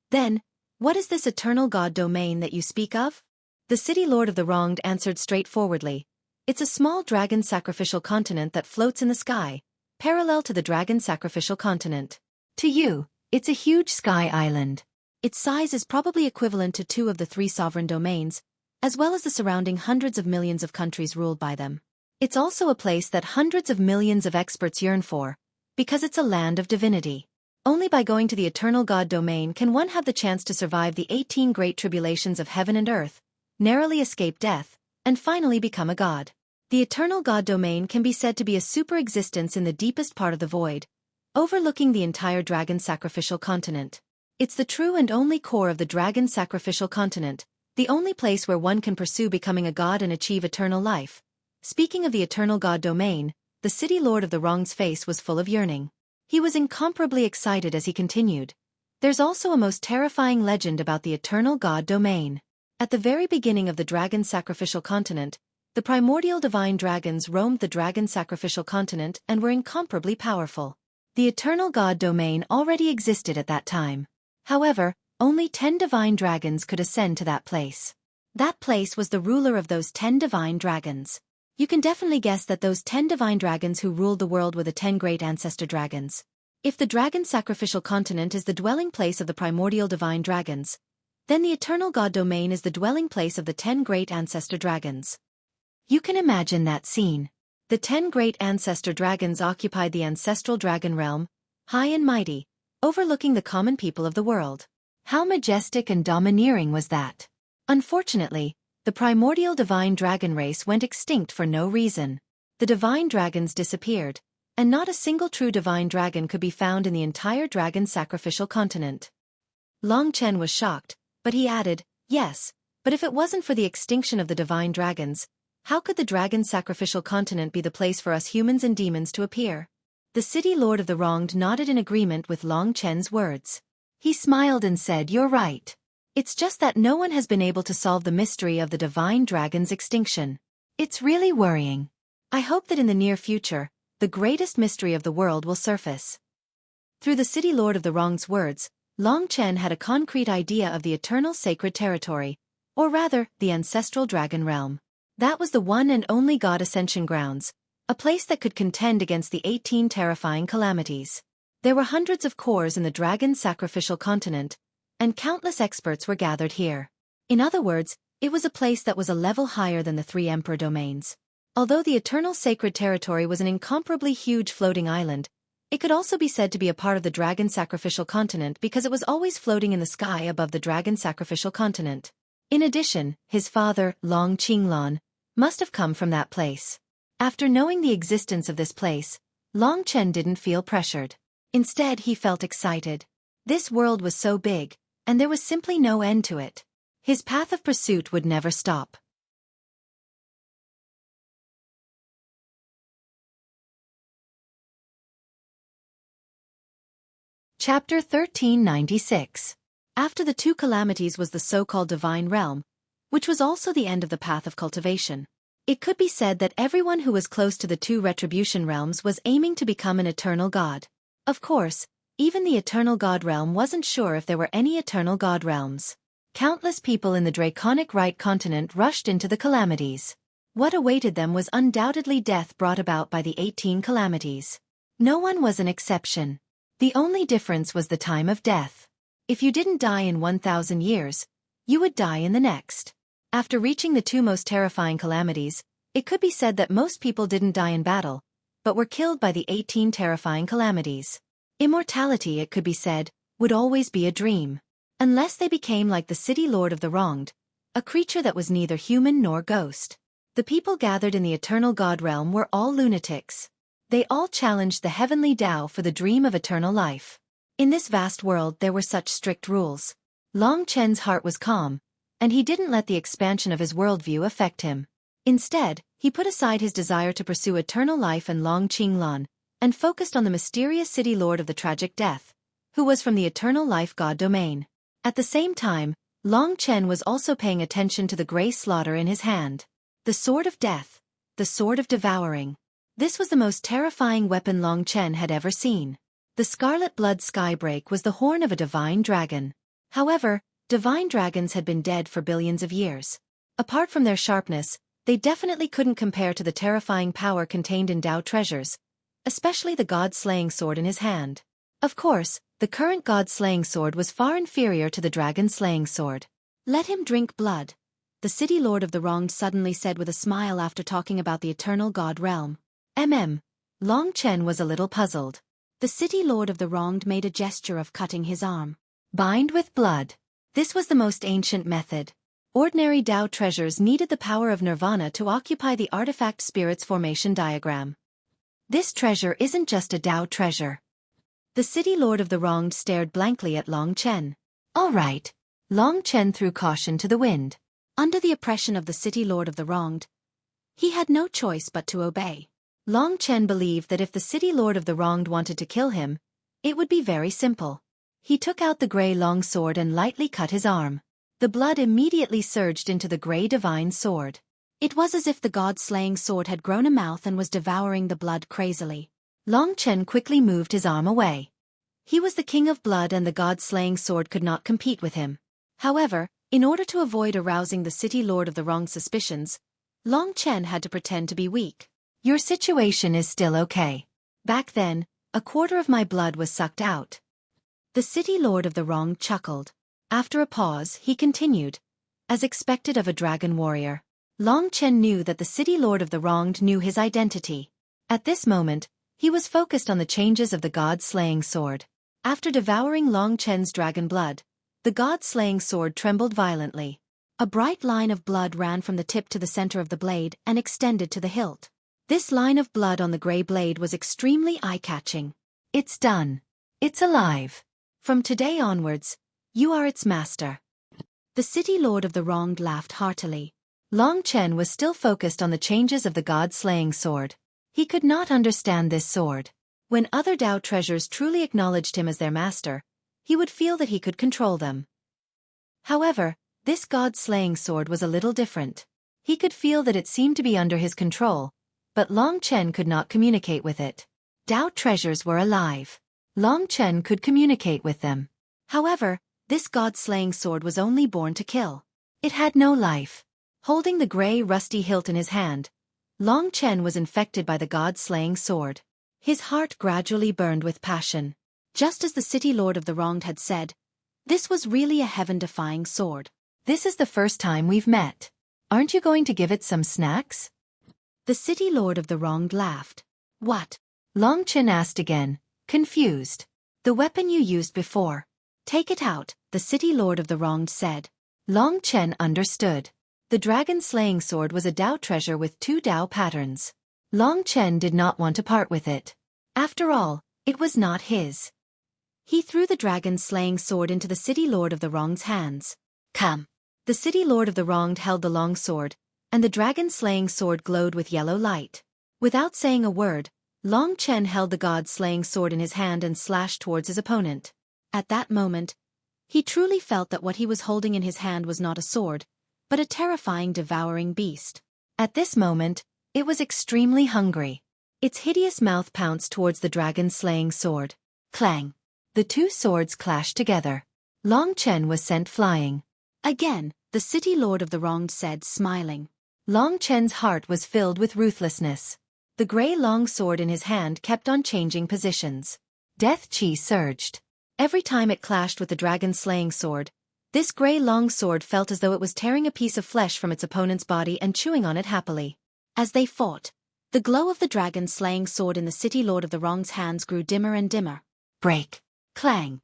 "Then, what is this eternal god domain that you speak of?" The city lord of the wronged answered straightforwardly, "It's a small dragon sacrificial continent that floats in the sky, parallel to the dragon sacrificial continent. To you, it's a huge sky island. Its size is probably equivalent to 2 of the 3 sovereign domains, as well as the surrounding hundreds of millions of countries ruled by them. It's also a place that hundreds of millions of experts yearn for, because it's a land of divinity. Only by going to the eternal God domain can one have the chance to survive the 18 great tribulations of heaven and earth, narrowly escape death, and finally become a god. The eternal God domain can be said to be a super-existence in the deepest part of the void, overlooking the entire dragon sacrificial continent. It's the true and only core of the dragon sacrificial continent, the only place where one can pursue becoming a god and achieve eternal life. Speaking of the eternal God domain, the city lord of the wrong's face was full of yearning. He was incomparably excited as he continued. There's also a most terrifying legend about the eternal God domain. At the very beginning of the dragon sacrificial continent, the primordial divine dragons roamed the dragon sacrificial continent and were incomparably powerful. The eternal God domain already existed at that time. However, only 10 divine dragons could ascend to that place. That place was the ruler of those 10 divine dragons. You can definitely guess that those 10 divine dragons who ruled the world were the 10 great ancestor dragons. If the dragon sacrificial continent is the dwelling place of the primordial divine dragons, then the eternal God domain is the dwelling place of the 10 great ancestor dragons. You can imagine that scene. The 10 great ancestor dragons occupied the ancestral dragon realm, high and mighty, overlooking the common people of the world. How majestic and domineering was that? Unfortunately, the primordial divine dragon race went extinct for no reason. The divine dragons disappeared, and not a single true divine dragon could be found in the entire dragon sacrificial continent. Long Chen was shocked, but he added, "Yes, but if it wasn't for the extinction of the divine dragons, how could the dragon sacrificial continent be the place for us humans and demons to appear?" The city lord of the wronged nodded in agreement with Long Chen's words. He smiled and said, "You're right. It's just that no one has been able to solve the mystery of the divine dragon's extinction. It's really worrying. I hope that in the near future, the greatest mystery of the world will surface." Through the city lord of the wrong's words, Long Chen had a concrete idea of the eternal sacred territory, or rather, the ancestral dragon realm. That was the one and only god ascension grounds, a place that could contend against the 18 terrifying calamities. There were hundreds of cores in the dragon sacrificial continent, and countless experts were gathered here. In other words, it was a place that was a level higher than the 3 emperor domains. Although the eternal sacred territory was an incomparably huge floating island, it could also be said to be a part of the dragon sacrificial continent because it was always floating in the sky above the dragon sacrificial continent. In addition, his father, Long Qinglan, must have come from that place. After knowing the existence of this place, Long Chen didn't feel pressured. Instead, he felt excited. This world was so big, and there was simply no end to it. His path of pursuit would never stop. Chapter 1396. After the 2 calamities was the so-called divine realm, which was also the end of the path of cultivation. It could be said that everyone who was close to the 2 retribution realms was aiming to become an eternal god. Of course, even the eternal god realm wasn't sure if there were any eternal god realms. Countless people in the draconic right continent rushed into the calamities. What awaited them was undoubtedly death brought about by the 18 calamities. No one was an exception. The only difference was the time of death. If you didn't die in 1,000 years, you would die in the next. After reaching the 2 most terrifying calamities, it could be said that most people didn't die in battle, but were killed by the 18 terrifying calamities. Immortality, it could be said, would always be a dream. unless they became like the city lord of the wronged, a creature that was neither human nor ghost. The people gathered in the eternal god realm were all lunatics. They all challenged the heavenly Tao for the dream of eternal life. In this vast world there were such strict rules. Long Chen's heart was calm, and he didn't let the expansion of his worldview affect him. Instead, he put aside his desire to pursue eternal life and Long Qinglan, and focused on the mysterious city lord of the tragic death, who was from the eternal life god domain. At the same time, Long Chen was also paying attention to the gray slaughter in his hand. The sword of death, the sword of devouring. This was the most terrifying weapon Long Chen had ever seen. The scarlet blood skybreak was the horn of a divine dragon. However, divine dragons had been dead for billions of years. Apart from their sharpness, they definitely couldn't compare to the terrifying power contained in Tao treasures, especially the god-slaying sword in his hand. Of course, the current god-slaying sword was far inferior to the dragon-slaying sword. Let him drink blood, the city lord of the wronged suddenly said with a smile after talking about the eternal god realm. Long Chen was a little puzzled. The city lord of the wronged made a gesture of cutting his arm. Bind with blood. This was the most ancient method. Ordinary Tao treasures needed the power of nirvana to occupy the artifact spirit's formation diagram. This treasure isn't just a Tao treasure. The city lord of the wronged stared blankly at Long Chen. All right. Long Chen threw caution to the wind. Under the oppression of the city lord of the wronged, he had no choice but to obey. Long Chen believed that if the city lord of the wronged wanted to kill him, it would be very simple. He took out the grey long sword and lightly cut his arm. The blood immediately surged into the grey divine sword. It was as if the god-slaying sword had grown a mouth and was devouring the blood crazily. Long Chen quickly moved his arm away. He was the king of blood and the god-slaying sword could not compete with him. However, in order to avoid arousing the city lord of the wronged suspicions, Long Chen had to pretend to be weak. Your situation is still okay. Back then, a quarter of my blood was sucked out. The city lord of the wronged chuckled. After a pause, he continued, as expected of a dragon warrior. Long Chen knew that the city lord of the wronged knew his identity. At this moment, he was focused on the changes of the god-slaying sword. After devouring Long Chen's dragon blood, the god-slaying sword trembled violently. A bright line of blood ran from the tip to the center of the blade and extended to the hilt. This line of blood on the grey blade was extremely eye-catching. It's done. It's alive. From today onwards, you are its master. The city lord of the wronged laughed heartily. Long Chen was still focused on the changes of the god-slaying sword. He could not understand this sword. When other Tao treasures truly acknowledged him as their master, he would feel that he could control them. However, this god-slaying sword was a little different. He could feel that it seemed to be under his control, but Long Chen could not communicate with it. Tao treasures were alive. Long Chen could communicate with them. However, this god-slaying sword was only born to kill. It had no life. Holding the grey rusty hilt in his hand, Long Chen was infected by the god-slaying sword. His heart gradually burned with passion. Just as the city lord of the wronged had said, this was really a heaven-defying sword. This is the first time we've met. Aren't you going to give it some snacks? The city lord of the wronged laughed. What? Long Chen asked again, confused. The weapon you used before. Take it out, the city lord of the wronged said. Long Chen understood. The dragon-slaying sword was a Tao treasure with 2 Tao patterns. Long Chen did not want to part with it. After all, it was not his. He threw the dragon-slaying sword into the city lord of the wronged's hands. Come. The city lord of the wronged held the long sword, and the dragon-slaying sword glowed with yellow light. Without saying a word, Long Chen held the god-slaying sword in his hand and slashed towards his opponent. At that moment, he truly felt that what he was holding in his hand was not a sword, but a terrifying devouring beast. At this moment, it was extremely hungry. Its hideous mouth pounced towards the dragon-slaying sword. Clang! The 2 swords clashed together. Long Chen was sent flying. Again, the city lord of the wronged said, smiling. Long Chen's heart was filled with ruthlessness. The grey long sword in his hand kept on changing positions. Death chi surged. Every time it clashed with the dragon-slaying sword, this grey long sword felt as though it was tearing a piece of flesh from its opponent's body and chewing on it happily. As they fought, the glow of the dragon-slaying sword in the city lord of the wronged's hands grew dimmer and dimmer. Break! Clang!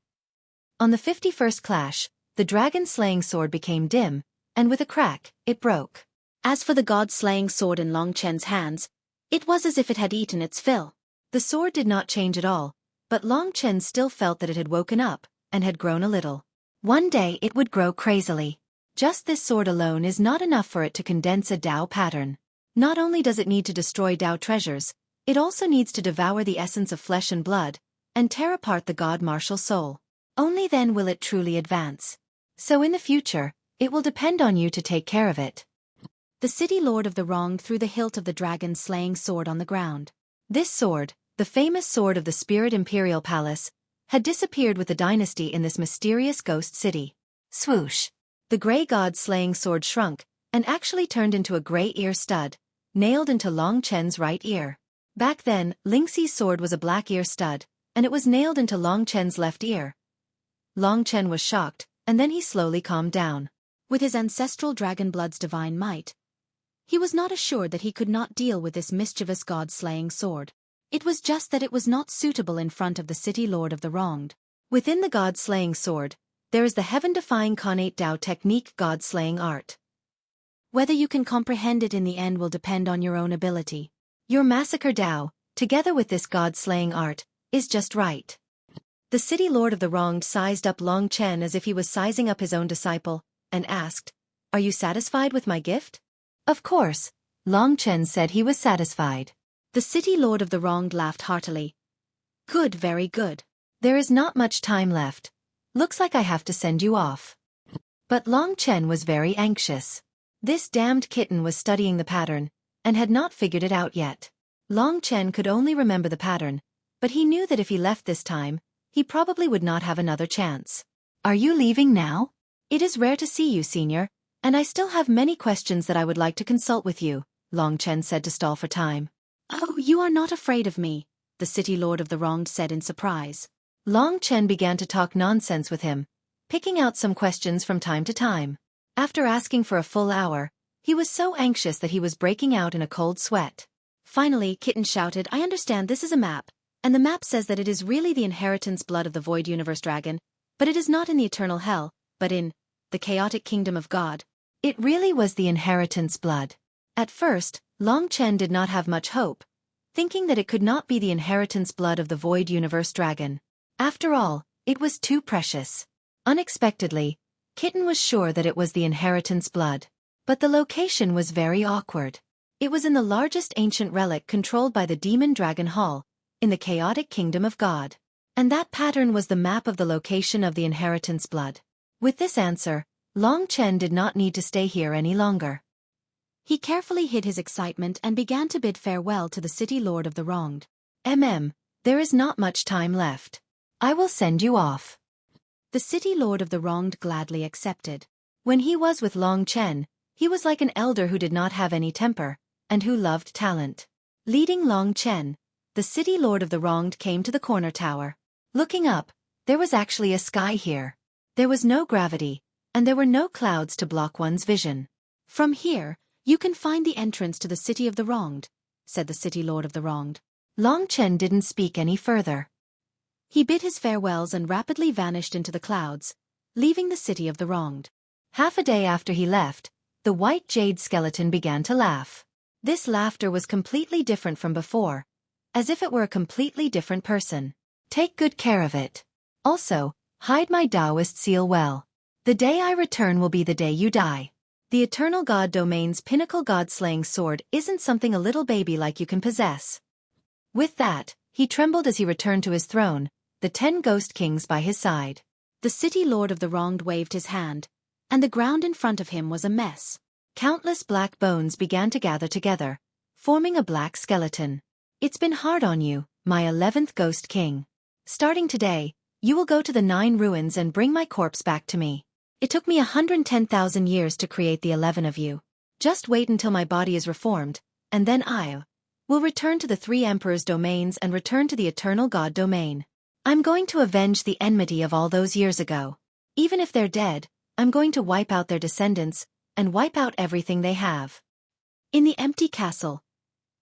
On the 51st clash, the dragon-slaying sword became dim, and with a crack, it broke. As for the god-slaying sword in Long Chen's hands, it was as if it had eaten its fill. The sword did not change at all, but Long Chen still felt that it had woken up, and had grown a little. One day it would grow crazily. Just this sword alone is not enough for it to condense a Tao pattern. Not only does it need to destroy Tao treasures, it also needs to devour the essence of flesh and blood, and tear apart the god martial soul. Only then will it truly advance. So in the future, it will depend on you to take care of it. The city lord of the wronged threw the hilt of the dragon-slaying sword on the ground. This sword, the famous sword of the Spirit Imperial Palace, had disappeared with the dynasty in this mysterious ghost city. Swoosh! The grey god-slaying sword shrunk, and actually turned into a grey ear stud, nailed into Long Chen's right ear. Back then, Lingxi's sword was a black ear stud, and it was nailed into Long Chen's left ear. Long Chen was shocked, and then he slowly calmed down. With his ancestral dragon blood's divine might, he was not assured that he could not deal with this mischievous god-slaying sword. It was just that it was not suitable in front of the city lord of the wronged. Within the god-slaying sword, there is the heaven-defying connate Tao technique god-slaying art. Whether you can comprehend it in the end will depend on your own ability. Your massacre Tao, together with this god-slaying art, is just right. The city lord of the wronged sized up Long Chen as if he was sizing up his own disciple, and asked, "Are you satisfied with my gift?" Of course, Long Chen said he was satisfied. The city lord of the wronged laughed heartily. Good, very good. There is not much time left. Looks like I have to send you off. But Long Chen was very anxious. This damned kitten was studying the pattern, and had not figured it out yet. Long Chen could only remember the pattern, but he knew that if he left this time, he probably would not have another chance. Are you leaving now? It is rare to see you, senior, and I still have many questions that I would like to consult with you, Long Chen said to stall for time. Oh, you are not afraid of me, the city lord of the wronged said in surprise. Long Chen began to talk nonsense with him, picking out some questions from time to time. After asking for a full hour, he was so anxious that he was breaking out in a cold sweat. Finally, Kitten shouted, I understand this is a map, and the map says that it is really the inheritance blood of the Void Universe Dragon, but it is not in the eternal hell, but in the chaotic kingdom of God. It really was the inheritance blood. At first, Long Chen did not have much hope, thinking that it could not be the inheritance blood of the Void Universe Dragon. After all, it was too precious. Unexpectedly, Kitten was sure that it was the inheritance blood. But the location was very awkward. It was in the largest ancient relic controlled by the Demon Dragon Hall, in the chaotic kingdom of God. And that pattern was the map of the location of the inheritance blood. With this answer, Long Chen did not need to stay here any longer. He carefully hid his excitement and began to bid farewell to the city lord of the wronged. There is not much time left. I will send you off. The city lord of the wronged gladly accepted. When he was with Long Chen, he was like an elder who did not have any temper, and who loved talent. Leading Long Chen, the city lord of the wronged came to the corner tower. Looking up, there was actually a sky here. There was no gravity, and there were no clouds to block one's vision. From here, you can find the entrance to the city of the wronged, said the city lord of the wronged. Long Chen didn't speak any further. He bid his farewells and rapidly vanished into the clouds, leaving the city of the wronged. Half a day after he left, the white jade skeleton began to laugh. This laughter was completely different from before, as if it were a completely different person. Take good care of it. Also, hide my Taoist seal well. The day I return will be the day you die. The Eternal God Domain's pinnacle god-slaying sword isn't something a little baby like you can possess. With that, he trembled as he returned to his throne, the 10 ghost kings by his side. The city lord of the wronged waved his hand, and the ground in front of him was a mess. Countless black bones began to gather together, forming a black skeleton. It's been hard on you, my 11th ghost king. Starting today, you will go to the 9 ruins and bring my corpse back to me. It took me 110,000 years to create the 11 of you. Just wait until my body is reformed, and then I will return to the 3 emperors' domains and return to the eternal God domain. I'm going to avenge the enmity of all those years ago. Even if they're dead, I'm going to wipe out their descendants, and wipe out everything they have. In the empty castle,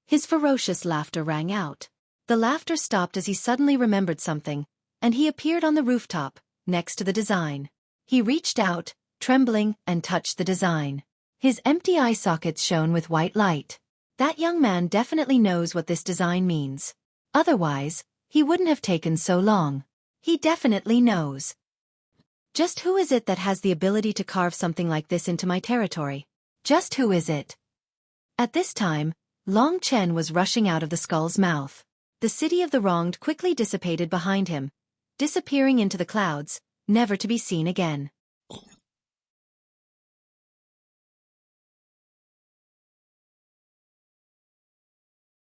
his ferocious laughter rang out. The laughter stopped as he suddenly remembered something, and he appeared on the rooftop, next to the design. He reached out, trembling, and touched the design. His empty eye sockets shone with white light. That young man definitely knows what this design means. Otherwise, he wouldn't have taken so long. He definitely knows. Just who is it that has the ability to carve something like this into my territory? Just who is it? At this time, Long Chen was rushing out of the skull's mouth. The city of the wronged quickly dissipated behind him, disappearing into the clouds, never to be seen again.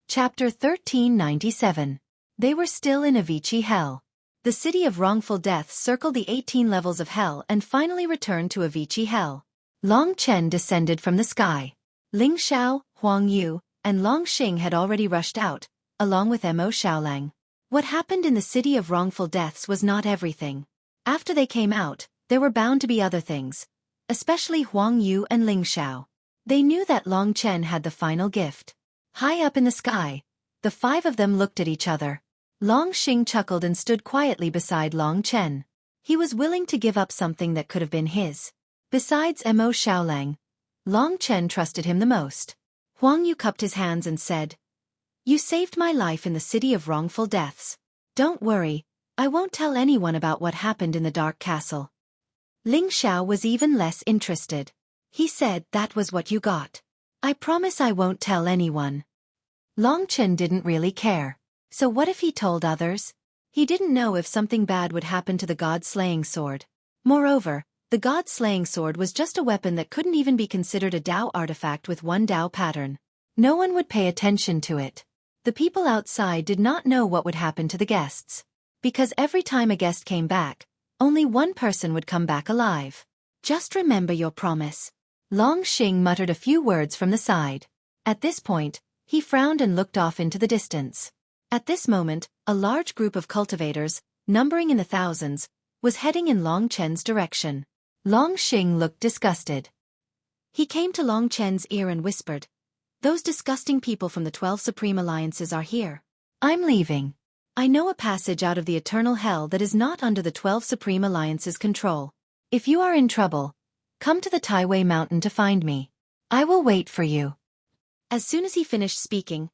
Chapter 1397. They were still in Avicii Hell. The city of wrongful death circled the 18 levels of hell and finally returned to Avicii Hell. Long Chen descended from the sky. Ling Xiao, Huang Yu, and Long Xing had already rushed out, along with Mo Xiaolang. What happened in the city of wrongful deaths was not everything. After they came out, there were bound to be other things, especially Huang Yu and Ling Xiao. They knew that Long Chen had the final gift. High up in the sky, the five of them looked at each other. Long Xing chuckled and stood quietly beside Long Chen. He was willing to give up something that could have been his. Besides Mo Xiaolang, Long Chen trusted him the most. Huang Yu cupped his hands and said, "You saved my life in the city of wrongful deaths. Don't worry, I won't tell anyone about what happened in the dark castle." Ling Xiao was even less interested. He said, "That was what you got. I promise I won't tell anyone." Long Chen didn't really care. So what if he told others? He didn't know if something bad would happen to the god-slaying sword. Moreover, the god-slaying sword was just a weapon that couldn't even be considered a Dao artifact with one Dao pattern. No one would pay attention to it. The people outside did not know what would happen to the guests. Because every time a guest came back, only one person would come back alive. "Just remember your promise." Long Xing muttered a few words from the side. At this point, he frowned and looked off into the distance. At this moment, a large group of cultivators, numbering in the thousands, was heading in Long Chen's direction. Long Xing looked disgusted. He came to Long Chen's ear and whispered, "Those disgusting people from the 12 Supreme Alliances are here. I'm leaving. I know a passage out of the eternal hell that is not under the 12 Supreme Alliances' control. If you are in trouble, come to the Taiwei Mountain to find me. I will wait for you." As soon as he finished speaking,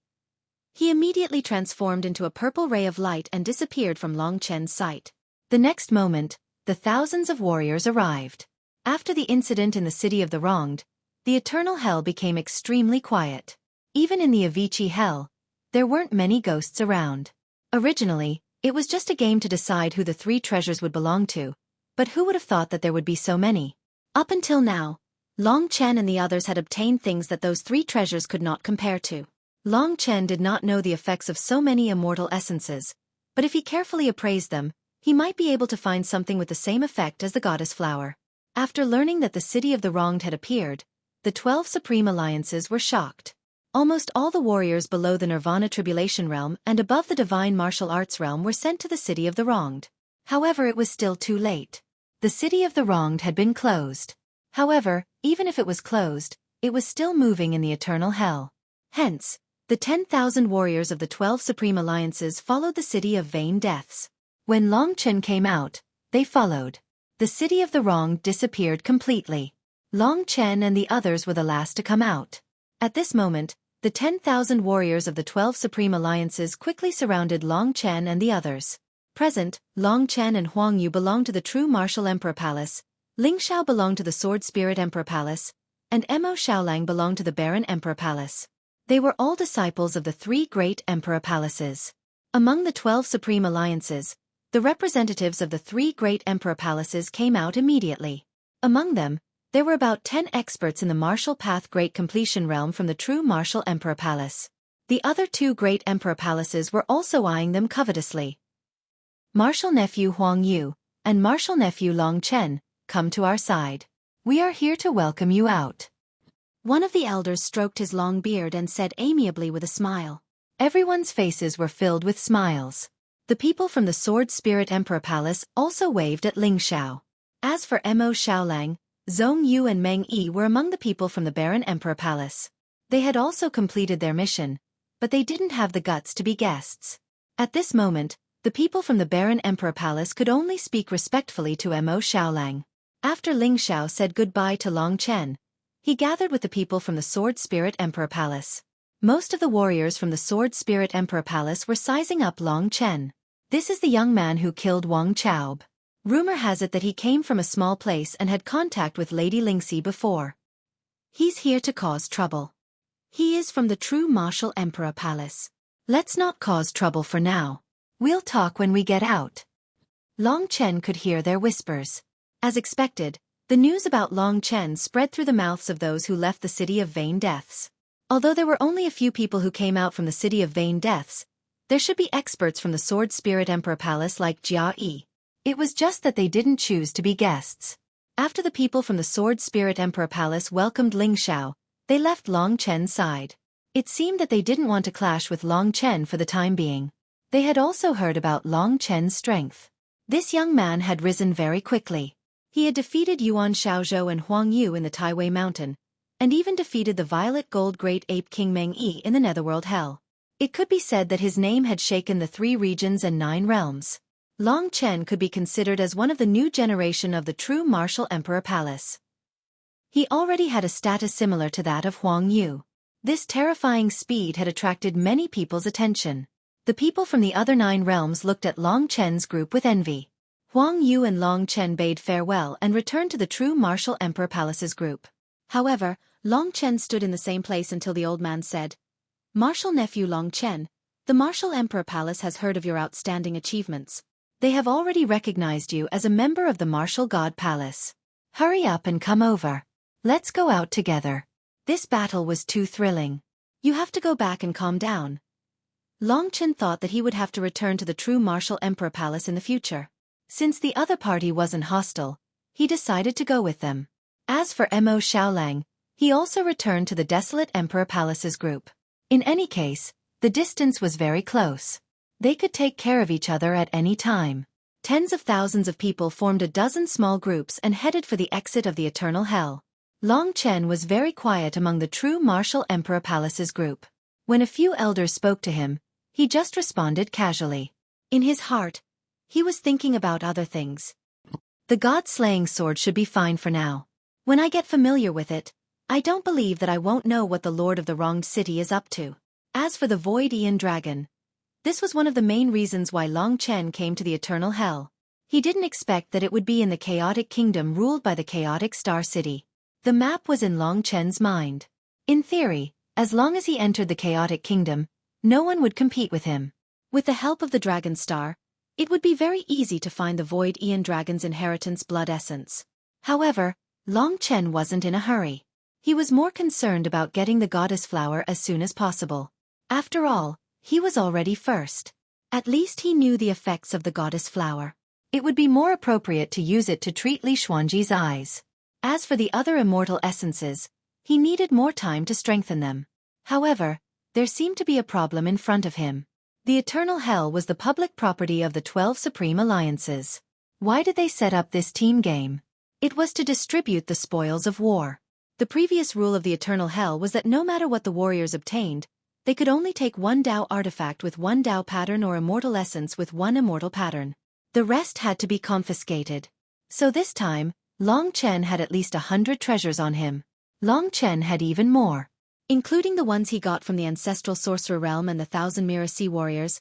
he immediately transformed into a purple ray of light and disappeared from Long Chen's sight. The next moment, the thousands of warriors arrived. After the incident in the city of the wronged, the eternal hell became extremely quiet. Even in the Avicii Hell, there weren't many ghosts around. Originally, it was just a game to decide who the three treasures would belong to, but who would have thought that there would be so many? Up until now, Long Chen and the others had obtained things that those three treasures could not compare to. Long Chen did not know the effects of so many immortal essences, but if he carefully appraised them, he might be able to find something with the same effect as the goddess flower. After learning that the city of the wronged had appeared, the 12 Supreme Alliances were shocked. Almost all the warriors below the Nirvana Tribulation Realm and above the Divine Martial Arts Realm were sent to the city of the wronged. However, it was still too late. The city of the wronged had been closed. However, even if it was closed, it was still moving in the eternal hell. Hence, the 10,000 warriors of the 12 Supreme Alliances followed the city of vain deaths. When Long Chen came out, they followed. The city of the wronged disappeared completely. Long Chen and the others were the last to come out. At this moment, the 10,000 warriors of the 12 Supreme Alliances quickly surrounded Long Chen and the others. Present, Long Chen and Huang Yu belonged to the True Martial Emperor Palace, Ling Xiao belonged to the Sword Spirit Emperor Palace, and Mo Xiaolang belonged to the Baron Emperor Palace. They were all disciples of the three great Emperor Palaces. Among the 12 Supreme Alliances, the representatives of the three great Emperor Palaces came out immediately. Among them, there were about 10 experts in the Martial Path Great Completion Realm from the True Martial Emperor Palace. The other two great Emperor Palaces were also eyeing them covetously. "Martial Nephew Huang Yu and Martial Nephew Long Chen, come to our side. We are here to welcome you out." One of the elders stroked his long beard and said amiably with a smile. Everyone's faces were filled with smiles. The people from the Sword Spirit Emperor Palace also waved at Ling Xiao. As for Mo Xiaolang, Zhong Yu and Meng Yi were among the people from the Baron Emperor Palace. They had also completed their mission, but they didn't have the guts to be guests. At this moment, the people from the Baron Emperor Palace could only speak respectfully to Mo Xiaolang. After Ling Xiao said goodbye to Long Chen, he gathered with the people from the Sword Spirit Emperor Palace. Most of the warriors from the Sword Spirit Emperor Palace were sizing up Long Chen. This is the young man who killed Wang Chaob. Rumor has it that he came from a small place and had contact with Lady Lingxi before. He's here to cause trouble. He is from the true Martial Emperor Palace. Let's not cause trouble for now. We'll talk when we get out. Long Chen could hear their whispers. As expected, the news about Long Chen spread through the mouths of those who left the City of Vain Deaths. Although there were only a few people who came out from the City of Vain Deaths, there should be experts from the Sword Spirit Emperor Palace like Xueqi. It was just that they didn't choose to be guests. After the people from the Sword Spirit Emperor Palace welcomed Ling Xiao, they left Long Chen's side. It seemed that they didn't want to clash with Long Chen for the time being. They had also heard about Long Chen's strength. This young man had risen very quickly. He had defeated Yuan Xiaozhou and Huang Yu in the Taiwei Mountain, and even defeated the Violet Gold Great Ape King Meng Yi in the Netherworld Hell. It could be said that his name had shaken the 3 regions and 9 realms. Long Chen could be considered as one of the new generation of the true Martial Emperor Palace. He already had a status similar to that of Huang Yu. This terrifying speed had attracted many people's attention. The people from the other 9 realms looked at Long Chen's group with envy. Huang Yu and Long Chen bade farewell and returned to the true Martial Emperor Palace's group. However, Long Chen stood in the same place until the old man said, "Martial nephew Long Chen, the Martial Emperor Palace has heard of your outstanding achievements. They have already recognized you as a member of the Martial God Palace. Hurry up and come over. Let's go out together." This battle was too thrilling. You have to go back and calm down. Long Chen thought that he would have to return to the true Martial Emperor Palace in the future. Since the other party wasn't hostile, he decided to go with them. As for Mo Xiaolang, he also returned to the Desolate Emperor Palace's group. In any case, the distance was very close. They could take care of each other at any time. Tens of thousands of people formed a dozen small groups and headed for the exit of the Eternal Hell. Long Chen was very quiet among the true Martial Emperor Palace's group. When a few elders spoke to him, he just responded casually. In his heart, he was thinking about other things. The God-slaying sword should be fine for now. When I get familiar with it, I don't believe that I won't know what the Lord of the Wronged City is up to. As for the Void Aeon Dragon, this was one of the main reasons why Long Chen came to the Eternal Hell. He didn't expect that it would be in the Chaotic Kingdom ruled by the Chaotic Star City. The map was in Long Chen's mind. In theory, as long as he entered the Chaotic Kingdom, no one would compete with him. With the help of the Dragon Star, it would be very easy to find the Void Aeon Dragon's inheritance blood essence. However, Long Chen wasn't in a hurry. He was more concerned about getting the Goddess Flower as soon as possible. After all, he was already first. At least he knew the effects of the Goddess Flower. It would be more appropriate to use it to treat Li Xuanji's eyes. As for the other immortal essences, he needed more time to strengthen them. However, there seemed to be a problem in front of him. The Eternal Hell was the public property of the 12 Supreme Alliances. Why did they set up this team game? It was to distribute the spoils of war. The previous rule of the Eternal Hell was that no matter what the warriors obtained, they could only take 1 Dao artifact with 1 Dao pattern or immortal essence with 1 immortal pattern. The rest had to be confiscated. So this time, Long Chen had at least 100 treasures on him. Long Chen had even more. Including the ones he got from the Ancestral Sorcerer Realm and the 1,000 Mirror Sea Warriors.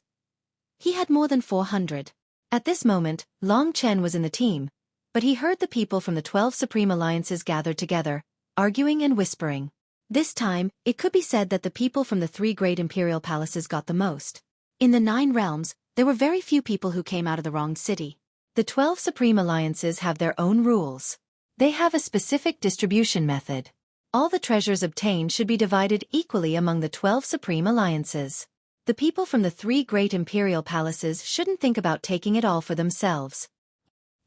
He had more than 400. At this moment, Long Chen was in the team, but he heard the people from the 12 Supreme Alliances gathered together, arguing and whispering. This time, it could be said that the people from the 3 great imperial palaces got the most. In the 9 realms, there were very few people who came out of the wronged city. The 12 Supreme Alliances have their own rules. They have a specific distribution method. All the treasures obtained should be divided equally among the 12 Supreme Alliances. The people from the 3 great imperial palaces shouldn't think about taking it all for themselves.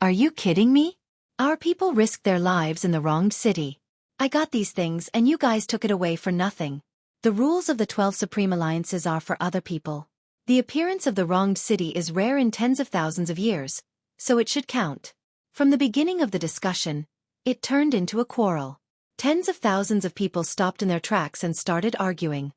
Are you kidding me? Our people risked their lives in the wronged city. I got these things and you guys took it away for nothing. The rules of the 12 Supreme Alliances are for other people. The appearance of the wronged city is rare in tens of thousands of years, so it should count. From the beginning of the discussion, it turned into a quarrel. Tens of thousands of people stopped in their tracks and started arguing.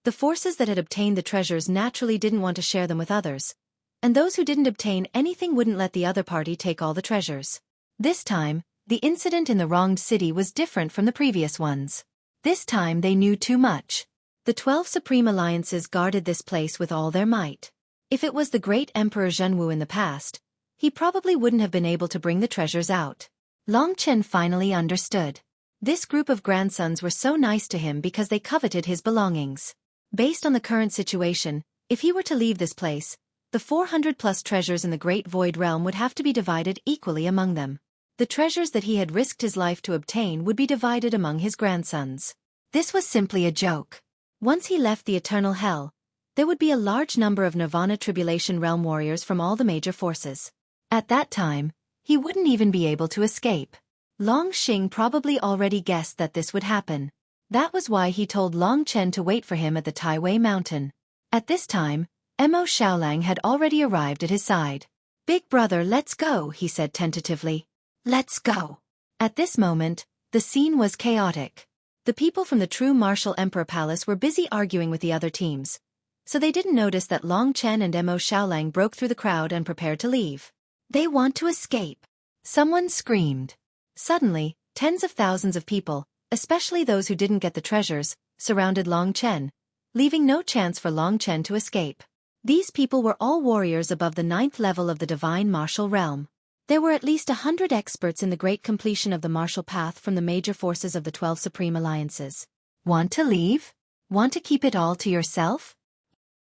The forces that had obtained the treasures naturally didn't want to share them with others, and those who didn't obtain anything wouldn't let the other party take all the treasures. This time, the incident in the wronged city was different from the previous ones. This time they knew too much. The 12 Supreme Alliances guarded this place with all their might. If it was the great Emperor Zhenwu in the past, he probably wouldn't have been able to bring the treasures out. Long Chen finally understood. This group of grandsons were so nice to him because they coveted his belongings. Based on the current situation, if he were to leave this place, the 400+ treasures in the Great Void Realm would have to be divided equally among them. The treasures that he had risked his life to obtain would be divided among his grandsons. This was simply a joke. Once he left the Eternal Hell, there would be a large number of Nirvana Tribulation Realm warriors from all the major forces. At that time, he wouldn't even be able to escape. Long Xing probably already guessed that this would happen. That was why he told Long Chen to wait for him at the Taiwei Mountain. At this time, Mo Xiaolang had already arrived at his side. "Big brother, let's go," he said tentatively. "Let's go." At this moment, the scene was chaotic. The people from the True Martial Emperor Palace were busy arguing with the other teams, so they didn't notice that Long Chen and Mo Xiaolang broke through the crowd and prepared to leave. "They want to escape," someone screamed. Suddenly, tens of thousands of people, especially those who didn't get the treasures, surrounded Long Chen, leaving no chance for Long Chen to escape. These people were all warriors above the 9th level of the Divine Martial Realm. There were at least 100 experts in the great completion of the martial path from the major forces of the 12 Supreme Alliances. "Want to leave? Want to keep it all to yourself?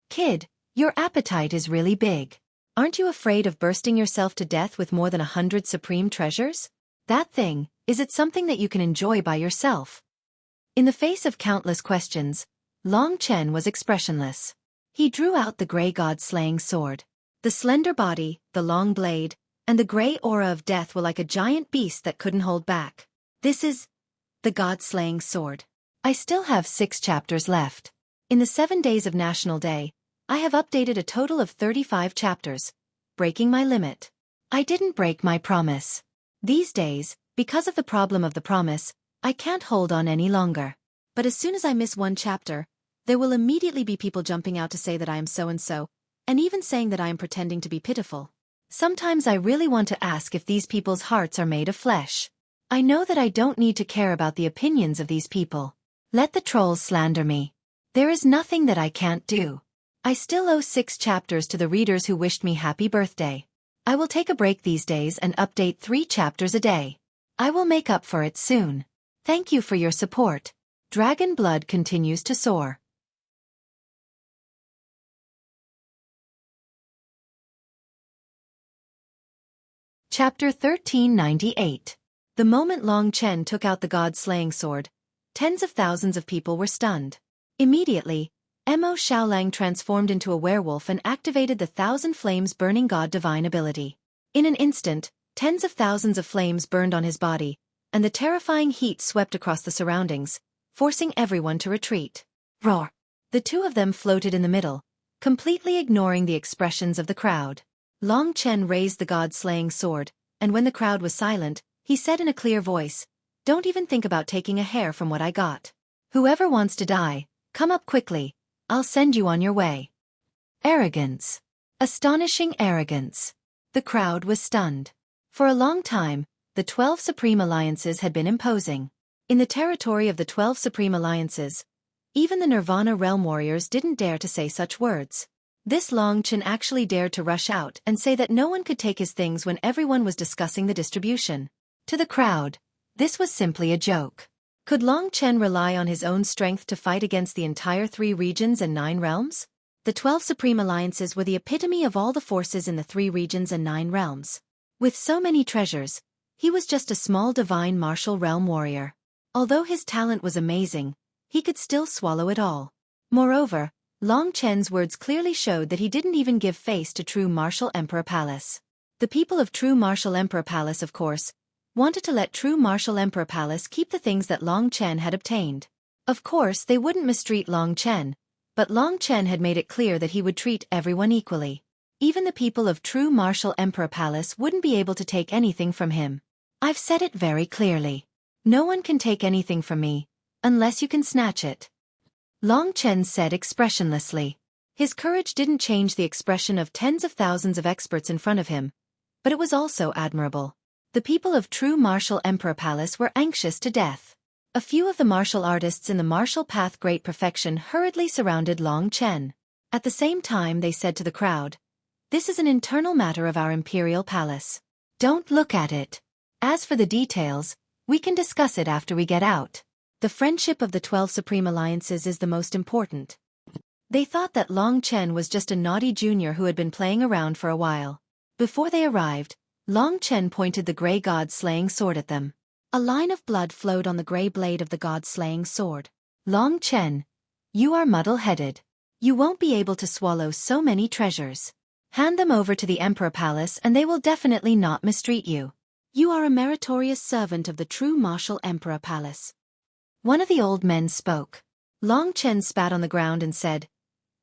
Kid, your appetite is really big. Aren't you afraid of bursting yourself to death with more than 100 supreme treasures? That thing, is it something that you can enjoy by yourself?" In the face of countless questions, Long Chen was expressionless. He drew out the gray god-slaying sword. The slender body, the long blade, and the gray aura of death were like a giant beast that couldn't hold back. "This is the god-slaying sword. I still have 6 chapters left. In the 7 days of National Day, I have updated a total of 35 chapters, breaking my limit. I didn't break my promise. These days, because of the problem of the promise, I can't hold on any longer. But as soon as I miss one chapter, there will immediately be people jumping out to say that I am so-and-so, and even saying that I am pretending to be pitiful. Sometimes I really want to ask if these people's hearts are made of flesh. I know that I don't need to care about the opinions of these people. Let the trolls slander me. There is nothing that I can't do. I still owe 6 chapters to the readers who wished me happy birthday. I will take a break these days and update 3 chapters a day. I will make up for it soon. Thank you for your support. Dragon blood continues to soar. Chapter 1398. The moment Long Chen took out the god-slaying sword, tens of thousands of people were stunned. Immediately, Mo Xiaolang transformed into a werewolf and activated the 1,000 Flames Burning God Divine ability. In an instant, tens of thousands of flames burned on his body, and the terrifying heat swept across the surroundings, forcing everyone to retreat. Roar! The two of them floated in the middle, completely ignoring the expressions of the crowd. Long Chen raised the god-slaying sword, and when the crowd was silent, he said in a clear voice, "Don't even think about taking a hair from what I got. Whoever wants to die, come up quickly, I'll send you on your way." Arrogance. Astonishing arrogance. The crowd was stunned. For a long time, the 12 Supreme Alliances had been imposing. In the territory of the 12 Supreme Alliances, even the Nirvana Realm Warriors didn't dare to say such words. This Long Chen actually dared to rush out and say that no one could take his things when everyone was discussing the distribution. To the crowd, this was simply a joke. Could Long Chen rely on his own strength to fight against the entire 3 regions and 9 realms? The 12 Supreme Alliances were the epitome of all the forces in the 3 regions and 9 realms. With so many treasures, he was just a small divine martial realm warrior. Although his talent was amazing, he could still swallow it all. Moreover, Long Chen's words clearly showed that he didn't even give face to True Martial Emperor Palace. The people of True Martial Emperor Palace, of course, wanted to let True Martial Emperor Palace keep the things that Long Chen had obtained. Of course, they wouldn't mistreat Long Chen, but Long Chen had made it clear that he would treat everyone equally. Even the people of True Martial Emperor Palace wouldn't be able to take anything from him. I've said it very clearly. No one can take anything from me, unless you can snatch it. Long Chen said expressionlessly. His courage didn't change the expression of tens of thousands of experts in front of him, but it was also admirable. The people of true martial emperor palace were anxious to death. A few of the martial artists in the martial path great perfection hurriedly surrounded Long Chen. At the same time they said to the crowd, "This is an internal matter of our imperial palace. Don't look at it. As for the details, we can discuss it after we get out. The friendship of the 12 Supreme Alliances is the most important." They thought that Long Chen was just a naughty junior who had been playing around for a while. Before they arrived, Long Chen pointed the gray god-slaying sword at them. A line of blood flowed on the gray blade of the god-slaying sword. "Long Chen, you are muddle-headed. You won't be able to swallow so many treasures. Hand them over to the Emperor Palace and they will definitely not mistreat you. You are a meritorious servant of the true martial Emperor Palace." One of the old men spoke. Long Chen spat on the ground and said,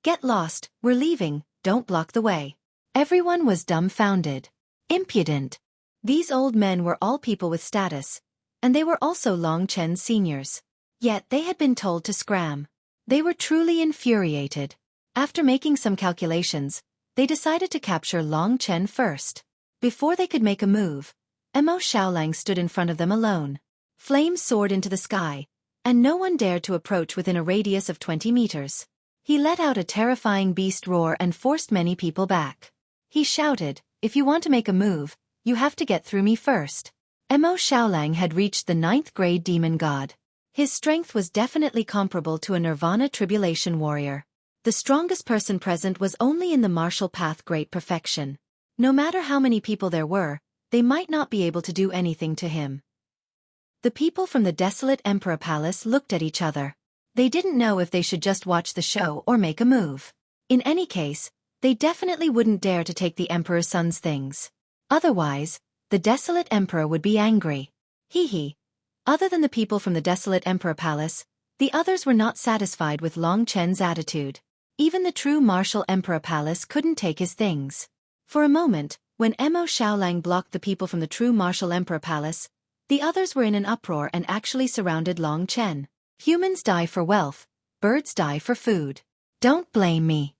"Get lost, we're leaving, don't block the way." Everyone was dumbfounded. Impudent. These old men were all people with status, and they were also Long Chen's seniors. Yet they had been told to scram. They were truly infuriated. After making some calculations, they decided to capture Long Chen first. Before they could make a move, Mo Xiaolang stood in front of them alone. Flames soared into the sky, and no one dared to approach within a radius of 20 meters. He let out a terrifying beast roar and forced many people back. He shouted, "If you want to make a move, you have to get through me first." Mo Xiaolang had reached the 9th grade demon god. His strength was definitely comparable to a Nirvana tribulation warrior. The strongest person present was only in the martial path great perfection. No matter how many people there were, they might not be able to do anything to him. The people from the desolate Emperor Palace looked at each other. They didn't know if they should just watch the show or make a move. In any case, they definitely wouldn't dare to take the Emperor's son's things. Otherwise, the desolate Emperor would be angry. Hee. Other than the people from the desolate Emperor Palace, the others were not satisfied with Long Chen's attitude. Even the true martial Emperor Palace couldn't take his things. For a moment, when Mo Xiaolang blocked the people from the true martial Emperor Palace, the others were in an uproar and actually surrounded Long Chen. Humans die for wealth, birds die for food. Don't blame me.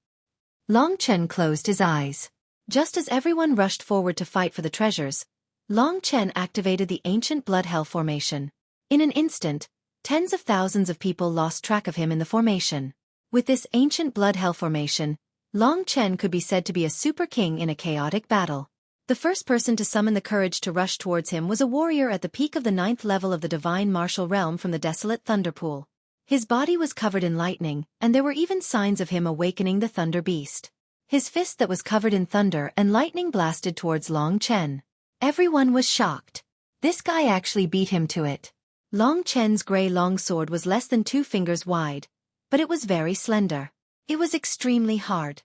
Long Chen closed his eyes. Just as everyone rushed forward to fight for the treasures, Long Chen activated the ancient blood hell formation. In an instant, tens of thousands of people lost track of him in the formation. With this ancient blood hell formation, Long Chen could be said to be a super king in a chaotic battle. The first person to summon the courage to rush towards him was a warrior at the peak of the 9th level of the divine martial realm from the desolate Thunderpool. His body was covered in lightning, and there were even signs of him awakening the Thunder Beast. His fist that was covered in thunder and lightning blasted towards Long Chen. Everyone was shocked. This guy actually beat him to it. Long Chen's gray longsword was less than 2 fingers wide, but it was very slender. It was extremely hard.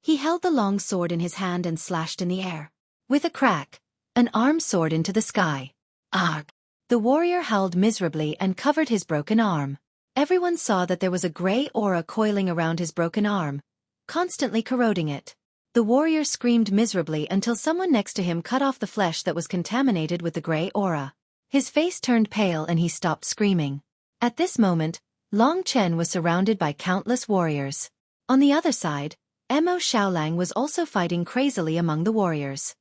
He held the long sword in his hand and slashed in the air. With a crack, an arm soared into the sky. Arg! The warrior howled miserably and covered his broken arm. Everyone saw that there was a gray aura coiling around his broken arm, constantly corroding it. The warrior screamed miserably until someone next to him cut off the flesh that was contaminated with the gray aura. His face turned pale and he stopped screaming. At this moment, Long Chen was surrounded by countless warriors. On the other side, Mo Xiaolang was also fighting crazily among the warriors.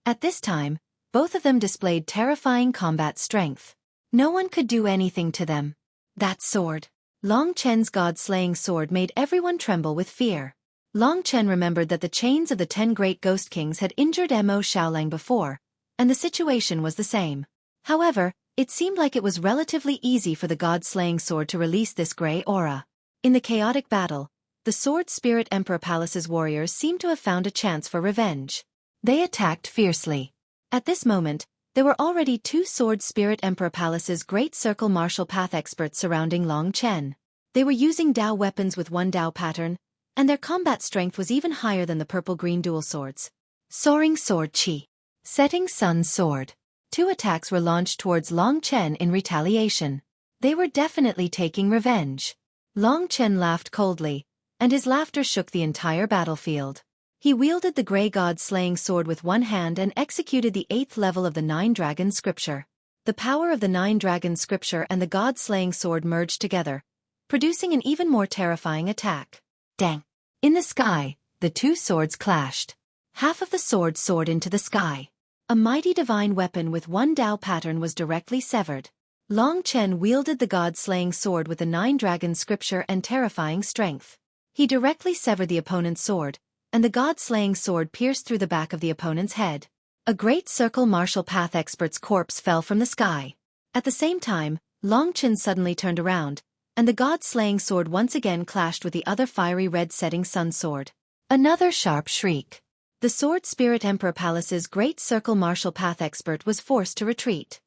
At this time, both of them displayed terrifying combat strength. No one could do anything to them. That sword. Long Chen's god-slaying sword made everyone tremble with fear. Long Chen remembered that the chains of the 10 great ghost kings had injured Mo Xiaolang before, and the situation was the same. However, it seemed like it was relatively easy for the god-slaying sword to release this gray aura. In the chaotic battle, the Sword Spirit Emperor Palace's warriors seemed to have found a chance for revenge. They attacked fiercely. At this moment, there were already 2 Sword Spirit Emperor Palace's Great Circle martial path experts surrounding Long Chen. They were using Dao weapons with 1 Dao pattern, and their combat strength was even higher than the purple-green dual swords. Soaring Sword Qi. Setting Sun Sword. 2 attacks were launched towards Long Chen in retaliation. They were definitely taking revenge. Long Chen laughed coldly, and his laughter shook the entire battlefield. He wielded the Grey God-slaying sword with 1 hand and executed the 8th level of the 9 Dragon Scripture. The power of the 9 Dragon Scripture and the God-slaying sword merged together, producing an even more terrifying attack. Dang! In the sky, the 2 swords clashed. Half of the sword soared into the sky. A mighty divine weapon with one Dao pattern was directly severed. Long Chen wielded the god-slaying sword with the 9 dragon scripture and terrifying strength. He directly severed the opponent's sword, and the god-slaying sword pierced through the back of the opponent's head. A great circle martial path expert's corpse fell from the sky. At the same time, Long Chen suddenly turned around, and the god-slaying sword once again clashed with the other fiery red setting sun sword. Another sharp shriek. The Sword Spirit Emperor Palace's great circle martial path expert was forced to retreat.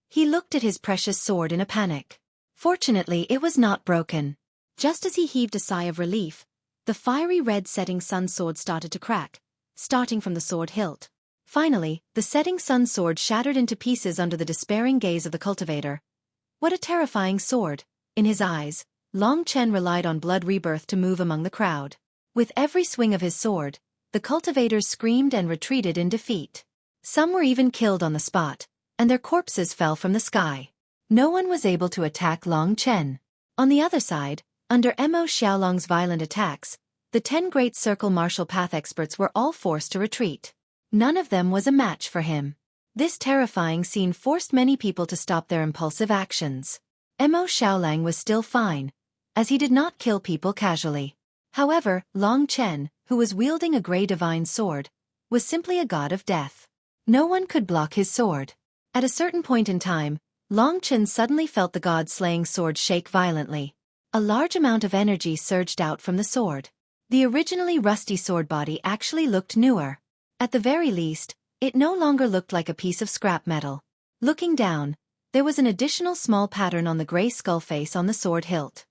He looked at his precious sword in a panic. Fortunately, it was not broken. Just as he heaved a sigh of relief, the fiery red setting sun sword started to crack, starting from the sword hilt. Finally, the setting sun sword shattered into pieces under the despairing gaze of the cultivator. What a terrifying sword! In his eyes, Long Chen relied on blood rebirth to move among the crowd. With every swing of his sword, the cultivators screamed and retreated in defeat. Some were even killed on the spot, and their corpses fell from the sky. No one was able to attack Long Chen. On the other side, under Mo Xiaolong's violent attacks, the 10 great circle martial path experts were all forced to retreat. None of them was a match for him. This terrifying scene forced many people to stop their impulsive actions. Mo Xiaolong was still fine, as he did not kill people casually. However, Long Chen, who was wielding a grey divine sword, was simply a god of death. No one could block his sword. At a certain point in time, Long Chen suddenly felt the god-slaying sword shake violently. A large amount of energy surged out from the sword. The originally rusty sword body actually looked newer. At the very least, it no longer looked like a piece of scrap metal. Looking down, there was an additional small pattern on the grey skull face on the sword hilt.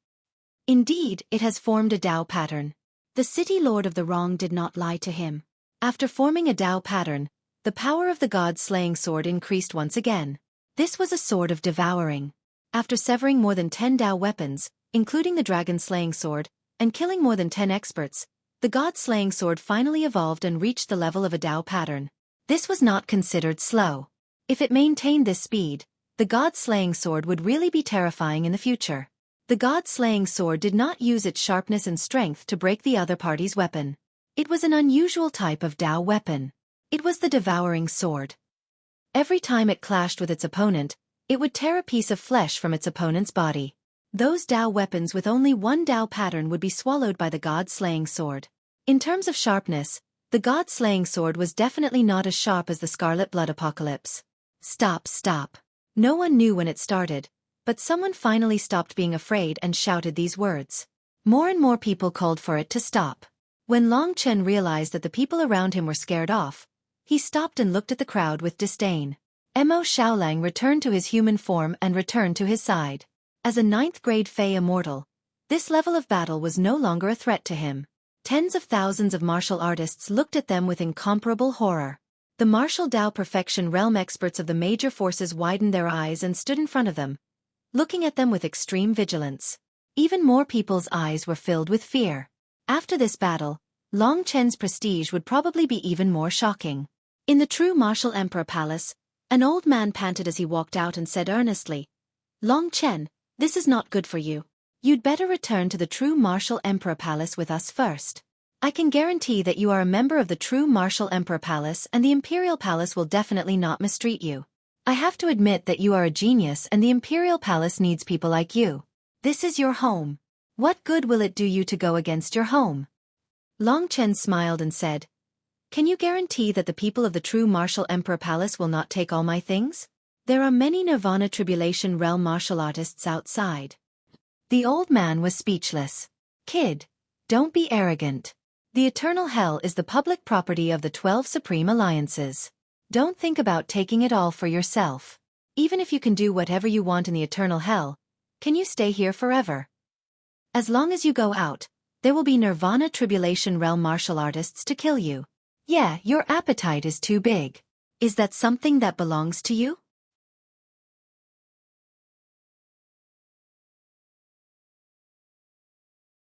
Indeed, it has formed a Dao pattern. The city lord of the wrong did not lie to him. After forming a Dao pattern, the power of the god-slaying sword increased once again. This was a sword of devouring. After severing more than 10 Dao weapons, including the dragon-slaying sword, and killing more than 10 experts, the god-slaying sword finally evolved and reached the level of a Dao pattern. This was not considered slow. If it maintained this speed, the god-slaying sword would really be terrifying in the future. The god-slaying sword did not use its sharpness and strength to break the other party's weapon. It was an unusual type of Dao weapon. It was the devouring sword. Every time it clashed with its opponent, it would tear a piece of flesh from its opponent's body. Those Dao weapons with only one Dao pattern would be swallowed by the god-slaying sword. In terms of sharpness, the god-slaying sword was definitely not as sharp as the Scarlet Blood Apocalypse. Stop, stop. No one knew when it started, but someone finally stopped being afraid and shouted these words. More and more people called for it to stop. When Long Chen realized that the people around him were scared off, he stopped and looked at the crowd with disdain. Mo Xiaolong returned to his human form and returned to his side. As a 9th-grade Fey immortal, this level of battle was no longer a threat to him. Tens of thousands of martial artists looked at them with incomparable horror. The martial Dao perfection realm experts of the major forces widened their eyes and stood in front of them, looking at them with extreme vigilance. Even more people's eyes were filled with fear. After this battle, Long Chen's prestige would probably be even more shocking. In the true martial emperor palace, an old man panted as he walked out and said earnestly, "Long Chen, this is not good for you. You'd better return to the true martial emperor palace with us first. I can guarantee that you are a member of the true martial emperor palace and the imperial palace will definitely not mistreat you. I have to admit that you are a genius and the imperial palace needs people like you. This is your home. What good will it do you to go against your home?" Long Chen smiled and said, "Can you guarantee that the people of the true martial emperor palace will not take all my things? There are many Nirvana Tribulation Realm martial artists outside." The old man was speechless. "Kid, don't be arrogant. The eternal hell is the public property of the 12 Supreme Alliances. Don't think about taking it all for yourself. Even if you can do whatever you want in the eternal hell, can you stay here forever? As long as you go out, there will be Nirvana Tribulation Realm martial artists to kill you. Yeah, your appetite is too big. Is that something that belongs to you?"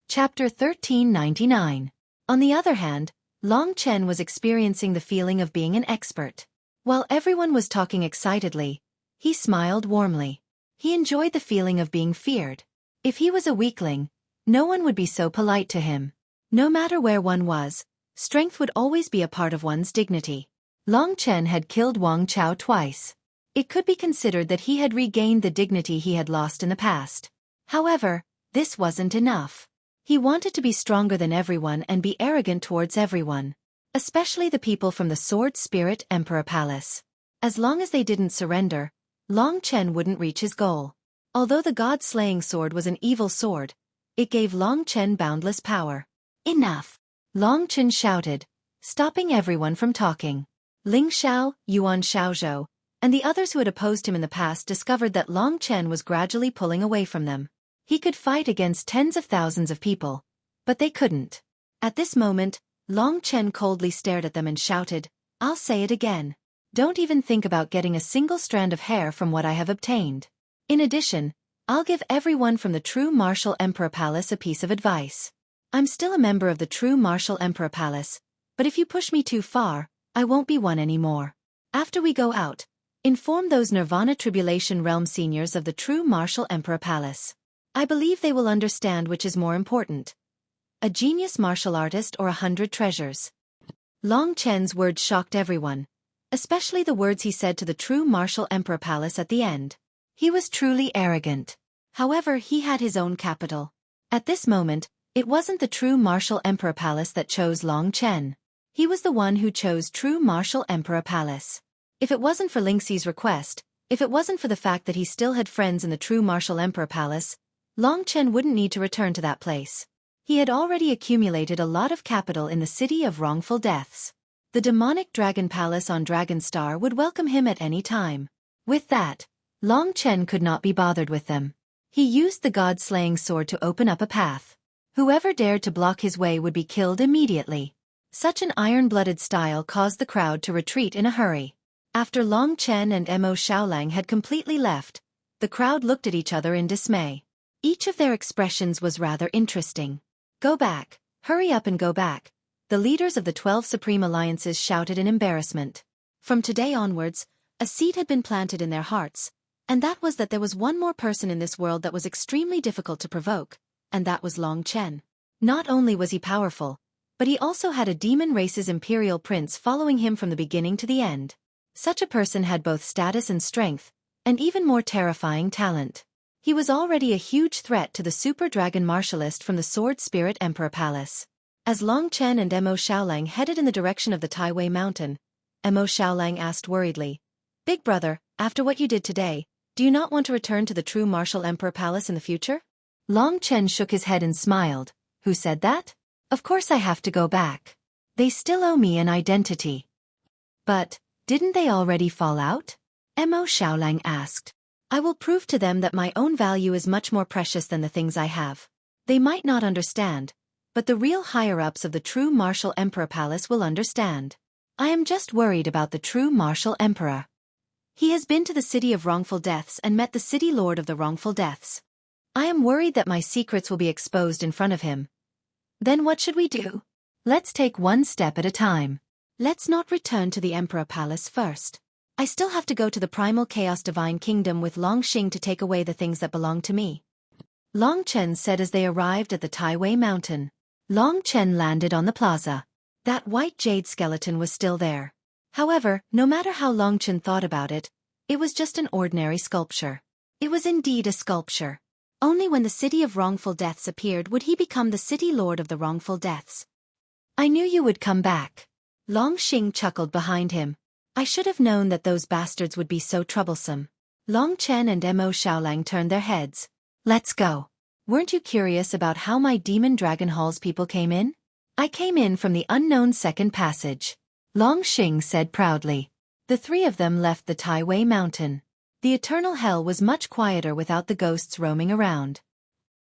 Chapter 1399. On the other hand, Long Chen was experiencing the feeling of being an expert. While everyone was talking excitedly, he smiled warmly. He enjoyed the feeling of being feared. If he was a weakling, no one would be so polite to him. No matter where one was, strength would always be a part of one's dignity. Long Chen had killed Wang Chao twice. It could be considered that he had regained the dignity he had lost in the past. However, this wasn't enough. He wanted to be stronger than everyone and be arrogant towards everyone, especially the people from the Sword Spirit Emperor Palace. As long as they didn't surrender, Long Chen wouldn't reach his goal. Although the God-slaying sword was an evil sword, it gave Long Chen boundless power. Enough! Long Chen shouted, stopping everyone from talking. Ling Xiao, Yuan Xiaozhou, and the others who had opposed him in the past discovered that Long Chen was gradually pulling away from them. He could fight against tens of thousands of people, but they couldn't. At this moment, Long Chen coldly stared at them and shouted, "I'll say it again. Don't even think about getting a single strand of hair from what I have obtained. In addition, I'll give everyone from the True Martial Emperor Palace a piece of advice. I'm still a member of the True Martial Emperor Palace, but if you push me too far, I won't be one anymore. After we go out, inform those Nirvana Tribulation Realm seniors of the True Martial Emperor Palace. I believe they will understand which is more important. A genius martial artist or 100 treasures." Long Chen's words shocked everyone, especially the words he said to the True Martial Emperor Palace at the end. He was truly arrogant. However, he had his own capital. At this moment, it wasn't the True Martial Emperor Palace that chose Long Chen. He was the one who chose True Martial Emperor Palace. If it wasn't for Lingxi's request, if it wasn't for the fact that he still had friends in the True Martial Emperor Palace, Long Chen wouldn't need to return to that place. He had already accumulated a lot of capital in the City of Wrongful Deaths. The demonic Dragon Palace on Dragon Star would welcome him at any time. With that, Long Chen could not be bothered with them. He used the God-slaying sword to open up a path. Whoever dared to block his way would be killed immediately. Such an iron-blooded style caused the crowd to retreat in a hurry. After Long Chen and Mo Xiaolang had completely left, the crowd looked at each other in dismay. Each of their expressions was rather interesting. "Go back, hurry up and go back," the leaders of the 12 Supreme Alliances shouted in embarrassment. From today onwards, a seed had been planted in their hearts, and that was that there was one more person in this world that was extremely difficult to provoke, and that was Long Chen. Not only was he powerful, but he also had a demon race's imperial prince following him from the beginning to the end. Such a person had both status and strength, and even more terrifying talent. He was already a huge threat to the Super Dragon Martialist from the Sword Spirit Emperor Palace. As Long Chen and Mo Xiaolang headed in the direction of the Taiwei Mountain, Mo Xiaolang asked worriedly, "Big brother, after what you did today, do you not want to return to the True Martial Emperor Palace in the future?" Long Chen shook his head and smiled. "Who said that? Of course I have to go back. They still owe me an identity." "But, didn't they already fall out?" Mo Xiaolang asked. "I will prove to them that my own value is much more precious than the things I have. They might not understand, but the real higher-ups of the True Martial Emperor Palace will understand. I am just worried about the True Martial Emperor. He has been to the City of Wrongful Deaths and met the City Lord of the Wrongful Deaths. I am worried that my secrets will be exposed in front of him. Then what should we do? Let's take one step at a time. Let's not return to the Emperor Palace first. I still have to go to the Primal Chaos Divine Kingdom with Long Xing to take away the things that belong to me." Long Chen said as they arrived at the Taiwei Mountain. Long Chen landed on the plaza. That white jade skeleton was still there. However, no matter how Long Chen thought about it, it was just an ordinary sculpture. It was indeed a sculpture. Only when the City of Wrongful Deaths appeared would he become the City Lord of the Wrongful Deaths. "I knew you would come back." Long Xing chuckled behind him. "I should have known that those bastards would be so troublesome." Long Chen and Mo Xiaolang turned their heads. "Let's go. Weren't you curious about how my Demon Dragon Hall's people came in?" "I came in from the unknown second passage," Long Xing said proudly. The three of them left the Taiwei Mountain. The Eternal Hell was much quieter without the ghosts roaming around.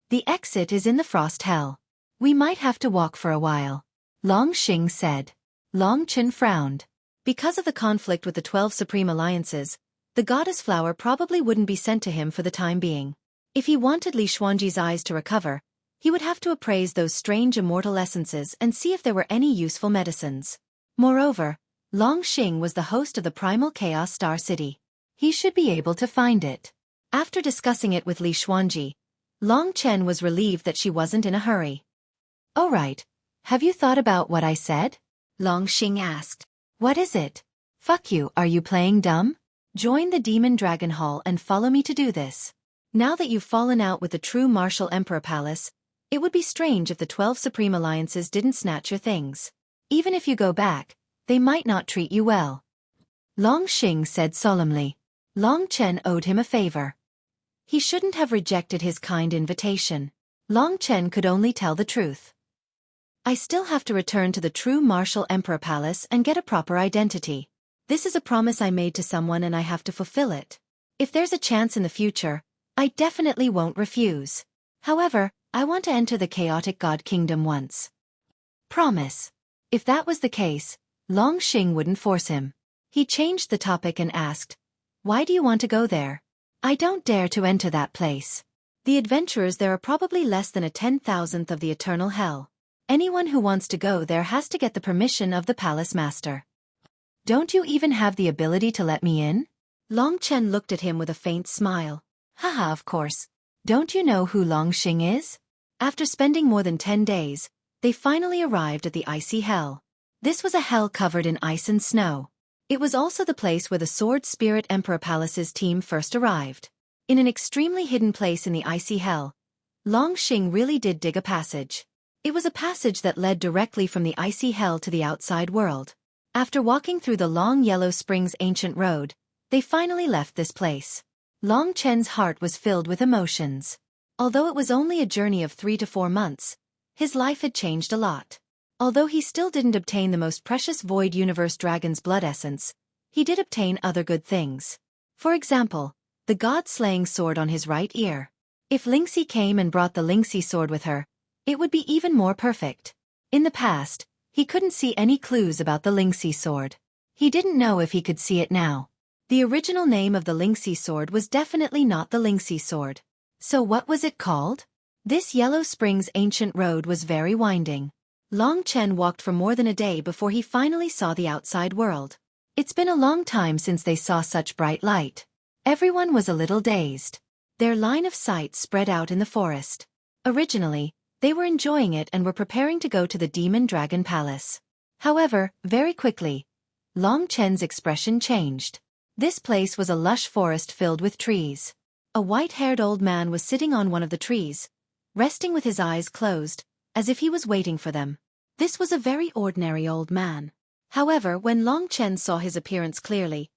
"The exit is in the Frost Hell. We might have to walk for a while," Long Xing said. Long Chen frowned. Because of the conflict with the 12 Supreme Alliances, the Goddess Flower probably wouldn't be sent to him for the time being. If he wanted Li Xuanji's eyes to recover, he would have to appraise those strange immortal essences and see if there were any useful medicines. Moreover, Long Xing was the host of the Primal Chaos Star City. He should be able to find it. After discussing it with Li Xuanji, Long Chen was relieved that she wasn't in a hurry. "All right, have you thought about what I said?" Long Xing asked. "What is it?" Fuck you, are you playing dumb? Join the Demon Dragon Hall and follow me to do this. Now that you've fallen out with the true Martial Emperor Palace, it would be strange if the 12 Supreme Alliances didn't snatch your things. Even if you go back, they might not treat you well. Long Xing said solemnly. Long Chen owed him a favor. He shouldn't have rejected his kind invitation. Long Chen could only tell the truth. I still have to return to the true Martial Emperor Palace and get a proper identity. This is a promise I made to someone and I have to fulfill it. If there's a chance in the future, I definitely won't refuse. However, I want to enter the chaotic God Kingdom once. Promise. If that was the case, Long Xing wouldn't force him. He changed the topic and asked, why do you want to go there? I don't dare to enter that place. The adventurers there are probably less than a 10,000th of the eternal hell. Anyone who wants to go there has to get the permission of the palace master. Don't you even have the ability to let me in? Long Chen looked at him with a faint smile. Haha, of course. Don't you know who Long Xing is? After spending more than 10 days, they finally arrived at the icy hell. This was a hell covered in ice and snow. It was also the place where the Sword Spirit Emperor Palace's team first arrived. In an extremely hidden place in the icy hell, Long Xing really did dig a passage. It was a passage that led directly from the icy hell to the outside world. After walking through the long Yellow Springs ancient road, they finally left this place. Long Chen's heart was filled with emotions. Although it was only a journey of 3 to 4 months, his life had changed a lot. Although he still didn't obtain the most precious Void Universe Dragon's blood essence, he did obtain other good things. For example, the God-slaying sword on his right ear. If Lingxi came and brought the Lingxi sword with her, it would be even more perfect. In the past, he couldn't see any clues about the Lingxi sword. He didn't know if he could see it now. The original name of the Lingxi sword was definitely not the Lingxi sword. So what was it called? This Yellow Springs ancient road was very winding. Long Chen walked for more than a day before he finally saw the outside world. It's been a long time since they saw such bright light. Everyone was a little dazed. Their line of sight spread out in the forest. Originally, they were enjoying it and were preparing to go to the Demon Dragon Palace. However, very quickly, Long Chen's expression changed. This place was a lush forest filled with trees. A white-haired old man was sitting on one of the trees, resting with his eyes closed, as if he was waiting for them. This was a very ordinary old man. However, when Long Chen saw his appearance clearly,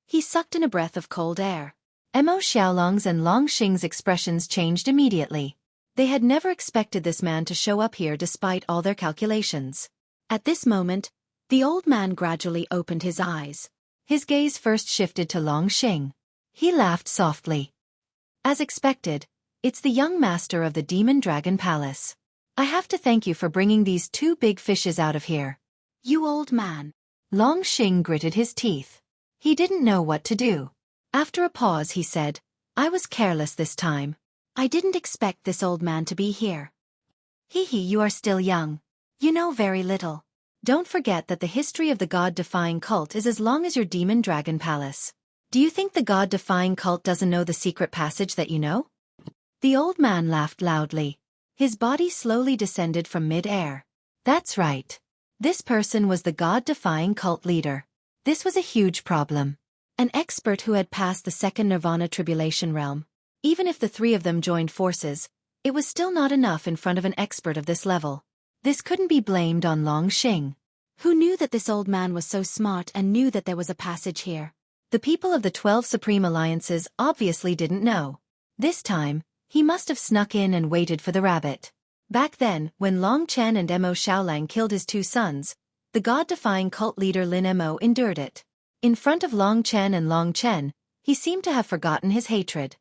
he sucked in a breath of cold air. Mo Xiaolong's and Long Xing's expressions changed immediately. They had never expected this man to show up here despite all their calculations. At this moment, the old man gradually opened his eyes. His gaze first shifted to Long Xing. He laughed softly. As expected, it's the young master of the Demon Dragon Palace. I have to thank you for bringing these 2 big fishes out of here. You old man. Long Xing gritted his teeth. He didn't know what to do. After a pause he said, I was careless this time. I didn't expect this old man to be here. Hee, you are still young. You know very little. Don't forget that the history of the God-defying cult is as long as your Demon Dragon Palace. Do you think the God-defying cult doesn't know the secret passage that you know? The old man laughed loudly. His body slowly descended from mid-air. That's right. This person was the God-defying cult leader. This was a huge problem. An expert who had passed the second Nirvana Tribulation realm. Even if the 3 of them joined forces, it was still not enough in front of an expert of this level. This couldn't be blamed on Long Xing. Who knew that this old man was so smart and knew that there was a passage here? The people of the 12 Supreme Alliances obviously didn't know. This time, he must have snuck in and waited for the rabbit. Back then, when Long Chen and Mo Xiaolang killed his 2 sons, the God-defying cult leader Lin Mo endured it. In front of Long Chen and Long Chen, he seemed to have forgotten his hatred.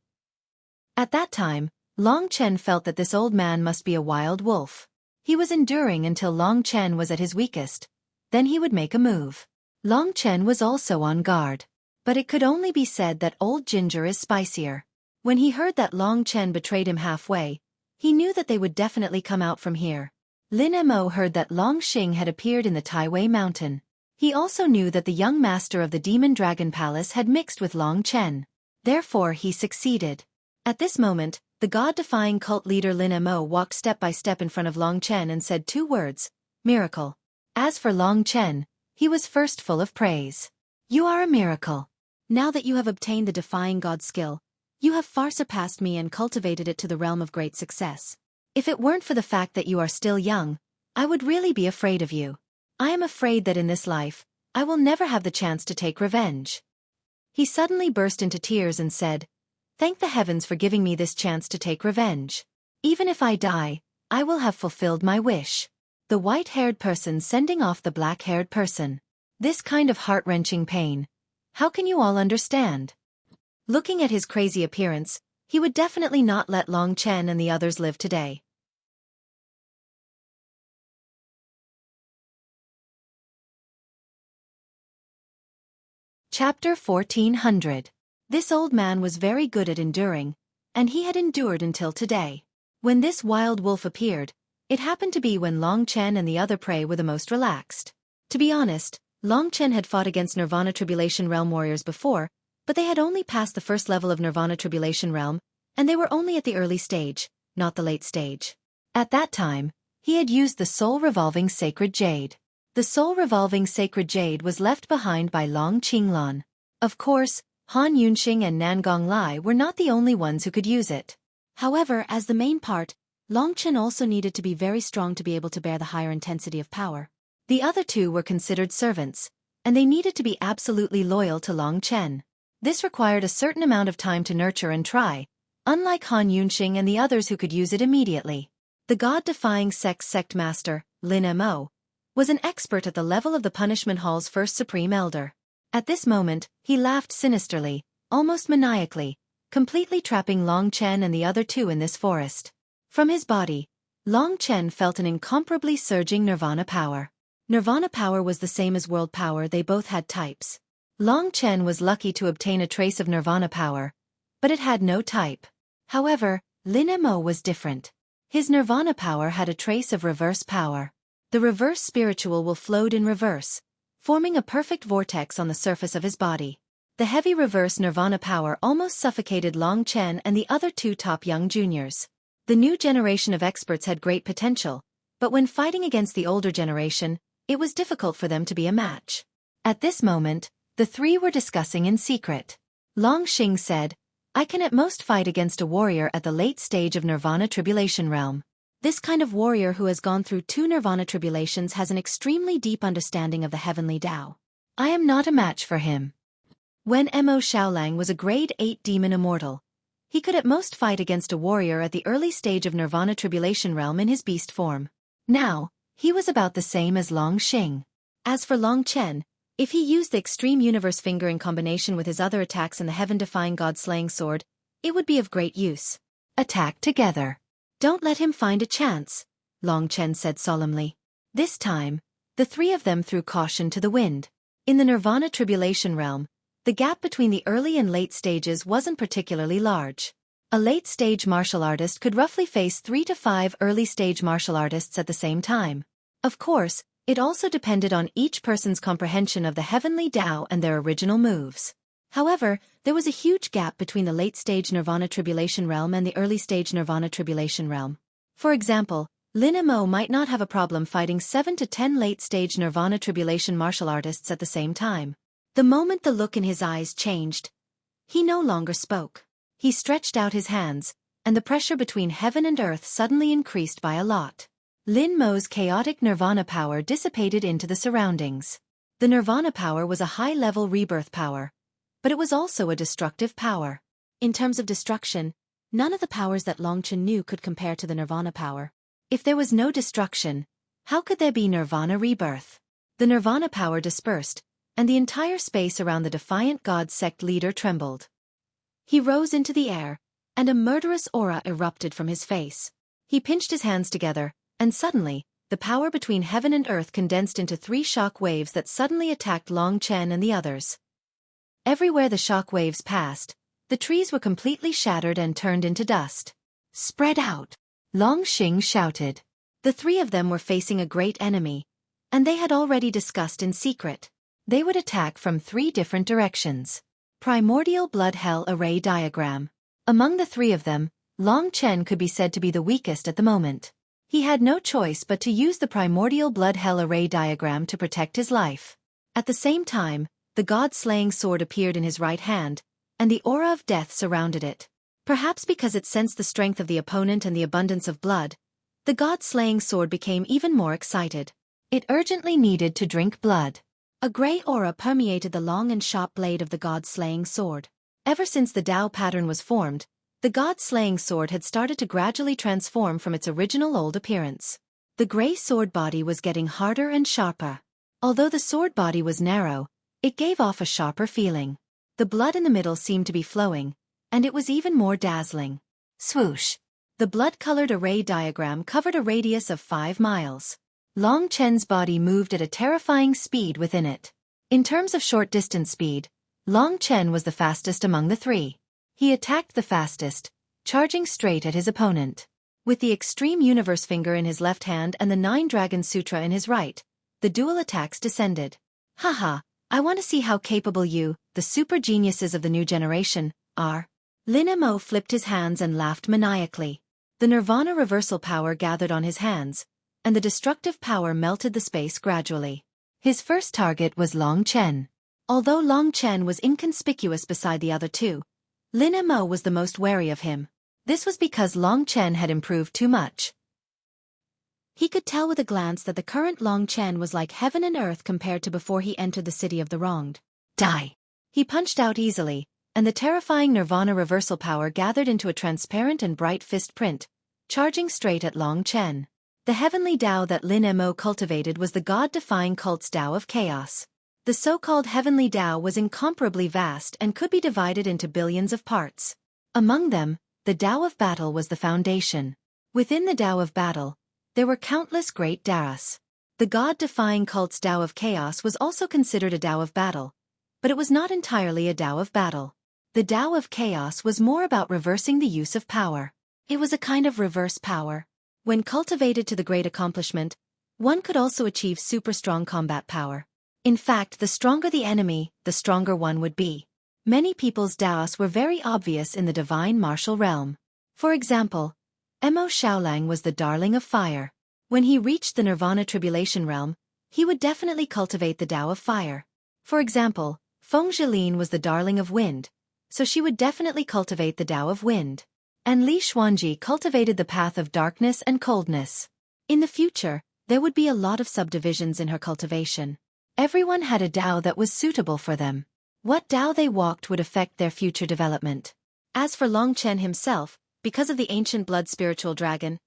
At that time, Long Chen felt that this old man must be a wild wolf. He was enduring until Long Chen was at his weakest. Then he would make a move. Long Chen was also on guard. But it could only be said that old ginger is spicier. When he heard that Long Chen betrayed him halfway, he knew that they would definitely come out from here. Lin Mo heard that Long Xing had appeared in the Taiwei mountain. He also knew that the young master of the Demon Dragon Palace had mixed with Long Chen. Therefore he succeeded. At this moment, the God-defying cult leader Lin Mo walked step by step in front of Long Chen and said 2 words, miracle. As for Long Chen, he was first full of praise. You are a miracle. Now that you have obtained the defying God skill, you have far surpassed me and cultivated it to the realm of great success. If it weren't for the fact that you are still young, I would really be afraid of you. I am afraid that in this life, I will never have the chance to take revenge. He suddenly burst into tears and said, "Thank the heavens for giving me this chance to take revenge. Even if I die, I will have fulfilled my wish." The white-haired person sending off the black-haired person. This kind of heart-wrenching pain. How can you all understand? Looking at his crazy appearance, he would definitely not let Long Chen and the others live today. Chapter 1400. This old man was very good at enduring, and he had endured until today. When this wild wolf appeared, it happened to be when Long Chen and the other prey were the most relaxed. To be honest, Long Chen had fought against Nirvana Tribulation Realm warriors before, but they had only passed the first level of Nirvana Tribulation Realm, and they were only at the early stage, not the late stage. At that time, he had used the soul-revolving sacred jade. The soul-revolving sacred jade was left behind by Long Qinglan. Of course, Han Yunxing and Nangong Lai were not the only ones who could use it. However, as the main part, Long Chen also needed to be very strong to be able to bear the higher intensity of power. The other two were considered servants, and they needed to be absolutely loyal to Long Chen. This required a certain amount of time to nurture and try, unlike Han Yunxing and the others who could use it immediately. The god-defying sect master, Lin Mo, was an expert at the level of the Punishment Hall's first Supreme Elder. At this moment, he laughed sinisterly, almost maniacally, completely trapping Long Chen and the other two in this forest. From his body, Long Chen felt an incomparably surging nirvana power. Nirvana power was the same as world power, they both had types. Long Chen was lucky to obtain a trace of nirvana power, but it had no type. However, Lin Mo was different. His nirvana power had a trace of reverse power. The reverse spiritual will flowed in reverse, forming a perfect vortex on the surface of his body. The heavy reverse nirvana power almost suffocated Long Chen and the other two top young juniors. The new generation of experts had great potential, but when fighting against the older generation, it was difficult for them to be a match. At this moment, the three were discussing in secret. Long Xing said, "I can at most fight against a warrior at the late stage of Nirvana Tribulation Realm. This kind of warrior who has gone through 2 Nirvana Tribulations has an extremely deep understanding of the heavenly Tao. I am not a match for him." When Mo Xiaolang was a grade 8 demon immortal, he could at most fight against a warrior at the early stage of Nirvana Tribulation Realm in his beast form. Now, he was about the same as Long Xing. As for Long Chen, if he used the Extreme Universe Finger in combination with his other attacks and the Heaven-defying God-slaying sword, it would be of great use. Attack together. Don't let him find a chance, Long Chen said solemnly. This time, the three of them threw caution to the wind. In the Nirvana Tribulation Realm, the gap between the early and late stages wasn't particularly large. A late-stage martial artist could roughly face 3 to 5 early-stage martial artists at the same time. Of course, it also depended on each person's comprehension of the heavenly Tao and their original moves. However, there was a huge gap between the late-stage Nirvana Tribulation Realm and the early-stage Nirvana Tribulation Realm. For example, Lin Mo might not have a problem fighting 7 to 10 late-stage Nirvana Tribulation martial artists at the same time. The moment the look in his eyes changed, he no longer spoke. He stretched out his hands, and the pressure between heaven and earth suddenly increased by a lot. Lin Mo's chaotic Nirvana power dissipated into the surroundings. The Nirvana power was a high-level rebirth power, but it was also a destructive power. In terms of destruction, none of the powers that Long Chen knew could compare to the Nirvana power. If there was no destruction, how could there be Nirvana rebirth? The Nirvana power dispersed, and the entire space around the defiant God sect leader trembled. He rose into the air, and a murderous aura erupted from his face. He pinched his hands together, and suddenly, the power between heaven and earth condensed into 3 shock waves that suddenly attacked Long Chen and the others. Everywhere the shock waves passed, the trees were completely shattered and turned into dust. "Spread out!" Long Xing shouted. The 3 of them were facing a great enemy, and they had already discussed in secret. They would attack from 3 different directions. Primordial Blood Hell Array Diagram. Among the 3 of them, Long Chen could be said to be the weakest at the moment. He had no choice but to use the Primordial Blood Hell Array Diagram to protect his life. At the same time, the god-slaying sword appeared in his right hand, and the aura of death surrounded it. Perhaps because it sensed the strength of the opponent and the abundance of blood, the god-slaying sword became even more excited. It urgently needed to drink blood. A gray aura permeated the long and sharp blade of the god-slaying sword. Ever since the Tao pattern was formed, the god-slaying sword had started to gradually transform from its original old appearance. The gray sword body was getting harder and sharper. Although the sword body was narrow, it gave off a sharper feeling. The blood in the middle seemed to be flowing, and it was even more dazzling. Swoosh! The blood-colored array diagram covered a radius of 5 miles. Long Chen's body moved at a terrifying speed within it. In terms of short-distance speed, Long Chen was the fastest among the three. He attacked the fastest, charging straight at his opponent. With the Extreme Universe finger in his left hand and the 9 Dragon Sutra in his right, the dual attacks descended. Haha, I want to see how capable you, the super geniuses of the new generation, are. Lin Mo flipped his hands and laughed maniacally. The Nirvana reversal power gathered on his hands, and the destructive power melted the space gradually. His first target was Long Chen. Although Long Chen was inconspicuous beside the other two, Lin Mo was the most wary of him. This was because Long Chen had improved too much. He could tell with a glance that the current Long Chen was like heaven and earth compared to before he entered the city of the wronged. Die! He punched out easily, and the terrifying Nirvana reversal power gathered into a transparent and bright fist print, charging straight at Long Chen. The heavenly Tao that Lin Mo cultivated was the god-defying cult's Tao of chaos. The so-called heavenly Tao was incomparably vast and could be divided into billions of parts. Among them, the Tao of battle was the foundation. Within the Tao of battle, there were countless great Taras. The god-defying cult's Tao of chaos was also considered a Tao of battle, but it was not entirely a Tao of battle. The Tao of chaos was more about reversing the use of power. It was a kind of reverse power. When cultivated to the great accomplishment, one could also achieve super strong combat power. In fact, the stronger the enemy, the stronger one would be. Many people's Taos were very obvious in the divine martial realm. For example, Mo Xiaolang was the darling of fire. When he reached the Nirvana tribulation realm, he would definitely cultivate the Tao of fire. For example, Feng Zhilin was the darling of wind, so she would definitely cultivate the Tao of wind. And Li Xuanji cultivated the path of darkness and coldness. In the future, there would be a lot of subdivisions in her cultivation. Everyone had a Tao that was suitable for them. What Tao they walked would affect their future development. As for Long Chen himself, because of the ancient blood spiritual dragon,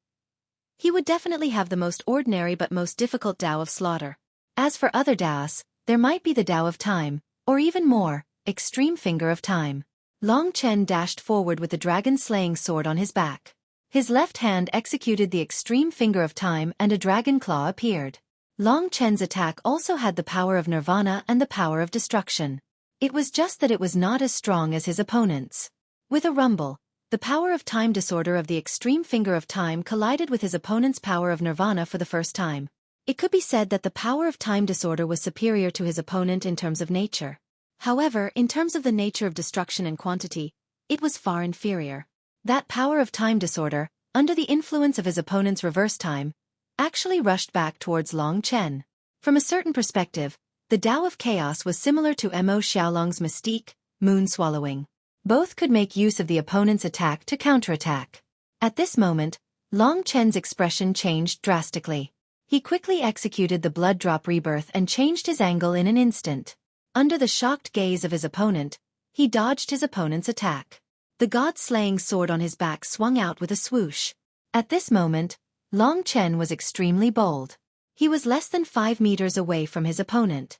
he would definitely have the most ordinary but most difficult Tao of slaughter. As for other Taos, there might be the Tao of time, or even more, extreme finger of time. Long Chen dashed forward with the dragon-slaying sword on his back. His left hand executed the extreme finger of time and a dragon claw appeared. Long Chen's attack also had the power of nirvana and the power of destruction. It was just that it was not as strong as his opponent's. With a rumble, the power of time disorder of the extreme finger of time collided with his opponent's power of nirvana for the first time. It could be said that the power of time disorder was superior to his opponent in terms of nature. However, in terms of the nature of destruction and quantity, it was far inferior. That power of time disorder, under the influence of his opponent's reverse time, actually rushed back towards Long Chen. From a certain perspective, the Tao of Chaos was similar to Mo Xiaolong's mystique, moon swallowing. Both could make use of the opponent's attack to counterattack. At this moment, Long Chen's expression changed drastically. He quickly executed the blood drop rebirth and changed his angle in an instant. Under the shocked gaze of his opponent, he dodged his opponent's attack. The god-slaying sword on his back swung out with a swoosh. At this moment, Long Chen was extremely bold. He was less than 5 meters away from his opponent.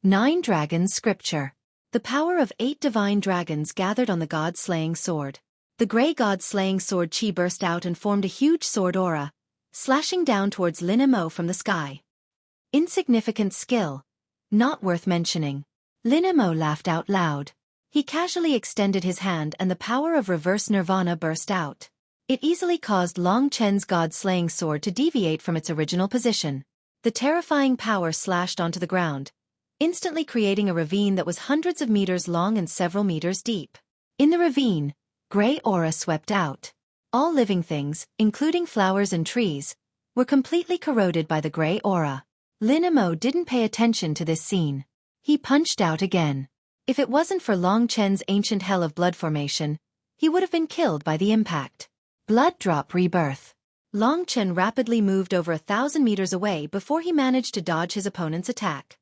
9 Dragons Scripture. The power of 8 divine dragons gathered on the god-slaying sword. The gray god-slaying sword chi burst out and formed a huge sword aura, slashing down towards Lin Mo from the sky. Insignificant skill. Not worth mentioning. Lin Mo laughed out loud. He casually extended his hand and the power of reverse nirvana burst out. It easily caused Long Chen's god-slaying sword to deviate from its original position. The terrifying power slashed onto the ground, instantly creating a ravine that was hundreds of meters long and several meters deep. In the ravine, gray aura swept out. All living things, including flowers and trees, were completely corroded by the gray aura. Lin Mo didn't pay attention to this scene. He punched out again. If it wasn't for Long Chen's ancient hell of blood formation, he would have been killed by the impact. Blood drop rebirth. Long Chen rapidly moved over 1,000 meters away before he managed to dodge his opponent's attack.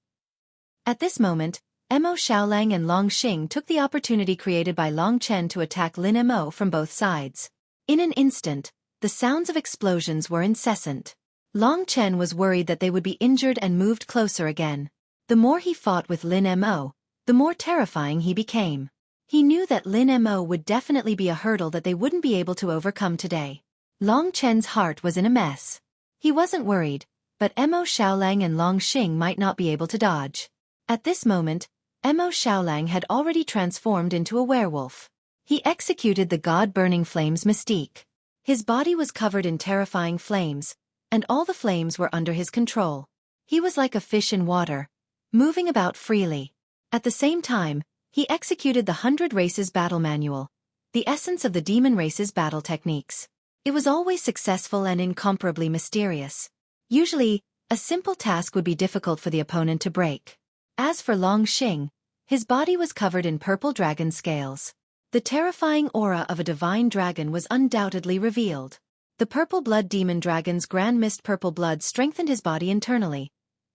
At this moment, Mo Xiaolang and Long Xing took the opportunity created by Long Chen to attack Lin Mo from both sides. In an instant, the sounds of explosions were incessant. Long Chen was worried that they would be injured and moved closer again. The more he fought with Lin Mo, the more terrifying he became. He knew that Lin Mo would definitely be a hurdle that they wouldn't be able to overcome today. Long Chen's heart was in a mess. He wasn't worried, but Mo Xiaolang and Long Xing might not be able to dodge. At this moment, Mo Xiaolang had already transformed into a werewolf. He executed the God-burning flames mystique. His body was covered in terrifying flames, and all the flames were under his control. He was like a fish in water, moving about freely. At the same time, he executed the 100 Races Battle Manual, the essence of the demon race's battle techniques. It was always successful and incomparably mysterious. Usually, a simple task would be difficult for the opponent to break. As for Long Xing, his body was covered in purple dragon scales. The terrifying aura of a divine dragon was undoubtedly revealed. The purple blood demon dragon's grand mist purple blood strengthened his body internally,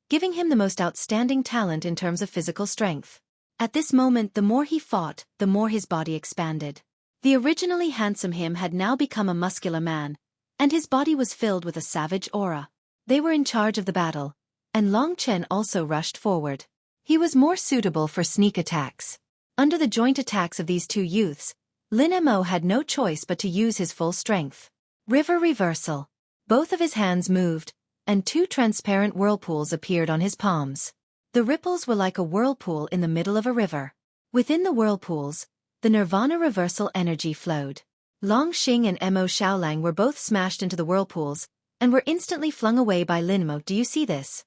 giving him the most outstanding talent in terms of physical strength. At this moment, the more he fought, the more his body expanded. The originally handsome him had now become a muscular man, and his body was filled with a savage aura. They were in charge of the battle, and Long Chen also rushed forward. He was more suitable for sneak attacks. Under the joint attacks of these two youths, Lin Mo had no choice but to use his full strength. River reversal. Both of his hands moved, and two transparent whirlpools appeared on his palms. The ripples were like a whirlpool in the middle of a river. Within the whirlpools, the Nirvana reversal energy flowed. Long Xing and Mo Xiaolang were both smashed into the whirlpools, and were instantly flung away by Lin Mo. Do you see this?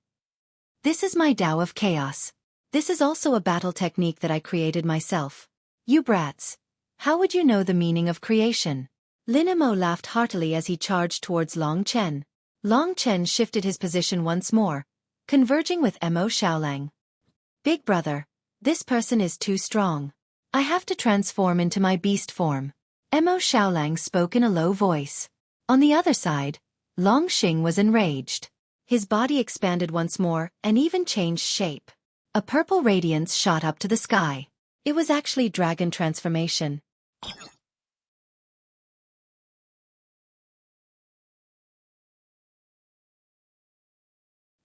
This is my Tao of Chaos. This is also a battle technique that I created myself. You brats. How would you know the meaning of creation? Lin Mo laughed heartily as he charged towards Long Chen. Long Chen shifted his position once more, converging with Mo Xiaolang. Big brother, this person is too strong. I have to transform into my beast form. Mo Xiaolang spoke in a low voice. On the other side, Long Xing was enraged. His body expanded once more and even changed shape. A purple radiance shot up to the sky. It was actually dragon transformation.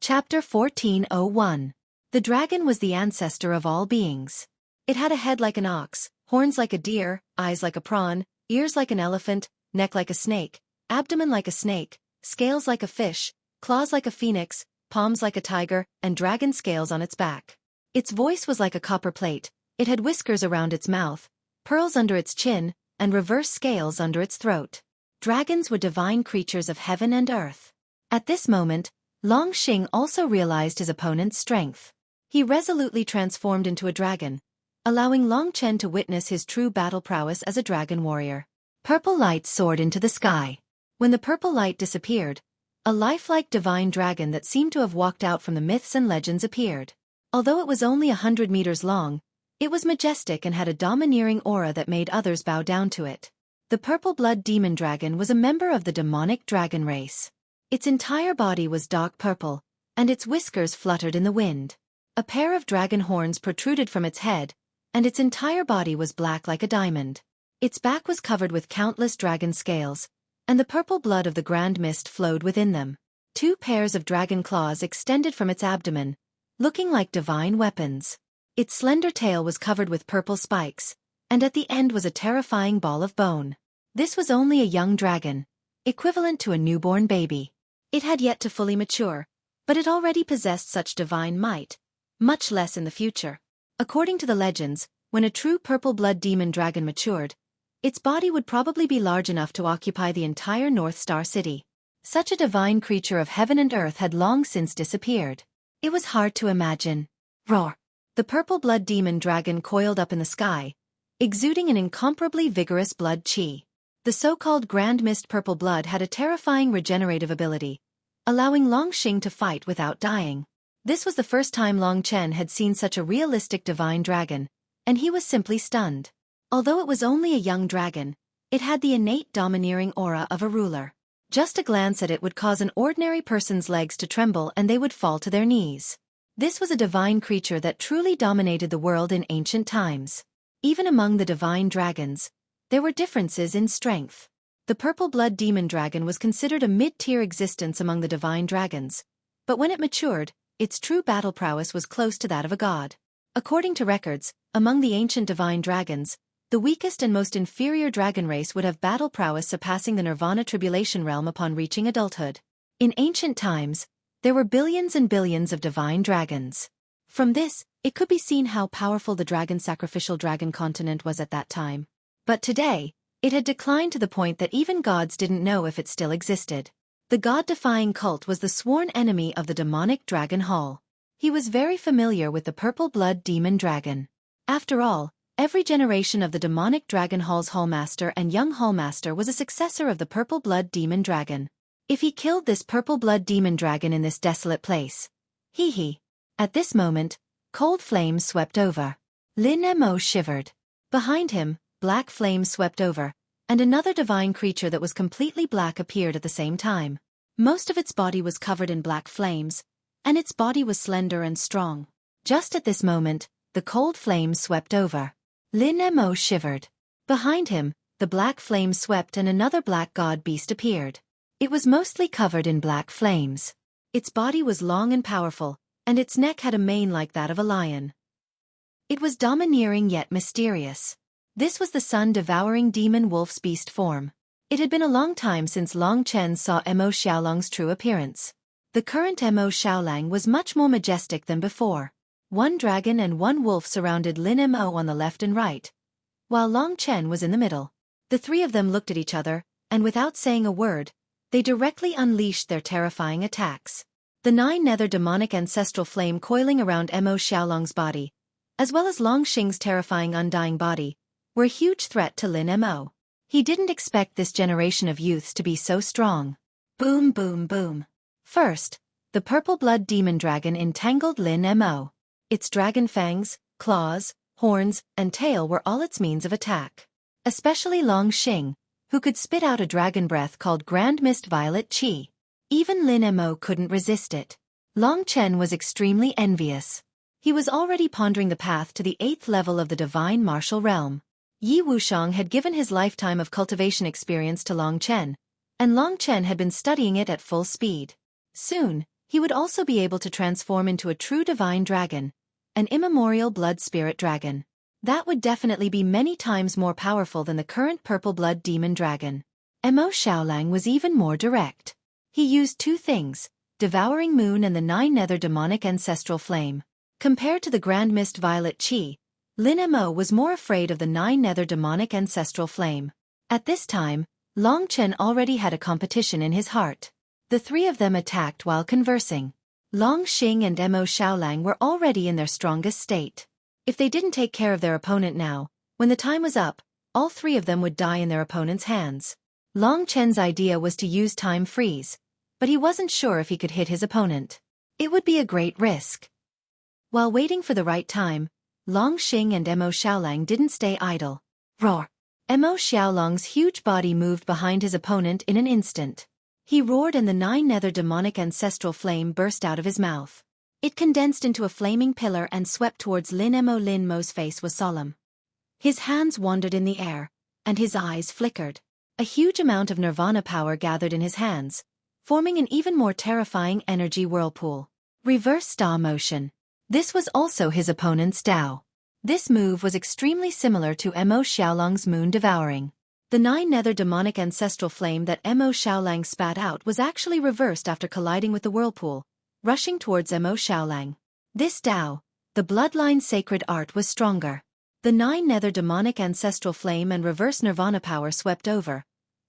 Chapter 1401. The dragon was the ancestor of all beings. It had a head like an ox, horns like a deer, eyes like a prawn, ears like an elephant, neck like a snake, abdomen like a snake, scales like a fish, claws like a phoenix, palms like a tiger, and dragon scales on its back. Its voice was like a copper plate. It had whiskers around its mouth, pearls under its chin, and reverse scales under its throat. Dragons were divine creatures of heaven and earth. At this moment, Long Xing also realized his opponent's strength. He resolutely transformed into a dragon, allowing Long Chen to witness his true battle prowess as a dragon warrior. Purple light soared into the sky. When the purple light disappeared, a lifelike divine dragon that seemed to have walked out from the myths and legends appeared. Although it was only 100 meters long, it was majestic and had a domineering aura that made others bow down to it. The purple blood demon dragon was a member of the demonic dragon race. Its entire body was dark purple, and its whiskers fluttered in the wind. A pair of dragon horns protruded from its head, and its entire body was black like a diamond. Its back was covered with countless dragon scales, and the purple blood of the grand mist flowed within them. Two pairs of dragon claws extended from its abdomen, looking like divine weapons. Its slender tail was covered with purple spikes, and at the end was a terrifying ball of bone. This was only a young dragon, equivalent to a newborn baby. It had yet to fully mature, but it already possessed such divine might, much less in the future. According to the legends, when a true purple blood demon dragon matured, its body would probably be large enough to occupy the entire North Star City. Such a divine creature of heaven and earth had long since disappeared. It was hard to imagine. Roar! The purple blood demon dragon coiled up in the sky, exuding an incomparably vigorous blood chi. The so-called Grand Mist purple blood had a terrifying regenerative ability, allowing Long Xing to fight without dying. This was the first time Long Chen had seen such a realistic divine dragon, and he was simply stunned. Although it was only a young dragon, it had the innate domineering aura of a ruler. Just a glance at it would cause an ordinary person's legs to tremble and they would fall to their knees. This was a divine creature that truly dominated the world in ancient times. Even among the divine dragons, there were differences in strength. The purple blood demon dragon was considered a mid-tier existence among the divine dragons, but when it matured, its true battle prowess was close to that of a god. According to records, among the ancient divine dragons, the weakest and most inferior dragon race would have battle prowess surpassing the Nirvana tribulation realm upon reaching adulthood. In ancient times, there were billions and billions of divine dragons. From this, it could be seen how powerful the sacrificial dragon continent was at that time. But today, it had declined to the point that even gods didn't know if it still existed. The god-defying cult was the sworn enemy of the demonic Dragon Hall. He was very familiar with the purple blood demon dragon. After all, every generation of the demonic Dragon Hall's Hallmaster and young Hallmaster was a successor of the purple blood demon dragon. If he killed this purple blood demon dragon in this desolate place, he. At this moment, cold flames swept over. Lin Mo shivered. Behind him, black flames swept over, and another divine creature that was completely black appeared at the same time. Most of its body was covered in black flames, and its body was slender and strong. Just at this moment, the cold flames swept over. Lin Mo shivered. Behind him, the black flames swept and another black god beast appeared. It was mostly covered in black flames. Its body was long and powerful, and its neck had a mane like that of a lion. It was domineering yet mysterious. This was the sun-devouring demon wolf's beast form. It had been a long time since Long Chen saw Mo Xiaolang's true appearance. The current Mo Xiaolang was much more majestic than before. One dragon and one wolf surrounded Lin Mo on the left and right, while Long Chen was in the middle. The three of them looked at each other, and without saying a word, they directly unleashed their terrifying attacks. The nine nether demonic ancestral flame coiling around Mo Xiaolang's body, as well as Long Xing's terrifying undying body, were a huge threat to Lin Mo. He didn't expect this generation of youths to be so strong. Boom, boom, boom. First, the purple blood demon dragon entangled Lin Mo. Its dragon fangs, claws, horns, and tail were all its means of attack. Especially Long Xing, who could spit out a dragon breath called Grand Mist Violet Qi. Even Lin Mo couldn't resist it. Long Chen was extremely envious. He was already pondering the path to the 8th level of the divine martial realm. Yi Wuxiang had given his lifetime of cultivation experience to Long Chen, and Long Chen had been studying it at full speed. Soon, he would also be able to transform into a true divine dragon, an immemorial blood spirit dragon. That would definitely be many times more powerful than the current purple blood demon dragon. Mo Xiaolang was even more direct. He used two things, Devouring Moon and the nine nether demonic ancestral flame. Compared to the Grand Mist Violet Qi, Lin Mo was more afraid of the nine nether demonic ancestral flame. At this time, Long Chen already had a competition in his heart. The three of them attacked while conversing. Long Xing and Mo Xiaolang were already in their strongest state. If they didn't take care of their opponent now, when the time was up, all three of them would die in their opponent's hands. Long Chen's idea was to use time freeze, but he wasn't sure if he could hit his opponent. It would be a great risk. While waiting for the right time, Long Xing and Mo Xiaolang didn't stay idle. Roar! Mo Xiaolang's huge body moved behind his opponent in an instant. He roared and the nine nether demonic ancestral flame burst out of his mouth. It condensed into a flaming pillar and swept towards Lin Mo. Lin Mo's face was solemn. His hands wandered in the air, and his eyes flickered. A huge amount of nirvana power gathered in his hands, forming an even more terrifying energy whirlpool. Reverse star motion. This was also his opponent's Dao. This move was extremely similar to Mo Xiaolang's moon devouring. The nine nether demonic ancestral flame that Mo Xiaolang spat out was actually reversed after colliding with the whirlpool, rushing towards Mo Xiaolang. This Dao, the bloodline sacred art, was stronger. The nine nether demonic ancestral flame and reverse nirvana power swept over,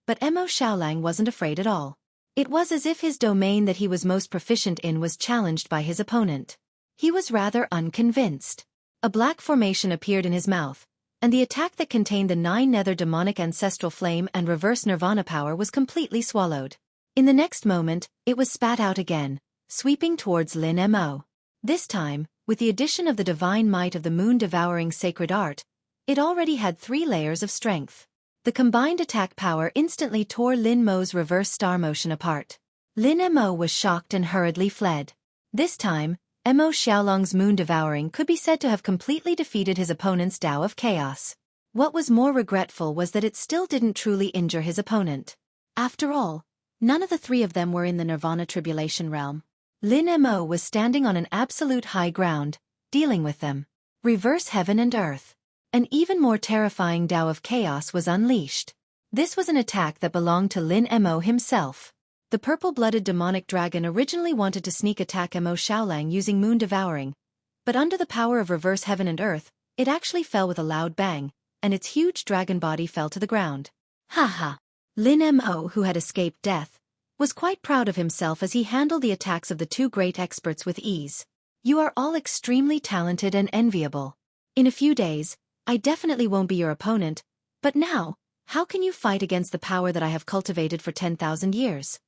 but Mo Xiaolang wasn't afraid at all. It was as if his domain that he was most proficient in was challenged by his opponent. He was rather unconvinced. A black formation appeared in his mouth, and the attack that contained the nine nether demonic ancestral flame and reverse nirvana power was completely swallowed. In the next moment, it was spat out again, sweeping towards Lin Mo. This time, with the addition of the divine might of the moon-devouring sacred art, it already had 3 layers of strength. The combined attack power instantly tore Lin Mo's reverse star motion apart. Lin Mo was shocked and hurriedly fled. This time, Mo Xiaolong's moon-devouring could be said to have completely defeated his opponent's Tao of Chaos. What was more regretful was that it still didn't truly injure his opponent. After all, none of the 3 of them were in the Nirvana Tribulation realm. Lin Mo was standing on an absolute high ground, dealing with them. Reverse heaven and earth. An even more terrifying Tao of Chaos was unleashed. This was an attack that belonged to Lin Mo himself. The purple-blooded demonic dragon originally wanted to sneak attack Mo Xiaolang using moon devouring, but under the power of reverse heaven and earth, it actually fell with a loud bang, and its huge dragon body fell to the ground. Haha! Lin Mo, who had escaped death, was quite proud of himself as he handled the attacks of the 2 great experts with ease. You are all extremely talented and enviable. In a few days, I definitely won't be your opponent, but now, how can you fight against the power that I have cultivated for 10,000 years?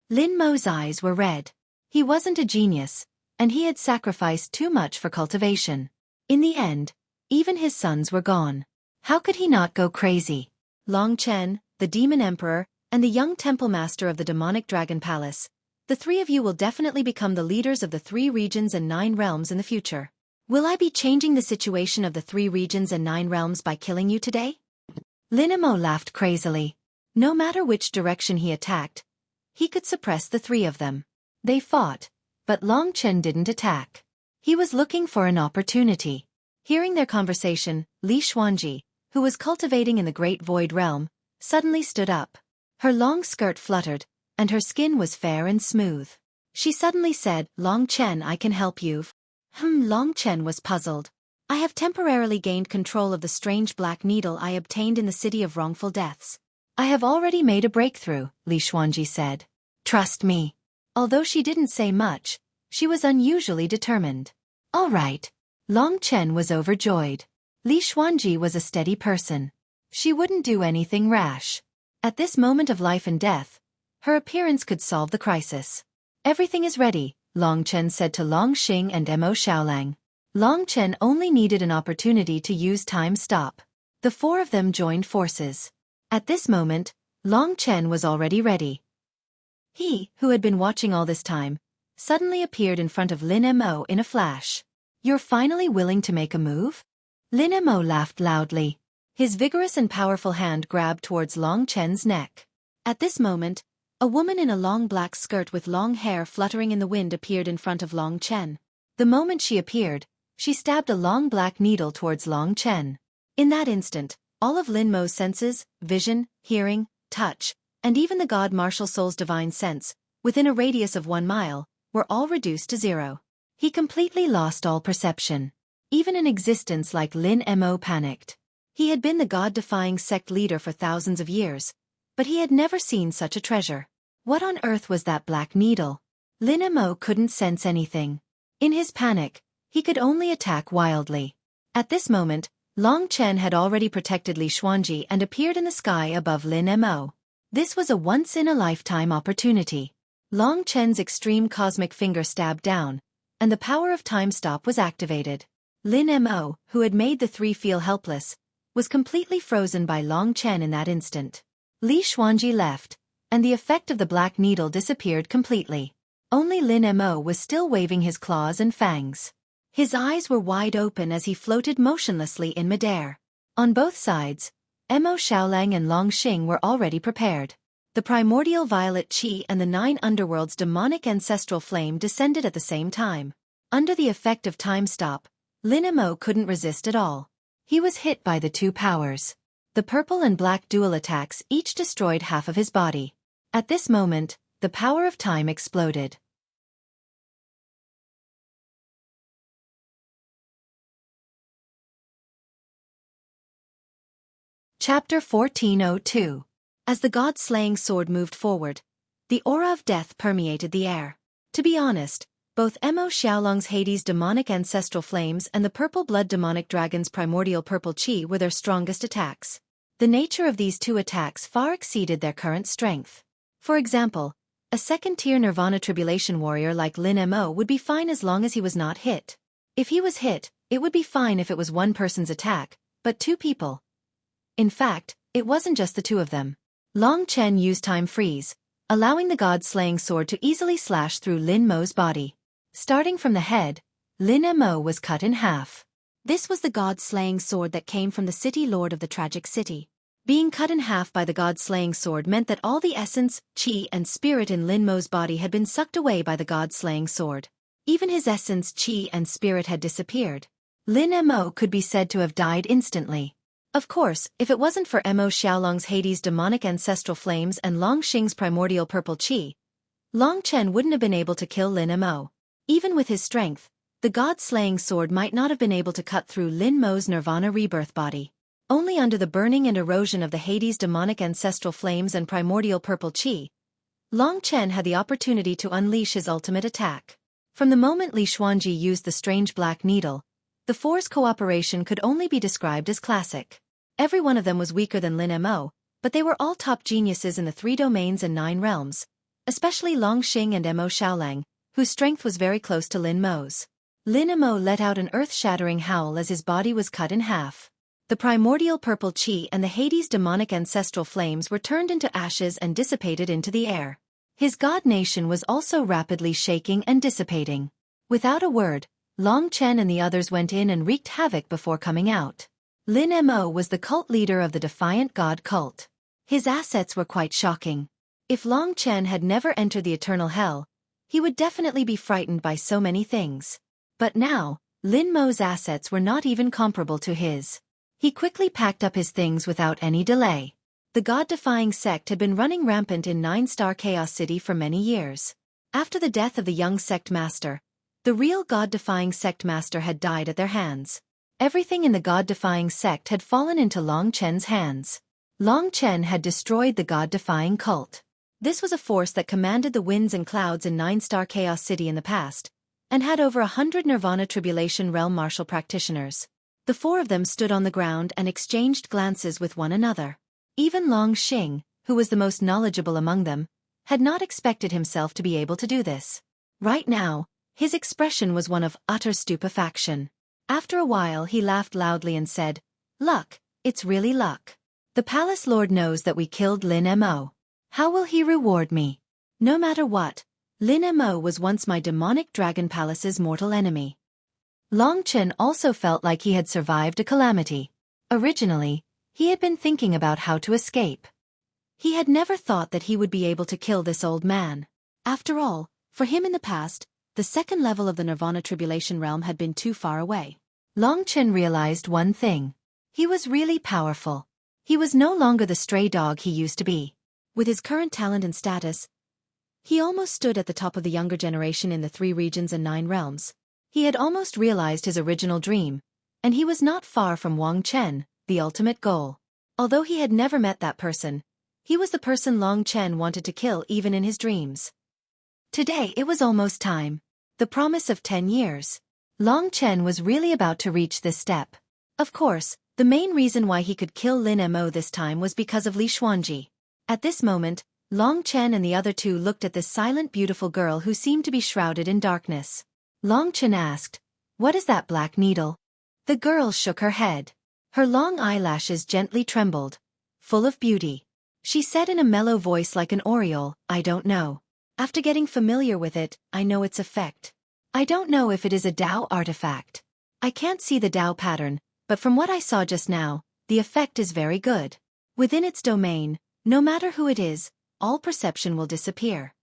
Lin Mo's eyes were red. He wasn't a genius, and he had sacrificed too much for cultivation. In the end, even his sons were gone. How could he not go crazy? Long Chen, the Demon Emperor, and the young Temple Master of the Demonic Dragon Palace, the 3 of you will definitely become the leaders of the 3 regions and 9 realms in the future. Will I be changing the situation of the 3 regions and 9 realms by killing you today? Lin Mo laughed crazily. No matter which direction he attacked, he could suppress the 3 of them. They fought, but Long Chen didn't attack. He was looking for an opportunity. Hearing their conversation, Li Xuanji, who was cultivating in the Great Void Realm, suddenly stood up. Her long skirt fluttered, and her skin was fair and smooth. She suddenly said, "Long Chen, I can help you." Long Chen was puzzled. I have temporarily gained control of the strange black needle I obtained in the City of Wrongful Deaths. I have already made a breakthrough, Li Xuanji said. Trust me. Although she didn't say much, she was unusually determined. All right. Long Chen was overjoyed. Li Xuanji was a steady person. She wouldn't do anything rash. At this moment of life and death, her appearance could solve the crisis. Everything is ready, Long Chen said to Long Xing and Mo Xiaolang. Long Chen only needed an opportunity to use time stop. The 4 of them joined forces. At this moment, Long Chen was already ready. He, who had been watching all this time, suddenly appeared in front of Lin Mo in a flash. You're finally willing to make a move? Lin Mo laughed loudly. His vigorous and powerful hand grabbed towards Long Chen's neck. At this moment, a woman in a long black skirt with long hair fluttering in the wind appeared in front of Long Chen. The moment she appeared, she stabbed a long black needle towards Long Chen. In that instant, all of Lin Mo's senses, vision, hearing, touch, and even the God Martial Soul's divine sense, within a radius of 1 mile, were all reduced to 0. He completely lost all perception. Even an existence like Lin Mo panicked. He had been the God-defying sect leader for thousands of years, but he had never seen such a treasure. What on earth was that black needle? Lin Mo couldn't sense anything. In his panic, he could only attack wildly. At this moment, Long Chen had already protected Li Xuanji and appeared in the sky above Lin Mo. This was a once-in-a-lifetime opportunity. Long Chen's extreme cosmic finger stabbed down, and the power of time stop was activated. Lin Mo, who had made the 3 feel helpless, was completely frozen by Long Chen in that instant. Li Xuanji left, and the effect of the black needle disappeared completely. Only Lin Mo was still waving his claws and fangs. His eyes were wide open as he floated motionlessly in midair. On both sides, Mo Xiaolang and Long Xing were already prepared. The primordial violet qi and the 9 underworlds' demonic ancestral flame descended at the same time. Under the effect of time stop, Lin Mo couldn't resist at all. He was hit by the 2 powers. The purple and black dual attacks each destroyed half of his body. At this moment, the power of time exploded. Chapter 1402. As the god-slaying sword moved forward, the aura of death permeated the air. To be honest, both Mo Xiaolong's Hades' demonic ancestral flames and the purple blood demonic dragon's primordial purple qi were their strongest attacks. The nature of these 2 attacks far exceeded their current strength. For example, A second-tier Nirvana Tribulation warrior like Lin Mo would be fine as long as he was not hit. If he was hit, it would be fine if it was one person's attack, but two people. In fact, it wasn't just the two of them. Long Chen used Time Freeze, allowing the god-slaying sword to easily slash through Lin Mo's body. Starting from the head, Lin Mo was cut in half. This was the god-slaying sword that came from the city lord of the tragic city. Being cut in half by the god-slaying sword meant that all the essence, qi and spirit in Lin Mo's body had been sucked away by the god-slaying sword. Even his essence, qi and spirit had disappeared. Lin Mo could be said to have died instantly. Of course, if it wasn't for Mo Xiaolong's Hades' demonic ancestral flames and Long Xing's primordial purple qi, Long Chen wouldn't have been able to kill Lin Mo. Even with his strength, the god-slaying sword might not have been able to cut through Lin Mo's Nirvana rebirth body. Only under the burning and erosion of the Hades' demonic ancestral flames and primordial purple qi, Long Chen had the opportunity to unleash his ultimate attack. From the moment Li Xuanji used the strange black needle, the four's cooperation could only be described as classic. Every one of them was weaker than Lin Mo, but they were all top geniuses in the 3 domains and 9 realms, especially Long Xing and Mo Xiaolang, whose strength was very close to Lin Mo's. Lin Mo let out an earth-shattering howl as his body was cut in half. The primordial purple qi and the Hades' demonic ancestral flames were turned into ashes and dissipated into the air. His god nation was also rapidly shaking and dissipating. Without a word, Long Chen and the others went in and wreaked havoc before coming out. Lin Mo was the cult leader of the Defiant God cult. His assets were quite shocking. If Long Chen had never entered the eternal hell, he would definitely be frightened by so many things. But now, Lin Mo's assets were not even comparable to his. He quickly packed up his things without any delay. The god-defying sect had been running rampant in 9-star Chaos City for many years. After the death of the young sect master, the real god-defying sect master had died at their hands. Everything in the god-defying sect had fallen into Long Chen's hands. Long Chen had destroyed the god-defying cult. This was a force that commanded the winds and clouds in 9-star Chaos City in the past, and had over 100 Nirvana Tribulation Realm martial practitioners. The 4 of them stood on the ground and exchanged glances with one another. Even Long Xing, who was the most knowledgeable among them, had not expected himself to be able to do this. Right now, his expression was one of utter stupefaction. After a while he laughed loudly and said, "Luck, it's really luck. The palace lord knows that we killed Lin Mo. How will he reward me? No matter what, Lin Mo was once my demonic dragon palace's mortal enemy." Long Chen also felt like he had survived a calamity. Originally, he had been thinking about how to escape. He had never thought that he would be able to kill this old man. After all, for him in the past, the second level of the Nirvana Tribulation realm had been too far away. Long Chen realized one thing. He was really powerful. He was no longer the stray dog he used to be. With his current talent and status, he almost stood at the top of the younger generation in the 3 regions and 9 realms. He had almost realized his original dream, and he was not far from Wang Chen, the ultimate goal. Although he had never met that person, he was the person Long Chen wanted to kill even in his dreams. Today it was almost time. The promise of 10 years. Long Chen was really about to reach this step. Of course, the main reason why he could kill Lin Mo this time was because of Li Xuanji. At this moment, Long Chen and the other 2 looked at this silent beautiful girl who seemed to be shrouded in darkness. Long Chen asked, "What is that black needle?" The girl shook her head. Her long eyelashes gently trembled, full of beauty. She said in a mellow voice like an aureole, "I don't know. After getting familiar with it, I know its effect. I don't know if it is a Dao artifact. I can't see the Dao pattern, but from what I saw just now, the effect is very good. Within its domain, no matter who it is, all perception will disappear."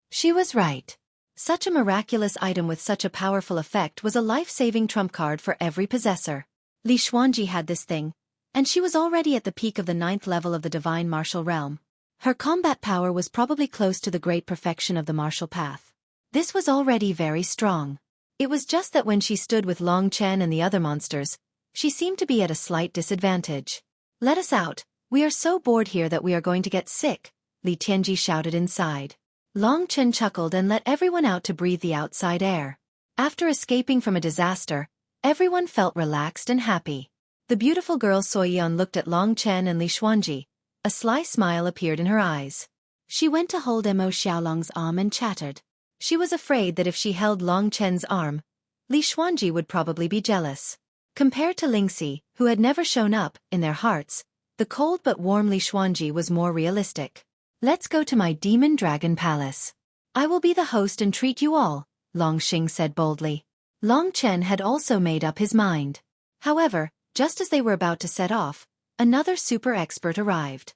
She was right. Such a miraculous item with such a powerful effect was a life-saving trump card for every possessor. Li Xuanji had this thing, and she was already at the peak of the 9th level of the divine martial realm. Her combat power was probably close to the great perfection of the martial path. This was already very strong. It was just that when she stood with Long Chen and the other monsters, she seemed to be at a slight disadvantage. "Let us out, we are so bored here that we are going to get sick," Li Tianji shouted inside. Long Chen chuckled and let everyone out to breathe the outside air. After escaping from a disaster, everyone felt relaxed and happy. The beautiful girl Xueqi looked at Long Chen and Li Xuanji. A sly smile appeared in her eyes. She went to hold Mo Xiaolong's arm and chattered. She was afraid that if she held Long Chen's arm, Li Xuanji would probably be jealous. Compared to Lingxi, who had never shown up, in their hearts, the cold but warm Li Xuanji was more realistic. Let's go to my Demon Dragon Palace. I will be the host and treat you all, Long Xing said boldly. Long Chen had also made up his mind. However, just as they were about to set off, another super expert arrived.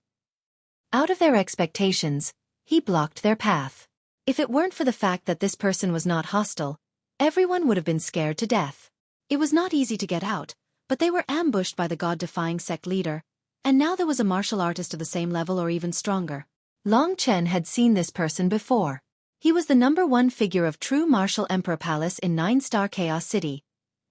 Out of their expectations, he blocked their path. If it weren't for the fact that this person was not hostile, everyone would have been scared to death. It was not easy to get out, but they were ambushed by the god-defying sect leader, and now there was a martial artist of the same level or even stronger. Long Chen had seen this person before. He was the #1 figure of true martial emperor palace in 9-star Chaos City,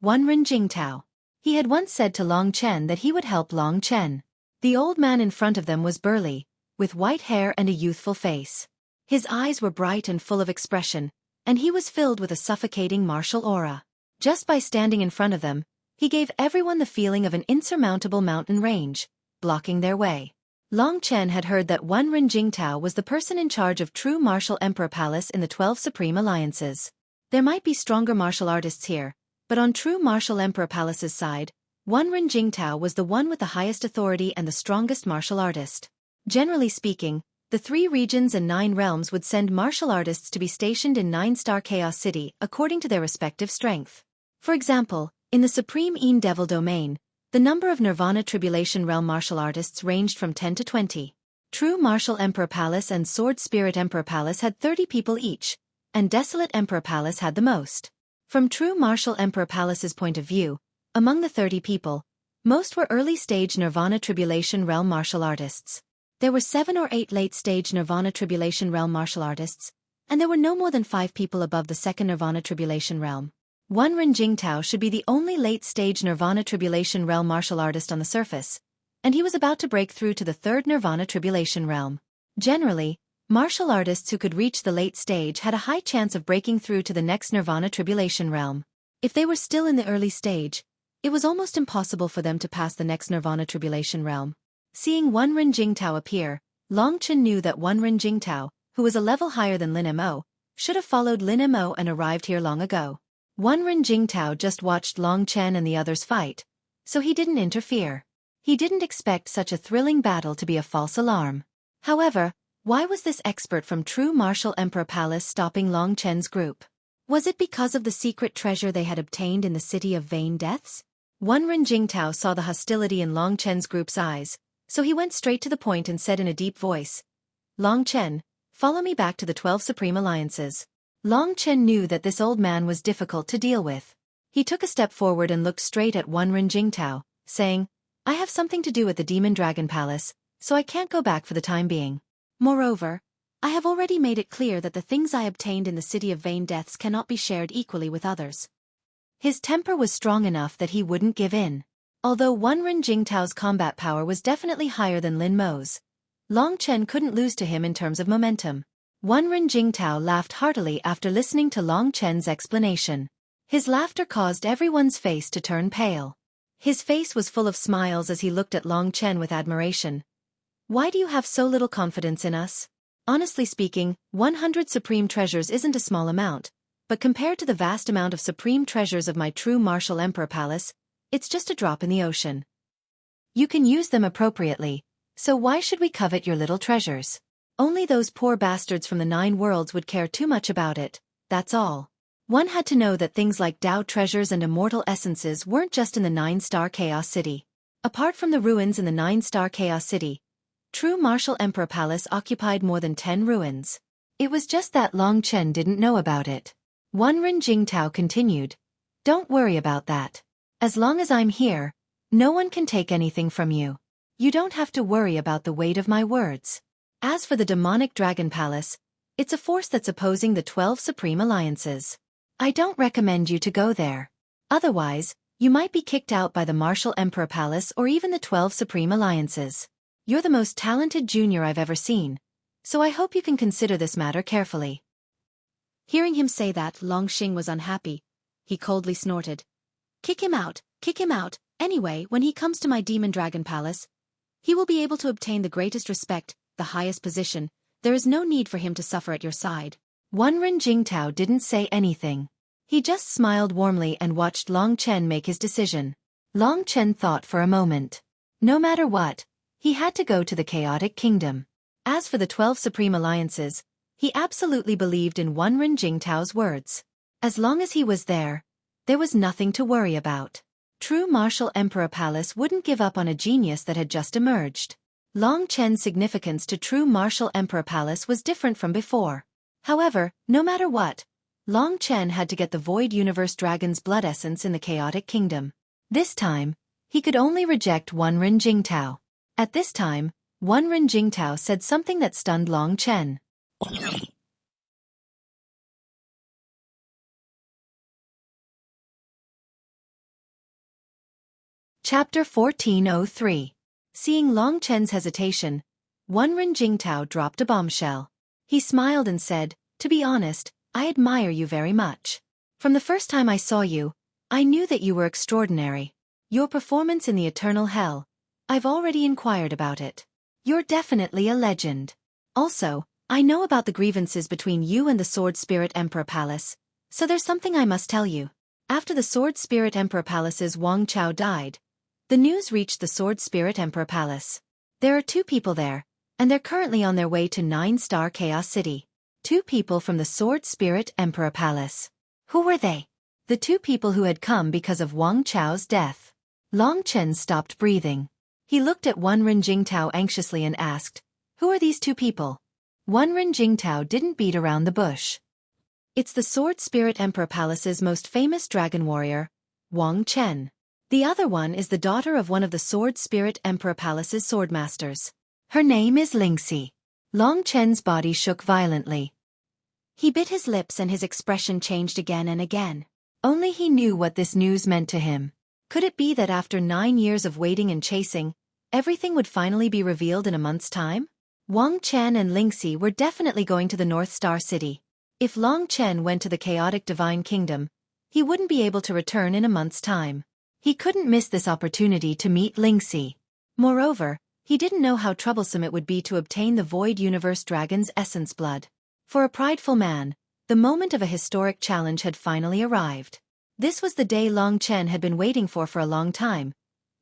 Wenren Jingtao. He had once said to Long Chen that he would help Long Chen. The old man in front of them was burly, with white hair and a youthful face. His eyes were bright and full of expression, and he was filled with a suffocating martial aura. Just by standing in front of them, he gave everyone the feeling of an insurmountable mountain range, blocking their way. Long Chen had heard that Wenren Jingtao was the person in charge of true martial emperor palace in the 12 supreme alliances. There might be stronger martial artists here, but on true martial emperor palace's side, Wenren Jingtao was the one with the highest authority and the strongest martial artist. Generally speaking, the 3 regions and 9 realms would send martial artists to be stationed in 9-star Chaos City according to their respective strength. For example, in the Supreme Een Devil domain, the number of Nirvana Tribulation Realm martial artists ranged from 10 to 20. True Martial Emperor Palace and Sword Spirit Emperor Palace had 30 people each, and Desolate Emperor Palace had the most. From True Martial Emperor Palace's point of view, among the 30 people, most were early-stage Nirvana Tribulation Realm martial artists. There were 7 or 8 late-stage Nirvana Tribulation Realm martial artists, and there were no more than 5 people above the second Nirvana Tribulation Realm. Wenren Jingtao should be the only late-stage Nirvana Tribulation Realm martial artist on the surface, and he was about to break through to the third Nirvana Tribulation Realm. Generally, martial artists who could reach the late stage had a high chance of breaking through to the next Nirvana Tribulation Realm. If they were still in the early stage, it was almost impossible for them to pass the next Nirvana Tribulation Realm. Seeing Wenren Jingtao appear, Long Chen knew that Wenren Jingtao, who was a level higher than Lin Mo, should have followed Lin Mo and arrived here long ago. Wenren Jingtao just watched Long Chen and the others fight, so he didn't interfere. He didn't expect such a thrilling battle to be a false alarm. However, why was this expert from True Martial Emperor Palace stopping Long Chen's group? Was it because of the secret treasure they had obtained in the City of Vain Deaths? Wenren Jingtao saw the hostility in Long Chen's group's eyes, so he went straight to the point and said in a deep voice, "Long Chen, follow me back to the 12 Supreme Alliances." Long Chen knew that this old man was difficult to deal with. He took a step forward and looked straight at Wenren Jingtao, saying, "I have something to do at the Demon Dragon Palace, so I can't go back for the time being. Moreover, I have already made it clear that the things I obtained in the City of Vain Deaths cannot be shared equally with others." His temper was strong enough that he wouldn't give in. Although Wenren Jingtao's combat power was definitely higher than Lin Mo's, Long Chen couldn't lose to him in terms of momentum. Wenren Jingtao laughed heartily after listening to Long Chen's explanation. His laughter caused everyone's face to turn pale. His face was full of smiles as he looked at Long Chen with admiration. "Why do you have so little confidence in us? Honestly speaking, 100 supreme treasures isn't a small amount, but compared to the vast amount of supreme treasures of my True Martial Emperor Palace, it's just a drop in the ocean. You can use them appropriately, so why should we covet your little treasures? Only those poor bastards from the 9 worlds would care too much about it, that's all." One had to know that things like Tao treasures and immortal essences weren't just in the 9-star Chaos City. Apart from the ruins in the 9-star Chaos City, True Martial Emperor Palace occupied more than 10 ruins. It was just that Long Chen didn't know about it. Wenren Jingtao continued, "Don't worry about that. As long as I'm here, no one can take anything from you. You don't have to worry about the weight of my words. As for the Demonic Dragon Palace, it's a force that's opposing the 12 Supreme Alliances. I don't recommend you to go there. Otherwise, you might be kicked out by the Martial Emperor Palace or even the 12 Supreme Alliances. You're the most talented junior I've ever seen, so I hope you can consider this matter carefully." Hearing him say that, Long Xing was unhappy. He coldly snorted. Kick him out, kick him out. Anyway, when he comes to my Demon Dragon Palace, he will be able to obtain the greatest respect, the highest position, There is no need for him to suffer at your side. Wenren Jingtao didn't say anything. He just smiled warmly and watched Long Chen make his decision. Long Chen thought for a moment. No matter what, he had to go to the Chaotic Kingdom. As for the 12 Supreme Alliances, he absolutely believed in Wenren Jingtao's words. As long as he was there was nothing to worry about. True Martial Emperor Palace wouldn't give up on a genius that had just emerged. Long Chen's significance to True Martial Emperor Palace was different from before. However, no matter what, Long Chen had to get the Void Universe Dragon's blood essence in the Chaotic Kingdom. This time, he could only reject Wenren Jingtao. At this time, Wenren Jingtao said something that stunned Long Chen. Chapter 1403. Seeing Long Chen's hesitation, Wenren Jingtao dropped a bombshell. He smiled and said, "To be honest, I admire you very much. From the first time I saw you, I knew that you were extraordinary. Your performance in the Eternal Hell, I've already inquired about it. You're definitely a legend. Also, I know about the grievances between you and the Sword Spirit Emperor Palace, so there's something I must tell you." After the Sword Spirit Emperor Palace's Wang Chao died, the news reached the Sword Spirit Emperor Palace. There are 2 people there, and they're currently on their way to 9-star Chaos City. 2 people from the Sword Spirit Emperor Palace. Who were they? The 2 people who had come because of Wang Chao's death. Long Chen stopped breathing. He looked at Wenren Jingtao anxiously and asked, "Who are these 2 people?" Wenren Jingtao didn't beat around the bush. It's the Sword Spirit Emperor Palace's most famous dragon warrior, Wang Chen. The other one is the daughter of one of the Sword Spirit Emperor Palace's swordmasters. Her name is Lingxi. Long Chen's body shook violently. He bit his lips and his expression changed again and again. Only he knew what this news meant to him. Could it be that after 9 years of waiting and chasing, everything would finally be revealed in a month's time? Wang Chen and Lingxi were definitely going to the North Star City. If Long Chen went to the Chaotic Divine Kingdom, he wouldn't be able to return in a month's time. He couldn't miss this opportunity to meet Lingxi. Moreover, he didn't know how troublesome it would be to obtain the Void Universe Dragon's essence blood. For a prideful man, the moment of a historic challenge had finally arrived. This was the day Long Chen had been waiting for a long time,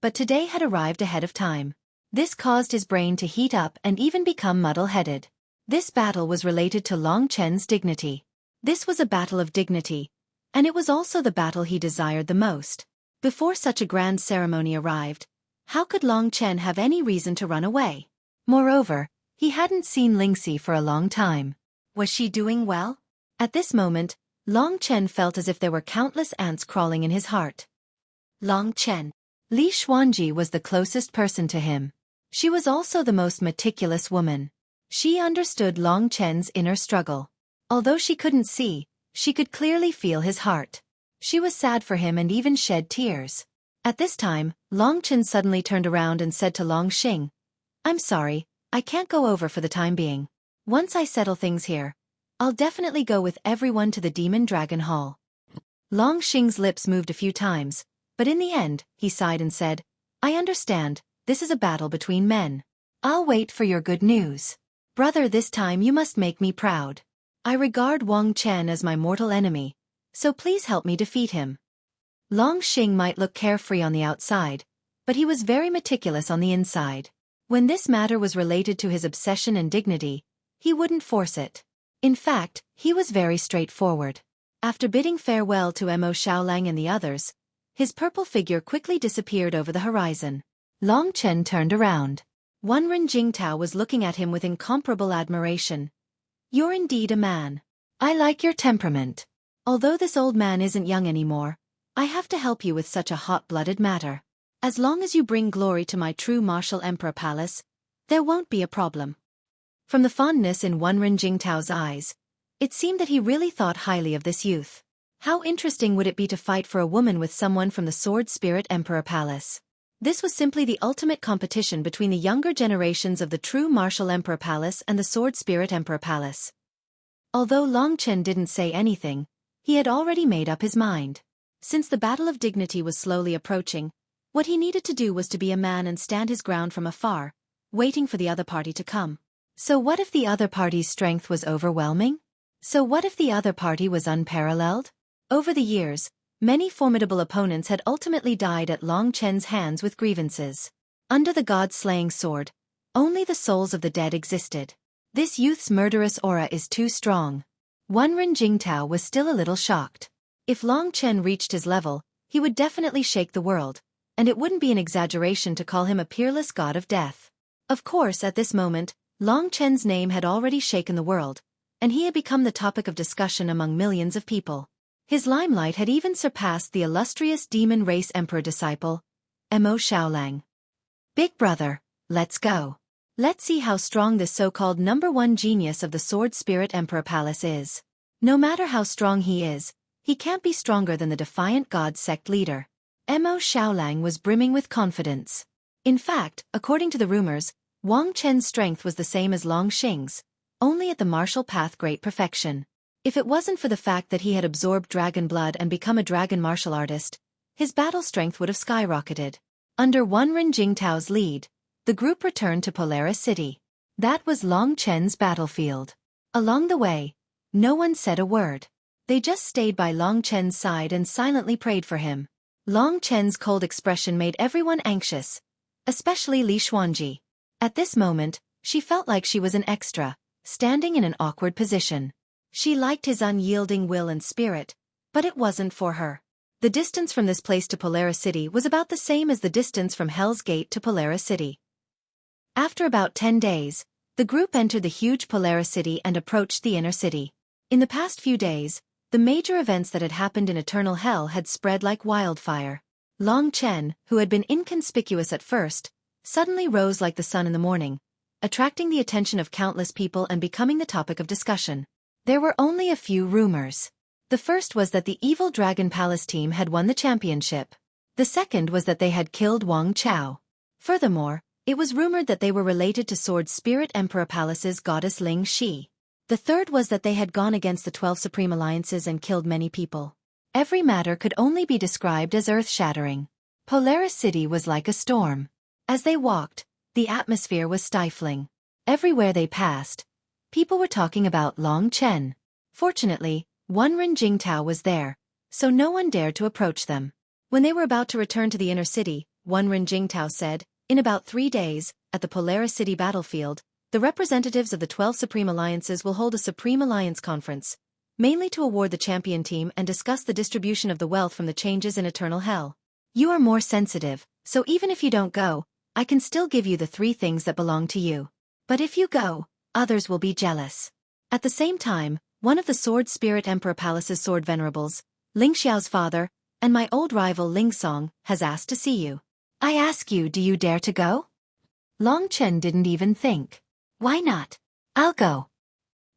but today had arrived ahead of time. This caused his brain to heat up and even become muddle-headed. This battle was related to Long Chen's dignity. This was a battle of dignity, and it was also the battle he desired the most. Before such a grand ceremony arrived, how could Long Chen have any reason to run away? Moreover, he hadn't seen Lingxi for a long time. Was she doing well? At this moment, Long Chen felt as if there were countless ants crawling in his heart. Long Chen. Li Xuanji was the closest person to him. She was also the most meticulous woman. She understood Long Chen's inner struggle. Although she couldn't see, she could clearly feel his heart. She was sad for him and even shed tears. At this time, Long Chen suddenly turned around and said to Long Xing, "I'm sorry, I can't go over for the time being. Once I settle things here, I'll definitely go with everyone to the Demon Dragon Hall." Long Xing's lips moved a few times, but in the end, he sighed and said, "I understand, this is a battle between men. I'll wait for your good news. Brother, this time you must make me proud. I regard Wang Chen as my mortal enemy, so please help me defeat him." Long Xing might look carefree on the outside, but he was very meticulous on the inside. When this matter was related to his obsession and dignity, he wouldn't force it. In fact, he was very straightforward. After bidding farewell to Mo Xiaolang and the others, his purple figure quickly disappeared over the horizon. Long Chen turned around. Wenren Jingtao was looking at him with incomparable admiration. "You're indeed a man. I like your temperament. Although this old man isn't young anymore, I have to help you with such a hot-blooded matter. As long as you bring glory to my true martial emperor palace, there won't be a problem." From the fondness in Wenren Jingtao's eyes, it seemed that he really thought highly of this youth. How interesting would it be to fight for a woman with someone from the Sword Spirit Emperor Palace? This was simply the ultimate competition between the younger generations of the true Martial Emperor Palace and the Sword Spirit Emperor Palace. Although Long Chen didn't say anything, he had already made up his mind. Since the battle of dignity was slowly approaching, what he needed to do was to be a man and stand his ground from afar, waiting for the other party to come. So what if the other party's strength was overwhelming? So what if the other party was unparalleled? Over the years, many formidable opponents had ultimately died at Long Chen's hands with grievances. Under the god-slaying sword, only the souls of the dead existed. This youth's murderous aura is too strong. Wenren Jingtao was still a little shocked. If Long Chen reached his level, he would definitely shake the world, and it wouldn't be an exaggeration to call him a peerless god of death. Of course, at this moment, Long Chen's name had already shaken the world, and he had become the topic of discussion among millions of people. His limelight had even surpassed the illustrious demon race emperor disciple, Mo Xiaolang. Big brother, let's go. Let's see how strong this so-called #1 genius of the Sword Spirit Emperor Palace is. No matter how strong he is, he can't be stronger than the defiant god sect leader. Mo Xiaolang was brimming with confidence. In fact, according to the rumors, Wang Chen's strength was the same as Long Xing's, only at the martial path great perfection. If it wasn't for the fact that he had absorbed dragon blood and become a dragon martial artist, his battle strength would have skyrocketed. Under Wenren Jingtao's lead, the group returned to Polaris City. That was Long Chen's battlefield. Along the way, no one said a word. They just stayed by Long Chen's side and silently prayed for him. Long Chen's cold expression made everyone anxious, especially Li Xuanji. At this moment, she felt like she was an extra, standing in an awkward position. She liked his unyielding will and spirit, but it wasn't for her. The distance from this place to Polaris City was about the same as the distance from Hell's Gate to Polaris City. After about 10 days, the group entered the huge Polaris City and approached the inner city. In the past few days, the major events that had happened in Eternal Hell had spread like wildfire. Long Chen, who had been inconspicuous at first, suddenly rose like the sun in the morning, attracting the attention of countless people and becoming the topic of discussion. There were only a few rumors. The first was that the evil Dragon Palace team had won the championship. The second was that they had killed Wang Chao. Furthermore, it was rumored that they were related to Sword Spirit Emperor Palace's goddess Ling Shi. The third was that they had gone against the 12 Supreme Alliances and killed many people. Every matter could only be described as earth-shattering. Polaris City was like a storm. As they walked, the atmosphere was stifling. Everywhere they passed, people were talking about Long Chen. Fortunately, Wenren Jingtao was there, so no one dared to approach them. When they were about to return to the inner city, Wenren Jingtao said, "In about 3 days, at the Polaris City battlefield, the representatives of the 12 Supreme Alliances will hold a Supreme Alliance conference, mainly to award the champion team and discuss the distribution of the wealth from the changes in Eternal Hell. You are more sensitive, so even if you don't go, I can still give you the 3 things that belong to you. But if you go, others will be jealous." At the same time, one of the Sword Spirit Emperor Palace's sword venerables, Ling Xiao's father, and my old rival Ling Song, has asked to see you. I ask you, do you dare to go? Long Chen didn't even think. Why not? I'll go.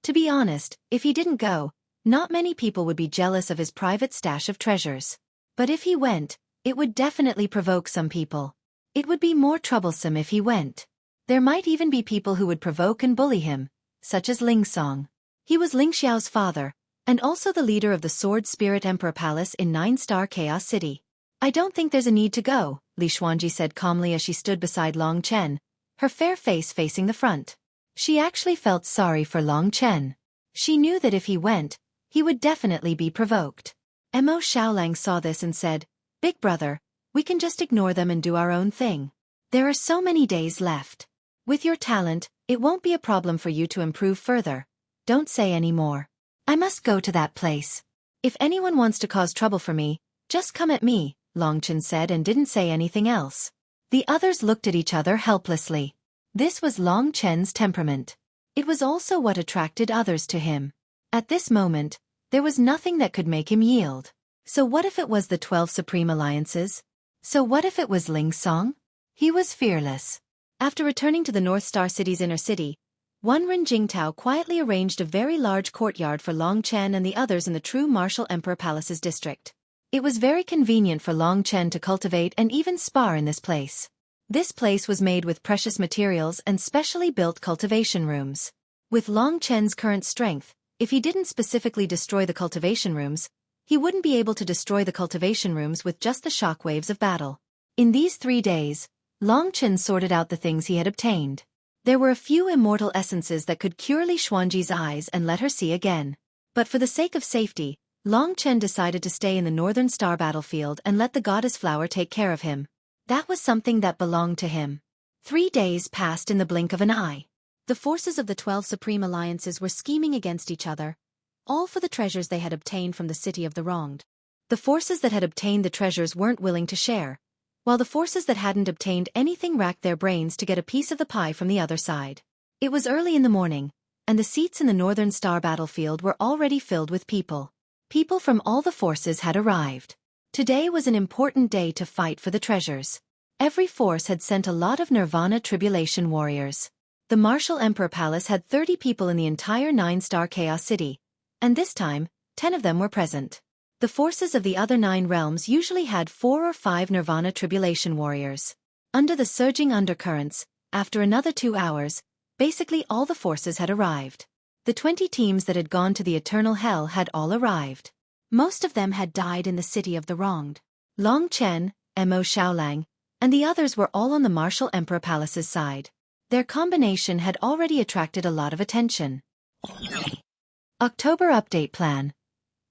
To be honest, if he didn't go, not many people would be jealous of his private stash of treasures. But if he went, it would definitely provoke some people. It would be more troublesome if he went. There might even be people who would provoke and bully him, such as Ling Song. He was Ling Xiao's father, and also the leader of the Sword Spirit Emperor Palace in 9-star Chaos City. I don't think there's a need to go, Li Xuanji said calmly as she stood beside Long Chen, her fair face facing the front. She actually felt sorry for Long Chen. She knew that if he went, he would definitely be provoked. Mo Xiaolang saw this and said, "Big brother, we can just ignore them and do our own thing. There are so many days left. With your talent, it won't be a problem for you to improve further. Don't say any more. I must go to that place. If anyone wants to cause trouble for me, just come at me," Long Chen said and didn't say anything else. The others looked at each other helplessly. This was Long Chen's temperament. It was also what attracted others to him. At this moment, there was nothing that could make him yield. So what if it was the 12 Supreme Alliances? So what if it was Ling Song? He was fearless. After returning to the North Star City's inner city, Wenren Jingtao quietly arranged a very large courtyard for Long Chen and the others in the true Martial Emperor Palace's district. It was very convenient for Long Chen to cultivate and even spar in this place. This place was made with precious materials and specially built cultivation rooms. With Long Chen's current strength, if he didn't specifically destroy the cultivation rooms, he wouldn't be able to destroy the cultivation rooms with just the shockwaves of battle. In these 3 days, Long Chen sorted out the things he had obtained. There were a few immortal essences that could cure Li Xuanji's eyes and let her see again. But for the sake of safety, Long Chen decided to stay in the Northern Star battlefield and let the goddess flower take care of him. That was something that belonged to him. 3 days passed in the blink of an eye. The forces of the 12 Supreme Alliances were scheming against each other, all for the treasures they had obtained from the City of the Wronged. The forces that had obtained the treasures weren't willing to share, while the forces that hadn't obtained anything racked their brains to get a piece of the pie from the other side. It was early in the morning, and the seats in the Northern Star battlefield were already filled with people. People from all the forces had arrived. Today was an important day to fight for the treasures. Every force had sent a lot of Nirvana Tribulation warriors. The Martial Emperor Palace had 30 people in the entire 9-star Chaos City, and this time, 10 of them were present. The forces of the other 9 realms usually had 4 or 5 Nirvana Tribulation warriors. Under the surging undercurrents, after another 2 hours, basically all the forces had arrived. The 20 teams that had gone to the Eternal Hell had all arrived. Most of them had died in the City of the Wronged. Long Chen, Mo Xiaolang, and the others were all on the Martial Emperor Palace's side. Their combination had already attracted a lot of attention. October Update Plan.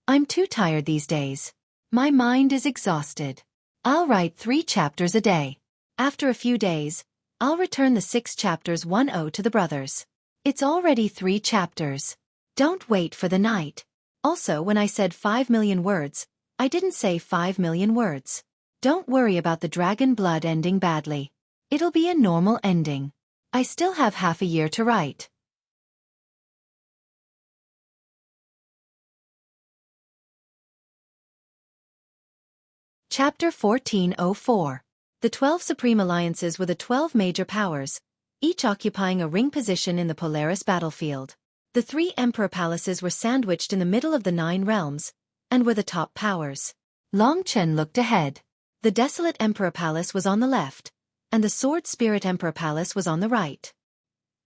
I'm too tired these days. My mind is exhausted. I'll write 3 chapters a day. After a few days, I'll return the 6 chapters 1-0 to the brothers. It's already 3 chapters. Don't wait for the night. Also, when I said 5 million words, I didn't say 5 million words. Don't worry about the dragon blood ending badly. It'll be a normal ending. I still have half a year to write. Chapter 1404. The 12 Supreme Alliances were the 12 major powers, each occupying a ring position in the Polaris battlefield. The 3 Emperor Palaces were sandwiched in the middle of the 9 realms, and were the top powers. Long Chen looked ahead. The Desolate Emperor Palace was on the left, and the Sword Spirit Emperor Palace was on the right.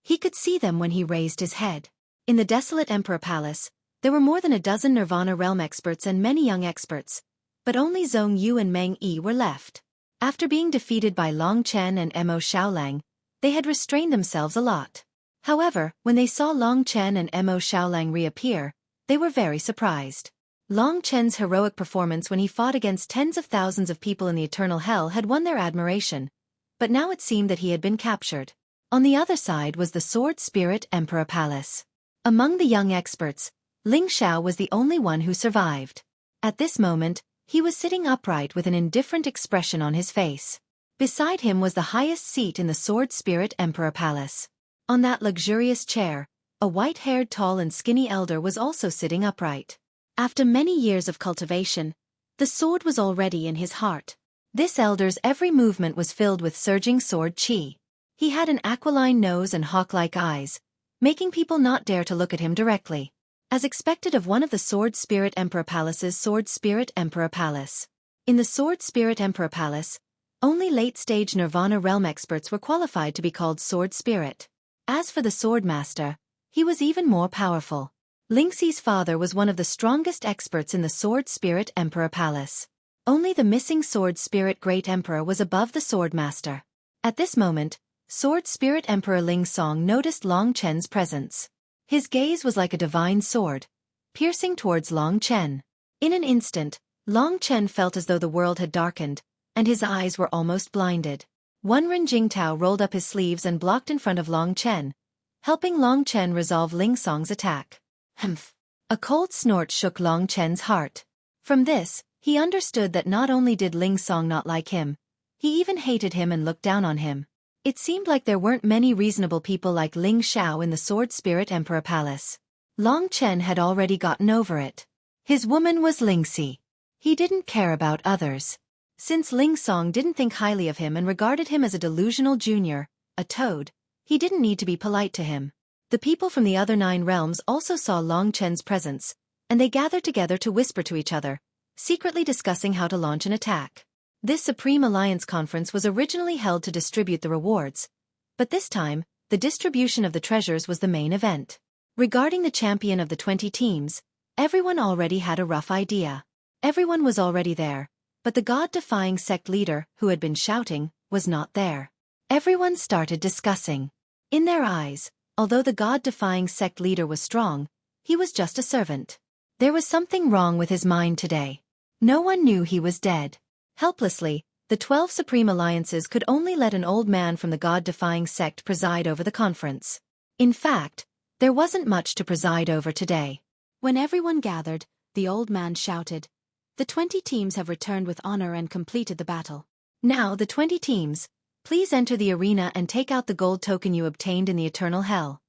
He could see them when he raised his head. In the Desolate Emperor Palace, there were more than a dozen Nirvana Realm experts and many young experts, but only Zhong Yu and Meng Yi were left. After being defeated by Long Chen and Mo Xiaolang, they had restrained themselves a lot. However, when they saw Long Chen and Mo Xiaolang reappear, they were very surprised. Long Chen's heroic performance when he fought against tens of thousands of people in the Eternal Hell had won their admiration, but now it seemed that he had been captured. On the other side was the Sword Spirit Emperor Palace. Among the young experts, Ling Xiao was the only one who survived. At this moment, he was sitting upright with an indifferent expression on his face. Beside him was the highest seat in the Sword Spirit Emperor Palace. On that luxurious chair, a white-haired tall and skinny elder was also sitting upright. After many years of cultivation, the sword was already in his heart. This elder's every movement was filled with surging sword chi. He had an aquiline nose and hawk-like eyes, making people not dare to look at him directly. As expected of one of the Sword Spirit Emperor Palace's Sword Spirit Emperor Palace. In the Sword Spirit Emperor Palace, only late-stage Nirvana Realm experts were qualified to be called Sword Spirit. As for the Sword Master, he was even more powerful. Lingxi's father was one of the strongest experts in the Sword Spirit Emperor Palace. Only the missing Sword Spirit Great Emperor was above the Sword Master. At this moment, Sword Spirit Emperor Ling Song noticed Long Chen's presence. His gaze was like a divine sword, piercing towards Long Chen. In an instant, Long Chen felt as though the world had darkened, and his eyes were almost blinded. Ren Jingtao rolled up his sleeves and blocked in front of Long Chen, helping Long Chen resolve Ling Song's attack. Humph! A cold snort shook Long Chen's heart. From this, he understood that not only did Ling Song not like him, he even hated him and looked down on him. It seemed like there weren't many reasonable people like Ling Xiao in the Sword Spirit Emperor Palace. Long Chen had already gotten over it. His woman was Lingxi. He didn't care about others. Since Ling Song didn't think highly of him and regarded him as a delusional junior, a toad, he didn't need to be polite to him. The people from the other 9 realms also saw Long Chen's presence, and they gathered together to whisper to each other, secretly discussing how to launch an attack. This Supreme Alliance Conference was originally held to distribute the rewards, but this time, the distribution of the treasures was the main event. Regarding the champion of the 20 teams, everyone already had a rough idea. Everyone was already there, but the god-defying sect leader, who had been shouting, was not there. Everyone started discussing. In their eyes, although the God-defying sect leader was strong, he was just a servant. There was something wrong with his mind today. No one knew he was dead. Helplessly, the 12 Supreme Alliances could only let an old man from the God-defying sect preside over the conference. In fact, there wasn't much to preside over today. When everyone gathered, the old man shouted, "The 20 teams have returned with honor and completed the battle. Now the 20 teams, please enter the arena and take out the gold token you obtained in the eternal hell."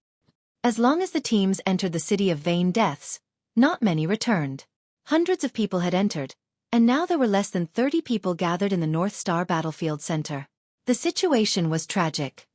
As long as the teams entered the city of vain deaths, not many returned. Hundreds of people had entered, and now there were less than 30 people gathered in the North Star Battlefield Center. The situation was tragic.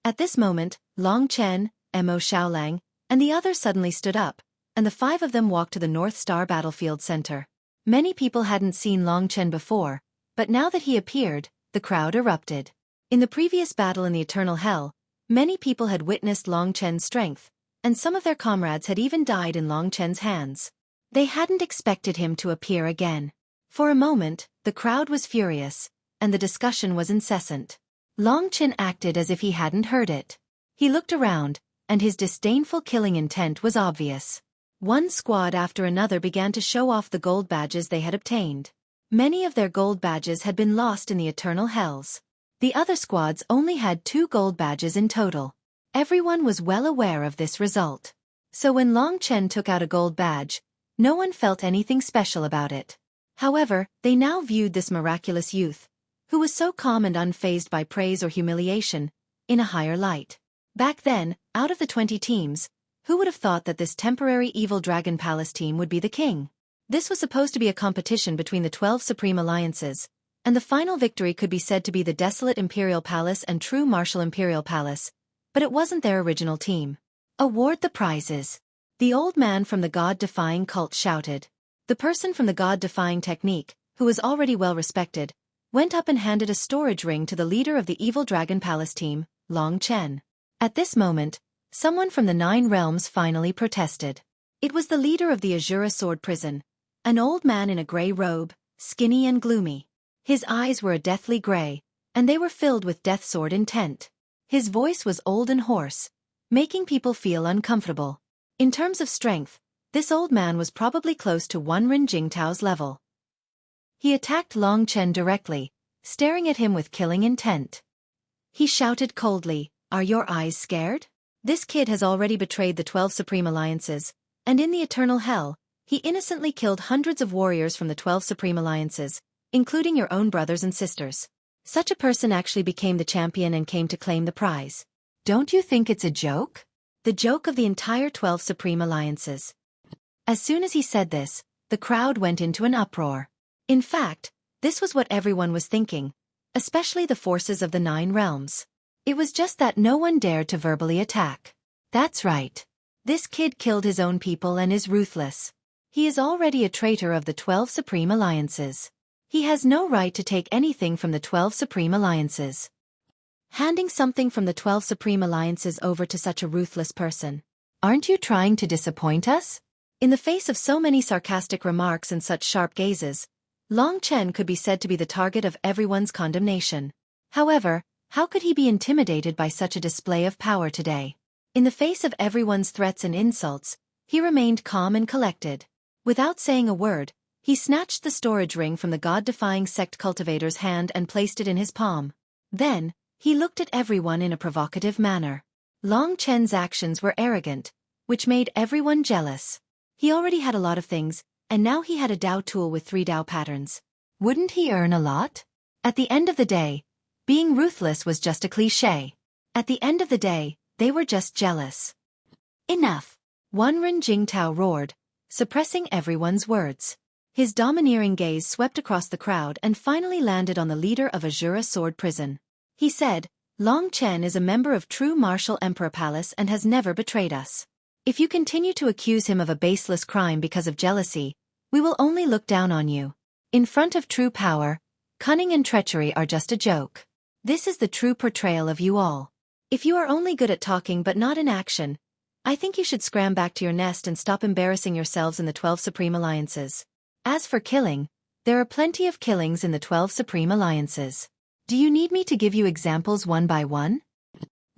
At this moment, Long Chen, Mo Xiaolang, and the others suddenly stood up, and the 5 of them walked to the North Star Battlefield Center. Many people hadn't seen Long Chen before, but now that he appeared, the crowd erupted. In the previous battle in the Eternal Hell, many people had witnessed Long Chen's strength, and some of their comrades had even died in Long Chen's hands. They hadn't expected him to appear again. For a moment, the crowd was furious, and the discussion was incessant. Long Chen acted as if he hadn't heard it. He looked around, and his disdainful killing intent was obvious. One squad after another began to show off the gold badges they had obtained. Many of their gold badges had been lost in the Eternal Hells. The other squads only had 2 gold badges in total. Everyone was well aware of this result. So when Long Chen took out a gold badge, no one felt anything special about it. However, they now viewed this miraculous youth, who was so calm and unfazed by praise or humiliation, in a higher light. Back then, out of the 20 teams, who would have thought that this temporary evil Dragon Palace team would be the king? This was supposed to be a competition between the 12 Supreme Alliances, and the final victory could be said to be the Desolate Imperial Palace and True Martial Imperial Palace, but it wasn't their original team. "Award the prizes," the old man from the God-defying cult shouted. The person from the God-defying technique, who was already well respected, went up and handed a storage ring to the leader of the evil Dragon Palace team, Long Chen. At this moment, someone from the 9 realms finally protested. It was the leader of the Azura Sword Prison, an old man in a gray robe, skinny and gloomy. His eyes were a deathly gray, and they were filled with death sword intent. His voice was old and hoarse, making people feel uncomfortable. In terms of strength, this old man was probably close to one Ren Jingtao's level. He attacked Long Chen directly, staring at him with killing intent. He shouted coldly, "Are your eyes scared? This kid has already betrayed the 12 Supreme Alliances, and in the Eternal Hell, he innocently killed hundreds of warriors from the 12 Supreme Alliances, including your own brothers and sisters. Such a person actually became the champion and came to claim the prize. Don't you think it's a joke? The joke of the entire 12 Supreme Alliances." As soon as he said this, the crowd went into an uproar. In fact, this was what everyone was thinking, especially the forces of the 9 realms. It was just that no one dared to verbally attack. That's right. This kid killed his own people and is ruthless. He is already a traitor of the 12 Supreme Alliances. He has no right to take anything from the 12 Supreme Alliances. Handing something from the 12 Supreme Alliances over to such a ruthless person. Aren't you trying to disappoint us? In the face of so many sarcastic remarks and such sharp gazes, Long Chen could be said to be the target of everyone's condemnation. However, how could he be intimidated by such a display of power today? In the face of everyone's threats and insults, he remained calm and collected. Without saying a word, he snatched the storage ring from the God-defying sect cultivator's hand and placed it in his palm. Then, he looked at everyone in a provocative manner. Long Chen's actions were arrogant, which made everyone jealous. He already had a lot of things, and now he had a Dao tool with 3 Dao patterns. Wouldn't he earn a lot? At the end of the day, being ruthless was just a cliché. At the end of the day, they were just jealous. Enough! One Ren Jingtao roared, suppressing everyone's words. His domineering gaze swept across the crowd and finally landed on the leader of Azura Sword Prison. He said, "Long Chen is a member of True Martial Emperor Palace and has never betrayed us. If you continue to accuse him of a baseless crime because of jealousy, we will only look down on you. In front of true power, cunning and treachery are just a joke. This is the true portrayal of you all. If you are only good at talking but not in action, I think you should scram back to your nest and stop embarrassing yourselves in the 12 Supreme Alliances. As for killing, there are plenty of killings in the 12 Supreme Alliances. Do you need me to give you examples one by one?"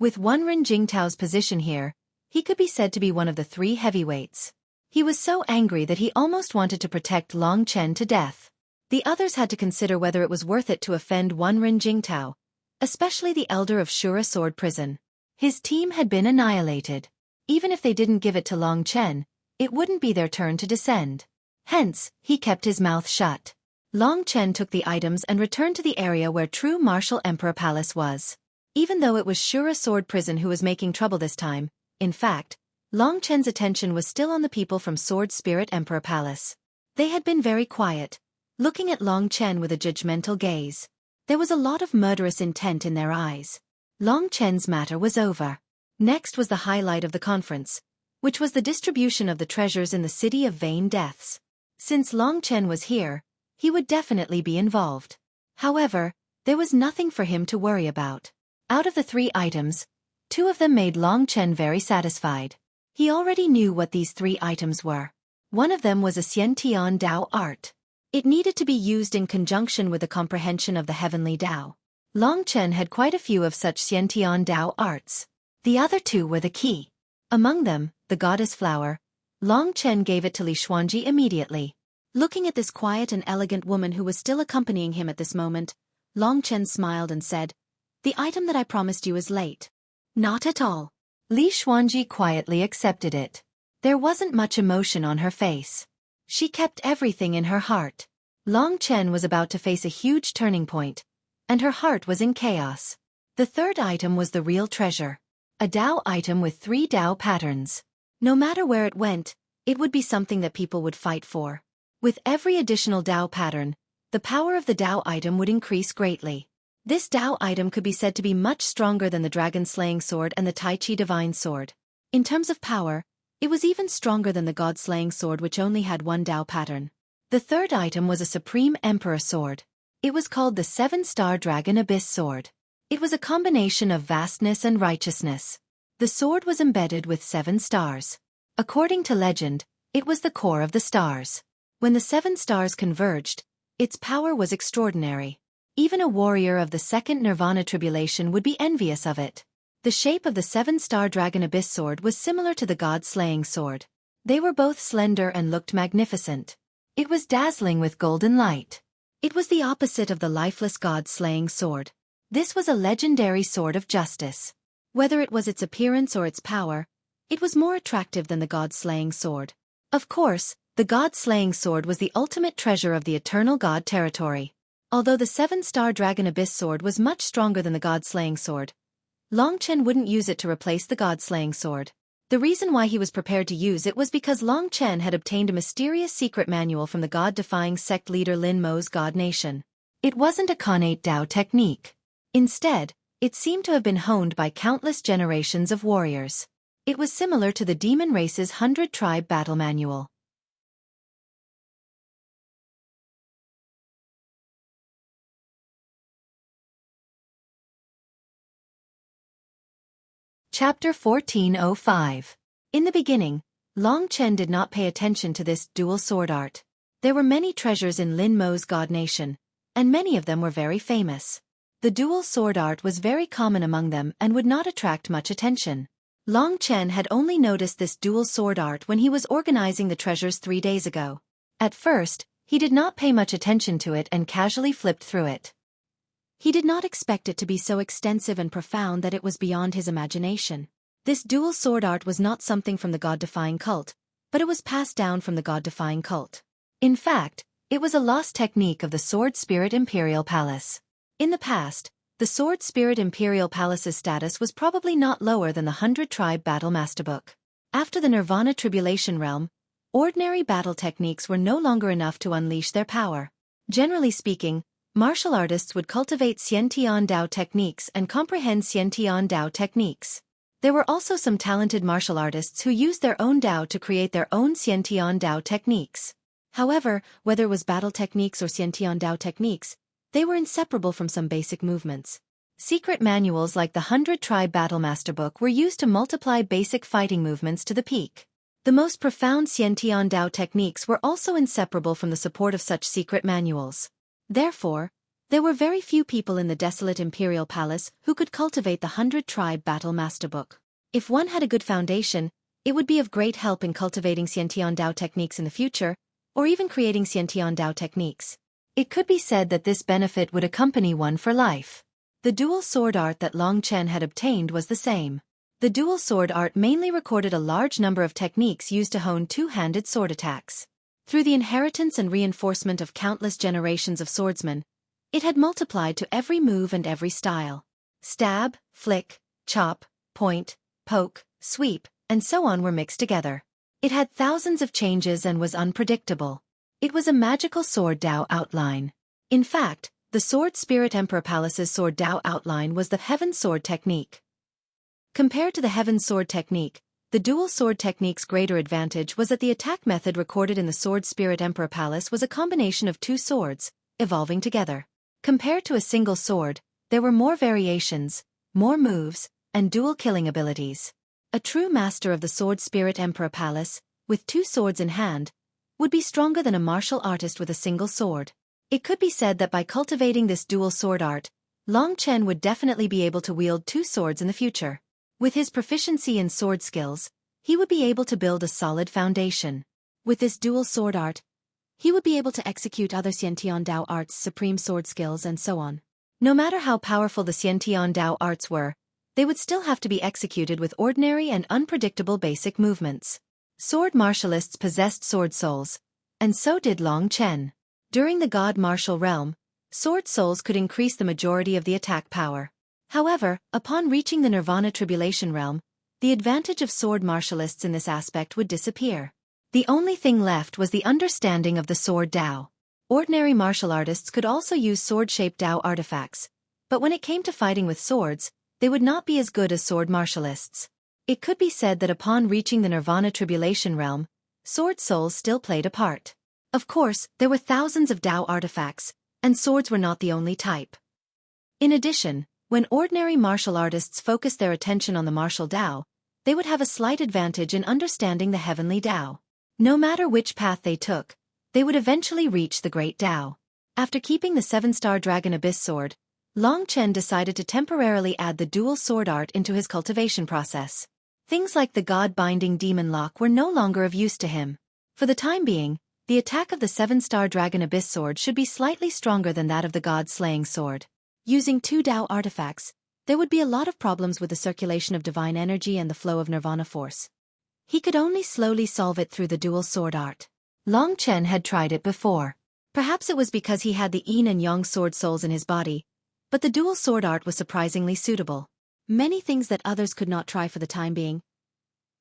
With One Ren Jingtao's position here, he could be said to be one of the three heavyweights. He was so angry that he almost wanted to protect Long Chen to death. The others had to consider whether it was worth it to offend One Ren Jingtao, especially the elder of Shura Sword Prison. His team had been annihilated. Even if they didn't give it to Long Chen, it wouldn't be their turn to descend. Hence, he kept his mouth shut. Long Chen took the items and returned to the area where True Martial Emperor Palace was. Even though it was Shura Sword Prison who was making trouble this time, in fact, Long Chen's attention was still on the people from Sword Spirit Emperor Palace. They had been very quiet, looking at Long Chen with a judgmental gaze. There was a lot of murderous intent in their eyes. Long Chen's matter was over. Next was the highlight of the conference, which was the distribution of the treasures in the City of Vain Deaths. Since Long Chen was here, he would definitely be involved. However, there was nothing for him to worry about. Out of the three items, two of them made Long Chen very satisfied. He already knew what these three items were. One of them was a Xiantian Dao art. It needed to be used in conjunction with the comprehension of the heavenly Dao. Long Chen had quite a few of such Xiantian Dao arts. The other two were the key. Among them, the goddess flower. Long Chen gave it to Li Xuanji immediately. Looking at this quiet and elegant woman who was still accompanying him at this moment, Long Chen smiled and said, "The item that I promised you is late." "Not at all." Li Xuanji quietly accepted it. There wasn't much emotion on her face. She kept everything in her heart. Long Chen was about to face a huge turning point, and her heart was in chaos. The third item was the real treasure. A Dao item with 3 Dao patterns. No matter where it went, it would be something that people would fight for. With every additional Dao pattern, the power of the Dao item would increase greatly. This Dao item could be said to be much stronger than the dragon-slaying sword and the Tai Chi divine sword. In terms of power, it was even stronger than the god-slaying sword, which only had 1 Dao pattern. The third item was a supreme emperor sword. It was called the 7-star dragon abyss sword. It was a combination of vastness and righteousness. The sword was embedded with 7 stars. According to legend, it was the core of the stars. When the 7 stars converged, its power was extraordinary. Even a warrior of the second Nirvana tribulation would be envious of it. The shape of the 7-star dragon abyss sword was similar to the god-slaying sword. They were both slender and looked magnificent. It was dazzling with golden light. It was the opposite of the lifeless god-slaying sword. This was a legendary sword of justice. Whether it was its appearance or its power, it was more attractive than the god-slaying sword. Of course, the god-slaying sword was the ultimate treasure of the eternal god territory. Although the 7-star dragon abyss sword was much stronger than the god-slaying sword, Long Chen wouldn't use it to replace the god-slaying sword. The reason why he was prepared to use it was because Long Chen had obtained a mysterious secret manual from the god-defying sect leader Lin Mo's God Nation. It wasn't a connate Dao technique. Instead, it seemed to have been honed by countless generations of warriors. It was similar to the demon race's 100-tribe battle manual. Chapter 1405. In the beginning, Long Chen did not pay attention to this dual sword art. There were many treasures in Lin Mo's God Nation, and many of them were very famous. The dual sword art was very common among them and would not attract much attention. Long Chen had only noticed this dual sword art when he was organizing the treasures 3 days ago. At first, he did not pay much attention to it and casually flipped through it. He did not expect it to be so extensive and profound that it was beyond his imagination. This dual sword art was not something from the god-defying cult, but it was passed down from the god-defying cult. In fact, it was a lost technique of the Sword Spirit Imperial Palace. In the past, the Sword Spirit Imperial Palace's status was probably not lower than the 100-tribe battle masterbook. After the Nirvana Tribulation realm, ordinary battle techniques were no longer enough to unleash their power. Generally speaking, martial artists would cultivate Xiantian Dao techniques and comprehend Xiantian Dao techniques. There were also some talented martial artists who used their own Dao to create their own Xiantian Dao techniques. However, whether it was battle techniques or Xiantian Dao techniques, they were inseparable from some basic movements. Secret manuals like the 100-tribe battle masterbook were used to multiply basic fighting movements to the peak. The most profound Xiantian Dao techniques were also inseparable from the support of such secret manuals. Therefore, There were very few people in the desolate imperial palace who could cultivate the 100-tribe battle masterbook. If one had a good foundation, it would be of great help in cultivating Xiantian Dao techniques in the future, or even creating Xiantian Dao techniques. It could be said that this benefit would accompany one for life. The dual sword art that Long Chen had obtained was the same. The dual sword art mainly recorded a large number of techniques used to hone two-handed sword attacks. Through the inheritance and reinforcement of countless generations of swordsmen, it had multiplied to every move and every style. Stab, flick, chop, point, poke, sweep, and so on were mixed together. It had thousands of changes and was unpredictable. It was a magical sword Dao outline. In fact, the Sword Spirit Emperor Palace's sword Dao outline was the Heaven Sword technique. Compared to the Heaven Sword technique, the dual sword technique's greater advantage was that the attack method recorded in the Sword Spirit Emperor Palace was a combination of two swords, evolving together. Compared to a single sword, there were more variations, more moves, and dual killing abilities. A true master of the Sword Spirit Emperor Palace, with two swords in hand, would be stronger than a martial artist with a single sword. It could be said that by cultivating this dual sword art, Long Chen would definitely be able to wield two swords in the future. With his proficiency in sword skills, he would be able to build a solid foundation. With this dual sword art, he would be able to execute other Xiantian Dao arts, supreme sword skills, and so on. No matter how powerful the Xiantian Dao arts were, they would still have to be executed with ordinary and unpredictable basic movements. Sword martialists possessed sword souls, and so did Long Chen. During the God Martial Realm, sword souls could increase the majority of the attack power. However, upon reaching the Nirvana Tribulation Realm, the advantage of sword martialists in this aspect would disappear. The only thing left was the understanding of the sword Dao. Ordinary martial artists could also use sword-shaped Dao artifacts, but when it came to fighting with swords, they would not be as good as sword martialists. It could be said that upon reaching the Nirvana Tribulation Realm, sword souls still played a part. Of course, there were thousands of Dao artifacts, and swords were not the only type. In addition, when ordinary martial artists focused their attention on the martial Dao, they would have a slight advantage in understanding the heavenly Dao. No matter which path they took, they would eventually reach the great Dao. After keeping the 7-star Dragon Abyss sword, Long Chen decided to temporarily add the dual sword art into his cultivation process. Things like the God-binding demon lock were no longer of use to him. For the time being, the attack of the 7-star Dragon Abyss sword should be slightly stronger than that of the God-slaying sword. Using two Dao artifacts, there would be a lot of problems with the circulation of divine energy and the flow of nirvana force. He could only slowly solve it through the dual sword art. Long Chen had tried it before. Perhaps it was because he had the yin and yang sword souls in his body, but the dual sword art was surprisingly suitable. Many things that others could not try for the time being,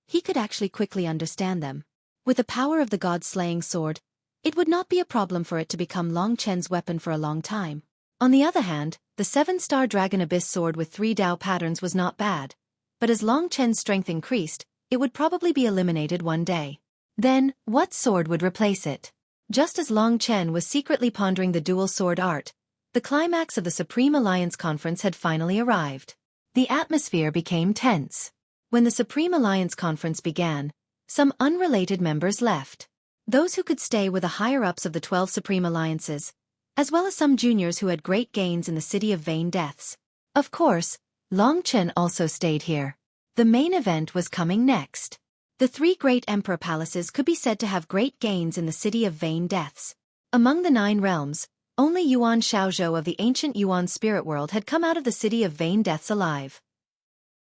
he could actually quickly understand them. With the power of the God-slaying sword, it would not be a problem for it to become Long Chen's weapon for a long time. On the other hand, the 7-star Dragon Abyss sword with 3 Dao patterns was not bad, but as Long Chen's strength increased, it would probably be eliminated one day. Then, what sword would replace it? Just as Long Chen was secretly pondering the dual sword art, the climax of the Supreme Alliance Conference had finally arrived. The atmosphere became tense. When the Supreme Alliance Conference began, some unrelated members left. Those who could stay were the higher-ups of the 12 Supreme Alliances, as well as some juniors who had great gains in the City of Vain Deaths. Of course, Long Chen also stayed here. The main event was coming next. The 3 great emperor palaces could be said to have great gains in the City of Vain Deaths. Among the 9 realms, only Yuan Shaozhou of the ancient Yuan spirit world had come out of the City of Vain Deaths alive.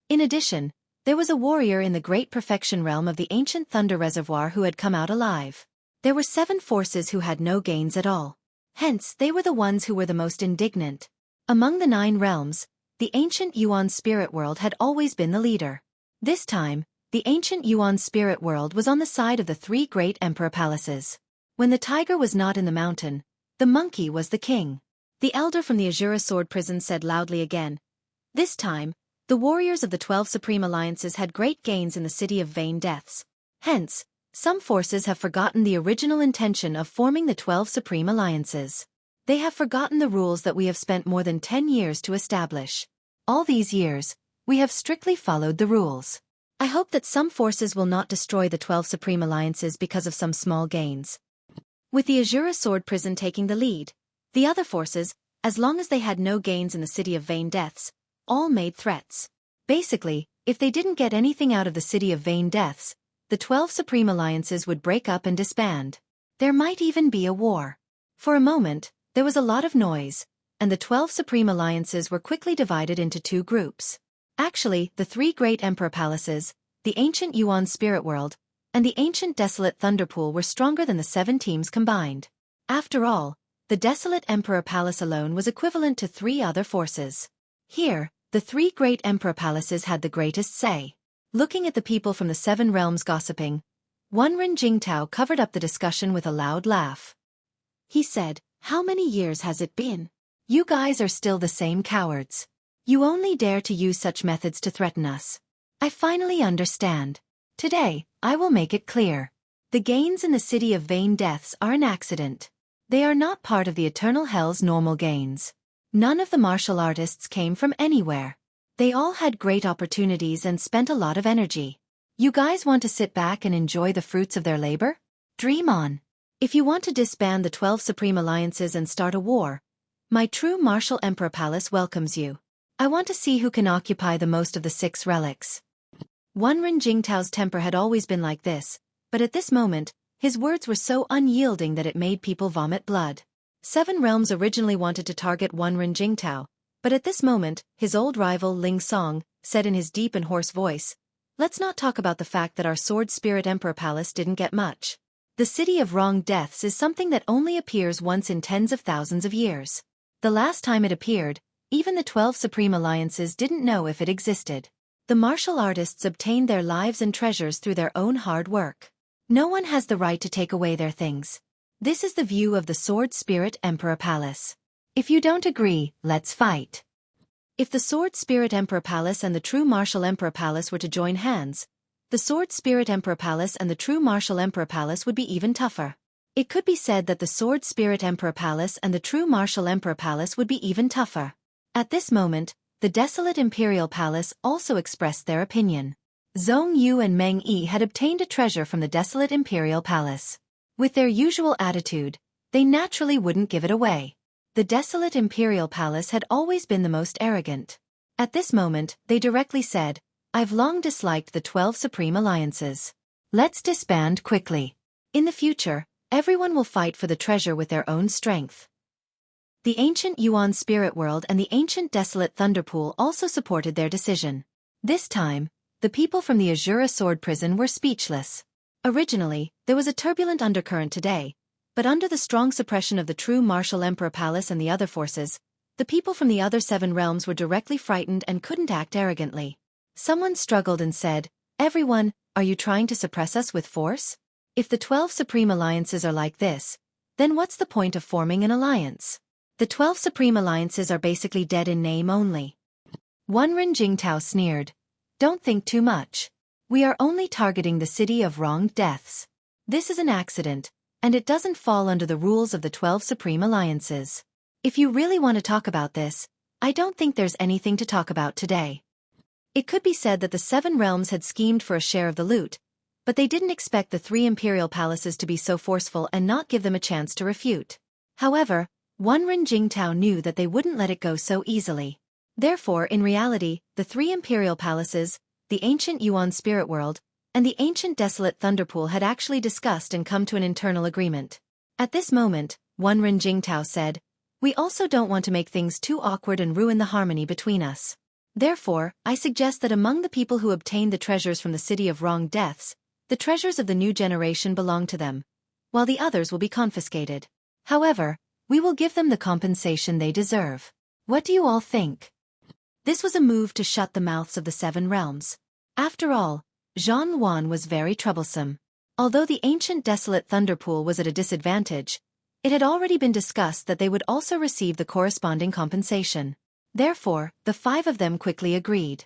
In addition, there was a warrior in the Great Perfection realm of the ancient Thunder Reservoir who had come out alive. There were 7 forces who had no gains at all. Hence, they were the ones who were the most indignant. Among the 9 realms, the ancient Yuan spirit world had always been the leader. This time, the ancient Yuan spirit world was on the side of the 3 great emperor palaces. When the tiger was not in the mountain, the monkey was the king. The elder from the Azura Sword Prison said loudly again. This time, the warriors of the 12 Supreme Alliances had great gains in the City of Vain Deaths. Hence, some forces have forgotten the original intention of forming the 12 Supreme Alliances. They have forgotten the rules that we have spent more than 10 years to establish. All these years, we have strictly followed the rules. I hope that some forces will not destroy the 12 Supreme Alliances because of some small gains. With the Azura Sword Prison taking the lead, the other forces, As long as they had no gains in the City of Vain Deaths, all made threats. Basically, if they didn't get anything out of the City of Vain Deaths, the 12 Supreme Alliances would break up and disband. There might even be a war. For a moment, there was a lot of noise, and the 12 Supreme Alliances were quickly divided into two groups. Actually, the three great Emperor Palaces, the ancient Yuan Spirit World, and the ancient Desolate Thunderpool were stronger than the 7 teams combined. After all, the Desolate Emperor Palace alone was equivalent to 3 other forces. Here, the 3 great Emperor Palaces had the greatest say. Looking at the people from the 7 realms gossiping, Wenren Jingtao covered up the discussion with a loud laugh. He said, "How many years has it been? You guys are still the same cowards. You only dare to use such methods to threaten us. I finally understand. Today, I will make it clear. The gains in the City of Vain Deaths are an accident. They are not part of the Eternal Hell's normal gains. None of the martial artists came from anywhere. They all had great opportunities and spent a lot of energy. You guys want to sit back and enjoy the fruits of their labor? Dream on. If you want to disband the 12 Supreme Alliances and start a war, my true Martial Emperor Palace welcomes you. I want to see who can occupy the most of the 6 relics." Wenren Jingtao's temper had always been like this, but at this moment, his words were so unyielding that it made people vomit blood. 7 realms originally wanted to target Wenren Jingtao, but at this moment, his old rival Ling Song said in his deep and hoarse voice, "Let's not talk about the fact that our Sword Spirit Emperor Palace didn't get much. The City of Wrong Deaths is something that only appears once in tens of thousands of years. The last time it appeared, even the 12 Supreme Alliances didn't know if it existed. The martial artists obtained their lives and treasures through their own hard work. No one has the right to take away their things. This is the view of the Sword Spirit Emperor Palace. If you don't agree, let's fight." If the Sword Spirit Emperor Palace and the true Martial Emperor Palace were to join hands, the Sword Spirit Emperor Palace and the true Martial Emperor Palace would be even tougher. It could be said that the Sword Spirit Emperor Palace and the true Martial Emperor Palace would be even tougher. At this moment, the Desolate Imperial Palace also expressed their opinion. Zhong Yu and Meng Yi had obtained a treasure from the Desolate Imperial Palace. With their usual attitude, they naturally wouldn't give it away. The Desolate Imperial Palace had always been the most arrogant. At this moment, they directly said, "I've long disliked the 12 Supreme Alliances. Let's disband quickly. In the future, everyone will fight for the treasure with their own strength." The ancient Yuan Spirit World and the ancient Desolate Thunderpool also supported their decision. This time, the people from the Azura Sword Prison were speechless. Originally, there was a turbulent undercurrent today, but under the strong suppression of the true Martial Emperor Palace and the other forces, the people from the other 7 realms were directly frightened and couldn't act arrogantly. Someone struggled and said, "Everyone, are you trying to suppress us with force? If the 12 Supreme Alliances are like this, then what's the point of forming an alliance? The 12 Supreme Alliances are basically dead in name only." Wenren Jingtao sneered, "Don't think too much. We are only targeting the City of Wronged Deaths. This is an accident, and it doesn't fall under the rules of the 12 Supreme Alliances. If you really want to talk about this, I don't think there's anything to talk about today." It could be said that the 7 realms had schemed for a share of the loot, but they didn't expect the 3 imperial palaces to be so forceful and not give them a chance to refute. However, Wenren Jingtao knew that they wouldn't let it go so easily. Therefore, in reality, the 3 imperial palaces, the ancient Yuan Spirit World, and the ancient Desolate Thunderpool had actually discussed and come to an internal agreement. At this moment, Wenren Jingtao said, "We also don't want to make things too awkward and ruin the harmony between us. Therefore, I suggest that among the people who obtained the treasures from the City of Wrong Deaths, the treasures of the new generation belong to them, while the others will be confiscated. However, we will give them the compensation they deserve. What do you all think?" This was a move to shut the mouths of the 7 realms. After all, Zhang Wan was very troublesome. Although the ancient Desolate Thunderpool was at a disadvantage, it had already been discussed that they would also receive the corresponding compensation. Therefore, the 5 of them quickly agreed.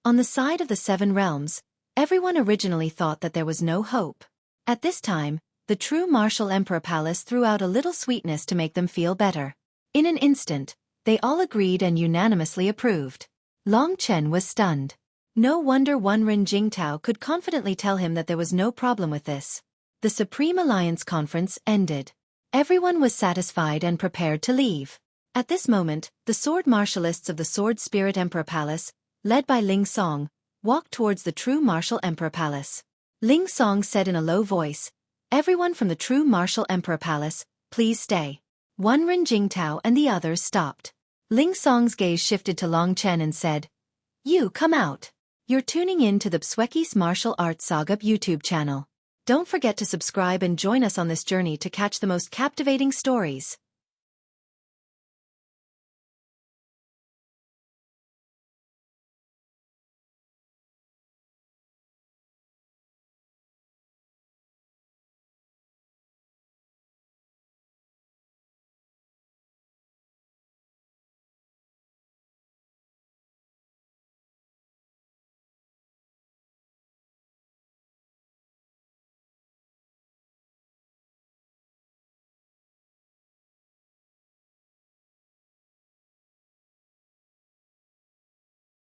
On the side of the 7 realms, everyone originally thought that there was no hope. At this time, the true Martial Emperor Palace threw out a little sweetness to make them feel better. In an instant, they all agreed and unanimously approved. Long Chen was stunned. No wonder Wenren Jingtao could confidently tell him that there was no problem with this. The Supreme Alliance Conference ended. Everyone was satisfied and prepared to leave. At this moment, the sword martialists of the Sword Spirit Emperor Palace, led by Ling Song, walked towards the True Martial Emperor Palace. Ling Song said in a low voice, "Everyone from the True Martial Emperor Palace, please stay." One Ren Jingtao and the others stopped. Ling Song's gaze shifted to Long Chen and said, "You come out. You're tuning in to the Xueqi's Martial Arts Saga YouTube channel. Don't forget to subscribe and join us on this journey to catch the most captivating stories."